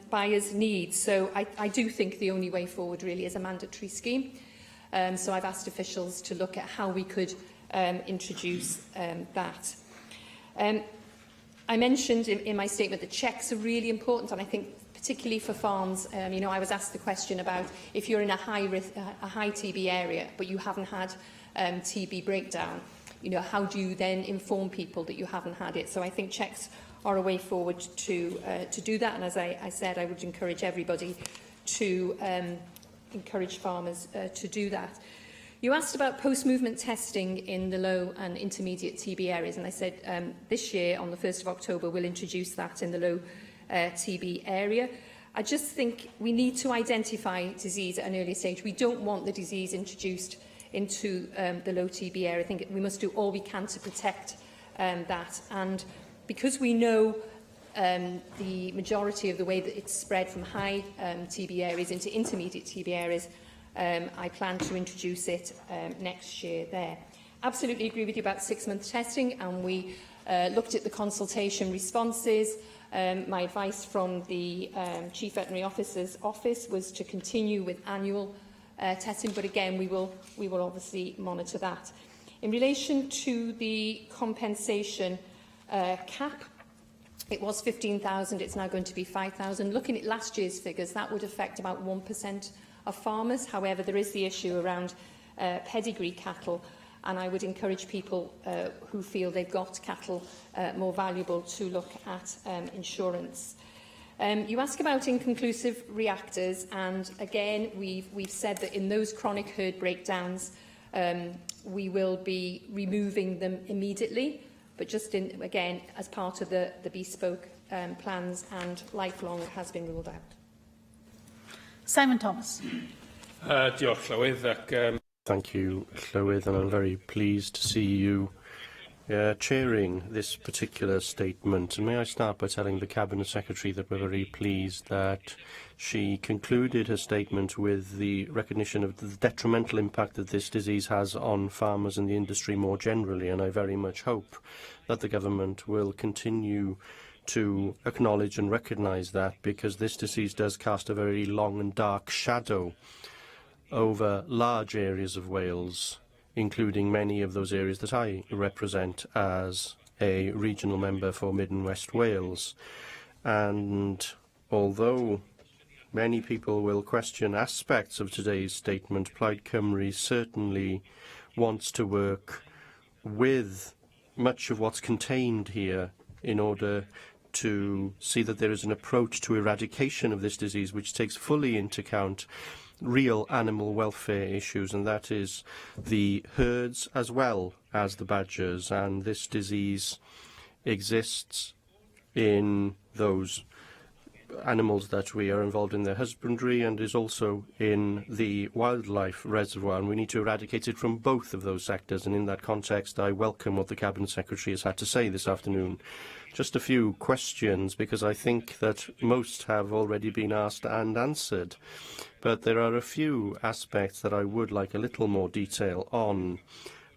buyers need. So I do think the only way forward really is a mandatory scheme. So I've asked officials to look at how we could introduce that. I mentioned in my statement that checks are really important, and I think particularly for farms, I was asked the question about if you're in a high TB area, but you haven't had TB breakdown, how do you then inform people that you haven't had it? So I think checks are a way forward to do that. And as I said, I would encourage everybody to encourage farmers to do that. You asked about post-movement testing in the low and intermediate TB areas, and I said this year, on the 1st of October, we'll introduce that in the low TB area. I just think we need to identify disease at an early stage. We don't want the disease introduced into the low TB area. I think we must do all we can to protect that. And because we know the majority of the way that it's spread from high TB areas into intermediate TB areas, I plan to introduce it next year there. Absolutely agree with you about 6-month testing, and we looked at the consultation responses. My advice from the Chief Veterinary Officer's office was to continue with annual testing, but again, we will obviously monitor that. In relation to the compensation cap, it was 15,000, it's now going to be 5,000. Looking at last year's figures, that would affect about 1% of farmers. However, there is the issue around pedigree cattle, and I would encourage people who feel they've got cattle more valuable to look at insurance. You ask about inconclusive reactors, and again, we've said that in those chronic herd breakdowns, we will be removing them immediately, but just again, as part of the bespoke plans, and lifelong has been ruled out. Simon Thomas. Diolch, Llywydd. Thank you, Llywydd, and I'm very pleased to see you chairing this particular statement. And may I start by telling the Cabinet Secretary that we're very pleased that she concluded her statement with the recognition of the detrimental impact that this disease has on farmers and the industry more generally, and I very much hope that the government will continue to acknowledge and recognise that, because this disease does cast a very long and dark shadow over large areas of Wales, including many of those areas that I represent as a regional member for Mid and West Wales. And although many people will question aspects of today's statement, Plaid Cymru certainly wants to work with much of what's contained here in order to see that there is an approach to eradication of this disease which takes fully into account real animal welfare issues, and that is the herds as well as the badgers. And this disease exists in those animals that we are involved in their husbandry, and is also in the wildlife reservoir, and we need to eradicate it from both of those sectors. And in that context, I welcome what the Cabinet Secretary has had to say this afternoon. Just a few questions, because I think that most have already been asked and answered, but there are a few aspects that I would like a little more detail on.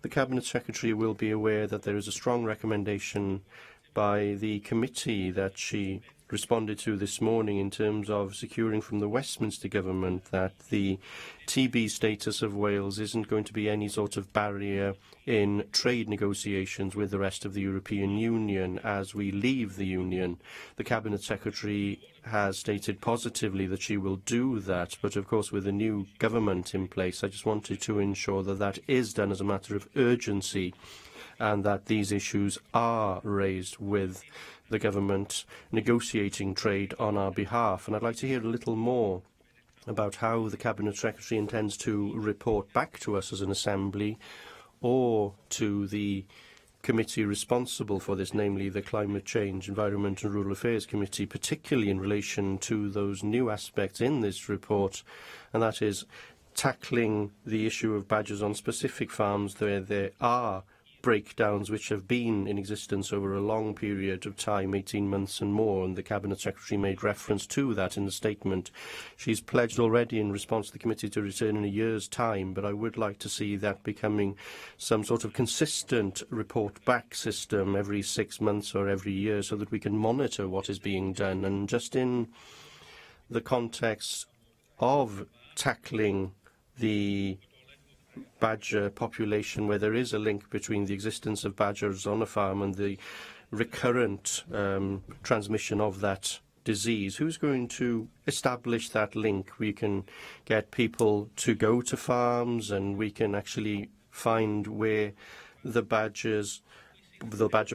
The Cabinet Secretary will be aware that there is a strong recommendation by the committee that she responded to this morning in terms of securing from the Westminster Government that the TB status of Wales isn't going to be any sort of barrier in trade negotiations with the rest of the European Union as we leave the Union. The Cabinet Secretary has stated positively that she will do that, but of course with a new government in place, I just wanted to ensure that that is done as a matter of urgency, and that these issues are raised with the government negotiating trade on our behalf. And I'd like to hear a little more about how the Cabinet Secretary intends to report back to us as an Assembly, or to the committee responsible for this, namely the Climate Change, Environment and Rural Affairs Committee, particularly in relation to those new aspects in this report, and that is tackling the issue of badgers on specific farms where there are breakdowns which have been in existence over a long period of time, 18 months and more, and the Cabinet Secretary made reference to that in the statement. She's pledged already in response to the committee to return in a year's time, but I would like to see that becoming some sort of consistent report back system every 6 months or every year, so that we can monitor what is being done. And just in the context of tackling the badger population, where there is a link between the existence of badgers on a farm and the recurrent transmission of that disease, who's going to establish that link? We can get people to go to farms, and we can actually find where the badger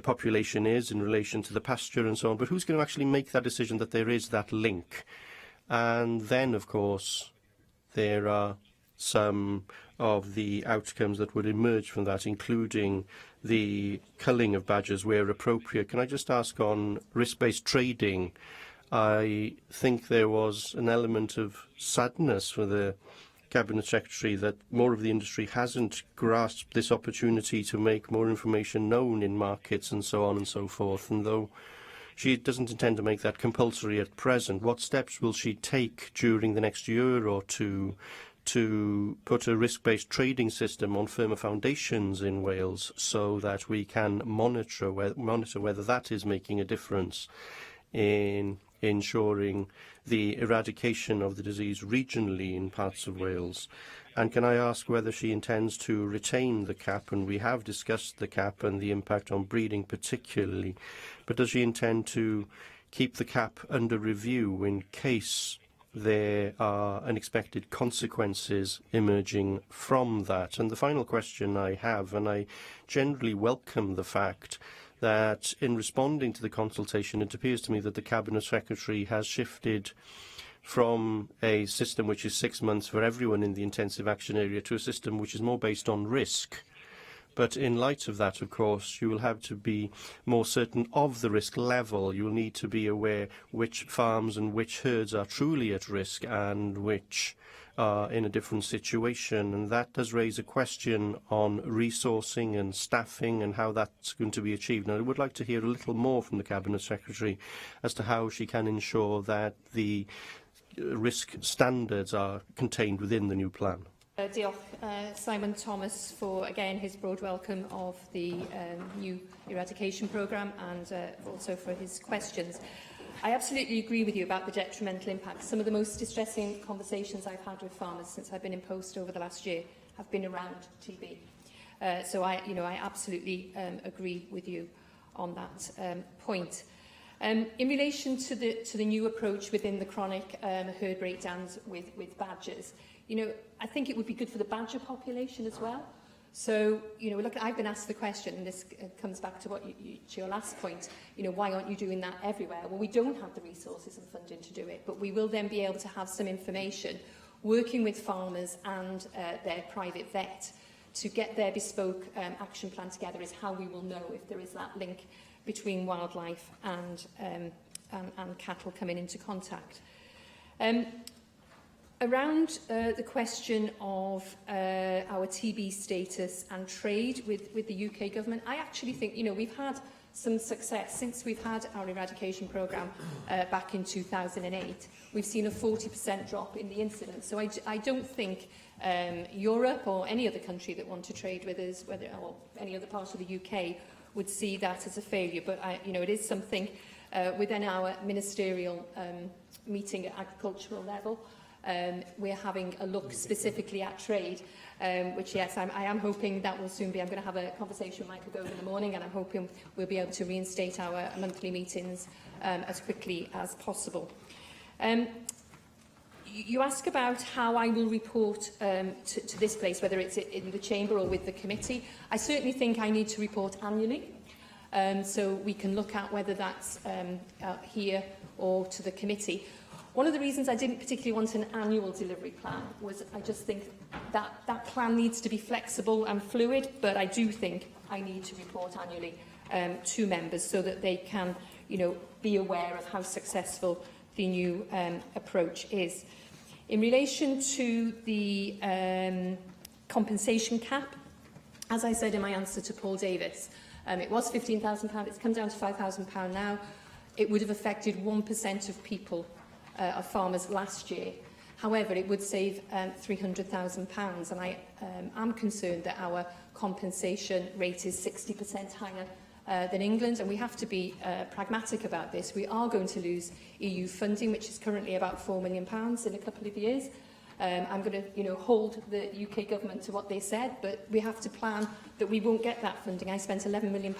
population is in relation to the pasture and so on, but who's going to actually make that decision that there is that link? And then, of course, there are some of the outcomes that would emerge from that, including the culling of badgers where appropriate. Can I just ask on risk-based trading? I think there was an element of sadness for the Cabinet Secretary that more of the industry hasn't grasped this opportunity to make more information known in markets and so on and so forth. And though she doesn't intend to make that compulsory at present, what steps will she take during the next year or two to put a risk-based trading system on firmer foundations in Wales, so that we can monitor whether that is making a difference in ensuring the eradication of the disease regionally in parts of Wales? And can I ask whether she intends to retain the cap? And we have discussed the cap and the impact on breeding particularly, but does she intend to keep the cap under review in case there are unexpected consequences emerging from that. And the final question I have, and I generally welcome the fact that in responding to the consultation, it appears to me that the Cabinet Secretary has shifted from a system which is 6 months for everyone in the intensive action area to a system which is more based on risk. But in light of that, of course, you will have to be more certain of the risk level. You will need to be aware which farms and which herds are truly at risk and which are in a different situation. And that does raise a question on resourcing and staffing and how that's going to be achieved. Now, I would like to hear a little more from the Cabinet Secretary as to how she can ensure that the risk standards are contained within the new plan. Diolch, Simon Thomas, for, again, his broad welcome of the new eradication programme and also for his questions. I absolutely agree with you about the detrimental impact. Some of the most distressing conversations I've had with farmers since I've been in post over the last year have been around TB. So I absolutely agree with you on that point. In relation to the new approach within the chronic herd breakdowns with badgers, I think it would be good for the badger population as well. So, look, I've been asked the question, and this comes back to to your last point, why aren't you doing that everywhere? Well, we don't have the resources and funding to do it, but we will then be able to have some information, working with farmers and their private vet, to get their bespoke action plan together is how we will know if there is that link between wildlife and cattle coming into contact. Around the question of our TB status and trade with the UK government, I actually think, we've had some success since we've had our eradication programme back in 2008. We've seen a 40% drop in the incidence. So I don't think Europe or any other country that want to trade with us, or any other part of the UK, would see that as a failure. But it is something within our ministerial meeting at agricultural level. We're having a look specifically at trade, which, yes, I am hoping that will soon be. I'm going to have a conversation with Michael Gove in the morning, and I'm hoping we'll be able to reinstate our monthly meetings as quickly as possible. You ask about how I will report to this place, whether it's in the Chamber or with the committee. I certainly think I need to report annually, so we can look at whether that's here or to the committee. One of the reasons I didn't particularly want an annual delivery plan was I just think that plan needs to be flexible and fluid, but I do think I need to report annually to members so that they can, be aware of how successful the new approach is. In relation to the compensation cap, as I said in my answer to Paul Davis, it was £15,000, it's come down to £5,000 now. It would have affected 1% of people, of farmers last year. However, it would save £300,000, and I am concerned that our compensation rate is 60% higher than England, and we have to be pragmatic about this. We are going to lose EU funding, which is currently about £4 million in a couple of years. I'm going to, hold the UK government to what they said, but we have to plan that we won't get that funding. I spent £11 million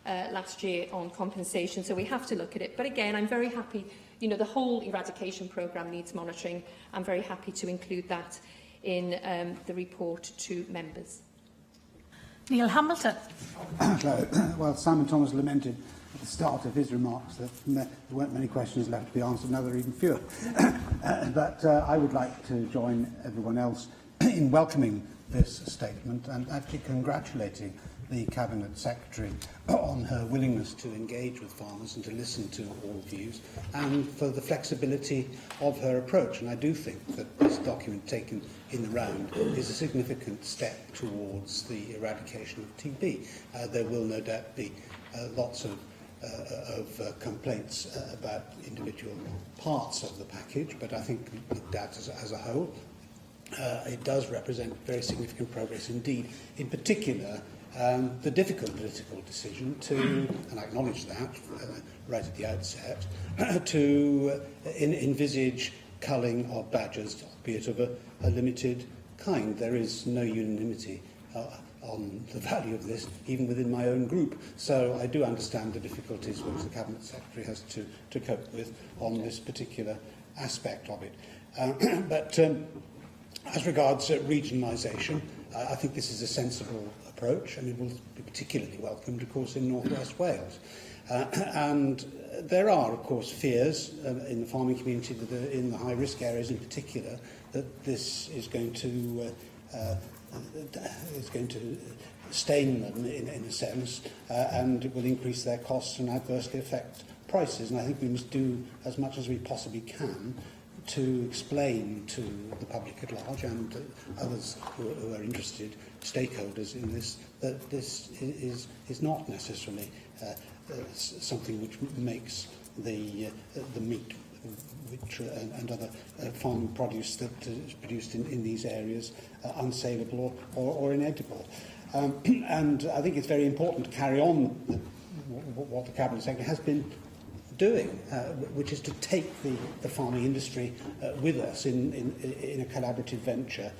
last year on compensation, so we have to look at it. But again, I'm very happy. The whole eradication programme needs monitoring. I'm very happy to include that in the report to members. Neil Hamilton. Well, Simon Thomas lamented at the start of his remarks that there weren't many questions left to be answered, now there are even fewer. But I would like to join everyone else in welcoming this statement and actually congratulating the Cabinet Secretary on her willingness to engage with farmers and to listen to all views, and for the flexibility of her approach. And I do think that this document taken in the round is a significant step towards the eradication of TB. There will no doubt be lots of complaints about individual parts of the package, but I think looked at as a whole, it does represent very significant progress indeed. In particular, the difficult political decision to, and I acknowledge that right at the outset, to envisage culling of badgers, albeit of a limited kind. There is no unanimity on the value of this, even within my own group. So I do understand the difficulties which the Cabinet Secretary has to cope with on this particular aspect of it. But as regards regionalisation, I think this is a sensible approach, and it will be particularly welcomed, of course, in North West Wales. And there are, of course, fears in the farming community, that in the high-risk areas in particular, that this is going to stain them in a sense, and it will increase their costs and adversely affect prices. And I think we must do as much as we possibly can to explain to the public at large and others who are interested, stakeholders in this, that this is not necessarily something which makes the meat which, and other farming produce that is produced in these areas unsaleable or inedible. And I think it's very important to carry on what the Cabinet Secretary has been doing, which is to take the farming industry with us in a collaborative venture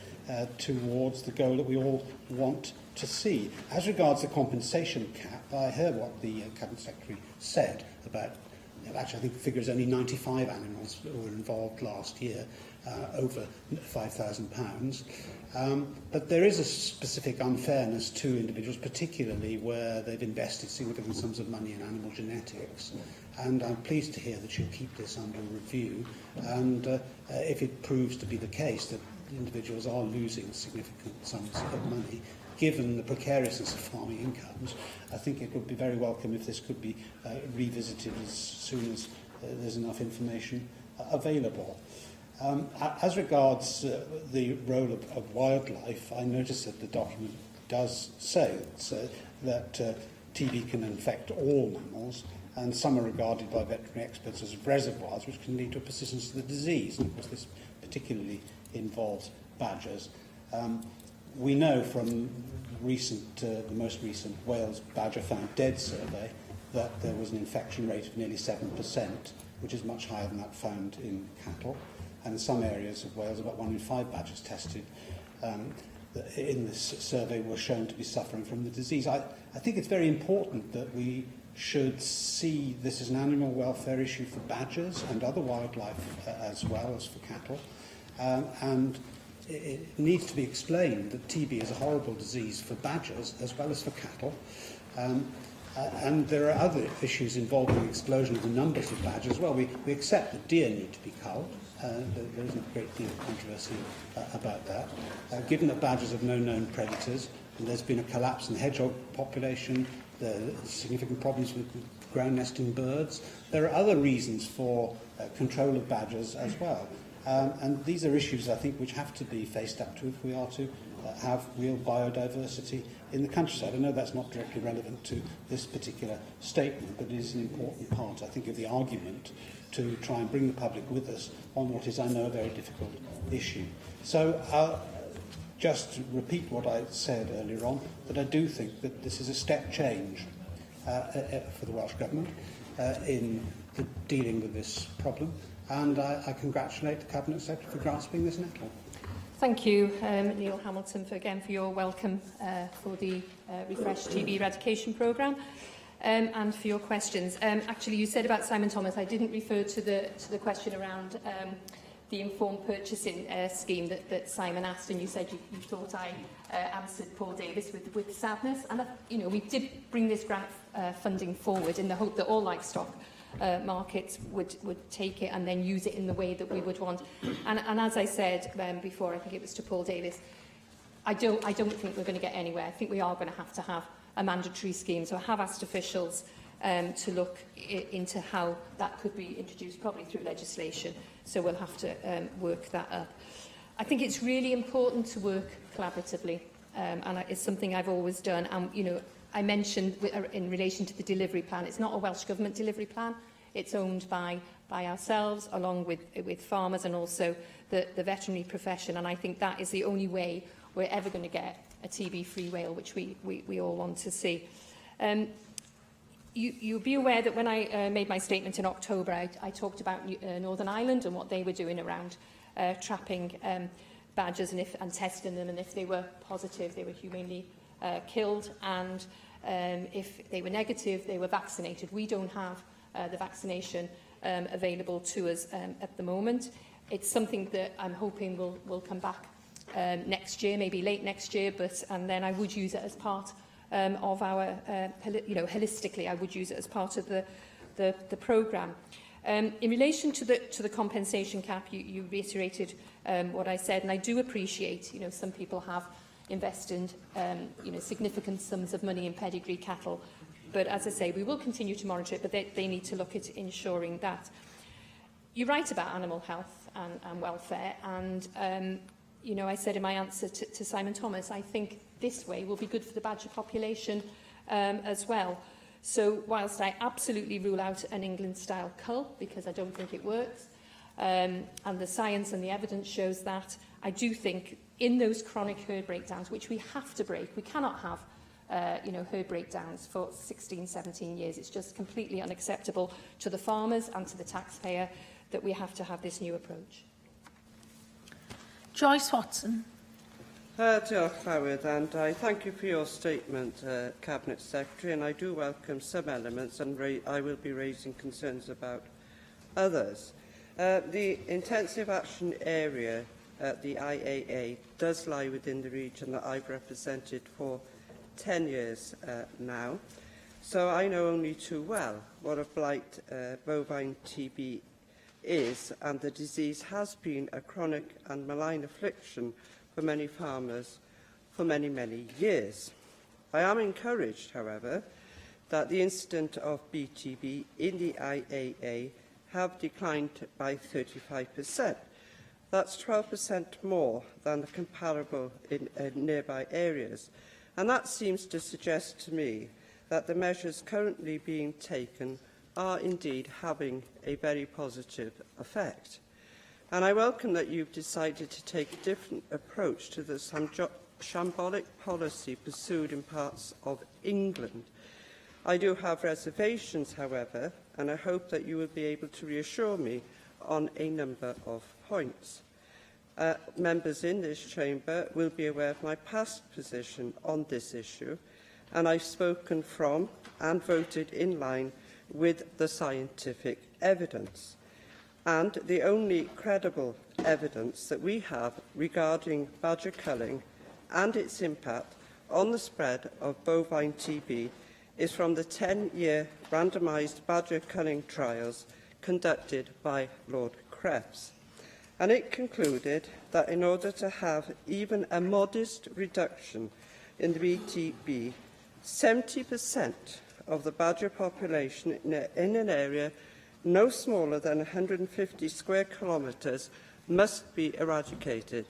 towards the goal that we all want to see. As regards the compensation cap, I heard what the Cabinet Secretary said about, actually I think the figure is only 95 animals were involved last year, over £5,000. But there is a specific unfairness to individuals, particularly where they've invested significant sums of money in animal genetics. And I'm pleased to hear that you'll keep this under review. And if it proves to be the case that individuals are losing significant sums of money, given the precariousness of farming incomes, I think it would be very welcome if this could be revisited as soon as there's enough information available. As regards the role of wildlife, I notice that the document does say that TB can infect all mammals, and some are regarded by veterinary experts as reservoirs which can lead to a persistence of the disease. And of course, this particularly involves badgers. We know from the most recent Wales Badger Found Dead survey that there was an infection rate of nearly 7%, which is much higher than that found in cattle. And in some areas of Wales, about 1 in 5 badgers tested in this survey were shown to be suffering from the disease. I think it's very important that we should see this as an animal welfare issue for badgers and other wildlife as well as for cattle. And it needs to be explained that TB is a horrible disease for badgers as well as for cattle. And there are other issues involving the explosion of the numbers of badgers as well. We accept that deer need to be culled. There isn't a great deal of controversy about that. Given that badgers have no known predators, and there's been a collapse in the hedgehog population, there are significant problems with ground nesting birds, there are other reasons for control of badgers as well. And these are issues, I think, which have to be faced up to if we are to have real biodiversity in the countryside. I know that's not directly relevant to this particular statement, but it is an important part, I think, of the argument to try and bring the public with us on what is, I know, a very difficult issue. So I'll just repeat what I said earlier on, that I do think that this is a step change for the Welsh Government in dealing with this problem. And I congratulate the Cabinet Secretary for grasping this nettle. Thank you, Neil Hamilton, for your welcome for the Refresh TB Eradication Programme and for your questions. Actually, you said about Simon Thomas, I didn't refer to the question around the informed purchasing scheme that Simon asked, and you said you thought I answered Paul Davis with sadness. And you know, we did bring this grant funding forward in the hope that all livestock markets would take it and then use it in the way that we would want. And as I said before, I think it was to Paul Davis, I don't think we're going to get anywhere. I think we are going to have a mandatory scheme. So I have asked officials to look into how that could be introduced, probably through legislation. So we'll have to work that up. I think it's really important to work collaboratively, and it's something I've always done. And you know, I mentioned in relation to the delivery plan, it's not a Welsh Government delivery plan. It's owned by ourselves, along with farmers and also the veterinary profession. And I think that is the only way we're ever going to get a TB-free Wales, which we all want to see. You'll be aware that when I made my statement in October, I talked about Northern Ireland and what they were doing around trapping badgers and testing them, and if they were positive, they were humanely killed, and if they were negative, they were vaccinated. We don't have the vaccination available to us at the moment. It's something that I'm hoping will come back next year, maybe late next year, and then I would use it as part of our, holistically, I would use it as part of the programme. In relation to the compensation cap, you reiterated what I said, and I do appreciate, some people have invested, significant sums of money in pedigree cattle. But as I say, we will continue to monitor it, but they need to look at ensuring that. You're right about animal health and welfare, and I said in my answer to Simon Thomas, I think this way will be good for the badger population as well. So whilst I absolutely rule out an England-style cull, because I don't think it works, and the science and the evidence shows that, I do think in those chronic herd breakdowns, which we have to break, we cannot have herd breakdowns for 16, 17 years. It's just completely unacceptable to the farmers and to the taxpayer that we have to have this new approach. Joyce Watson. Diolch, Llywydd, and I thank you for your statement, Cabinet Secretary, and I do welcome some elements, and I will be raising concerns about others. The intensive action area at the IAA does lie within the region that I've represented for 10 years now, so I know only too well what a blight bovine TB is, and the disease has been a chronic and malign affliction for many farmers for many, many years. I am encouraged, however, that the incidence of BTB in the IAA have declined by 35%. That's 12% more than the comparable in nearby areas. And that seems to suggest to me that the measures currently being taken are indeed having a very positive effect. And I welcome that you've decided to take a different approach to the shambolic policy pursued in parts of England. I do have reservations, however, and I hope that you will be able to reassure me on a number of points. Members in this chamber will be aware of my past position on this issue, and I've spoken from and voted in line with the scientific evidence. And the only credible evidence that we have regarding badger culling and its impact on the spread of bovine TB is from the 10-year randomised badger culling trials conducted by Lord Krebs. And it concluded that in order to have even a modest reduction in the BTB, 70% of the badger population in an area no smaller than 150 square kilometres must be eradicated.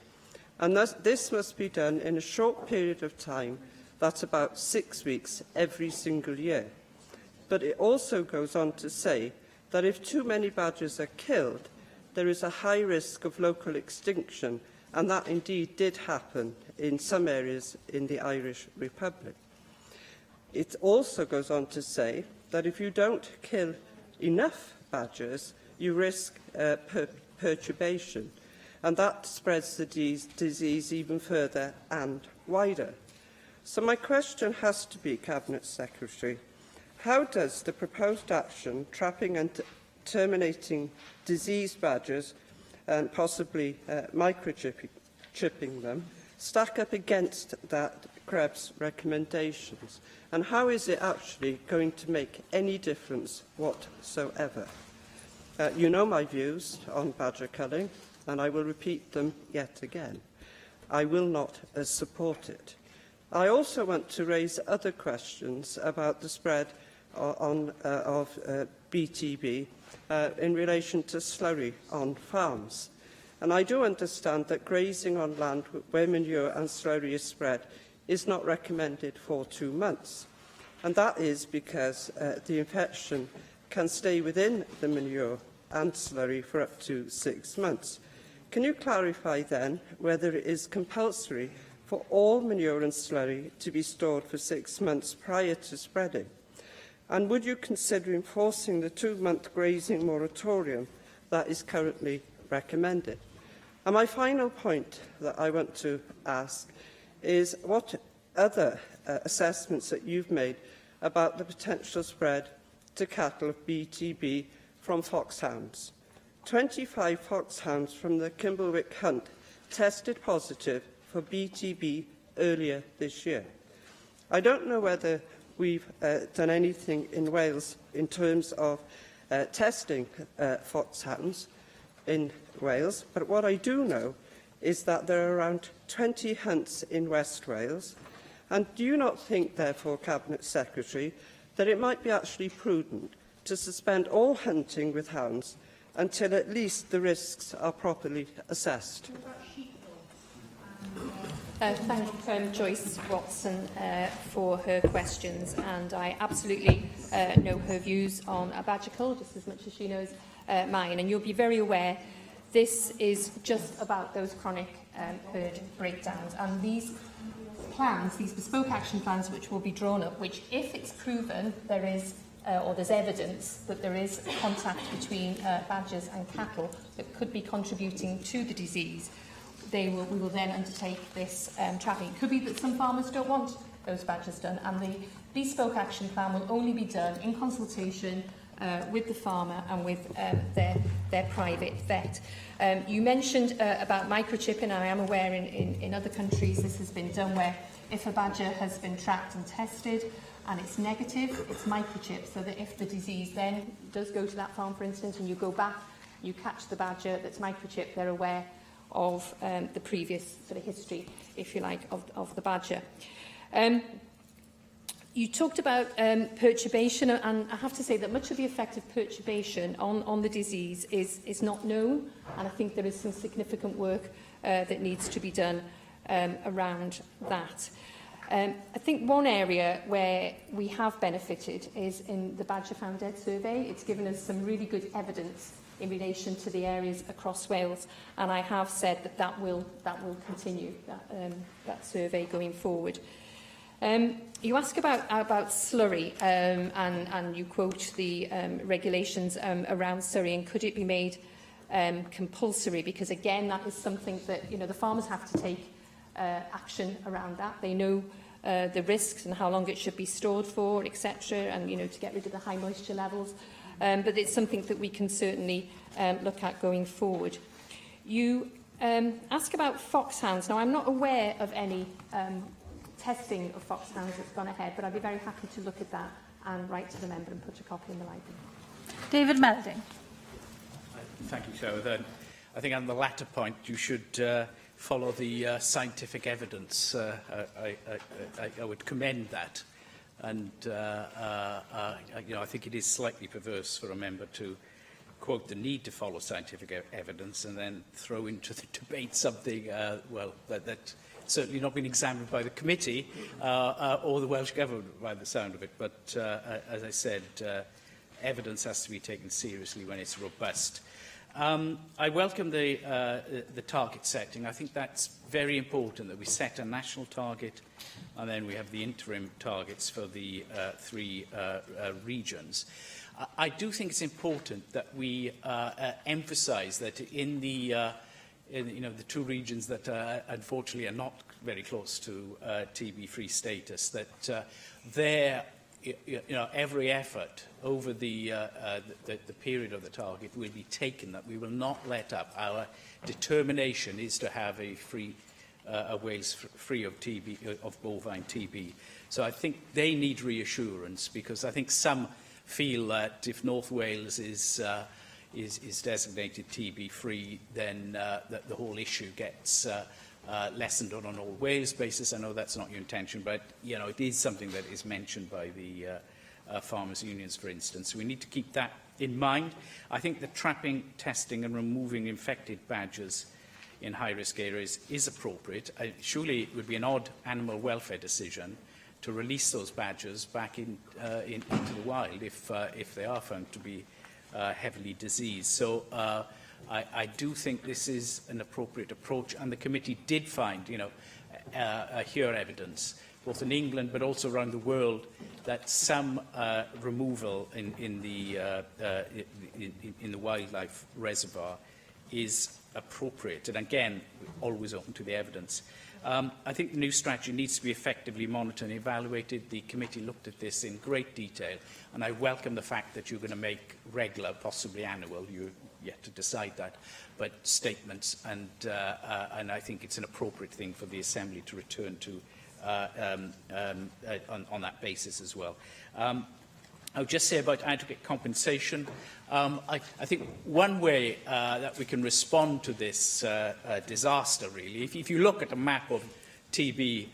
And thus, this must be done in a short period of time, that's about 6 weeks every single year. But it also goes on to say that if too many badgers are killed, there is a high risk of local extinction, and that indeed did happen in some areas in the Irish Republic. It also goes on to say that if you don't kill enough badgers, you risk perturbation, and that spreads the disease even further and wider. So my question has to be, Cabinet Secretary, how does the proposed action trapping and terminating diseased badgers and possibly microchipping them stack up against that Krebs recommendations? And how is it actually going to make any difference whatsoever? You know my views on badger culling, and I will repeat them yet again. I will not support it. I also want to raise other questions about the spread of BTB in relation to slurry on farms. And I do understand that grazing on land where manure and slurry is spread is not recommended for 2 months. And that is because the infection can stay within the manure and slurry for up to 6 months. Can you clarify then whether it is compulsory for all manure and slurry to be stored for 6 months prior to spreading? And would you consider enforcing the 2-month grazing moratorium that is currently recommended? And my final point that I want to ask is what other assessments that you've made about the potential spread to cattle of BTB from foxhounds. 25 foxhounds from the Kimberwick hunt tested positive for BTB earlier this year. I don't know whether we've done anything in Wales in terms of testing foxhounds in Wales, but what I do know is that there are around 20 hunts in West Wales. And do you not think, therefore, Cabinet Secretary, that it might be actually prudent to suspend all hunting with hounds until at least the risks are properly assessed? Thank Joyce Watson for her questions, and I absolutely know her views on a badger cull just as much as she knows mine. And you'll be very aware this is just about those chronic herd breakdowns, and these plans, these bespoke action plans which will be drawn up, which if it's proven there is or there's evidence that there is contact between badgers and cattle that could be contributing to the disease, we will then undertake this tracking. It could be that some farmers don't want those badgers done, and the bespoke action plan will only be done in consultation with the farmer and with their private vet. You mentioned about microchipping, and I am aware in other countries this has been done, where if a badger has been tracked and tested and it's negative, it's microchipped, so that if the disease then does go to that farm, for instance, and you go back, you catch the badger that's microchipped, they're aware of the previous sort of history, if you like, of the badger. You talked about perturbation, and I have to say that much of the effect of perturbation on the disease is not known, and I think there is some significant work that needs to be done around that. I think one area where we have benefited is in the Badger Found Dead survey. It's given us some really good evidence in relation to the areas across Wales, and I have said that will continue, that survey going forward. You ask about slurry, and you quote the regulations around slurry, and could it be made compulsory? Because again, that is something that the farmers have to take action around that. They know the risks and how long it should be stored for, etc., and to get rid of the high moisture levels. But it's something that we can certainly look at going forward. You ask about foxhounds. Now, I'm not aware of any testing of foxhounds that's gone ahead, but I'd be very happy to look at that and write to the member and put a copy in the library. David Melding. Thank you, Chair. I think on the latter point, you should follow the scientific evidence. I would commend that. And, I think it is slightly perverse for a member to quote the need to follow scientific evidence and then throw into the debate something, that's certainly not been examined by the committee or the Welsh Government by the sound of it. But, as I said, evidence has to be taken seriously when it's robust. I welcome the target setting. I think that's very important that we set a national target and then we have the interim targets for the three regions. I do think it's important that we emphasise that in the two regions that unfortunately are not very close to TB-free status, that every effort over the period of the target will be taken, that we will not let up. Our determination is to have a Wales free of TB, of bovine TB. So I think they need reassurance, because I think some feel that if North Wales is designated TB free, then that the whole issue gets lessened on an all-Wales basis. I know that's not your intention, but it is something that is mentioned by the farmers' unions, for instance. We need to keep that in mind. I think the trapping, testing and removing infected badgers in high-risk areas is appropriate. Surely it would be an odd animal welfare decision to release those badgers back into the wild if they are found to be heavily diseased. So I do think this is an appropriate approach, and the committee did find, hear evidence, both in England but also around the world, that some removal in the wildlife reservoir is appropriate. And again, we're always open to the evidence. I think the new strategy needs to be effectively monitored and evaluated. The committee looked at this in great detail, and I welcome the fact that you're going to make regular, possibly annual, you're yet to decide that, but statements, and I think it's an appropriate thing for the Assembly to return to on that basis as well. I would just say about adequate compensation. I think one way that we can respond to this disaster, really, if you look at a map of TB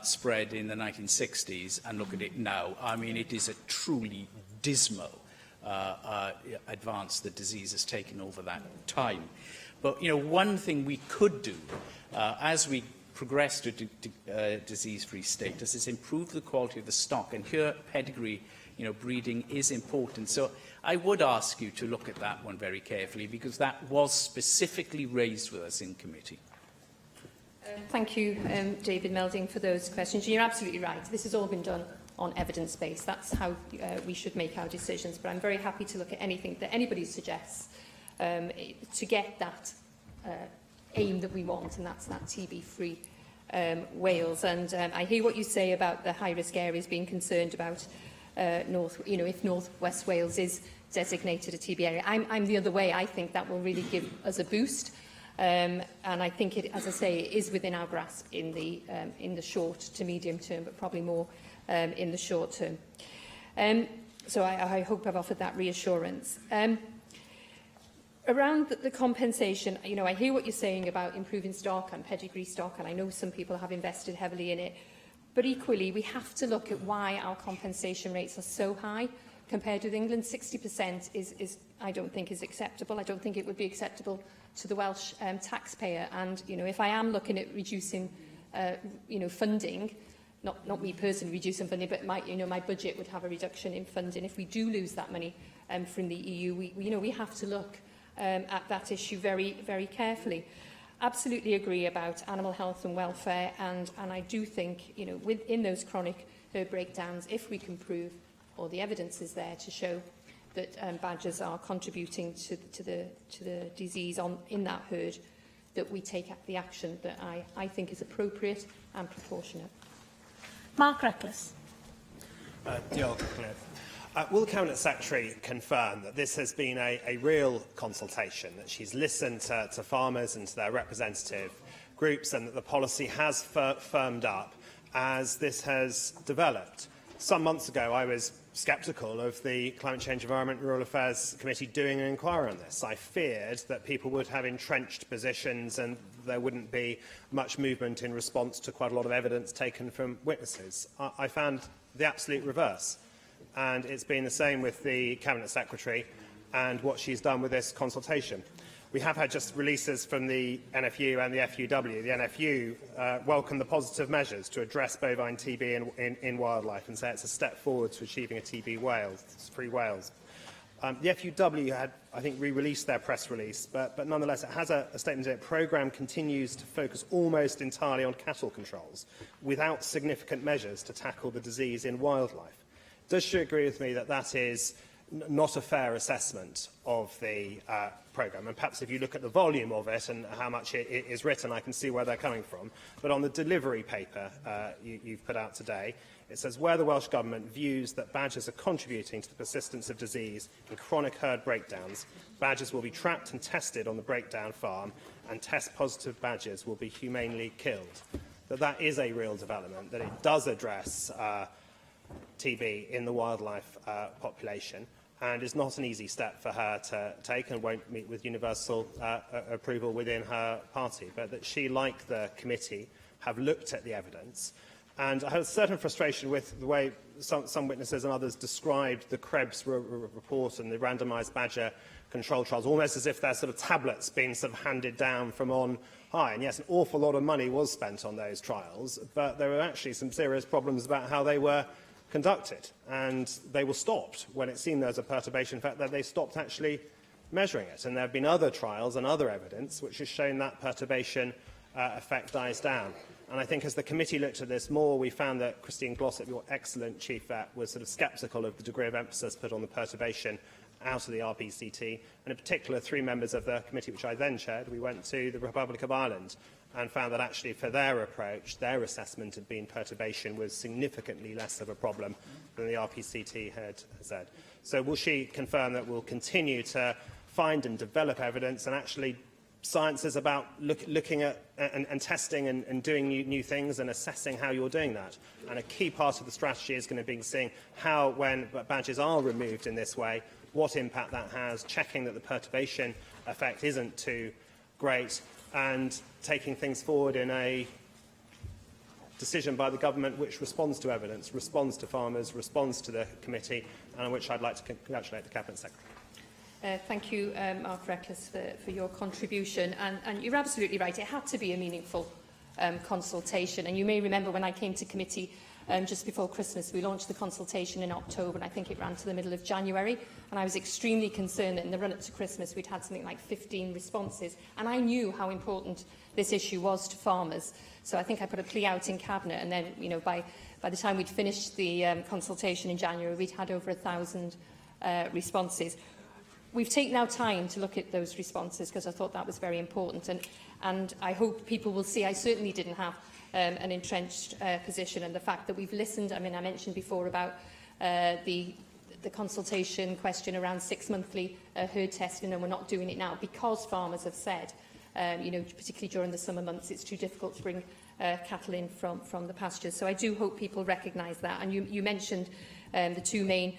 spread in the 1960s and look at it now, I mean, it is a truly dismal advance the disease has taken over that time. But, you know, one thing we could do as we progress to disease-free status is improve the quality of the stock. And here, pedigree, you know, breeding is important. So I would ask you to look at that one very carefully, because that was specifically raised with us in committee. Thank you, David Melding, for those questions. You're absolutely right. This has all been done on evidence base. That's how we should make our decisions. But I'm very happy to look at anything that anybody suggests to get that aim that we want, and that's that TB-free Wales. And I hear what you say about the high-risk areas being concerned about if North West Wales is designated a TB area. I'm the other way. I think that will really give us a boost. And I think, it, as I say, it is within our grasp in the short to medium term, but probably more in the short term. So I hope I've offered that reassurance. Around the compensation, you know, I hear what you're saying about improving stock and pedigree stock, and I know some people have invested heavily in it. But equally, we have to look at why our compensation rates are so high compared with England. 60% is I don't think is acceptable. I don't think it would be acceptable to the Welsh taxpayer. And, you know, if I am looking at reducing, funding, not me personally reducing funding, but my budget would have a reduction in funding. If we do lose that money from the EU, we have to look at that issue very, very carefully. Absolutely agree about animal health and welfare, and I do think, you know, within those chronic herd breakdowns, if we can prove, or the evidence is there to show that badgers are contributing to the disease in that herd, that we take the action that I think is appropriate and proportionate. Mark Reckless. Will the Cabinet Secretary confirm that this has been a real consultation, that she's listened to farmers and to their representative groups, and that the policy has firmed up as this has developed? Some months ago, I was sceptical of the Climate Change, Environment and Rural Affairs Committee doing an inquiry on this. I feared that people would have entrenched positions and there wouldn't be much movement in response to quite a lot of evidence taken from witnesses. I found the absolute reverse. And it's been the same with the Cabinet Secretary and what she's done with this consultation. We have had just releases from the NFU and the FUW. The NFU welcomed the positive measures to address bovine TB in wildlife and say it's a step forward to achieving a TB-free Wales. The FUW had, I think, re-released their press release, but nonetheless it has a statement that the programme continues to focus almost entirely on cattle controls without significant measures to tackle the disease in wildlife. Does she agree with me that that is not a fair assessment of the programme? And perhaps if you look at the volume of it and how much it is written, I can see where they're coming from. But on the delivery paper you've put out today, it says, where the Welsh Government views that badgers are contributing to the persistence of disease and chronic herd breakdowns, badgers will be trapped and tested on the breakdown farm, and test-positive badgers will be humanely killed. That is a real development, that it does address TB in the wildlife population, and is not an easy step for her to take and won't meet with universal approval within her party, but that she, like the committee, have looked at the evidence. And I have a certain frustration with the way some witnesses and others described the Krebs report and the randomised badger control trials, almost as if they're sort of tablets being sort of handed down from on high. And yes, an awful lot of money was spent on those trials, but there were actually some serious problems about how they were conducted, and they were stopped when it seemed there was a perturbation. In fact, that they stopped actually measuring it. And there have been other trials and other evidence which has shown that perturbation effect dies down. And I think as the committee looked at this more, we found that Christine Glossop, your excellent chief vet, was sort of sceptical of the degree of emphasis put on the perturbation out of the RPCT, and in particular 3 members of the committee which I then chaired, we went to the Republic of Ireland and found that actually for their approach, their assessment of bean perturbation was significantly less of a problem than the RPCT had said. So will she confirm that we'll continue to find and develop evidence, and actually science is about looking at and testing and doing new things and assessing how you're doing that. And a key part of the strategy is going to be seeing how, when badges are removed in this way, what impact that has, checking that the perturbation effect isn't too great, and taking things forward in a decision by the government which responds to evidence, responds to farmers, responds to the committee, and on which I'd like to congratulate the Cabinet Secretary. Thank you, Mark Reckless, for your contribution. And you're absolutely right, it had to be a meaningful consultation. And you may remember when I came to committee just before Christmas, we launched the consultation in October, and I think it ran to the middle of January. And I was extremely concerned that in the run-up to Christmas, we'd had something like 15 responses. And I knew how important this issue was to farmers. So I think I put a plea out in Cabinet, and then, you know, by the time we'd finished the consultation in January, we'd had over 1,000 responses. We've taken our time to look at those responses because I thought that was very important, and I hope people will see I certainly didn't have an entrenched position, and the fact that we've listened. I mean, I mentioned before about the consultation question around 6 monthly herd testing, and we're not doing it now because farmers have said, you know, particularly during the summer months, it's too difficult to bring cattle in from the pastures. So I do hope people recognise that. And you mentioned the 2 main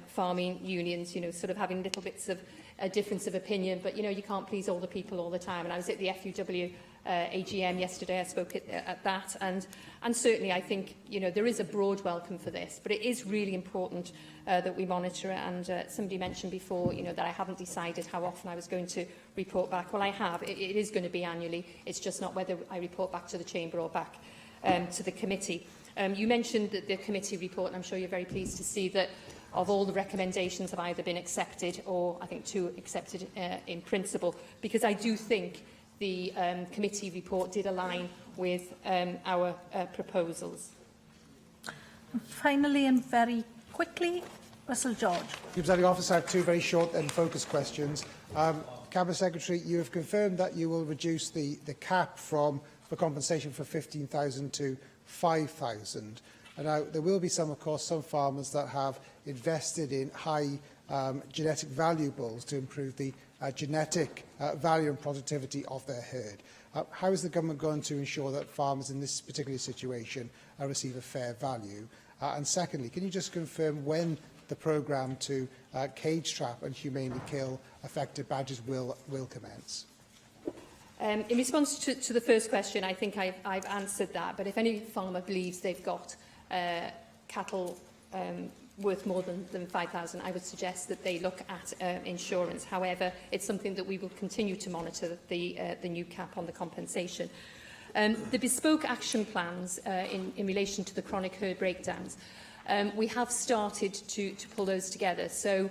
farming unions, you know, sort of having little bits of a difference of opinion, but, you know, you can't please all the people all the time. And I was at the FUW AGM yesterday, I spoke at that, and certainly I think, you know, there is a broad welcome for this, but it is really important that we monitor it. And somebody mentioned before, you know, that I haven't decided how often I was going to report back. Well, I have. It is going to be annually. It's just not whether I report back to the Chamber or back to the committee. You mentioned the committee report, and I'm sure you're very pleased to see that of all the recommendations have either been accepted or, I think, 2 accepted in principle, because I do think the committee report did align with our proposals. Finally, and very quickly, Russell George. Presiding Officer, I have 2 very short and focused questions. Cabinet Secretary, you have confirmed that you will reduce the cap for compensation from 15,000 to 5,000. And now, there will be some, of course, some farmers that have invested in high genetic valuables to improve the genetic value and productivity of their herd. How is the government going to ensure that farmers in this particular situation receive a fair value? And secondly, can you just confirm when the programme to cage trap and humanely kill affected badgers will commence? In response to the first question, I think I've answered that, but if any farmer believes they've got cattle worth more than 5,000, I would suggest that they look at insurance. However, it's something that we will continue to monitor, the new cap on the compensation. The bespoke action plans in relation to the chronic herd breakdowns, we have started to pull those together. So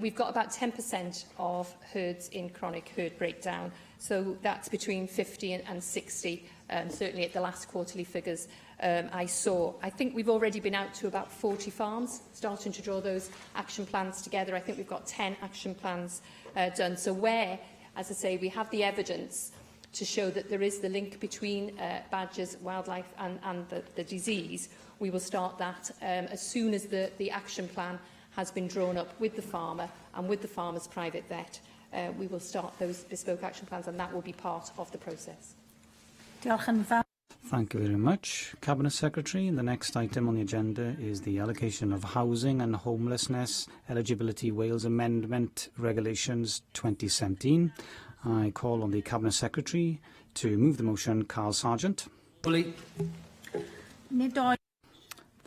we've got about 10% of herds in chronic herd breakdown. So that's between 50 and 60, certainly at the last quarterly figures I saw. I think we've already been out to about 40 farms, starting to draw those action plans together. I think we've got 10 action plans done. So where, as I say, we have the evidence to show that there is the link between badgers, wildlife and the disease, we will start that as soon as the action plan has been drawn up with the farmer and with the farmer's private vet. We will start those bespoke action plans, and that will be part of the process. Thank you very much, Cabinet Secretary. The next item on the agenda is the allocation of housing and homelessness eligibility Wales Amendment Regulations 2017. I call on the Cabinet Secretary to move the motion. Carl Sargent.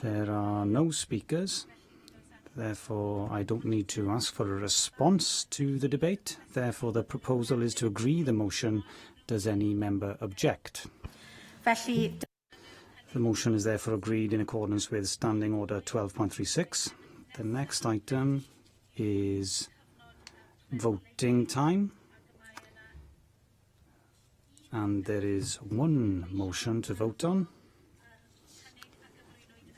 There are no speakers. Therefore, I don't need to ask for a response to the debate. Therefore, the proposal is to agree the motion. Does any member object? The motion is therefore agreed in accordance with Standing Order 12.36. The next item is voting time. And there is one motion to vote on.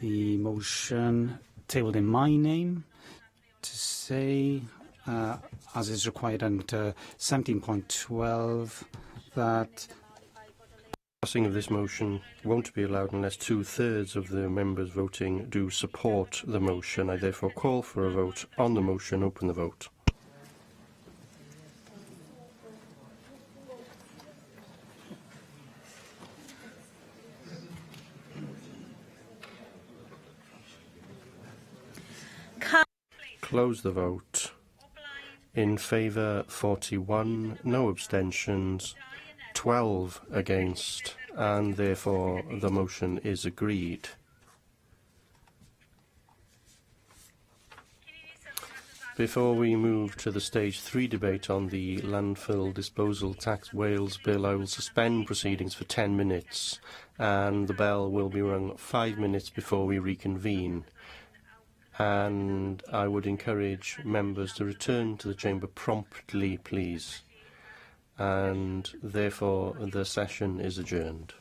The motion tabled in my name to say, as is required under 17.12, that Passing of this motion won't be allowed unless 2/3 of the members voting do support the motion. I therefore call for a vote on the motion. Open the vote. Close the vote. In favour 41, no abstentions, 12 against, and therefore the motion is agreed. Before we move to the Stage 3 debate on the Landfill Disposal Tax Wales Bill, I will suspend proceedings for 10 minutes, and the bell will be rung 5 minutes before we reconvene. And I would encourage members to return to the chamber promptly, please. And therefore, the session is adjourned.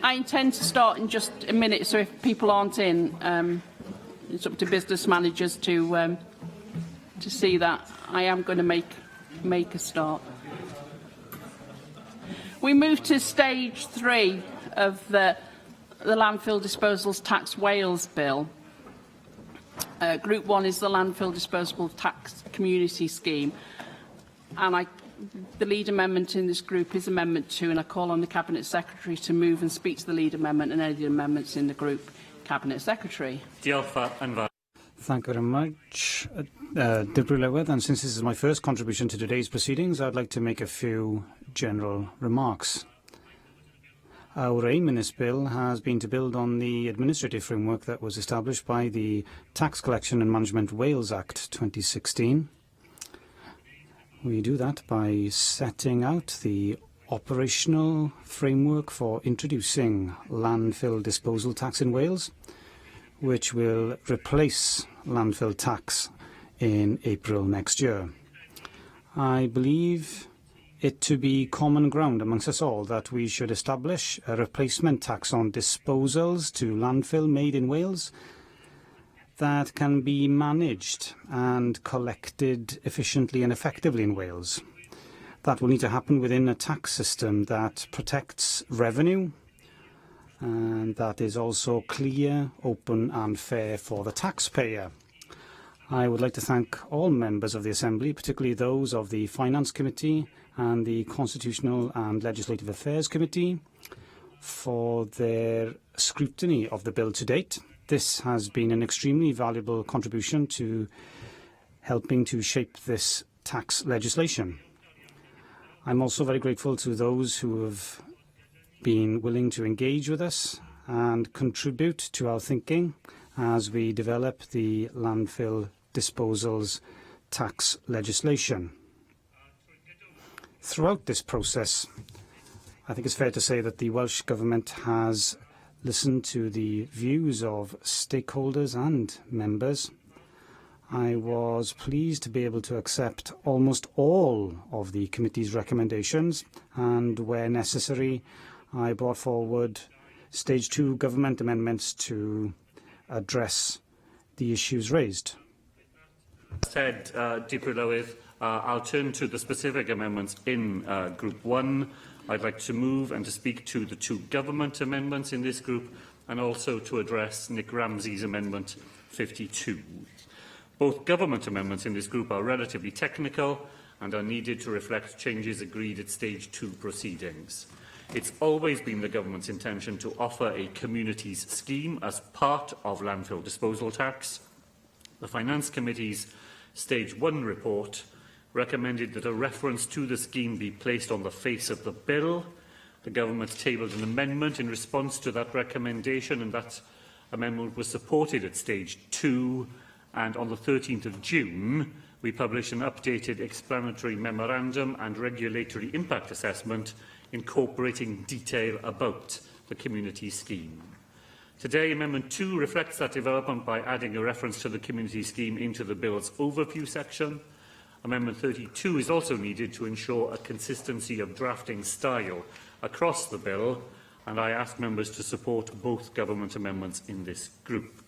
I intend to start in just a minute, so if people aren't in, it's up to business managers to see that. I am going to make a start. We move to stage 3 of the Landfill Disposals Tax Wales Bill. Group 1 is the Landfill Disposable Tax Community Scheme, and the lead amendment in this group is Amendment 2, and I call on the Cabinet Secretary to move and speak to the lead amendment and any amendments in the group. Cabinet Secretary. Thank you very much, Deputy Lewydd, and since this is my first contribution to today's proceedings, I'd like to make a few general remarks. Our aim in this bill has been to build on the administrative framework that was established by the Tax Collection and Management Wales Act 2016. We do that by setting out the operational framework for introducing landfill disposal tax in Wales, which will replace landfill tax in April next year. I believe it to be common ground amongst us all that we should establish a replacement tax on disposals to landfill made in Wales that can be managed and collected efficiently and effectively in Wales. That will need to happen within a tax system that protects revenue and that is also clear, open and fair for the taxpayer. I would like to thank all members of the Assembly, particularly those of the Finance Committee and the Constitutional and Legislative Affairs Committee, for their scrutiny of the bill to date. This has been an extremely valuable contribution to helping to shape this tax legislation. I'm also very grateful to those who have been willing to engage with us and contribute to our thinking as we develop the landfill disposals tax legislation. Throughout this process, I think it's fair to say that the Welsh Government has listened to the views of stakeholders and members. I was pleased to be able to accept almost all of the committee's recommendations, and where necessary, I brought forward Stage 2 government amendments to address the issues raised. Deputy Lewydd, I'll turn to the specific amendments in Group 1. I'd like to move and to speak to the 2 government amendments in this group, and also to address Nick Ramsey's Amendment 52. Both government amendments in this group are relatively technical and are needed to reflect changes agreed at Stage 2 proceedings. It's always been the government's intention to offer a communities scheme as part of landfill disposal tax. The Finance Committee's Stage 1 report recommended that a reference to the scheme be placed on the face of the bill. The government tabled an amendment in response to that recommendation, and that amendment was supported at Stage 2. And on the 13th of June, we published an updated explanatory memorandum and regulatory impact assessment incorporating detail about the community scheme. Today, Amendment 2 reflects that development by adding a reference to the community scheme into the bill's overview section. Amendment 32 is also needed to ensure a consistency of drafting style across the bill, and I ask members to support both government amendments in this group.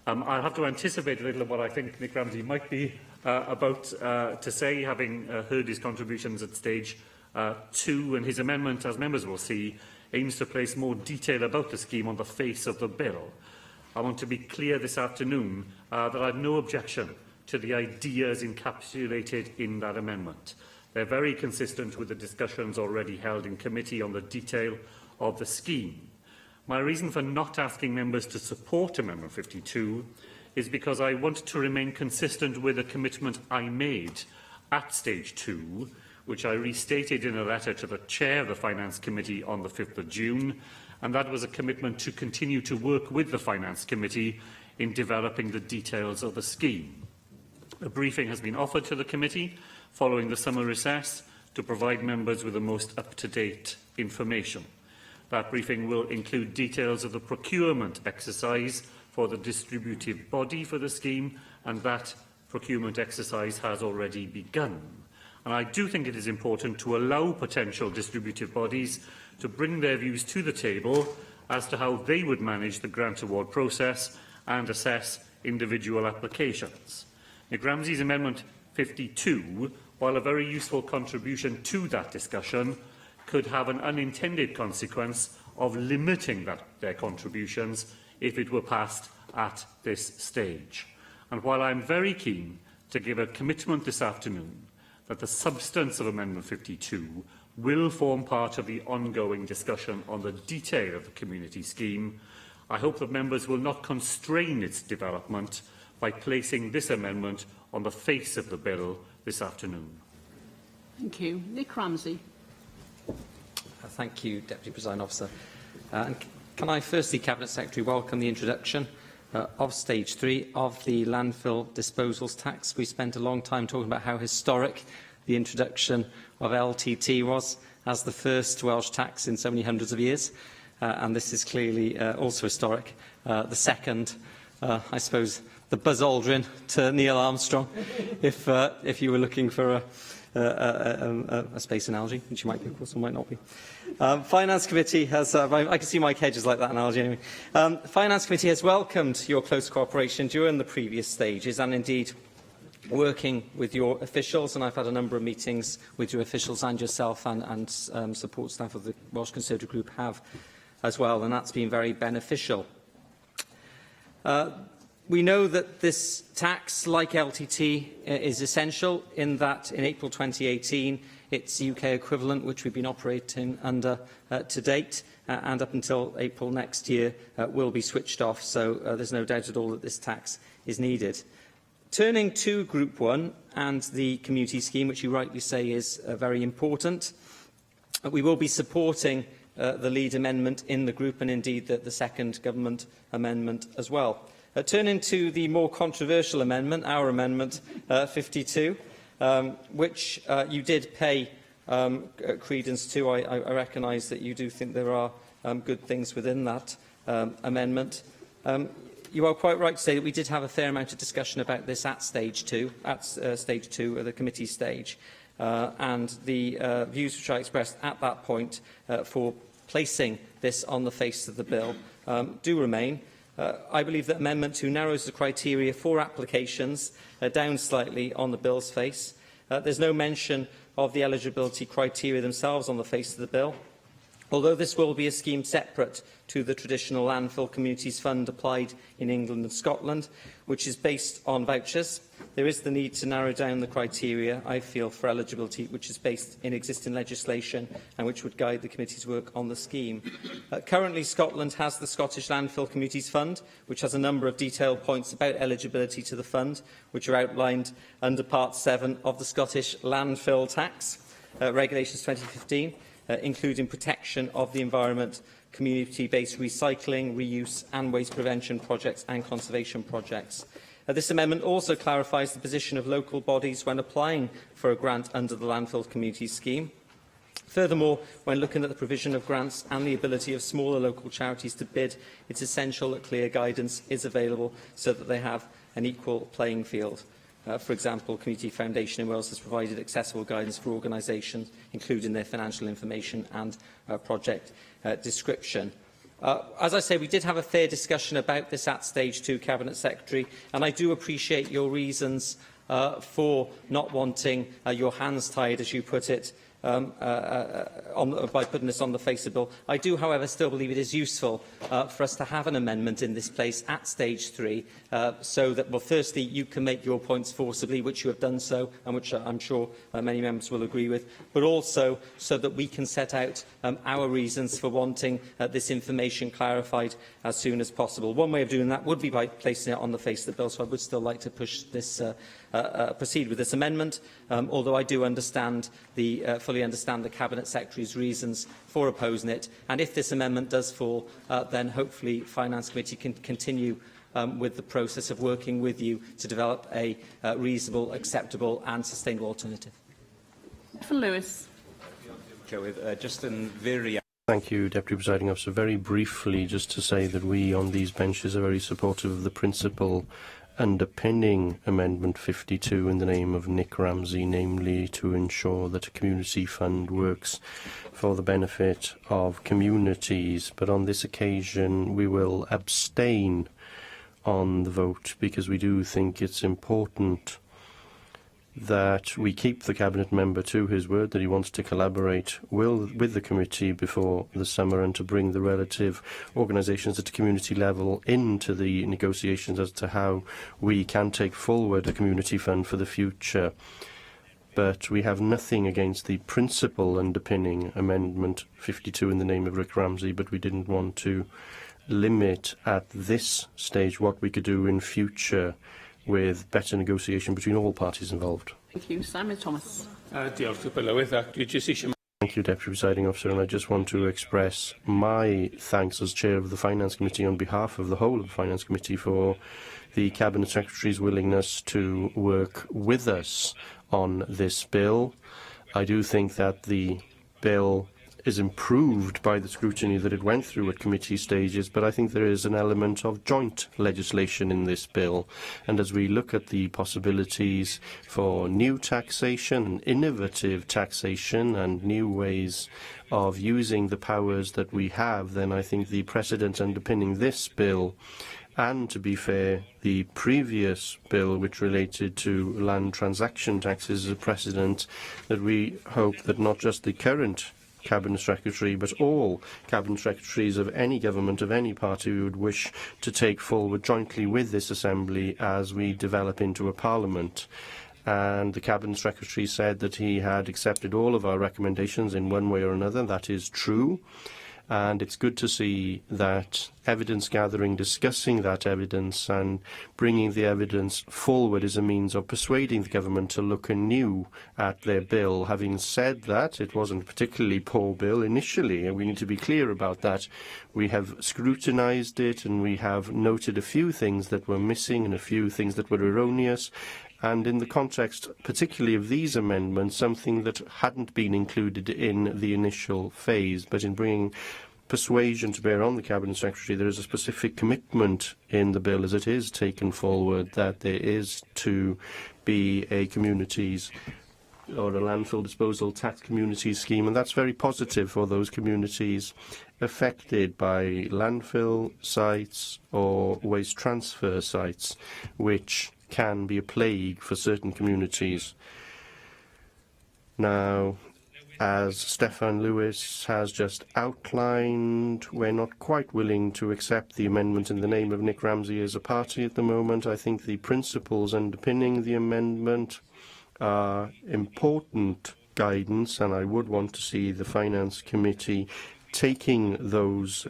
I'll have to anticipate a little of what I think Nick Ramsey might be about to say, having heard his contributions at Stage 2, and his amendment, as members will see, aims to place more detail about the scheme on the face of the bill. I want to be clear this afternoon that I have no objection to the ideas encapsulated in that amendment. They're very consistent with the discussions already held in committee on the detail of the scheme. My reason for not asking members to support Amendment 52 is because I want to remain consistent with a commitment I made at Stage 2, which I restated in a letter to the Chair of the Finance Committee on the 5th of June, and that was a commitment to continue to work with the Finance Committee in developing the details of the scheme. A briefing has been offered to the committee following the summer recess to provide members with the most up-to-date information. That briefing will include details of the procurement exercise for the distributive body for the scheme, and that procurement exercise has already begun. And I do think it is important to allow potential distributive bodies to bring their views to the table as to how they would manage the grant award process and assess individual applications. Nick Ramsey's Amendment 52, while a very useful contribution to that discussion, could have an unintended consequence of limiting their contributions if it were passed at this stage. And while I am very keen to give a commitment this afternoon that the substance of Amendment 52 will form part of the ongoing discussion on the detail of the community scheme, I hope that members will not constrain its development by placing this amendment on the face of the bill this afternoon. Thank you. Nick Ramsey. Thank you, Deputy Presiding Officer. And can I firstly, Cabinet Secretary, welcome the introduction of Stage 3 of the landfill disposals tax. We spent a long time talking about how historic the introduction of LTT was as the first Welsh tax in so many hundreds of years. And this is clearly also historic. The second, I suppose, the Buzz Aldrin to Neil Armstrong, if you were looking for a space analogy, which you might be, of course, or might not be. Finance Committee has, I can see Mike Hedges like that analogy anyway. Finance Committee has welcomed your close cooperation during the previous stages and indeed working with your officials, and I've had a number of meetings with your officials and yourself and support staff of the Welsh Conservative Group have as well, and that's been very beneficial. We know that this tax, like LTT, is essential in that in April 2018, its UK equivalent, which we've been operating under to date, and up until April next year, will be switched off. So there's no doubt at all that this tax is needed. Turning to Group 1 and the community scheme, which you rightly say is very important, we will be supporting the lead amendment in the group and indeed the second government amendment as well. Turning to the more controversial amendment, our amendment 52, which you did pay credence to. I recognise that you do think there are good things within that amendment. You are quite right to say that we did have a fair amount of discussion about this at stage 2, the committee stage, and the views which I expressed at that point for placing this on the face of the bill do remain. I believe that Amendment 2 narrows the criteria for applications down slightly on the bill's face. There's no mention of the eligibility criteria themselves on the face of the bill. Although this will be a scheme separate to the traditional Landfill Communities Fund applied in England and Scotland, which is based on vouchers, there is the need to narrow down the criteria, I feel, for eligibility, which is based in existing legislation and which would guide the committee's work on the scheme. Currently, Scotland has the Scottish Landfill Communities Fund, which has a number of detailed points about eligibility to the fund, which are outlined under Part 7 of the Scottish Landfill Tax Regulations 2015. Including protection of the environment, community-based recycling, reuse and waste prevention projects and conservation projects. This amendment also clarifies the position of local bodies when applying for a grant under the Landfill Community Scheme. Furthermore, when looking at the provision of grants and the ability of smaller local charities to bid, it's essential that clear guidance is available so that they have an equal playing field. For example, Community Foundation in Wales has provided accessible guidance for organisations, including their financial information and project description. As I say, we did have a fair discussion about this at Stage 2, Cabinet Secretary, and I do appreciate your reasons for not wanting your hands tied, as you put it, by putting this on the face of the bill. I do, however, still believe it is useful for us to have an amendment in this place at Stage 3, so that, well, firstly, you can make your points forcibly, which you have done so, and which I'm sure many members will agree with, but also so that we can set out our reasons for wanting this information clarified as soon as possible. One way of doing that would be by placing it on the face of the bill, so I would still like to push this, proceed with this amendment, although I do understand fully understand the Cabinet Secretary's reasons for opposing it. And if this amendment does fall, then hopefully Finance Committee can continue with the process of working with you to develop a reasonable, acceptable and sustainable alternative. Stephen Lewis. Thank you, Deputy Presiding Officer. Very briefly, just to say that we on these benches are very supportive of the principle underpinning Amendment 52 in the name of Nick Ramsey, namely to ensure that a community fund works for the benefit of communities. But on this occasion, we will abstain on the vote because we do think it's important that we keep the Cabinet member to his word that he wants to collaborate with the committee before the summer and to bring the relative organisations at the community level into the negotiations as to how we can take forward a community fund for the future. But we have nothing against the principle underpinning Amendment 52 in the name of Rick Ramsey, but we didn't want to limit at this stage what we could do in future with better negotiation between all parties involved. Thank you. Simon Thomas. Diolch, Tipper Lywydd. Dwi jyst eisiau... Thank you, Deputy Presiding Officer, and I just want to express my thanks as Chair of the Finance Committee on behalf of the whole of the Finance Committee for the Cabinet Secretary's willingness to work with us on this bill. I do think that the bill is improved by the scrutiny that it went through at committee stages, but I think there is an element of joint legislation in this bill. And as we look at the possibilities for new taxation, innovative taxation, and new ways of using the powers that we have, then I think the precedent underpinning this bill, and to be fair, the previous bill which related to land transaction taxes, is a precedent that we hope that not just the current Cabinet Secretary, but all Cabinet Secretaries of any government, of any party, would wish to take forward jointly with this Assembly as we develop into a Parliament. And the Cabinet Secretary said that he had accepted all of our recommendations in one way or another. That is true. And it's good to see that evidence gathering, discussing that evidence and bringing the evidence forward is a means of persuading the government to look anew at their bill. Having said that, it wasn't a particularly poor bill initially, and we need to be clear about that. We have scrutinised it and we have noted a few things that were missing and a few things that were erroneous. And in the context, particularly of these amendments, something that hadn't been included in the initial phase, but in bringing persuasion to bear on the Cabinet Secretary, there is a specific commitment in the bill as it is taken forward that there is to be a communities or a landfill disposal tax community scheme, and that's very positive for those communities affected by landfill sites or waste transfer sites, which can be a plague for certain communities. Now, as Stefan Lewis has just outlined, we're not quite willing to accept the amendment in the name of Nick Ramsey as a party at the moment. I think the principles underpinning the amendment are important guidance, and I would want to see the Finance Committee taking those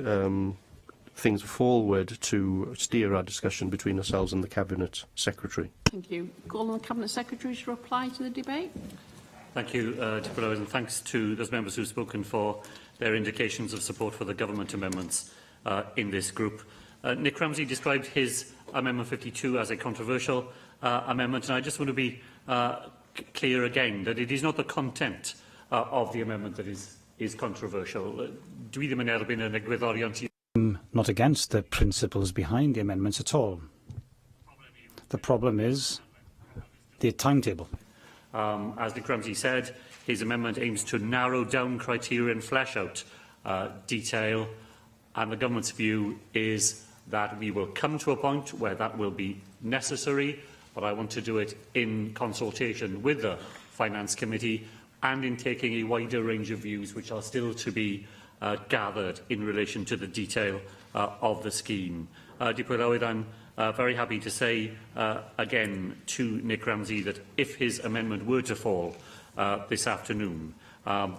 things forward to steer our discussion between ourselves and the Cabinet Secretary. Thank you. Call on the Cabinet Secretary to reply to the debate. Thank you, Deputy President, and thanks to those members who have spoken for their indications of support for the government amendments in this group. Nick Ramsey described his Amendment 52 as a controversial amendment, and I just want to be clear again that it is not the content of the amendment that is controversial. Dwi ddim yn erbyn y egwyddorion sydd... Not against the principles behind the amendments at all. The problem is the timetable. As Nick Ramsey said, his amendment aims to narrow down criteria and flesh out detail, and the government's view is that we will come to a point where that will be necessary, but I want to do it in consultation with the Finance Committee and in taking a wider range of views which are still to be gathered in relation to the detail of the scheme. Deputy President, I'm very happy to say again to Nick Ramsey that if his amendment were to fall this afternoon,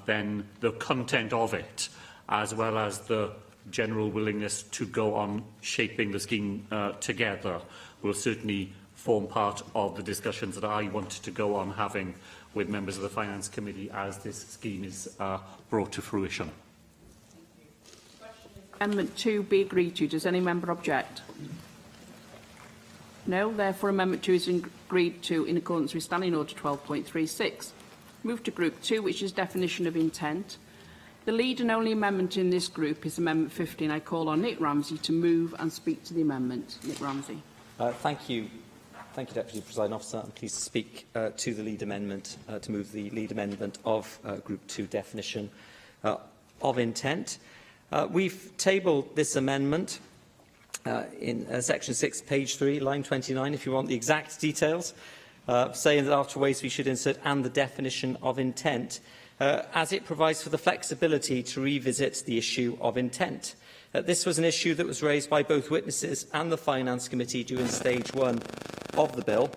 then the content of it, as well as the general willingness to go on shaping the scheme together, will certainly form part of the discussions that I want to go on having with members of the Finance Committee as this scheme is brought to fruition. Amendment 2 be agreed to. Does any member object? No. Therefore, Amendment 2 is agreed to in accordance with Standing Order 12.36. Move to Group 2, which is definition of intent. The lead and only amendment in this group is Amendment 15. I call on Nick Ramsey to move and speak to the amendment. Nick Ramsey. Thank you, Thank you, Deputy Presiding Officer. I'm pleased to speak to the lead amendment, to move the lead amendment of Group 2 definition of intent. We've tabled this amendment in section 6, page 3, line 29, if you want the exact details, saying that after waste we should insert "and the definition of intent," as it provides for the flexibility to revisit the issue of intent. This was an issue that was raised by both witnesses and the Finance Committee during stage 1 of the bill.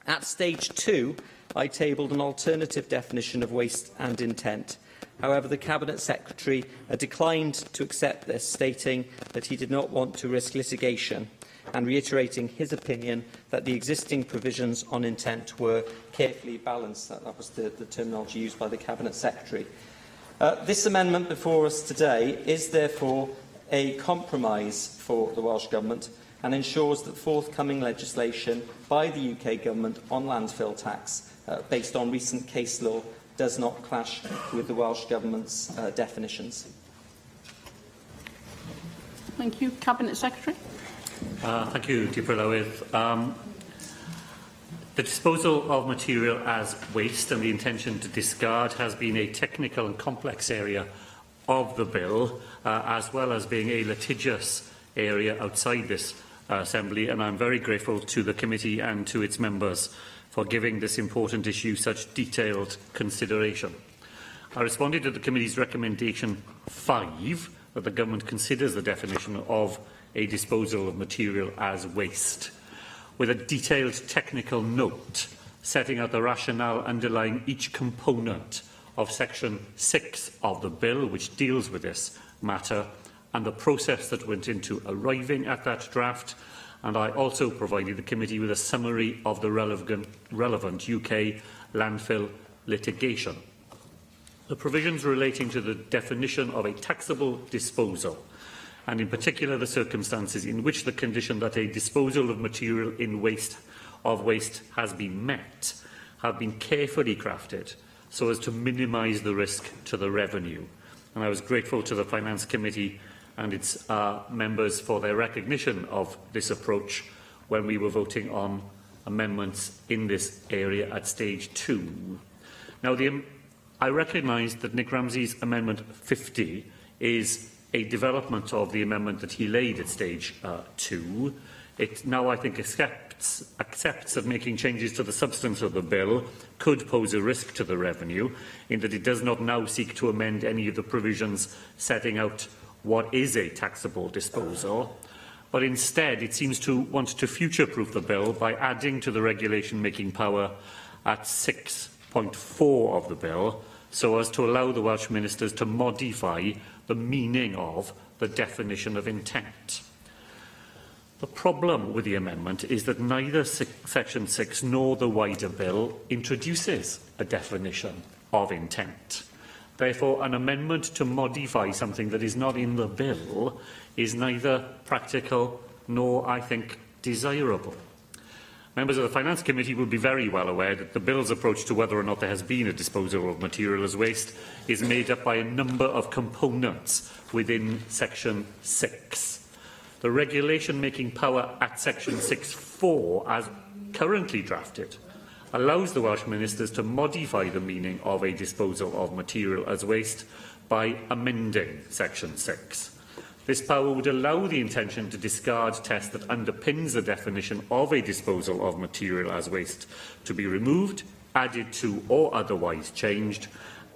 At stage 2, I tabled an alternative definition of waste and intent. However, the Cabinet Secretary declined to accept this, stating that he did not want to risk litigation and reiterating his opinion that the existing provisions on intent were carefully balanced. That was the terminology used by the Cabinet Secretary. This amendment before us today is therefore a compromise for the Welsh Government and ensures that forthcoming legislation by the UK Government on landfill tax, based on recent case law, does not clash with the Welsh Government's definitions. Thank you. Cabinet Secretary. Thank you, Deepa Llywydd. The disposal of material as waste and the intention to discard has been a technical and complex area of the bill, as well as being a litigious area outside this Assembly, and I'm very grateful to the committee and to its members for giving this important issue such detailed consideration. I responded to the committee's recommendation 5 that the government considers the definition of a disposal of material as waste, with a detailed technical note setting out the rationale underlying each component of section 6 of the bill, which deals with this matter, and the process that went into arriving at that draft. And I also provided the committee with a summary of the relevant UK landfill litigation. The provisions relating to the definition of a taxable disposal, and in particular the circumstances in which the condition that a disposal of material in waste has been met, have been carefully crafted so as to minimise the risk to the revenue. And I was grateful to the Finance Committee and its members for their recognition of this approach when we were voting on amendments in this area at stage 2. Now, I recognise that Nick Ramsey's Amendment 50 is a development of the amendment that he laid at stage 2. It now, I think, accepts that making changes to the substance of the bill could pose a risk to the revenue, in that it does not now seek to amend any of the provisions setting out what is a taxable disposal, but instead it seems to want to future-proof the bill by adding to the regulation-making power at 6.4 of the bill, so as to allow the Welsh Ministers to modify the meaning of the definition of intent. The problem with the amendment is that neither Section 6 nor the wider bill introduces a definition of intent. Therefore, an amendment to modify something that is not in the bill is neither practical nor, I think, desirable. Members of the Finance Committee will be very well aware that the bill's approach to whether or not there has been a disposal of material as waste is made up by a number of components within Section 6. The regulation-making power at Section 6.4, as currently drafted, allows the Welsh Ministers to modify the meaning of a disposal of material as waste by amending Section 6. This power would allow the intention to discard test that underpins the definition of a disposal of material as waste to be removed, added to or otherwise changed,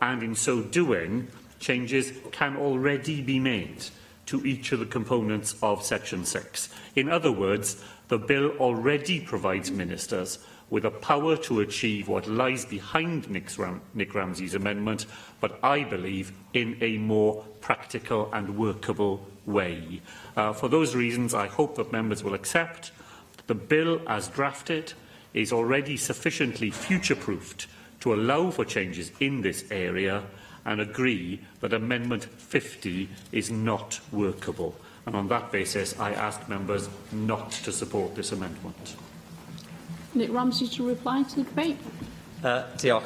and in so doing, changes can already be made to each of the components of Section 6. In other words, the bill already provides ministers with a power to achieve what lies behind Nick Ramsey's amendment, but I believe in a more practical and workable way. For those reasons, I hope that members will accept the bill as drafted is already sufficiently future-proofed to allow for changes in this area, and agree that Amendment 50 is not workable. And on that basis, I ask members not to support this amendment. Nick Ramsey to reply to the debate. Diolch.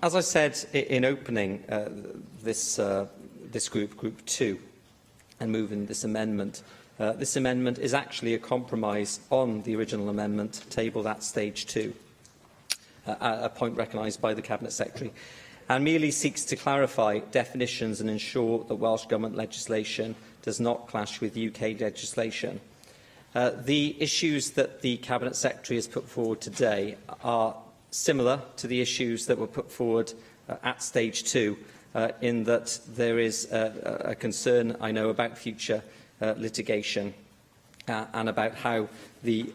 As I said in opening this group 2, and moving this amendment This amendment is actually a compromise on the original amendment tabled at stage 2, a point recognised by the Cabinet Secretary, and merely seeks to clarify definitions and ensure that Welsh Government legislation does not clash with UK legislation. The issues that the Cabinet Secretary has put forward today are similar to the issues that were put forward at stage 2, in that there is a concern, I know, about future litigation and about how the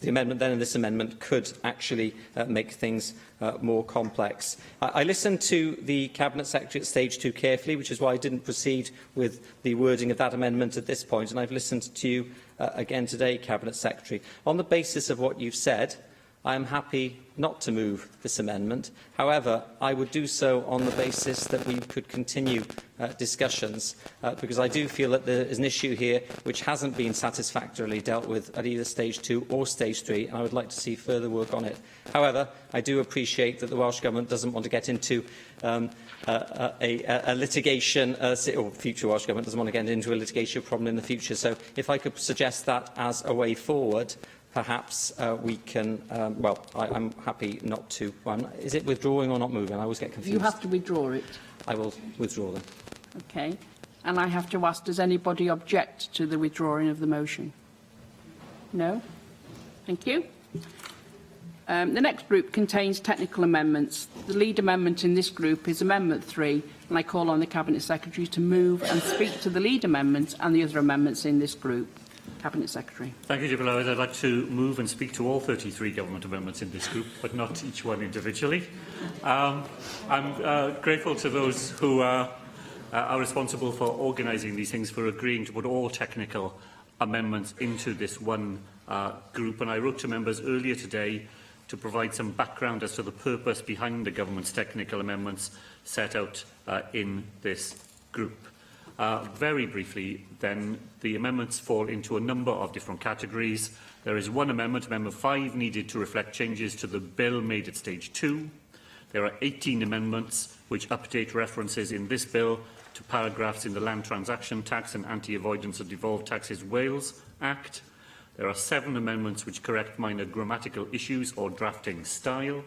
amendment then and this amendment could actually make things more complex. I listened to the Cabinet Secretary at stage 2 carefully, which is why I didn't proceed with the wording of that amendment at this point, and I've listened to you again today, Cabinet Secretary. On the basis of what you've said, I am happy not to move this amendment. However, I would do so on the basis that we could continue discussions, because I do feel that there is an issue here which hasn't been satisfactorily dealt with at either stage 2 or stage 3, and I would like to see further work on it. However, I do appreciate that the Welsh Government doesn't want to get into a litigation, or future Welsh Government doesn't want to get into a litigation problem in the future. So if I could suggest that as a way forward, perhaps we can, I'm happy not to. Is it withdrawing or not moving? I always get confused. You have to withdraw it. I will withdraw them. Okay. And I have to ask, does anybody object to the withdrawing of the motion? No? Thank you. The next group contains technical amendments. The lead amendment in this group is Amendment 3, and I call on the Cabinet Secretary to move and speak to the lead amendments and the other amendments in this group. Cabinet Secretary. Thank you, Jibble Lawes. I'd like to move and speak to all 33 government amendments in this group, but not each one individually. I'm grateful to those who are responsible for organising these things, for agreeing to put all technical amendments into this one group. And I wrote to members earlier today to provide some background as to the purpose behind the government's technical amendments set out in this group. Very briefly, then, the amendments fall into a number of different categories. There is one amendment, Amendment 5, needed to reflect changes to the bill made at Stage 2. There are 18 amendments which update references in this bill to paragraphs in the Land Transaction Tax and Anti-Avoidance of Devolved Taxes Wales Act. There are 7 amendments which correct minor grammatical issues or drafting style.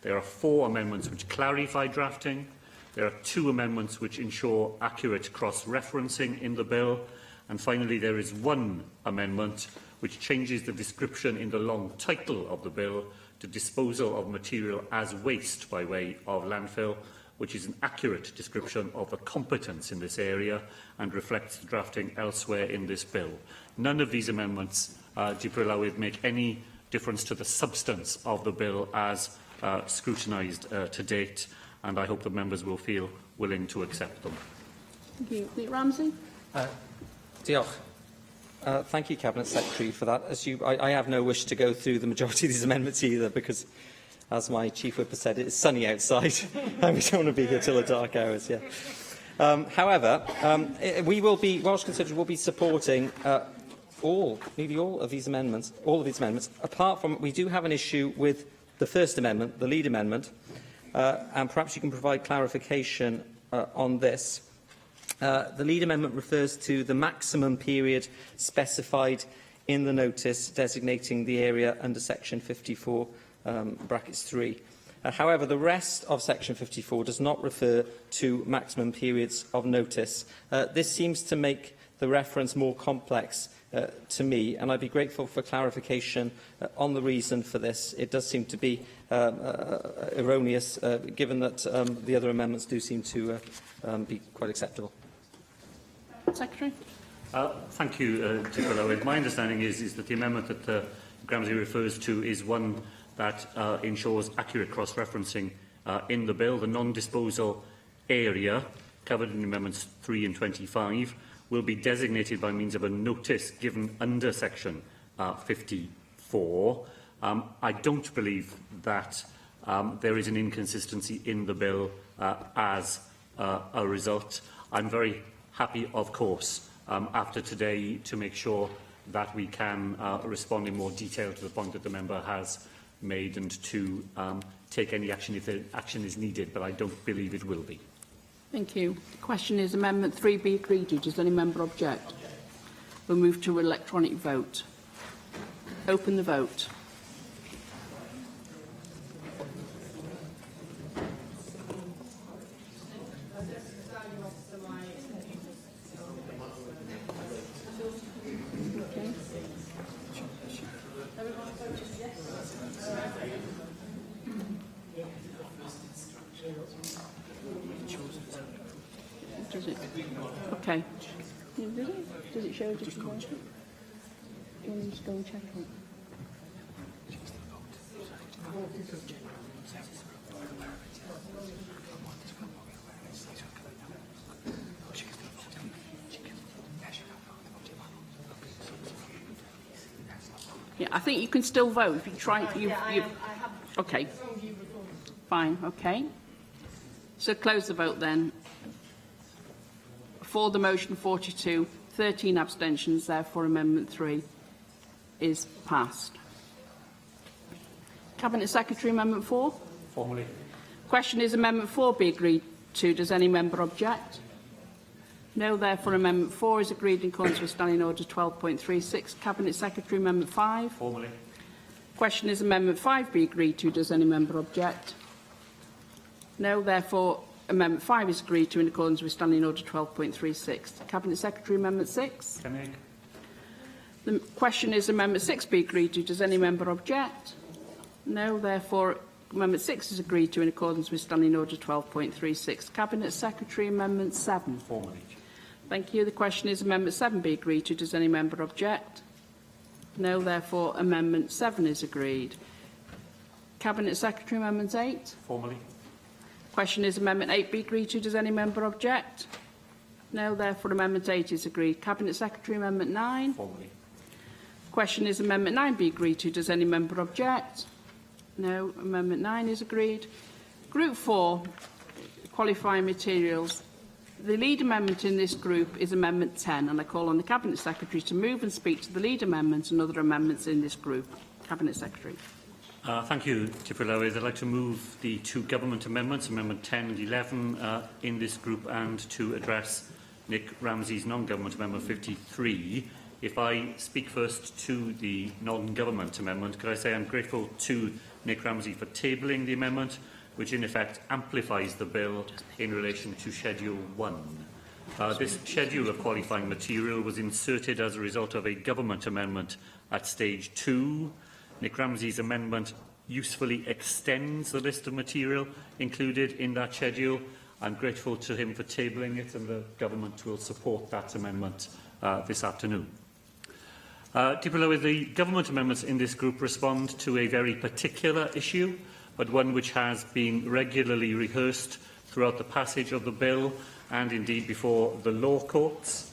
There are 4 amendments which clarify drafting. There are 2 amendments which ensure accurate cross-referencing in the bill. And finally, there is 1 amendment which changes the description in the long title of the bill to disposal of material as waste by way of landfill, which is an accurate description of the competence in this area and reflects the drafting elsewhere in this bill. None of these amendments, make any difference to the substance of the bill as scrutinised to date, and I hope that members will feel willing to accept them. Thank you. Nick Ramsey. Diolch. Thank you, Cabinet Secretary, for that. I have no wish to go through the majority of these amendments either, because, as my Chief Whip has said, it's sunny outside, and we don't want to be here till the dark hours. Yeah. However, Welsh Conservatives will be supporting nearly all of these amendments. Apart from, we do have an issue with the first amendment, the lead amendment, and perhaps you can provide clarification on this. The lead amendment refers to the maximum period specified in the notice designating the area under section 54, brackets 3. However, the rest of section 54 does not refer to maximum periods of notice. This seems to make the reference more complex to me, and I'd be grateful for clarification on the reason for this. It does seem to be erroneous, given that the other amendments do seem to be quite acceptable. Secretary. Thank you, Jibble. My understanding is that the amendment that Ramsey refers to is one that ensures accurate cross-referencing in the bill. The non-disposal area, covered in Amendments 3 and 25, will be designated by means of a notice given under Section 54. I don't believe that there is an inconsistency in the bill as a result. I'm very happy, of course, after today, to make sure that we can respond in more detail to the point that the member has made and to take any action if action is needed, but I don't believe it will be. Thank you. The question is Amendment 3 be agreed to. Does any member object? We'll move to electronic vote. Open the vote. Does it? Okay. Does it show just one? Do you want to just go and check it? Yeah, I think you can still vote if you try. Okay. Fine. Okay. So close the vote then. For the motion 42, 13 abstentions, therefore Amendment 3 is passed. Cabinet Secretary, Amendment 4? Formally. Question is Amendment 4 be agreed to. Does any member object? No, therefore Amendment 4 is agreed in accordance with Standing Order 12.36. Cabinet Secretary, Amendment 5? Formally. Question is Amendment 5 be agreed to. Does any member object? No, therefore Amendment 5 is agreed to in accordance with Standing Order 12.36. Cabinet Secretary, Amendment 6? The question is Amendment 6 be agreed to. Does any member object? No, therefore Amendment 6 is agreed to in accordance with Standing Order 12.36. Cabinet Secretary, Amendment 7? Formally. Thank you. The question is Amendment 7 be agreed to. Does any member object? No, therefore Amendment 7 is agreed. Cabinet Secretary, Amendment 8? Formally. Question is Amendment 8 be agreed to. Does any member object? No, therefore Amendment 8 is agreed. Cabinet Secretary, Amendment 9? Formally. Question is Amendment 9 be agreed to. Does any member object? No, Amendment 9 is agreed. Group 4, qualifying materials. The lead amendment in this group is Amendment 10, and I call on the Cabinet Secretary to move and speak to the lead amendments and other amendments in this group. Cabinet Secretary. Thank you, Tipper Lowys. I'd like to move the two government amendments, Amendment 10 and 11, in this group, and to address Nick Ramsey's non-government amendment 53. If I speak first to the non-government amendment, could I say I'm grateful to Nick Ramsey for tabling the amendment, which in effect amplifies the bill in relation to Schedule 1. This schedule of qualifying material was inserted as a result of a government amendment at stage 2. Nick Ramsey's amendment usefully extends the list of material included in that schedule. I'm grateful to him for tabling it, and the government will support that amendment this afternoon. The government amendments in this group respond to a very particular issue, but one which has been regularly rehearsed throughout the passage of the bill and indeed before the law courts.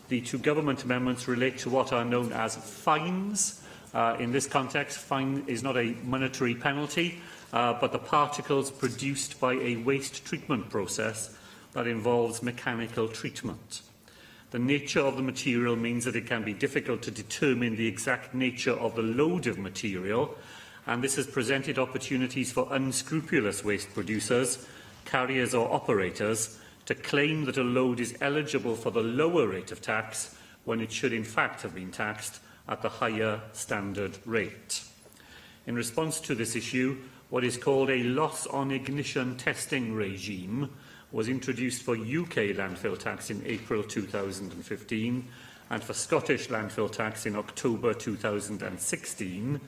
The two government amendments relate to what are known as fines. In this context, fine is not a monetary penalty, but the particles produced by a waste treatment process that involves mechanical treatment. The nature of the material means that it can be difficult to determine the exact nature of the load of material, and this has presented opportunities for unscrupulous waste producers, carriers or operators to claim that a load is eligible for the lower rate of tax when it should in fact have been taxed at the higher standard rate. In response to this issue, what is called a loss on ignition testing regime was introduced for UK landfill tax in April 2015 and for Scottish landfill tax in October 2016,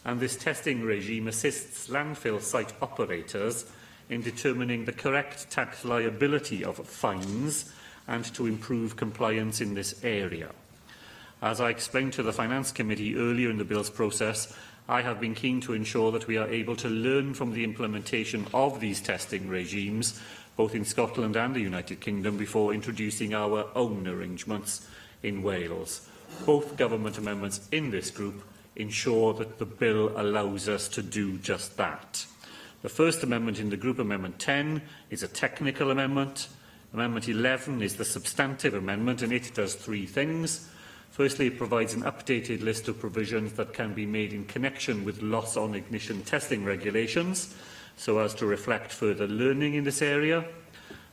and this testing regime assists landfill site operators in determining the correct tax liability of fines and to improve compliance in this area. As I explained to the Finance Committee earlier in the bill's process, I have been keen to ensure that we are able to learn from the implementation of these testing regimes, both in Scotland and the United Kingdom, before introducing our own arrangements in Wales. Both government amendments in this group ensure that the bill allows us to do just that. The first amendment in the group, Amendment 10, is a technical amendment. Amendment 11 is the substantive amendment, and it does three things. Firstly, it provides an updated list of provisions that can be made in connection with loss on ignition testing regulations, so as to reflect further learning in this area.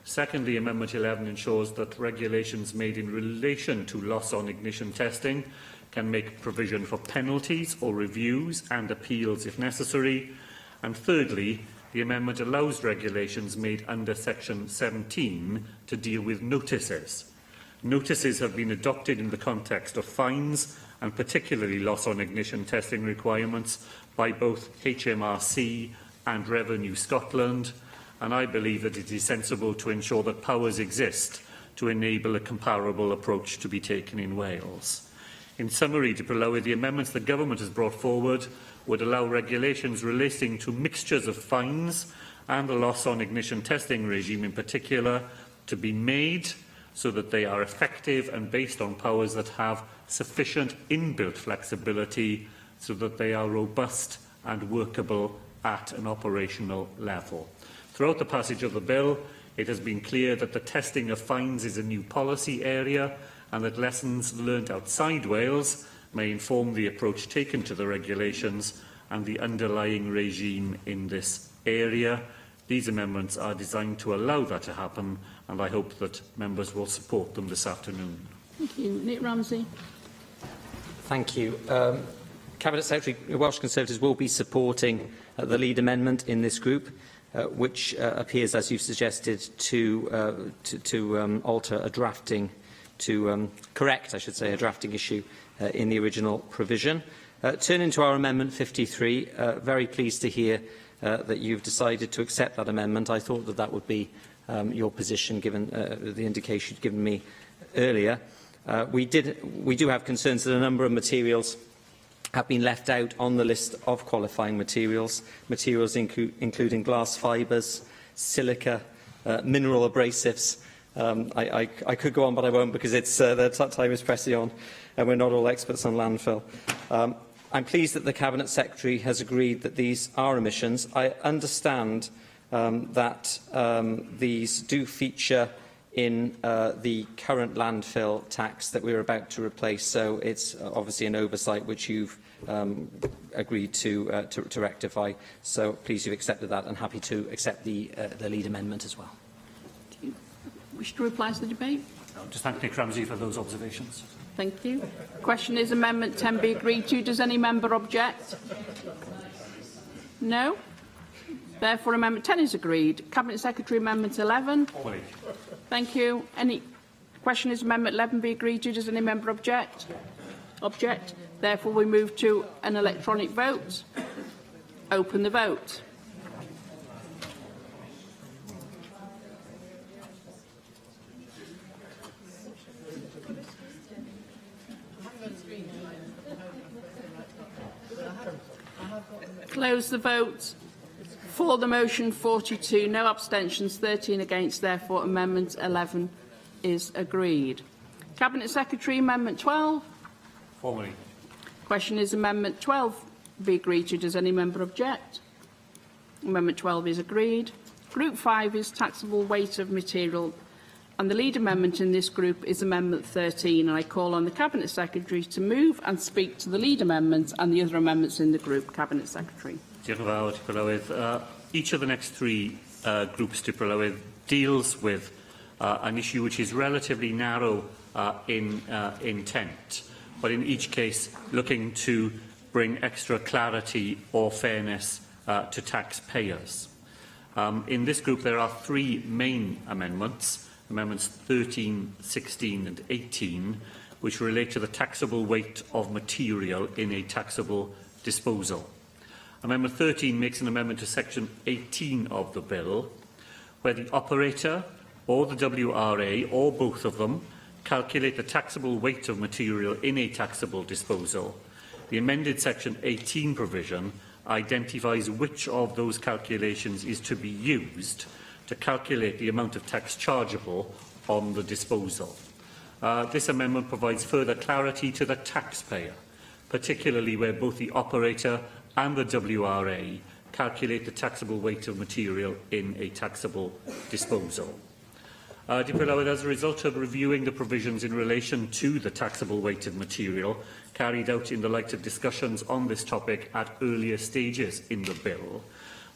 Secondly, Amendment 11 ensures that regulations made in relation to loss on ignition testing can make provision for penalties or reviews and appeals if necessary. And thirdly, the amendment allows regulations made under Section 17 to deal with notices. Notices have been adopted in the context of fines and particularly loss on ignition testing requirements by both HMRC and Revenue Scotland, and I believe that it is sensible to ensure that powers exist to enable a comparable approach to be taken in Wales. In summary, to Prylywydd, the amendments the Government has brought forward would allow regulations relating to mixtures of fines and the loss on ignition testing regime in particular to be made so that they are effective and based on powers that have sufficient inbuilt flexibility so that they are robust and workable at an operational level. Throughout the passage of the bill, it has been clear that the testing of fines is a new policy area and that lessons learnt outside Wales may inform the approach taken to the regulations and the underlying regime in this area. These amendments are designed to allow that to happen, and I hope that members will support them this afternoon. Thank you. Nick Ramsey. Thank you. Cabinet Secretary, Welsh Conservatives will be supporting the lead amendment in this group, which appears, as you've suggested, to alter a drafting, to correct, I should say, a drafting issue in the original provision. Turning to our Amendment 53, very pleased to hear that you've decided to accept that amendment. I thought that that would be your position, given the indication you'd given me earlier. We do have concerns that a number of materials have been left out on the list of qualifying materials, including glass fibres, silica, mineral abrasives. I could go on, but I won't, because the time is pressing on, and we're not all experts on landfill. I'm pleased that the Cabinet Secretary has agreed that these are emissions. I understand that these do feature in the current landfill tax that we're about to replace, so it's obviously an oversight which you've agreed to rectify. So pleased you've accepted that, and happy to accept the lead amendment as well. Do you wish to reply to the debate? I'll just thank Nick Ramsey for those observations. Thank you. Question is Amendment 10 be agreed to. Does any member object? No? Therefore, Amendment 10 is agreed. Cabinet Secretary, Amendment 11. Thank you. Any question is Amendment 11 be agreed to. Does any member object? Object. Therefore, we move to an electronic vote. Open the vote. Close the vote. For the motion, 42, no abstentions, 13 against. Therefore, Amendment 11 is agreed. Cabinet Secretary, Amendment 12. Formally. Question is Amendment 12 be agreed to. Does any member object? Amendment 12 is agreed. Group 5 is taxable weight of material, and the lead amendment in this group is Amendment 13. And I call on the Cabinet Secretary to move and speak to the lead amendments and the other amendments in the group. Cabinet Secretary. Each of the next three groups to Prylywydd deals with an issue which is relatively narrow in intent, but in each case looking to bring extra clarity or fairness to taxpayers. In this group there are three main amendments, Amendments 13, 16 and 18, which relate to the taxable weight of material in a taxable disposal. Amendment 13 makes an amendment to Section 18 of the bill, where the operator or the WRA, or both of them, calculate the taxable weight of material in a taxable disposal. The amended Section 18 provision identifies which of those calculations is to be used to calculate the amount of tax chargeable on the disposal. This amendment provides further clarity to the taxpayer, particularly where both the operator and the WRA calculate the taxable weight of material in a taxable disposal. As a result of reviewing the provisions in relation to the taxable weight of material carried out in the light of discussions on this topic at earlier stages in the bill,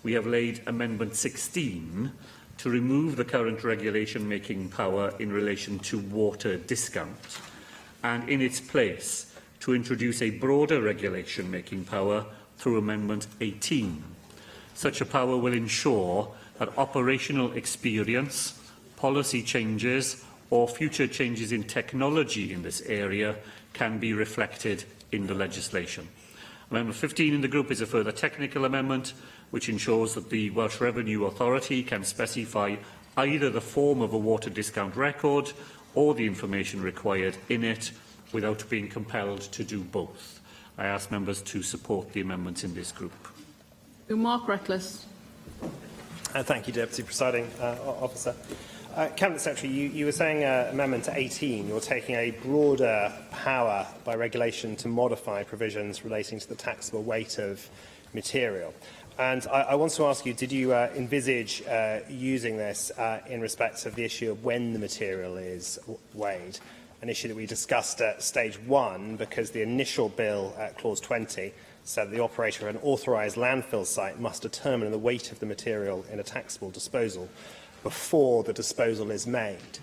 we have laid Amendment 16 to remove the current regulation-making power in relation to water discount, and in its place to introduce a broader regulation-making power through Amendment 18. Such a power will ensure that operational experience, policy changes or future changes in technology in this area can be reflected in the legislation. Amendment 15 in the group is a further technical amendment which ensures that the Welsh Revenue Authority can specify either the form of a water discount record or the information required in it without being compelled to do both. I ask members to support the amendments in this group. Mark Reckless. Thank you, Deputy Presiding Officer. Cabinet Secretary, you were saying Amendment 18, you're taking a broader power by regulation to modify provisions relating to the taxable weight of material. And I want to ask you, did you envisage using this in respect of the issue of when the material is weighed, an issue that we discussed at stage 1, because the initial bill at clause 20 said the operator of an authorised landfill site must determine the weight of the material in a taxable disposal before the disposal is made.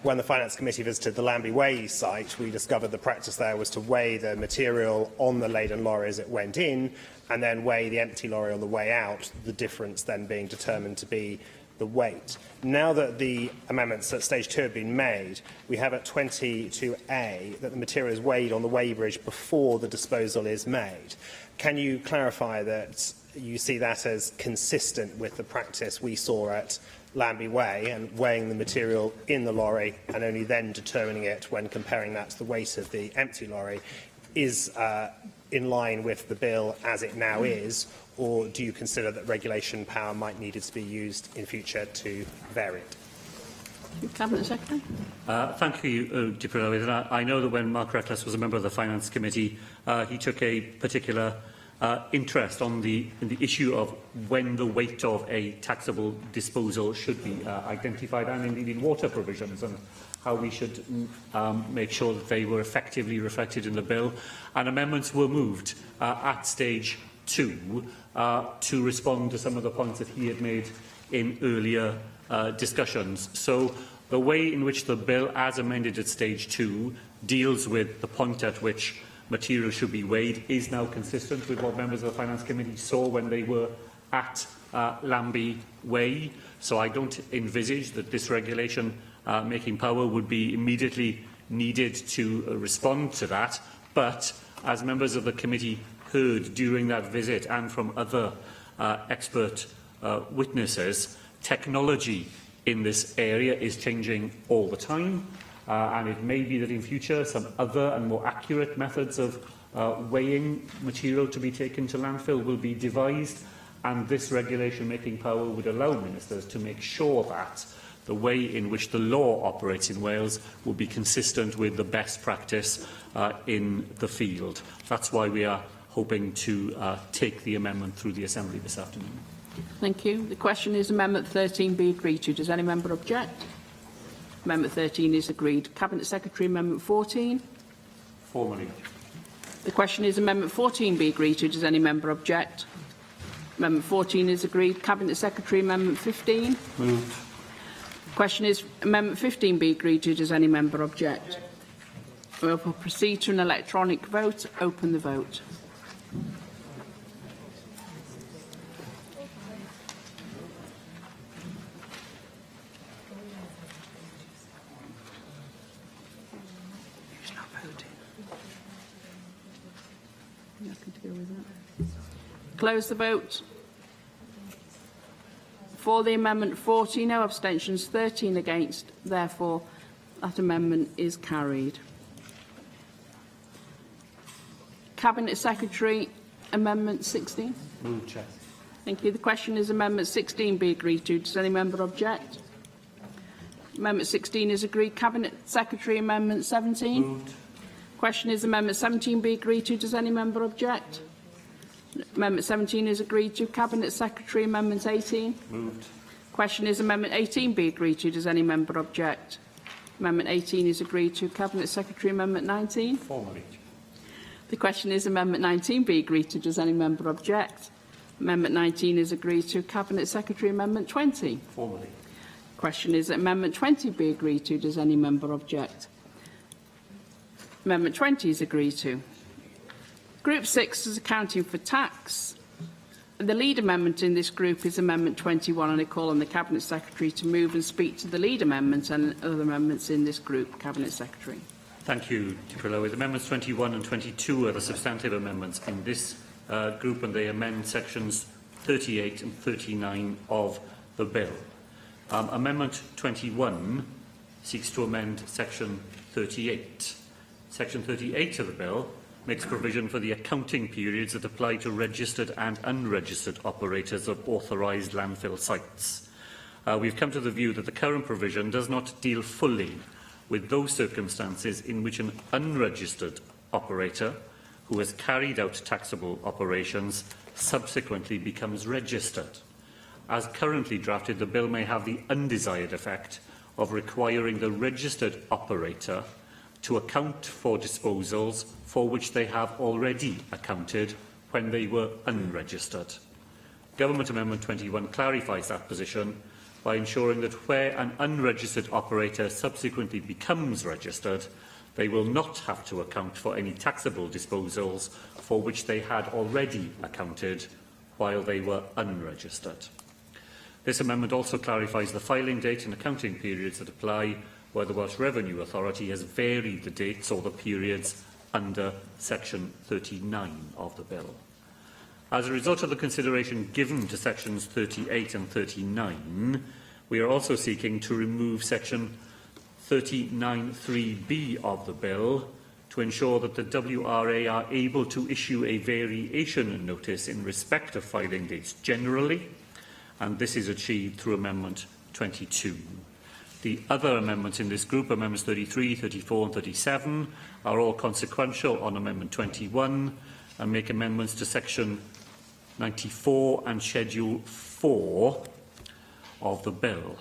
When the Finance Committee visited the Lambie Way site, we discovered the practice there was to weigh the material on the laden lorry as it went in, and then weigh the empty lorry on the way out, the difference then being determined to be the weight. Now that the amendments at stage 2 have been made, we have at 22A that the material is weighed on the weighbridge before the disposal is made. Can you clarify that you see that as consistent with the practice we saw at Lambie Way and weighing the material in the lorry and only then determining it when comparing that to the weight of the empty lorry is in line with the bill as it now is, or do you consider that regulation power might need to be used in future to vary it? Cabinet Secretary. Thank you, Deputy President. I know that when Mark Reckless was a member of the Finance Committee, he took a particular interest in the issue of when the weight of a taxable disposal should be identified, and indeed in water provisions, and how we should make sure that they were effectively reflected in the bill. And amendments were moved at stage 2 to respond to some of the points that he had made in earlier discussions. So the way in which the bill, as amended at stage 2, deals with the point at which material should be weighed is now consistent with what members of the Finance Committee saw when they were at Lambie Way. So I don't envisage that this regulation making power would be immediately needed to respond to that. But as members of the committee heard during that visit and from other expert witnesses, technology in this area is changing all the time. And it may be that in future some other and more accurate methods of weighing material to be taken to landfill will be devised, and this regulation-making power would allow ministers to make sure that the way in which the law operates in Wales will be consistent with the best practice in the field. That's why we are hoping to take the amendment through the Assembly this afternoon. Thank you. The question is Amendment 13 be agreed to. Does any member object? Amendment 13 is agreed. Cabinet Secretary, Amendment 14. Formally. The question is Amendment 14 be agreed to. Does any member object? Amendment 14 is agreed. Cabinet Secretary, Amendment 15. Moved. The question is Amendment 15 be agreed to. Does any member object? We will proceed to an electronic vote. Open the vote. Close the vote. For the amendment 40, no abstentions, 13 against. Therefore, that amendment is carried. Cabinet Secretary, Amendment 16. Moved, Chair. Thank you. The question is Amendment 16 be agreed to. Does any member object? Amendment 16 is agreed. Cabinet Secretary, Amendment 17. Moved. Question is Amendment 17 be agreed to. Does any member object? Amendment 17 is agreed to. Cabinet Secretary, Amendment 18. Moved. Question is Amendment 18 be agreed to. Does any member object? Amendment 18 is agreed to. Cabinet Secretary, Amendment 19. Formally. The question is Amendment 19 be agreed to. Does any member object? Amendment 19 is agreed to. Cabinet Secretary, Amendment 20. Formally. Question is that Amendment 20 be agreed to. Does any member object? Amendment 20 is agreed to. Group 6 is accounting for tax. The lead amendment in this group is Amendment 21, and I call on the Cabinet Secretary to move and speak to the lead amendment and other amendments in this group. Cabinet Secretary. Thank you, Deputy Lowy. Amendments 21 and 22 are the substantive amendments in this group, and they amend sections 38 and 39 of the bill. Amendment 21 seeks to amend section 38. Section 38 of the bill makes provision for the accounting periods that apply to registered and unregistered operators of authorised landfill sites. We've come to the view that the current provision does not deal fully with those circumstances in which an unregistered operator who has carried out taxable operations subsequently becomes registered. As currently drafted, the bill may have the undesired effect of requiring the registered operator to account for disposals for which they have already accounted when they were unregistered. Government Amendment 21 clarifies that position by ensuring that where an unregistered operator subsequently becomes registered, they will not have to account for any taxable disposals for which they had already accounted while they were unregistered. This amendment also clarifies the filing date and accounting periods that apply where the Welsh Revenue Authority has varied the dates or the periods under section 39 of the bill. As a result of the consideration given to sections 38 and 39, we are also seeking to remove section 39(3)(b) of the bill to ensure that the WRA are able to issue a variation notice in respect of filing dates generally, and this is achieved through Amendment 22. The other amendments in this group, Amendments 33, 34 and 37, are all consequential on Amendment 21 and make amendments to Section 94 and Schedule 4 of the bill.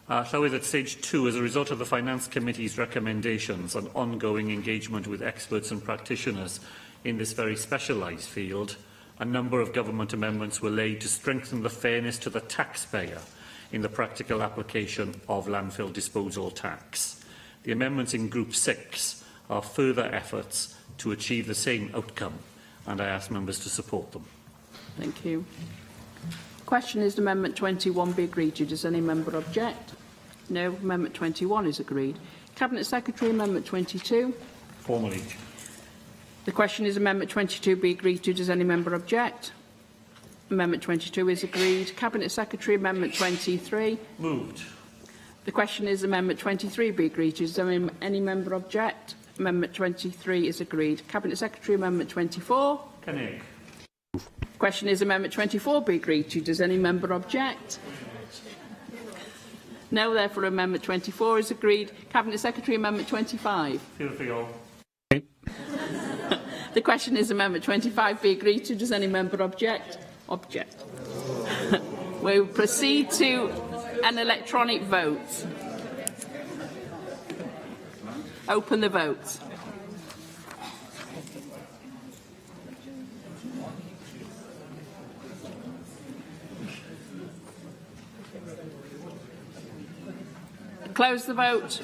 Llywydd, at stage 2, as a result of the Finance Committee's recommendations and ongoing engagement with experts and practitioners in this very specialised field, a number of government amendments were laid to strengthen the fairness to the taxpayer in the practical application of landfill disposal tax. The amendments in Group 6 are further efforts to achieve the same outcome, and I ask members to support them. Thank you. Question is Amendment 21 be agreed to. Does any member object? No. Amendment 21 is agreed. Cabinet Secretary, Amendment 22. Formally. The question is Amendment 22 be agreed to. Does any member object? Amendment 22 is agreed. Cabinet Secretary, Amendment 23. Moved. The question is Amendment 23 be agreed to. Does any member object? Amendment 23 is agreed. Cabinet Secretary, Amendment 24. Cynnig. Question is Amendment 24 be agreed to. Does any member object? No, therefore Amendment 24 is agreed. Cabinet Secretary, Amendment 25. The question is Amendment 25 be agreed to. Does any member object? Object. We will proceed to an electronic vote. Open the vote. Close the vote.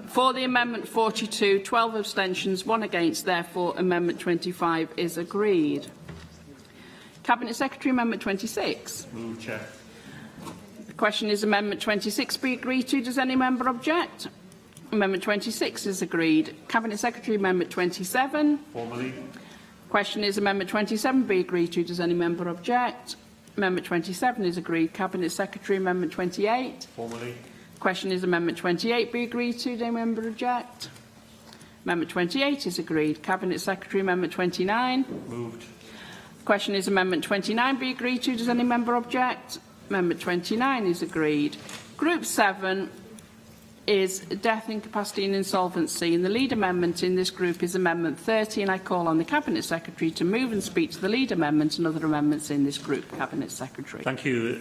For the amendment 42, 12 abstentions, 1 against. Therefore, Amendment 25 is agreed. Cabinet Secretary, Amendment 26. Move, Chair. The question is Amendment 26 be agreed to. Does any member object? Amendment 26 is agreed. Cabinet Secretary, Amendment 27. Formally. Question is Amendment 27 be agreed to. Does any member object? Amendment 27 is agreed. Cabinet Secretary, Amendment 28. Formally. Question is Amendment 28 be agreed to. Does any member object? Amendment 28 is agreed. Cabinet Secretary, Amendment 29. Moved. Question is Amendment 29 be agreed to. Does any member object? Amendment 29 is agreed. Group 7 is death, incapacity and insolvency, and the lead amendment in this group is Amendment 30, and I call on the Cabinet Secretary to move and speak to the lead amendment and other amendments in this group. Cabinet Secretary. Thank you,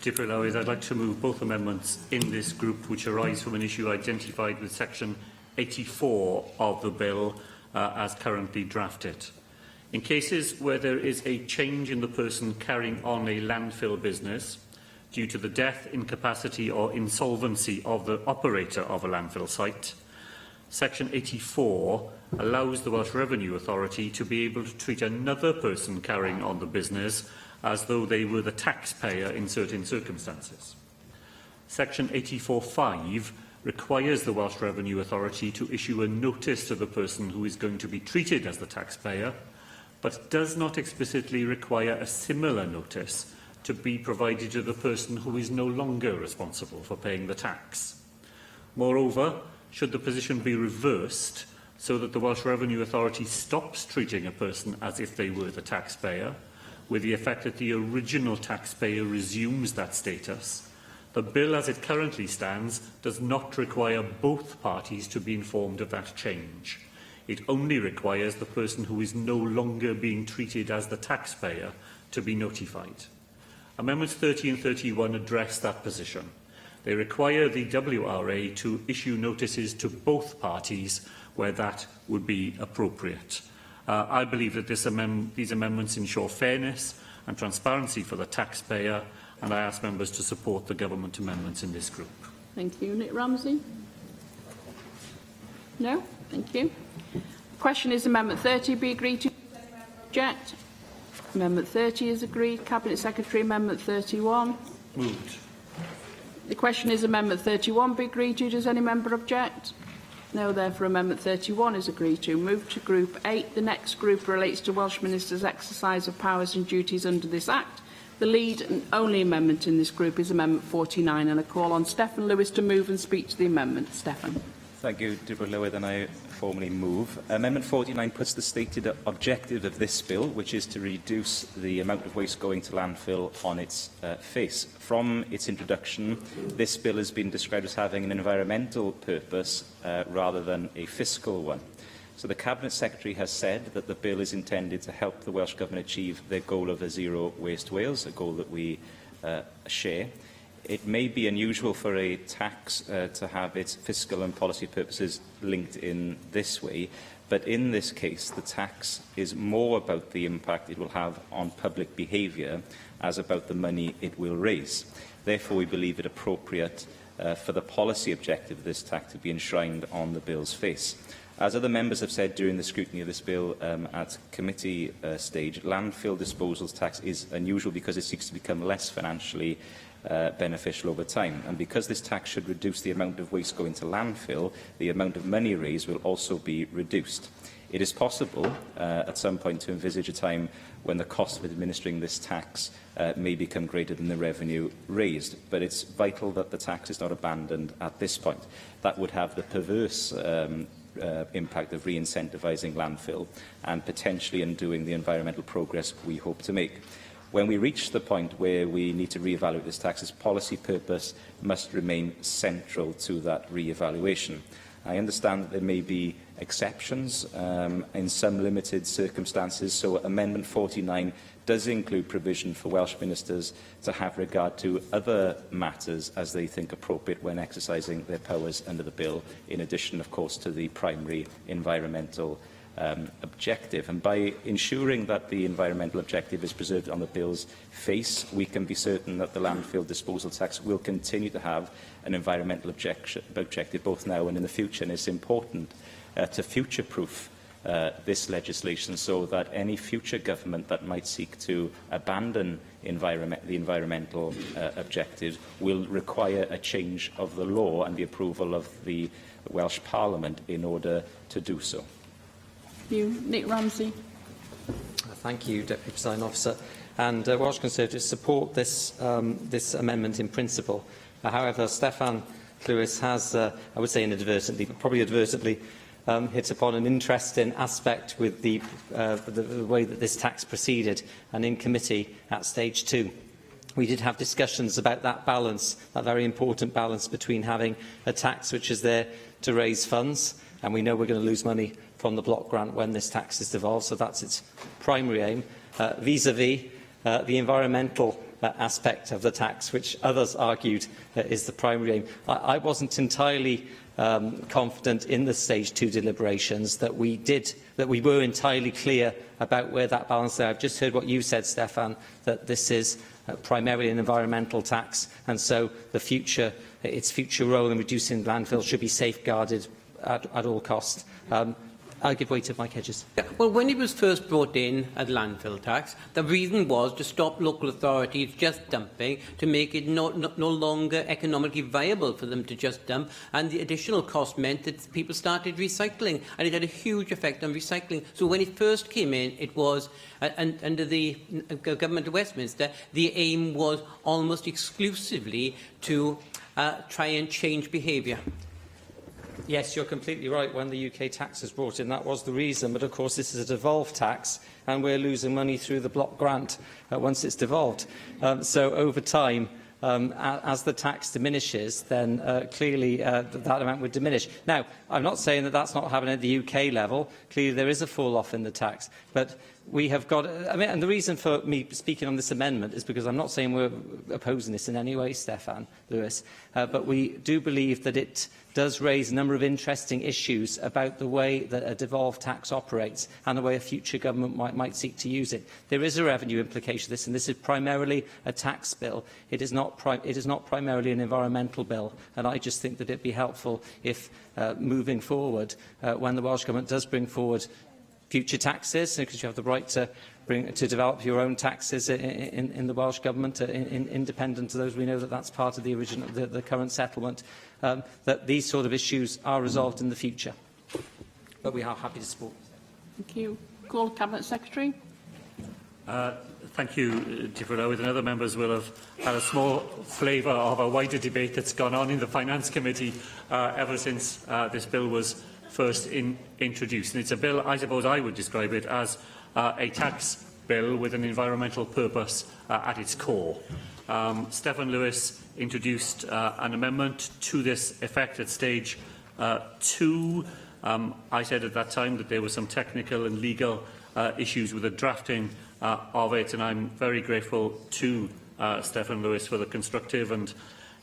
Deputy Lowy. I'd like to move both amendments in this group which arise from an issue identified with section 84 of the bill as currently drafted. In cases where there is a change in the person carrying on a landfill business due to the death, incapacity or insolvency of the operator of a landfill site, Section 84 allows the Welsh Revenue Authority to be able to treat another person carrying on the business as though they were the taxpayer in certain circumstances. Section 84(5) requires the Welsh Revenue Authority to issue a notice to the person who is going to be treated as the taxpayer, but does not explicitly require a similar notice to be provided to the person who is no longer responsible for paying the tax. Moreover, should the position be reversed so that the Welsh Revenue Authority stops treating a person as if they were the taxpayer, with the effect that the original taxpayer resumes that status, the bill as it currently stands does not require both parties to be informed of that change. It only requires the person who is no longer being treated as the taxpayer to be notified. Amendments 30 and 31 address that position. They require the WRA to issue notices to both parties where that would be appropriate. I believe that these amendments ensure fairness and transparency for the taxpayer, and I ask members to support the government amendments in this group. Thank you. Nick Ramsey? No? Thank you. The question is Amendment 30 be agreed to? Object? Amendment 30 is agreed. Cabinet Secretary, Amendment 31. Moved. The question is Amendment 31 be agreed to. Does any member object? No, therefore Amendment 31 is agreed to. Move to Group 8. The next group relates to Welsh Ministers' exercise of powers and duties under this Act. The lead and only amendment in this group is Amendment 49, and I call on Stephen Lewis to move and speak to the amendment. Stephen. Thank you, Deborah Lewis, and I formally move. Amendment 49 puts the stated objective of this bill, which is to reduce the amount of waste going to landfill on its face. From its introduction, this bill has been described as having an environmental purpose rather than a fiscal one. So the Cabinet Secretary has said that the bill is intended to help the Welsh Government achieve their goal of a zero waste Wales, a goal that we share. It may be unusual for a tax to have its fiscal and policy purposes linked in this way, but in this case, the tax is more about the impact it will have on public behaviour as about the money it will raise. Therefore, we believe it appropriate for the policy objective of this tax to be enshrined on the bill's face. As other members have said during the scrutiny of this bill at committee stage, landfill disposals tax is unusual because it seeks to become less financially beneficial over time. And because this tax should reduce the amount of waste going to landfill, the amount of money raised will also be reduced. It is possible at some point to envisage a time when the cost of administering this tax may become greater than the revenue raised, but it's vital that the tax is not abandoned at this point. That would have the perverse impact of re-incentivising landfill and potentially undoing the environmental progress we hope to make. When we reach the point where we need to re-evaluate this tax, its policy purpose must remain central to that re-evaluation. I understand that there may be exceptions in some limited circumstances, so Amendment 49 does include provision for Welsh Ministers to have regard to other matters as they think appropriate when exercising their powers under the bill, in addition, of course, to the primary environmental objective. And by ensuring that the environmental objective is preserved on the bill's face, we can be certain that the landfill disposal tax will continue to have an environmental objective both now and in the future. And it's important to future-proof this legislation so that any future government that might seek to abandon the environmental objectives will require a change of the law and the approval of the Welsh Parliament in order to do so. Nick Ramsey. Thank you, Deputy Presiding Officer. And Welsh Conservatives support this amendment in principle. However, Steffan Lewis has, I would say inadvertently, but probably advertently, hit upon an interesting aspect with the way that this tax proceeded, and in committee at stage 2. We did have discussions about that balance, that very important balance between having a tax which is there to raise funds, and we know we're going to lose money from the block grant when this tax is devolved, so that's its primary aim, vis-à-vis the environmental aspect of the tax, which others argued is the primary aim. I wasn't entirely confident in the stage 2 deliberations that we were entirely clear about where that balance lay. I've just heard what you said, Stefan, that this is primarily an environmental tax, and so its future role in reducing landfill should be safeguarded at all costs. I'll give way to Mike Hedges. Well, when it was first brought in as landfill tax, the reason was to stop local authorities just dumping, to make it no longer economically viable for them to just dump, and the additional cost meant that people started recycling, and it had a huge effect on recycling. So when it first came in, it was, under the Government of Westminster, the aim was almost exclusively to try and change behaviour. Yes, you're completely right. When the UK tax was brought in, that was the reason. But, of course, this is a devolved tax, and we're losing money through the block grant once it's devolved. So, over time, as the tax diminishes, then clearly that amount would diminish. Now, I'm not saying that that's not happening at the UK level. Clearly, there is a fall-off in the tax. But we have got... and the reason for me speaking on this amendment is because I'm not saying we're opposing this in any way, Stefan Lewis, but we do believe that it does raise a number of interesting issues about the way that a devolved tax operates and the way a future government might seek to use it. There is a revenue implication to this, and this is primarily a tax bill. It is not primarily an environmental bill, and I just think that it would be helpful if, moving forward, when the Welsh Government does bring forward future taxes, because you have the right to develop your own taxes in the Welsh Government, independent of those. We know that that's part of the original, the current settlement, that these sort of issues are resolved in the future. But we are happy to support. Thank you. Call Cabinet Secretary. Thank you, Deborah Lowith, and other members will have had a small flavour of a wider debate that's gone on in the Finance Committee ever since this bill was first introduced. And it's a bill, I suppose I would describe it as a tax bill with an environmental purpose at its core. Stefan Lewis introduced an amendment to this effect at stage 2. I said at that time that there were some technical and legal issues with the drafting of it, and I'm very grateful to Stefan Lewis for the constructive and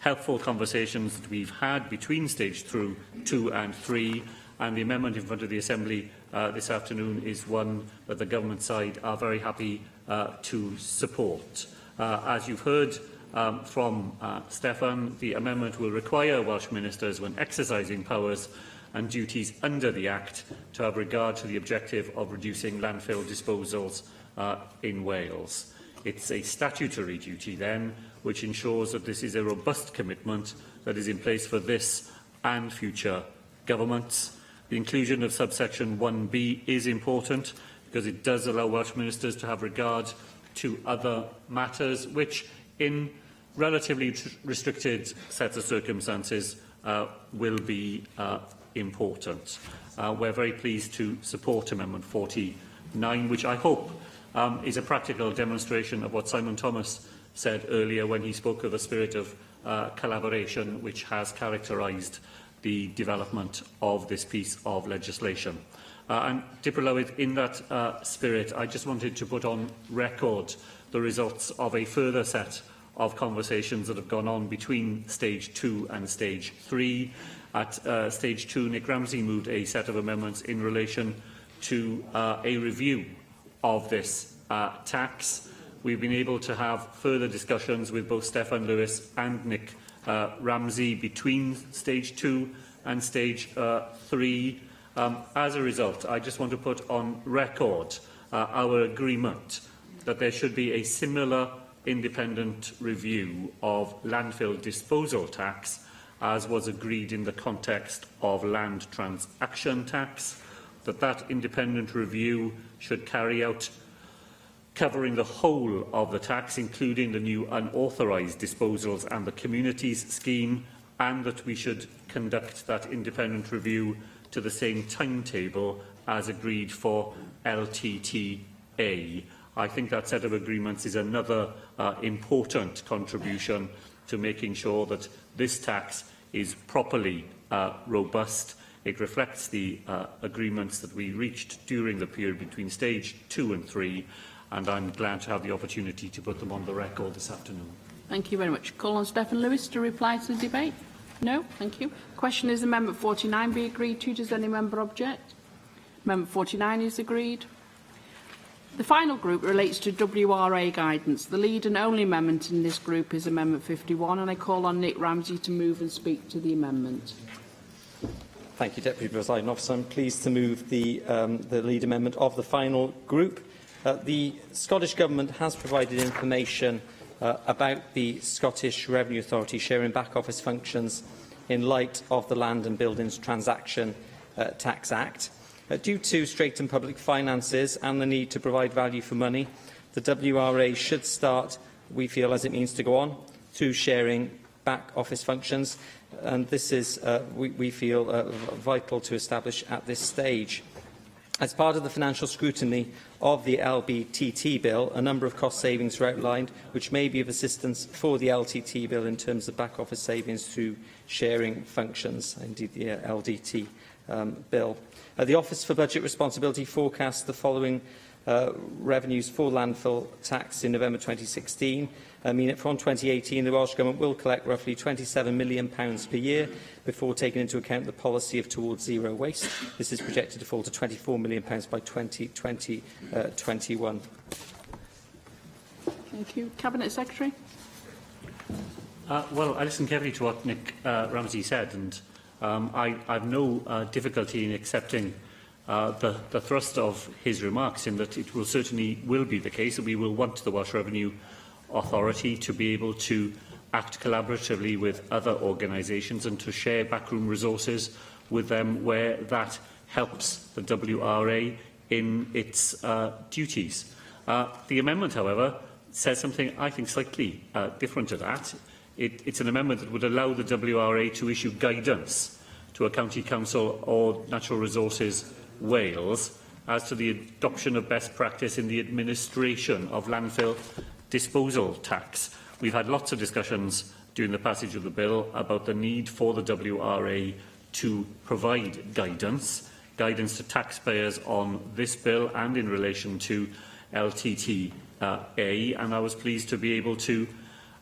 helpful conversations that we've had between stage 2 and 3, and the amendment in front of the Assembly this afternoon is one that the Government side are very happy to support. As you've heard from Stefan, the amendment will require Welsh Ministers, when exercising powers and duties under the Act, to have regard to the objective of reducing landfill disposals in Wales. It's a statutory duty, then, which ensures that this is a robust commitment that is in place for this and future governments. The inclusion of subsection 1B is important because it does allow Welsh Ministers to have regard to other matters which, in relatively restricted sets of circumstances, will be important. We're very pleased to support Amendment 49, which I hope is a practical demonstration of what Simon Thomas said earlier when he spoke of a spirit of collaboration which has characterised the development of this piece of legislation. And Deborah Lowith, in that spirit, I just wanted to put on record the results of a further set of conversations that have gone on between stage 2 and stage 3. At stage 2, Nick Ramsey moved a set of amendments in relation to a review of this tax. We've been able to have further discussions with both Stefan Lewis and Nick Ramsey between stage 2 and stage 3. As a result, I just want to put on record our agreement that there should be a similar independent review of landfill disposal tax as was agreed in the context of land transaction tax, that independent review should carry out covering the whole of the tax, including the new unauthorised disposals and the communities scheme, and that we should conduct that independent review to the same timetable as agreed for LTTA. I think that set of agreements is another important contribution to making sure that this tax is properly robust. It reflects the agreements that we reached during the period between stage 2 and 3, and I'm glad to have the opportunity to put them on the record this afternoon. Thank you very much. Call on Stephen Lewis to reply to the debate. No? Thank you. Question is Amendment 49 be agreed to. Does any member object? Amendment 49 is agreed. The final group relates to WRA guidance. The lead and only amendment in this group is Amendment 51, and I call on Nick Ramsey to move and speak to the amendment. Thank you, Deputy Presiding Officer. I'm pleased to move the lead amendment of the final group. The Scottish Government has provided information about the Scottish Revenue Authority sharing back office functions in light of the Land and Buildings Transaction Tax Act. Due to straitened public finances and the need to provide value for money, the WRA should start, we feel, as it means to go on, to sharing back office functions, and this is, we feel, vital to establish at this stage. As part of the financial scrutiny of the LBTT bill, a number of cost savings are outlined, which may be of assistance for the LTT bill in terms of back office savings through sharing functions, indeed the LDT bill. The Office for Budget Responsibility forecasts the following revenues for landfill tax in November 2016. I mean that from 2018, the Welsh Government will collect roughly £27 million per year before taking into account the policy of towards zero waste. This is projected to fall to £24 million by 2021. Thank you. Cabinet Secretary. Well, I listened carefully to what Nick Ramsey said, and I have no difficulty in accepting the thrust of his remarks, in that it will certainly be the case that we will want the Welsh Revenue Authority to be able to act collaboratively with other organisations and to share backroom resources with them where that helps the WRA in its duties. The amendment, however, says something I think slightly different to that. It's an amendment that would allow the WRA to issue guidance to a county council or Natural Resources Wales as to the adoption of best practice in the administration of landfill disposal tax. We've had lots of discussions during the passage of the bill about the need for the WRA to provide guidance to taxpayers on this bill and in relation to LTTA, and I was pleased to be able to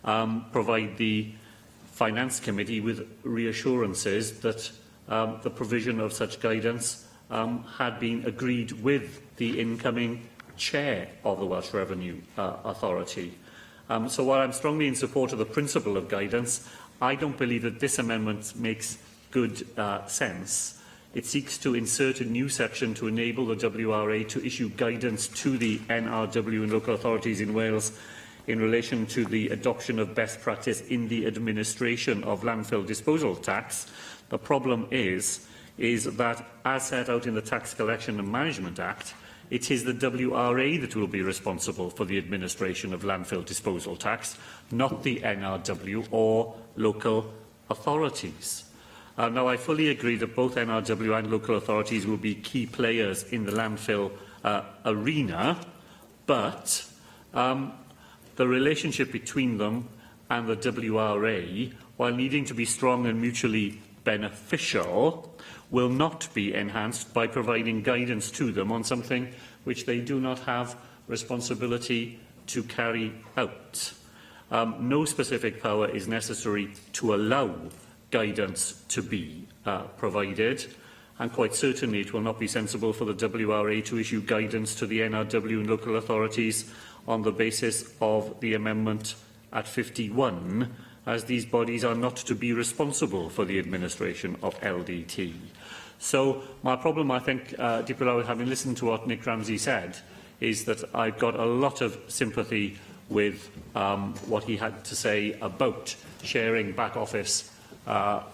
provide the Finance Committee with reassurances that the provision of such guidance had been agreed with the incoming chair of the Welsh Revenue Authority. So while I'm strongly in support of the principle of guidance, I don't believe that this amendment makes good sense. It seeks to insert a new section to enable the WRA to issue guidance to the NRW and local authorities in Wales in relation to the adoption of best practice in the administration of landfill disposal tax. The problem is that, as set out in the Tax Collection and Management Act, it is the WRA that will be responsible for the administration of landfill disposal tax, not the NRW or local authorities. Now, I fully agree that both NRW and local authorities will be key players in the landfill arena, but the relationship between them and the WRA, while needing to be strong and mutually beneficial, will not be enhanced by providing guidance to them on something which they do not have responsibility to carry out. No specific power is necessary to allow guidance to be provided, and quite certainly it will not be sensible for the WRA to issue guidance to the NRW and local authorities on the basis of the amendment at 51, as these bodies are not to be responsible for the administration of LDT. So my problem, I think, having listened to what Nick Ramsey said, is that I've got a lot of sympathy with what he had to say about sharing back office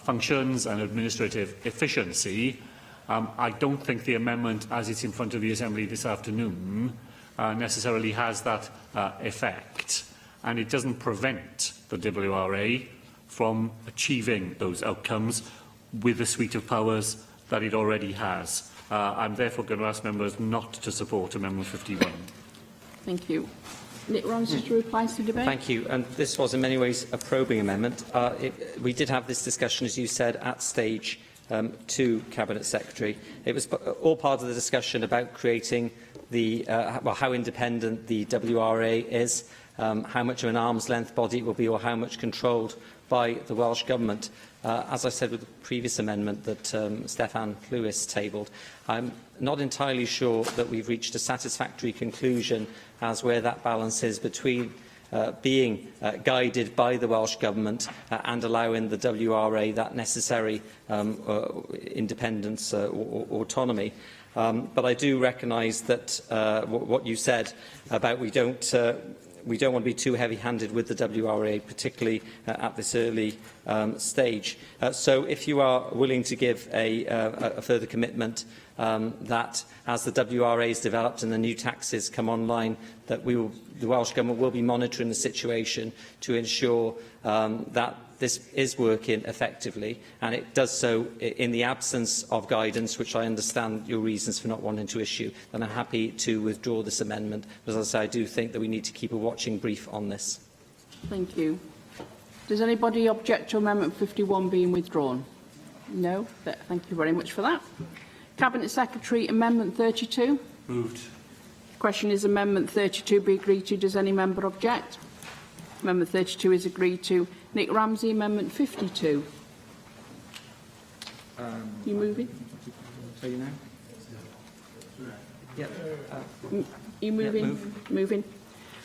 functions and administrative efficiency. I don't think the amendment, as it's in front of the Assembly this afternoon, necessarily has that effect, and it doesn't prevent the WRA from achieving those outcomes with the suite of powers that it already has. I'm therefore going to ask members not to support Amendment 51. Thank you. Nick Ramsey to reply to the debate. Thank you. And this was in many ways a probing amendment. We did have this discussion, as you said, at stage 2, Cabinet Secretary. It was all part of the discussion about creating how independent the WRA is, how much of an arm's length body it will be, or how much controlled by the Welsh Government. As I said with the previous amendment that Steffan Lewis tabled, I'm not entirely sure that we've reached a satisfactory conclusion as where that balance is between being guided by the Welsh Government and allowing the WRA that necessary independence or autonomy. But I do recognise that what you said about we don't want to be too heavy-handed with the WRA, particularly at this early stage. So if you are willing to give a further commitment that as the WRA is developed and the new taxes come online, that the Welsh Government will be monitoring the situation to ensure that this is working effectively, and it does so in the absence of guidance, which I understand your reasons for not wanting to issue, then I'm happy to withdraw this amendment. But as I say, I do think that we need to keep a watching brief on this. Thank you. Does anybody object to Amendment 51 being withdrawn? No? Thank you very much for that. Cabinet Secretary, Amendment 32. Moved. Question is Amendment 32 be agreed to. Does any member object? Amendment 32 is agreed to. Nick Ramsey, Amendment 52. You moving? Are you now? Yep. You moving? Yep, Moving.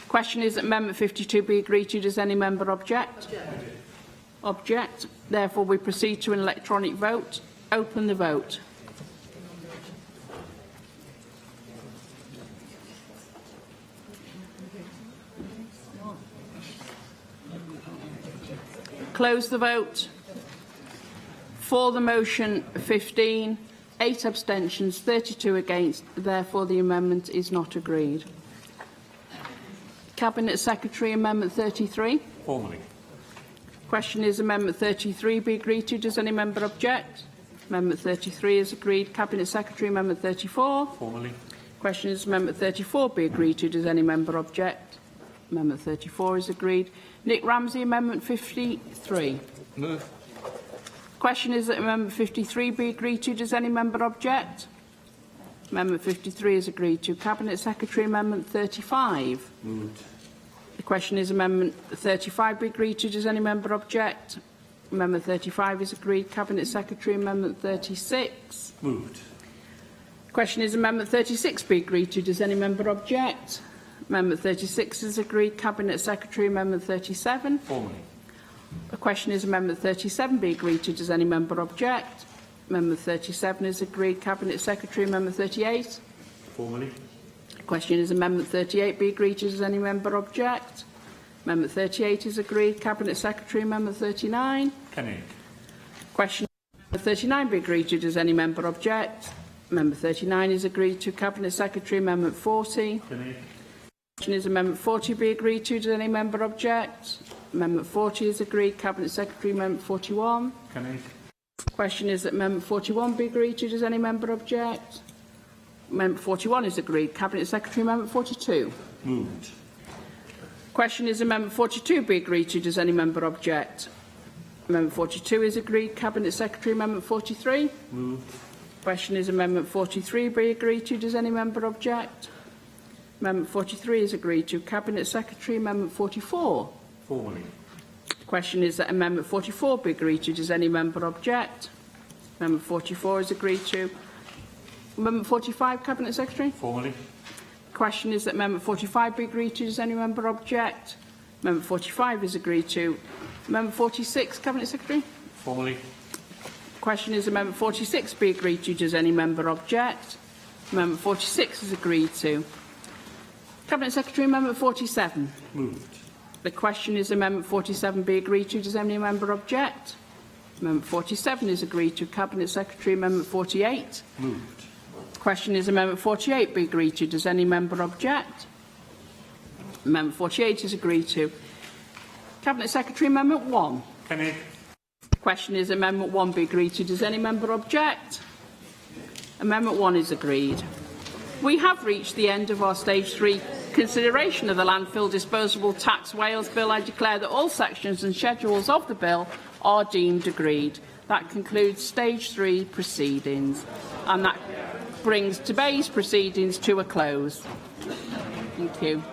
Question is that Amendment 52 be agreed to. Does any member object? Object. Therefore, we proceed to an electronic vote. Open the vote. Close the vote. For the motion, 15, 8 abstentions, 32 against. Therefore, the amendment is not agreed. Cabinet Secretary, Amendment 33. Formally. Question is Amendment 33 be agreed to. Does any member object? Amendment 33 is agreed. Cabinet Secretary, Amendment 34. Formally. Question is Amendment 34 be agreed to. Does any member object? Amendment 34 is agreed. Nick Ramsey, Amendment 53. Move. Question is that Amendment 53 be agreed to. Does any member object? Amendment 53 is agreed to. Cabinet Secretary, Amendment 35. Moved. The question is Amendment 35 be agreed to. Does any member object? Amendment 35 is agreed. Cabinet Secretary, Amendment 36. Moved. Question is Amendment 36 be agreed to. Does any member object? Amendment 36 is agreed. Cabinet Secretary, Amendment 37. Formally. The question is Amendment 37 be agreed to. Does any member object? Amendment 37 is agreed. Cabinet Secretary, Amendment 38. Formally. The question is Amendment 38 be agreed to. Does any member object? Amendment 38 is agreed. Cabinet Secretary, Amendment 39. Kenny. Question 39 be agreed to. Does any member object? Amendment 39 is agreed to. Cabinet Secretary, Amendment 40. Kenny. Question is Amendment 40 be agreed to. Does any member object? Amendment 40 is agreed. Cabinet Secretary, Amendment 41. Kenny. Question is that Amendment 41 be agreed to. Does any member object? Amendment 41 is agreed. Cabinet Secretary, Amendment 42. Moved. Question is Amendment 42 be agreed to. Does any member object? Amendment 42 is agreed. Cabinet Secretary, Amendment 43. Moved. Question is Amendment 43 be agreed to. Does any member object? Amendment 43 is agreed to. Cabinet Secretary, Amendment 44. Formally. Question is that Amendment 44 be agreed to. Does any member object? Amendment 44 is agreed to. Amendment 45, Cabinet Secretary. Formally. Question is that Amendment 45 be agreed to. Does any member object? Amendment 45 is agreed to. Amendment 46, Cabinet Secretary. Formally. Question is Amendment 46 be agreed to. Does any member object? Amendment 46 is agreed to. Cabinet Secretary, Amendment 47. Moved. The question is Amendment 47 be agreed to. Does any member object? Amendment 47 is agreed to. Cabinet Secretary, Amendment 48. Moved. The question is Amendment 48 be agreed to. Does any member object? Amendment 48 is agreed to. Cabinet Secretary, Amendment 1. Kenny. The question is Amendment 1 be agreed to. Does any member object? Amendment 1 is agreed. We have reached the end of our Stage 3 consideration of the Landfill Disposable Tax Wales Bill. I declare that all sections and schedules of the bill are deemed agreed. That concludes Stage 3 proceedings. And that brings today's proceedings to a close. Thank you.